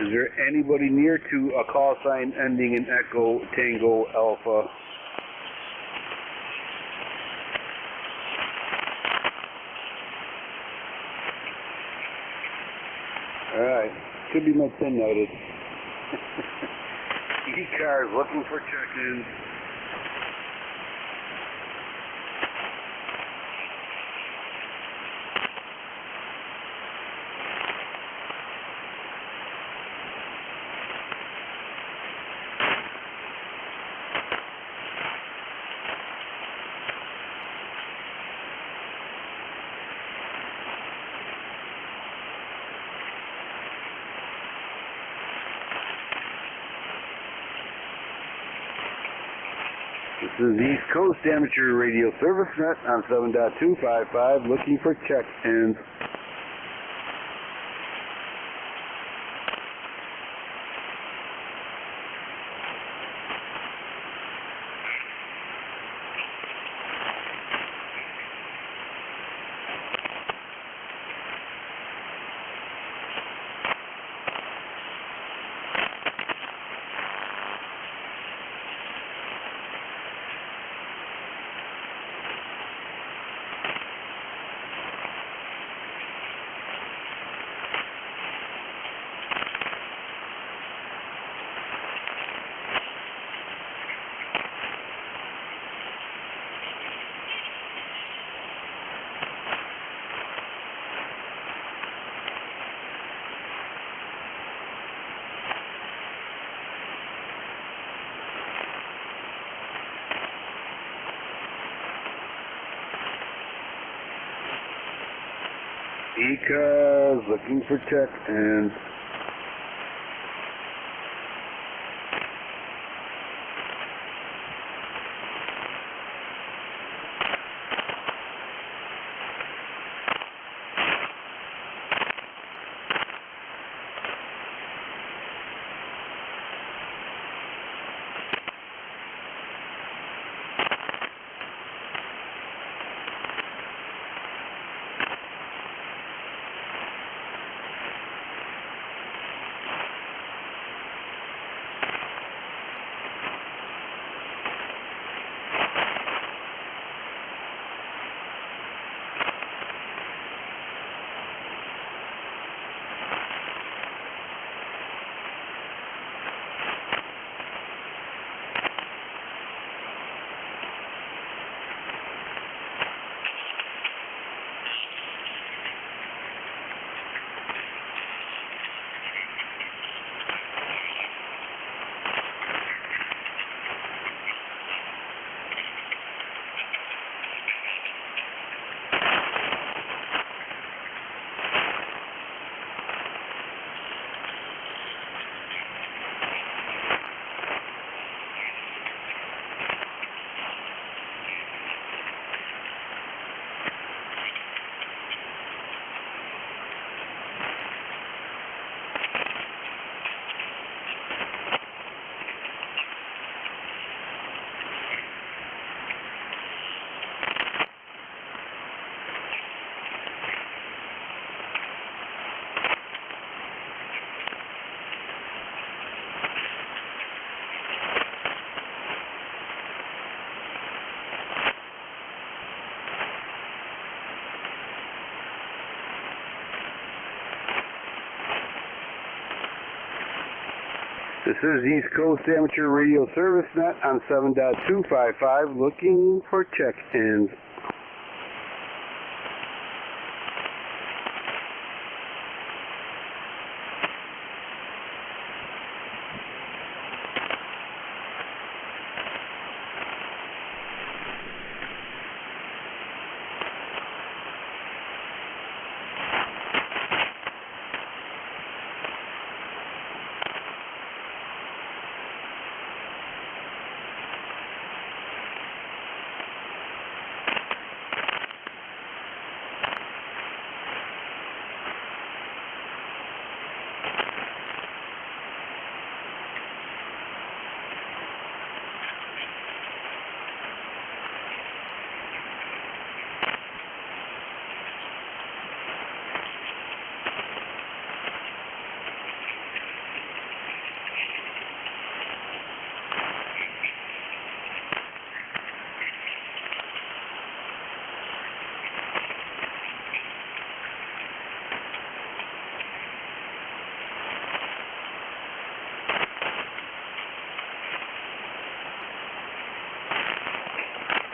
Is there anybody near to a call sign ending in Echo Tango Alpha? Alright, could be my pin noted. ECARS looking for check-ins. This is East Coast Amateur Radio Service Net on 7.255 looking for check-ins. ECARS looking for check-ins. is East Coast Amateur Radio Service Net on 7.255, looking for check-ins.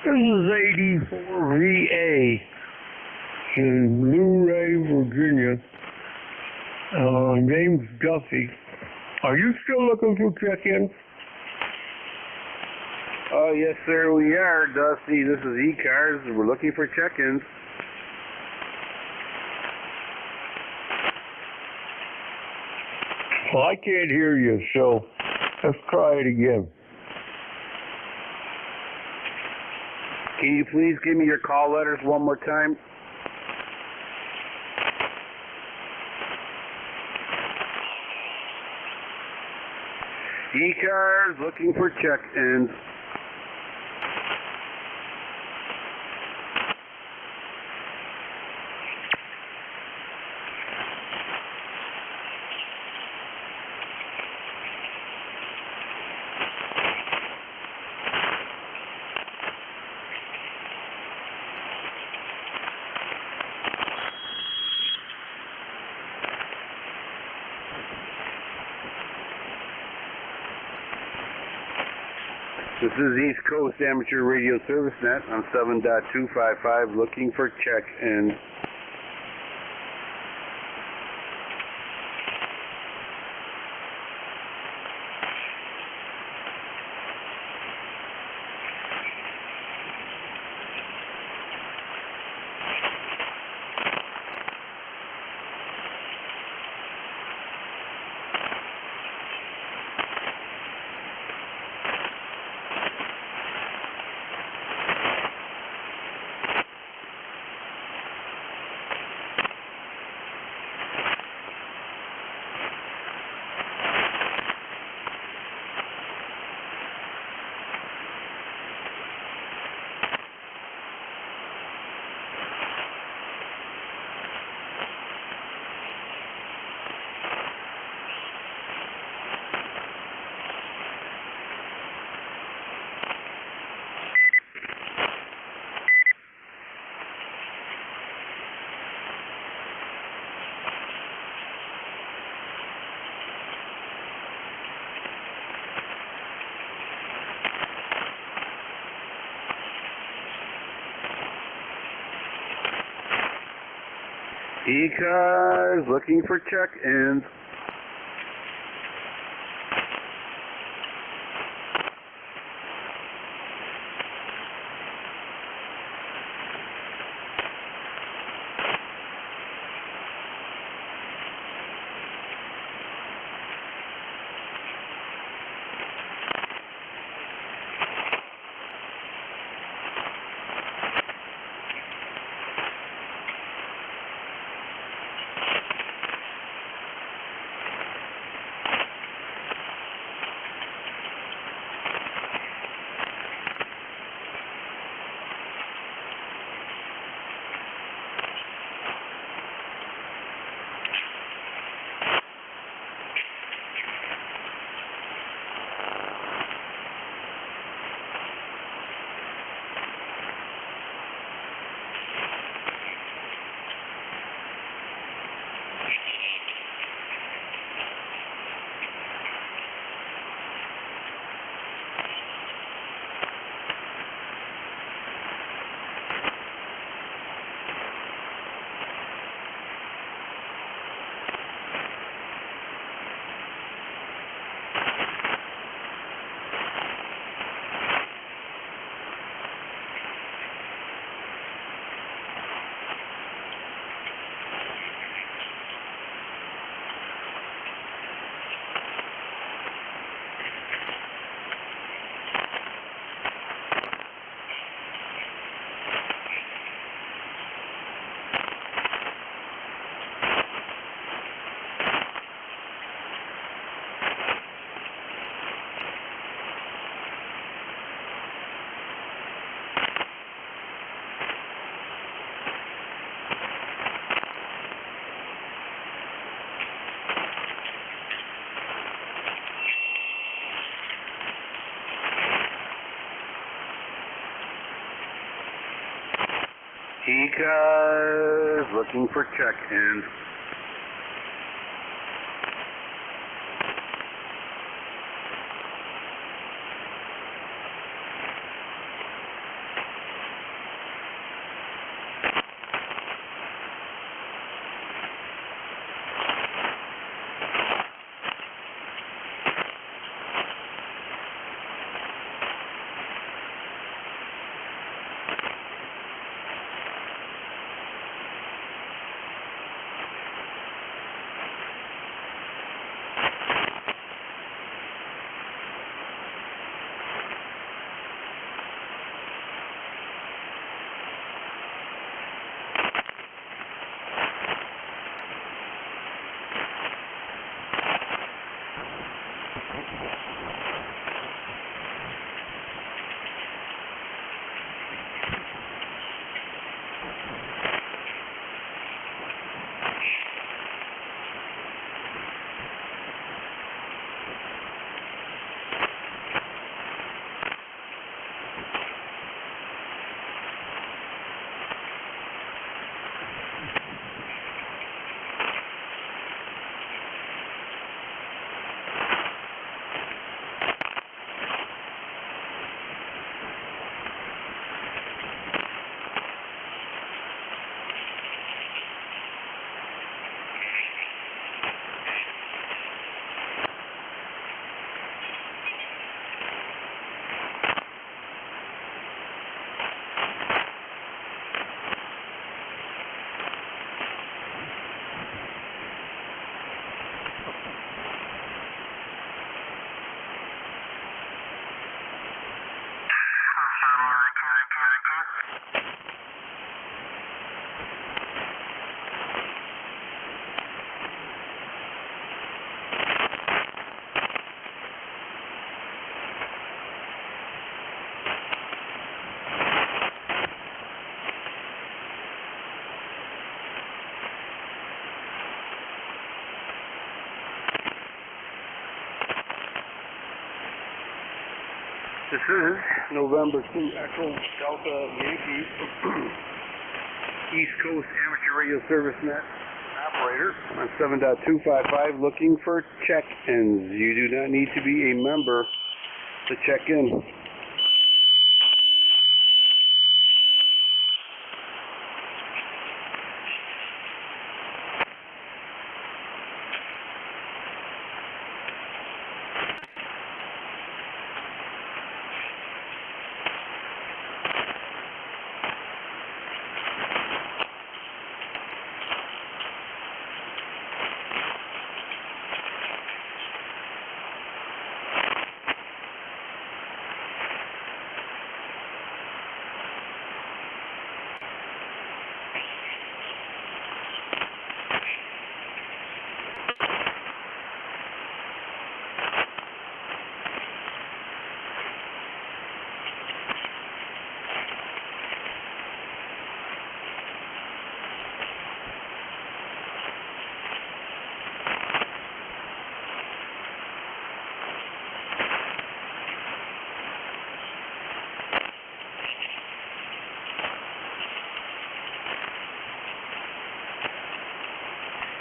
This is 84VA in Blue Ray, Virginia. Name's Duffy. Are you still looking for check-ins? Oh, yes, sir, we are, Dusty. This is ECARS. We're looking for check-ins. Well, I can't hear you, so let's try it again. Can you please give me your call letters one more time? ECARS looking for check-ins. This is East Coast Amateur Radio Service Net on 7.255, looking for check-in. ECARS looking for check-ins. ECARS looking for check-ins. This is November 2 Echo Delta Yankee East Coast Amateur Radio Service Net operator on 7.255 looking for check-ins. You do not need to be a member to check in.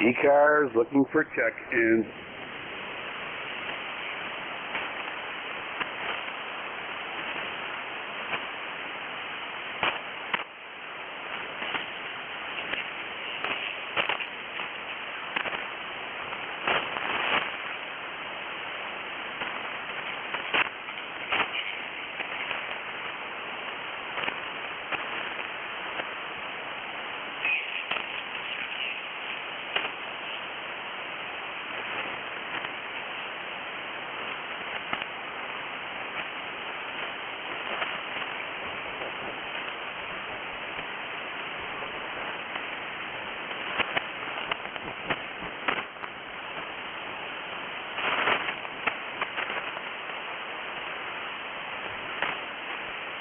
ECARS looking for check-ins.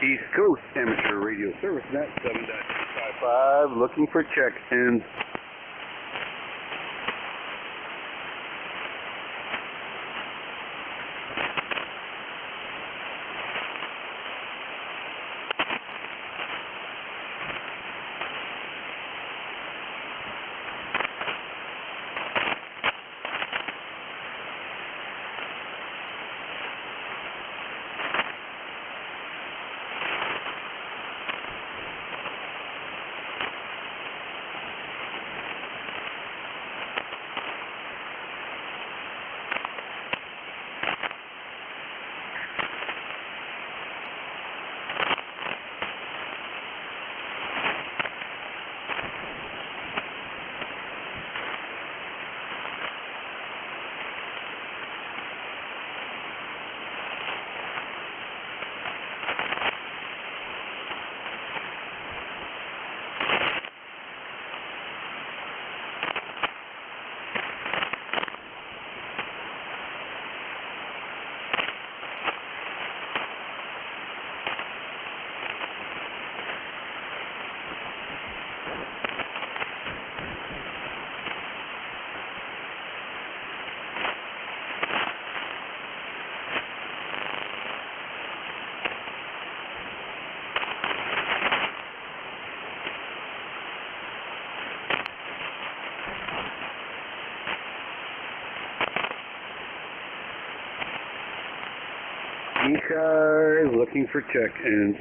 East Coast Amateur Radio Service Net 7.255 looking for check-ins. ECARS looking for check-ins.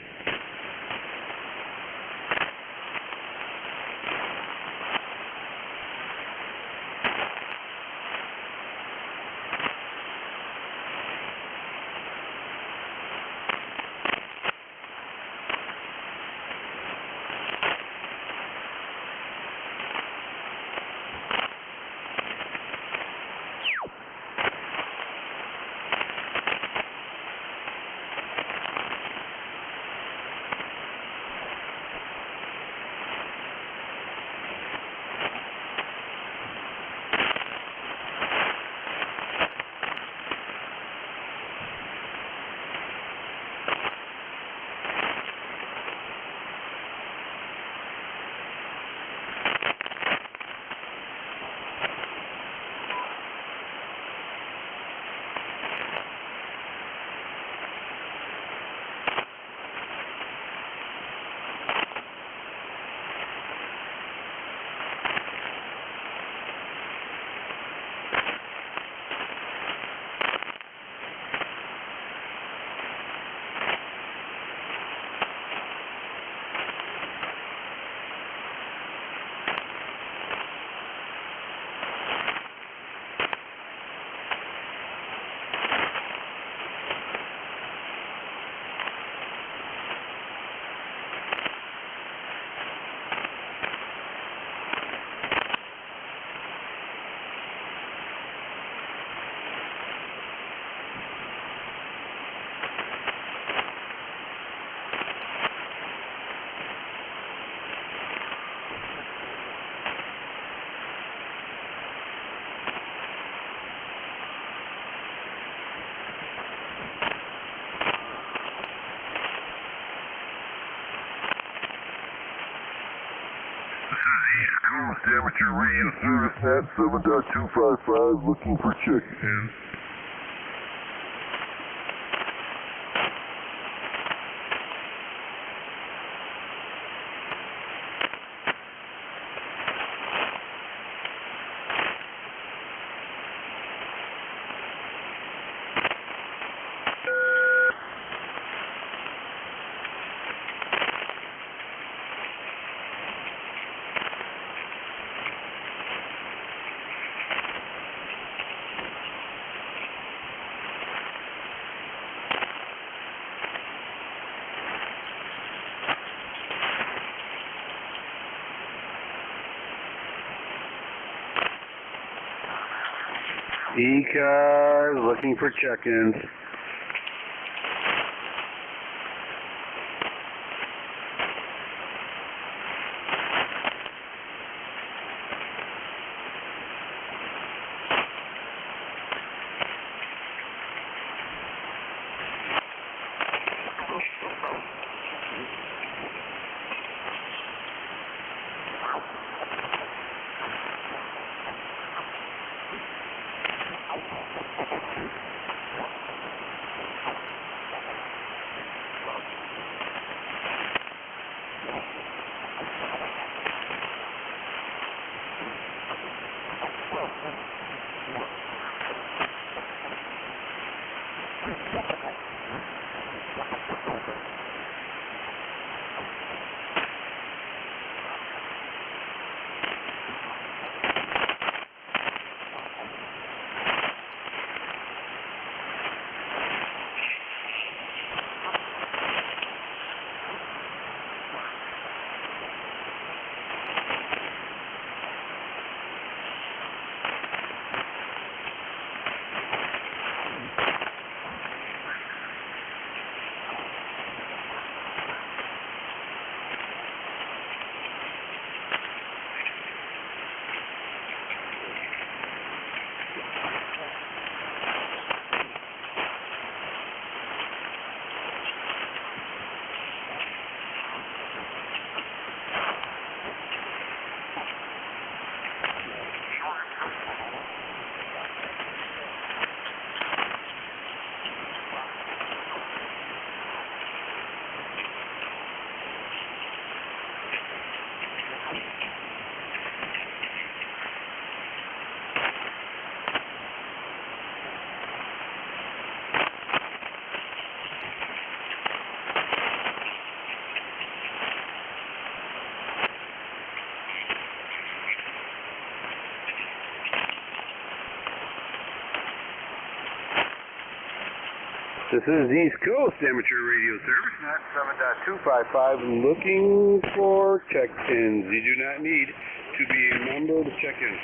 East Coast Amateur Radio Service at 7.255 looking for check-in. ECARS looking for check-ins. This is East Coast Amateur Radio Service, not 7.255, looking for check-ins. You do not need to be a member to check in.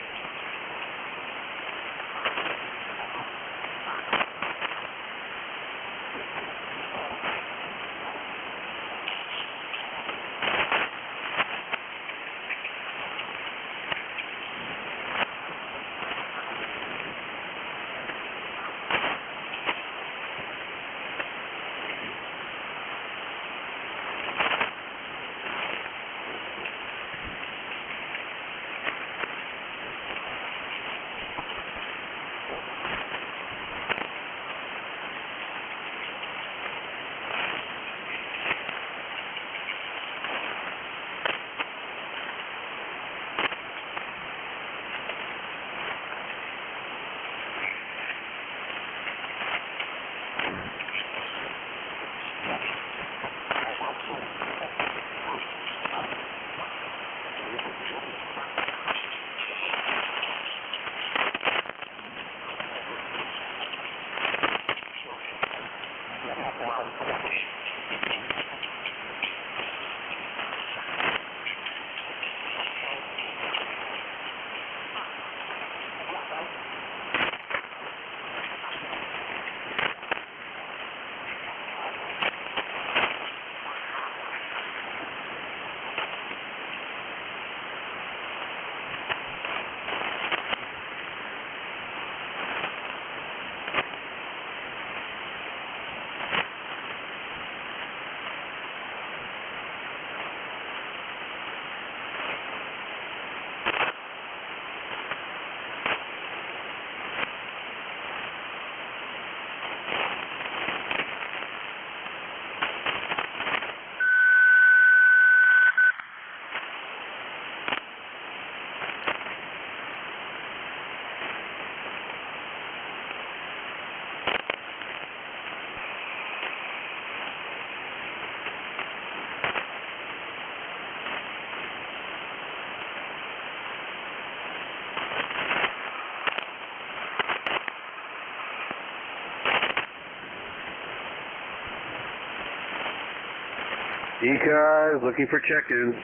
ECARS looking for check-ins.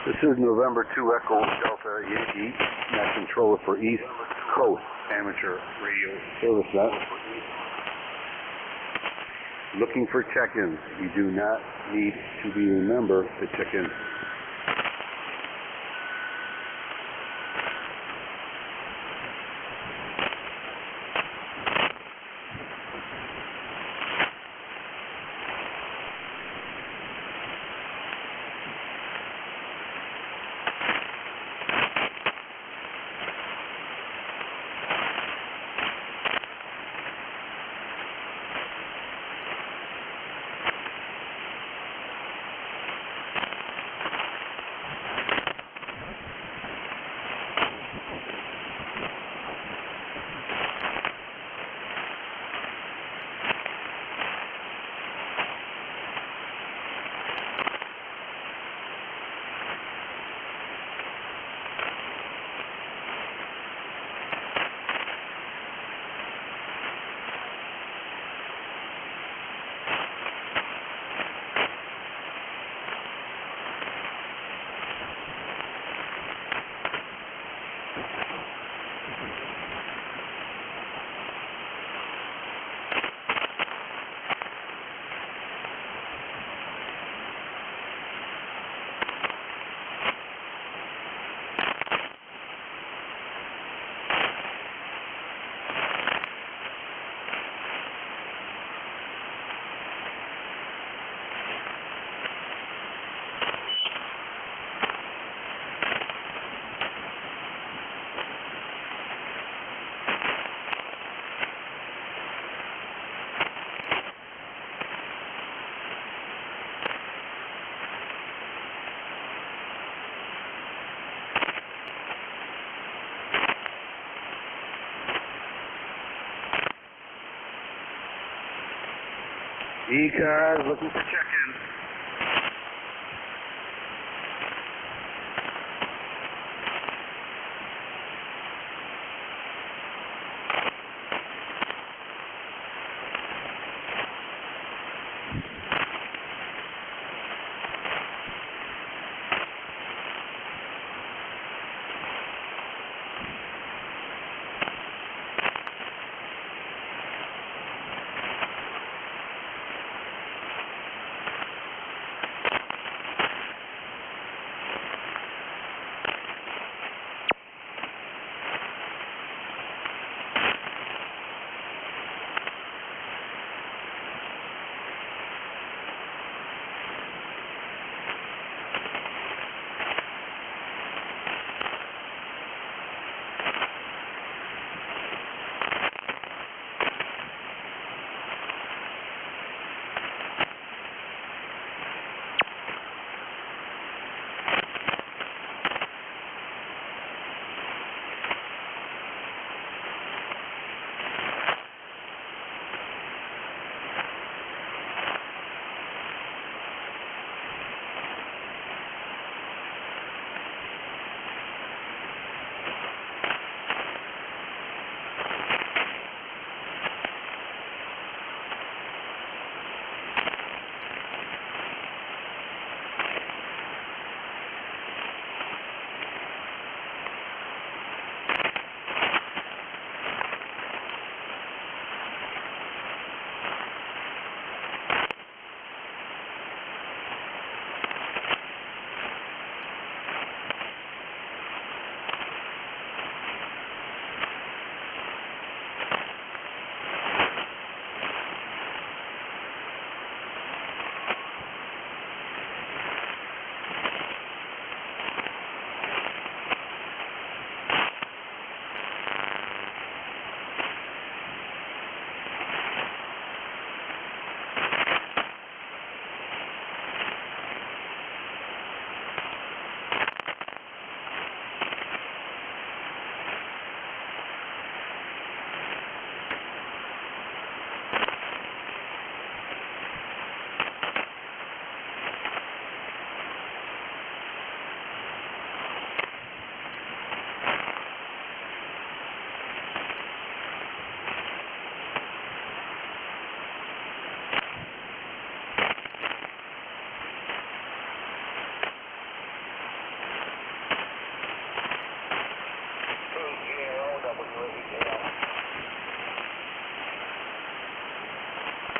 This is November 2 Echo Delta Yankee, net controller for East Coast Amateur Radio Service Net. Looking for check-ins. You do not need to be a member to check in. ECARS looking for check-in.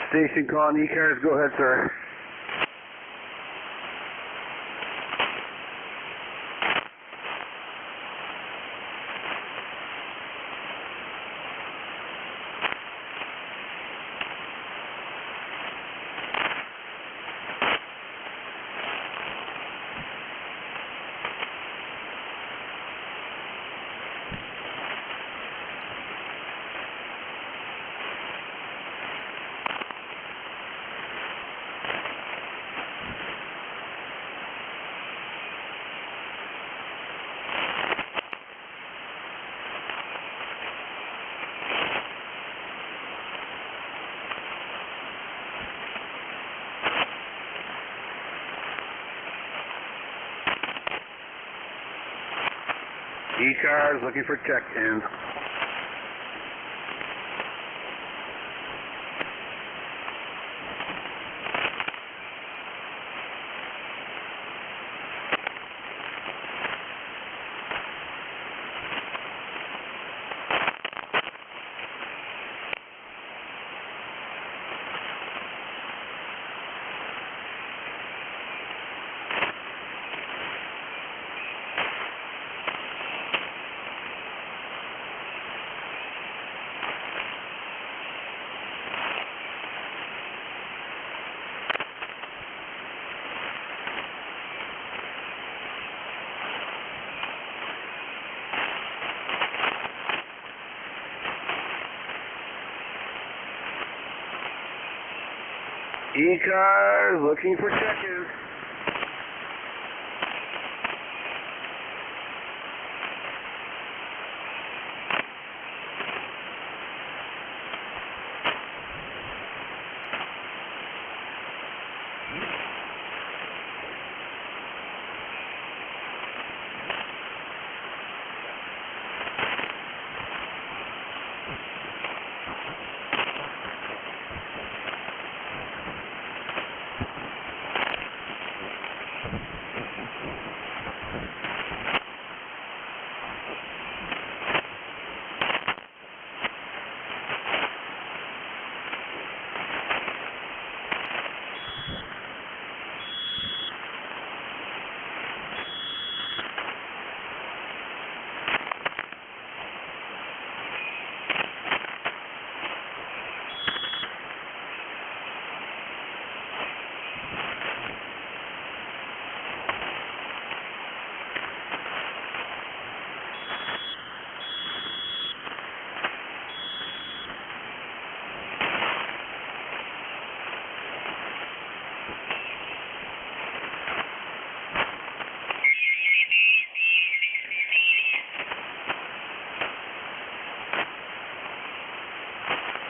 Station calling ECARS. Go ahead, sir. ECARS looking for check-ins. ECARS looking for check-ins.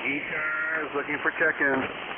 ECARS looking for check-in.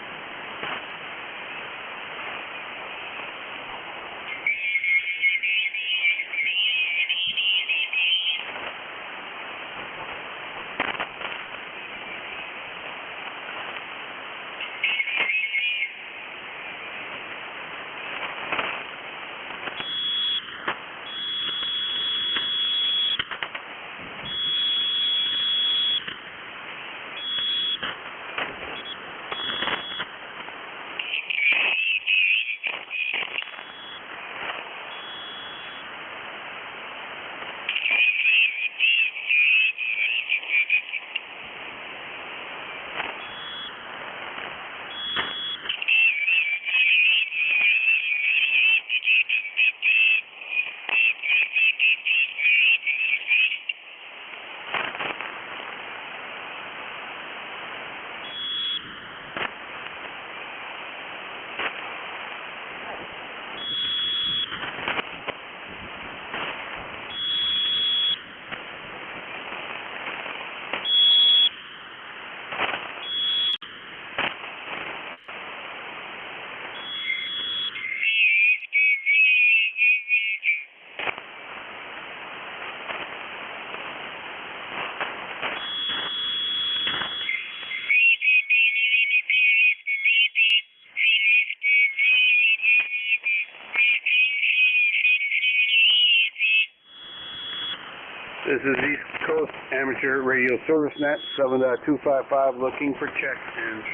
This is East Coast Amateur Radio Service Net 7.255 looking for check-ins.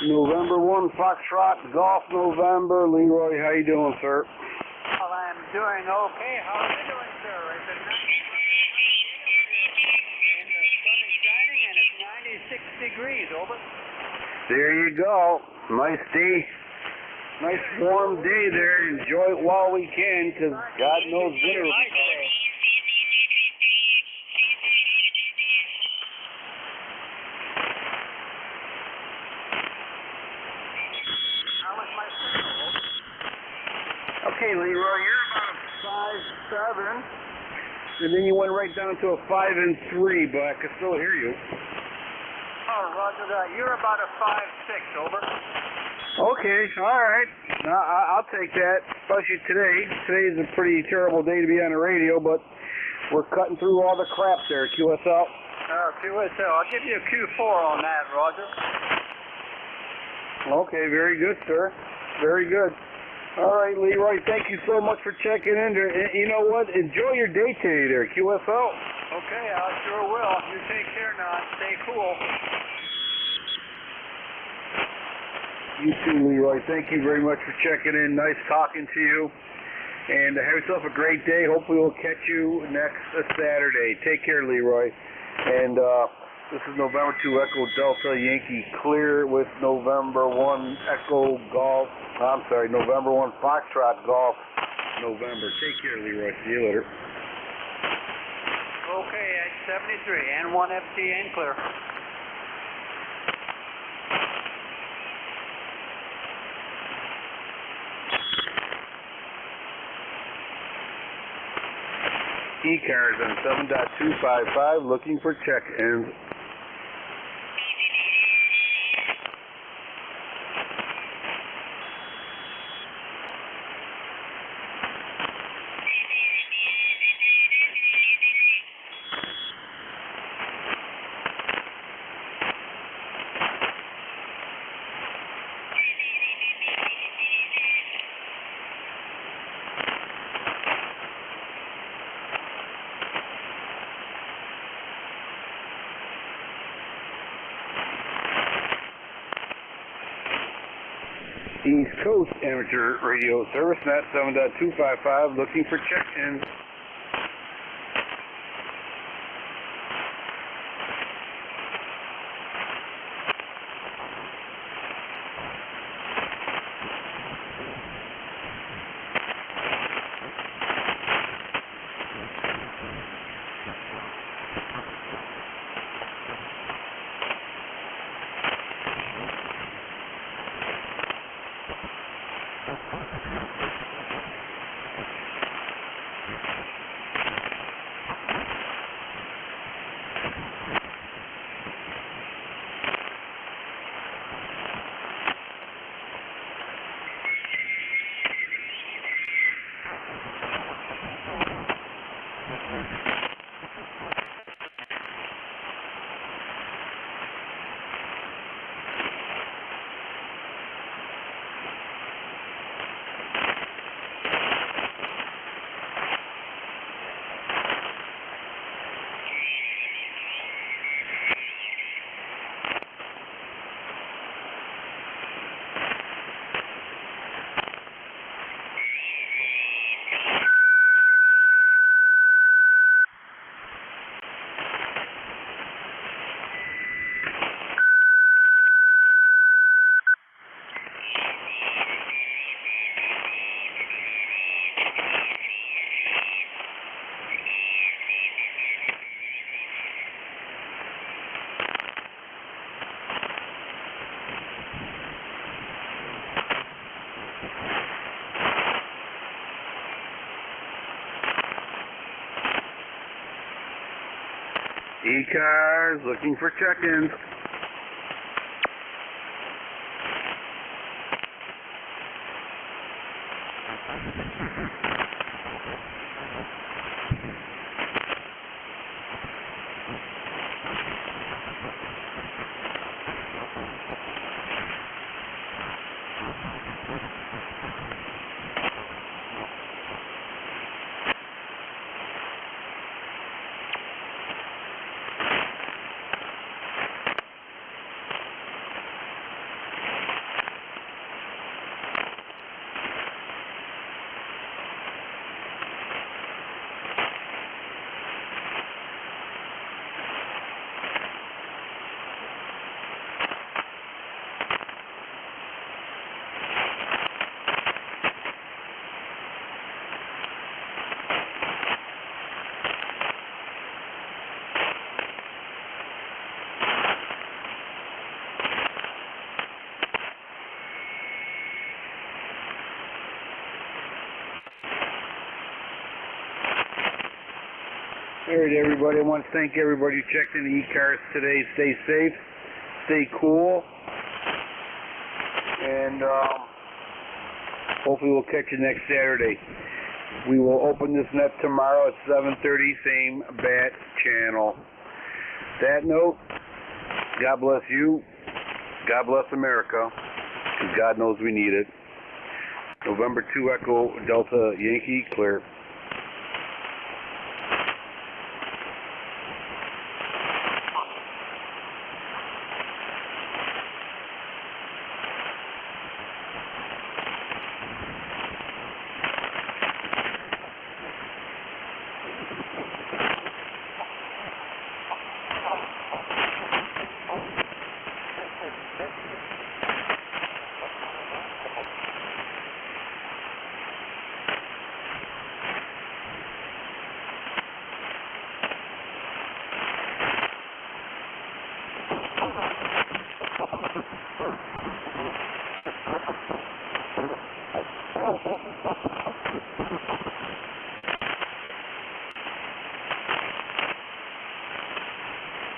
November 1 Foxtrot Golf November. Leroy, how you doing, sir? Well, I'm doing okay. How are you doing, sir? It's a 95 and the sun is shining and it's 96 degrees, over. There you go. Nice day. Nice warm day there. Enjoy it while we can, because God knows winter will be coming. Okay, Leroy, you're about a 5'7", and then you went right down to a 5'3", but I can still hear you. Oh, roger that. You're about a 5'6", over. Okay, all right. No, I'll take that, especially today. Today is a pretty terrible day to be on the radio, but we're cutting through all the crap there, QSL. QSL. I'll give you a Q4 on that, Roger. Okay, very good, sir. Very good. All right, Leroy, thank you so much for checking in there. You know what? Enjoy your day today there, QSL. Okay, I sure will. You take care now and stay cool. You too, Leroy. Thank you very much for checking in. Nice talking to you. And have yourself a great day. Hopefully we'll catch you next Saturday. Take care, Leroy. And this is November 2 Echo Delta Yankee clear with November 1 Echo Golf. I'm sorry, November 1 Foxtrot Golf November. Take care, Leroy. See you later. Okay, at 73 and 1 FT and clear. ECARS on 7.255 looking for check-ins. East Coast Amateur Radio Service, net 7.255, looking for check-ins. ECARS looking for check-ins. All right, everybody. I want to thank everybody who checked in the ECARS today. Stay safe. Stay cool. And hopefully we'll catch you next Saturday. We will open this net tomorrow at 7:30, same bat channel. That note, God bless you. God bless America. Because God knows we need it. November 2 Echo Delta Yankee, clear.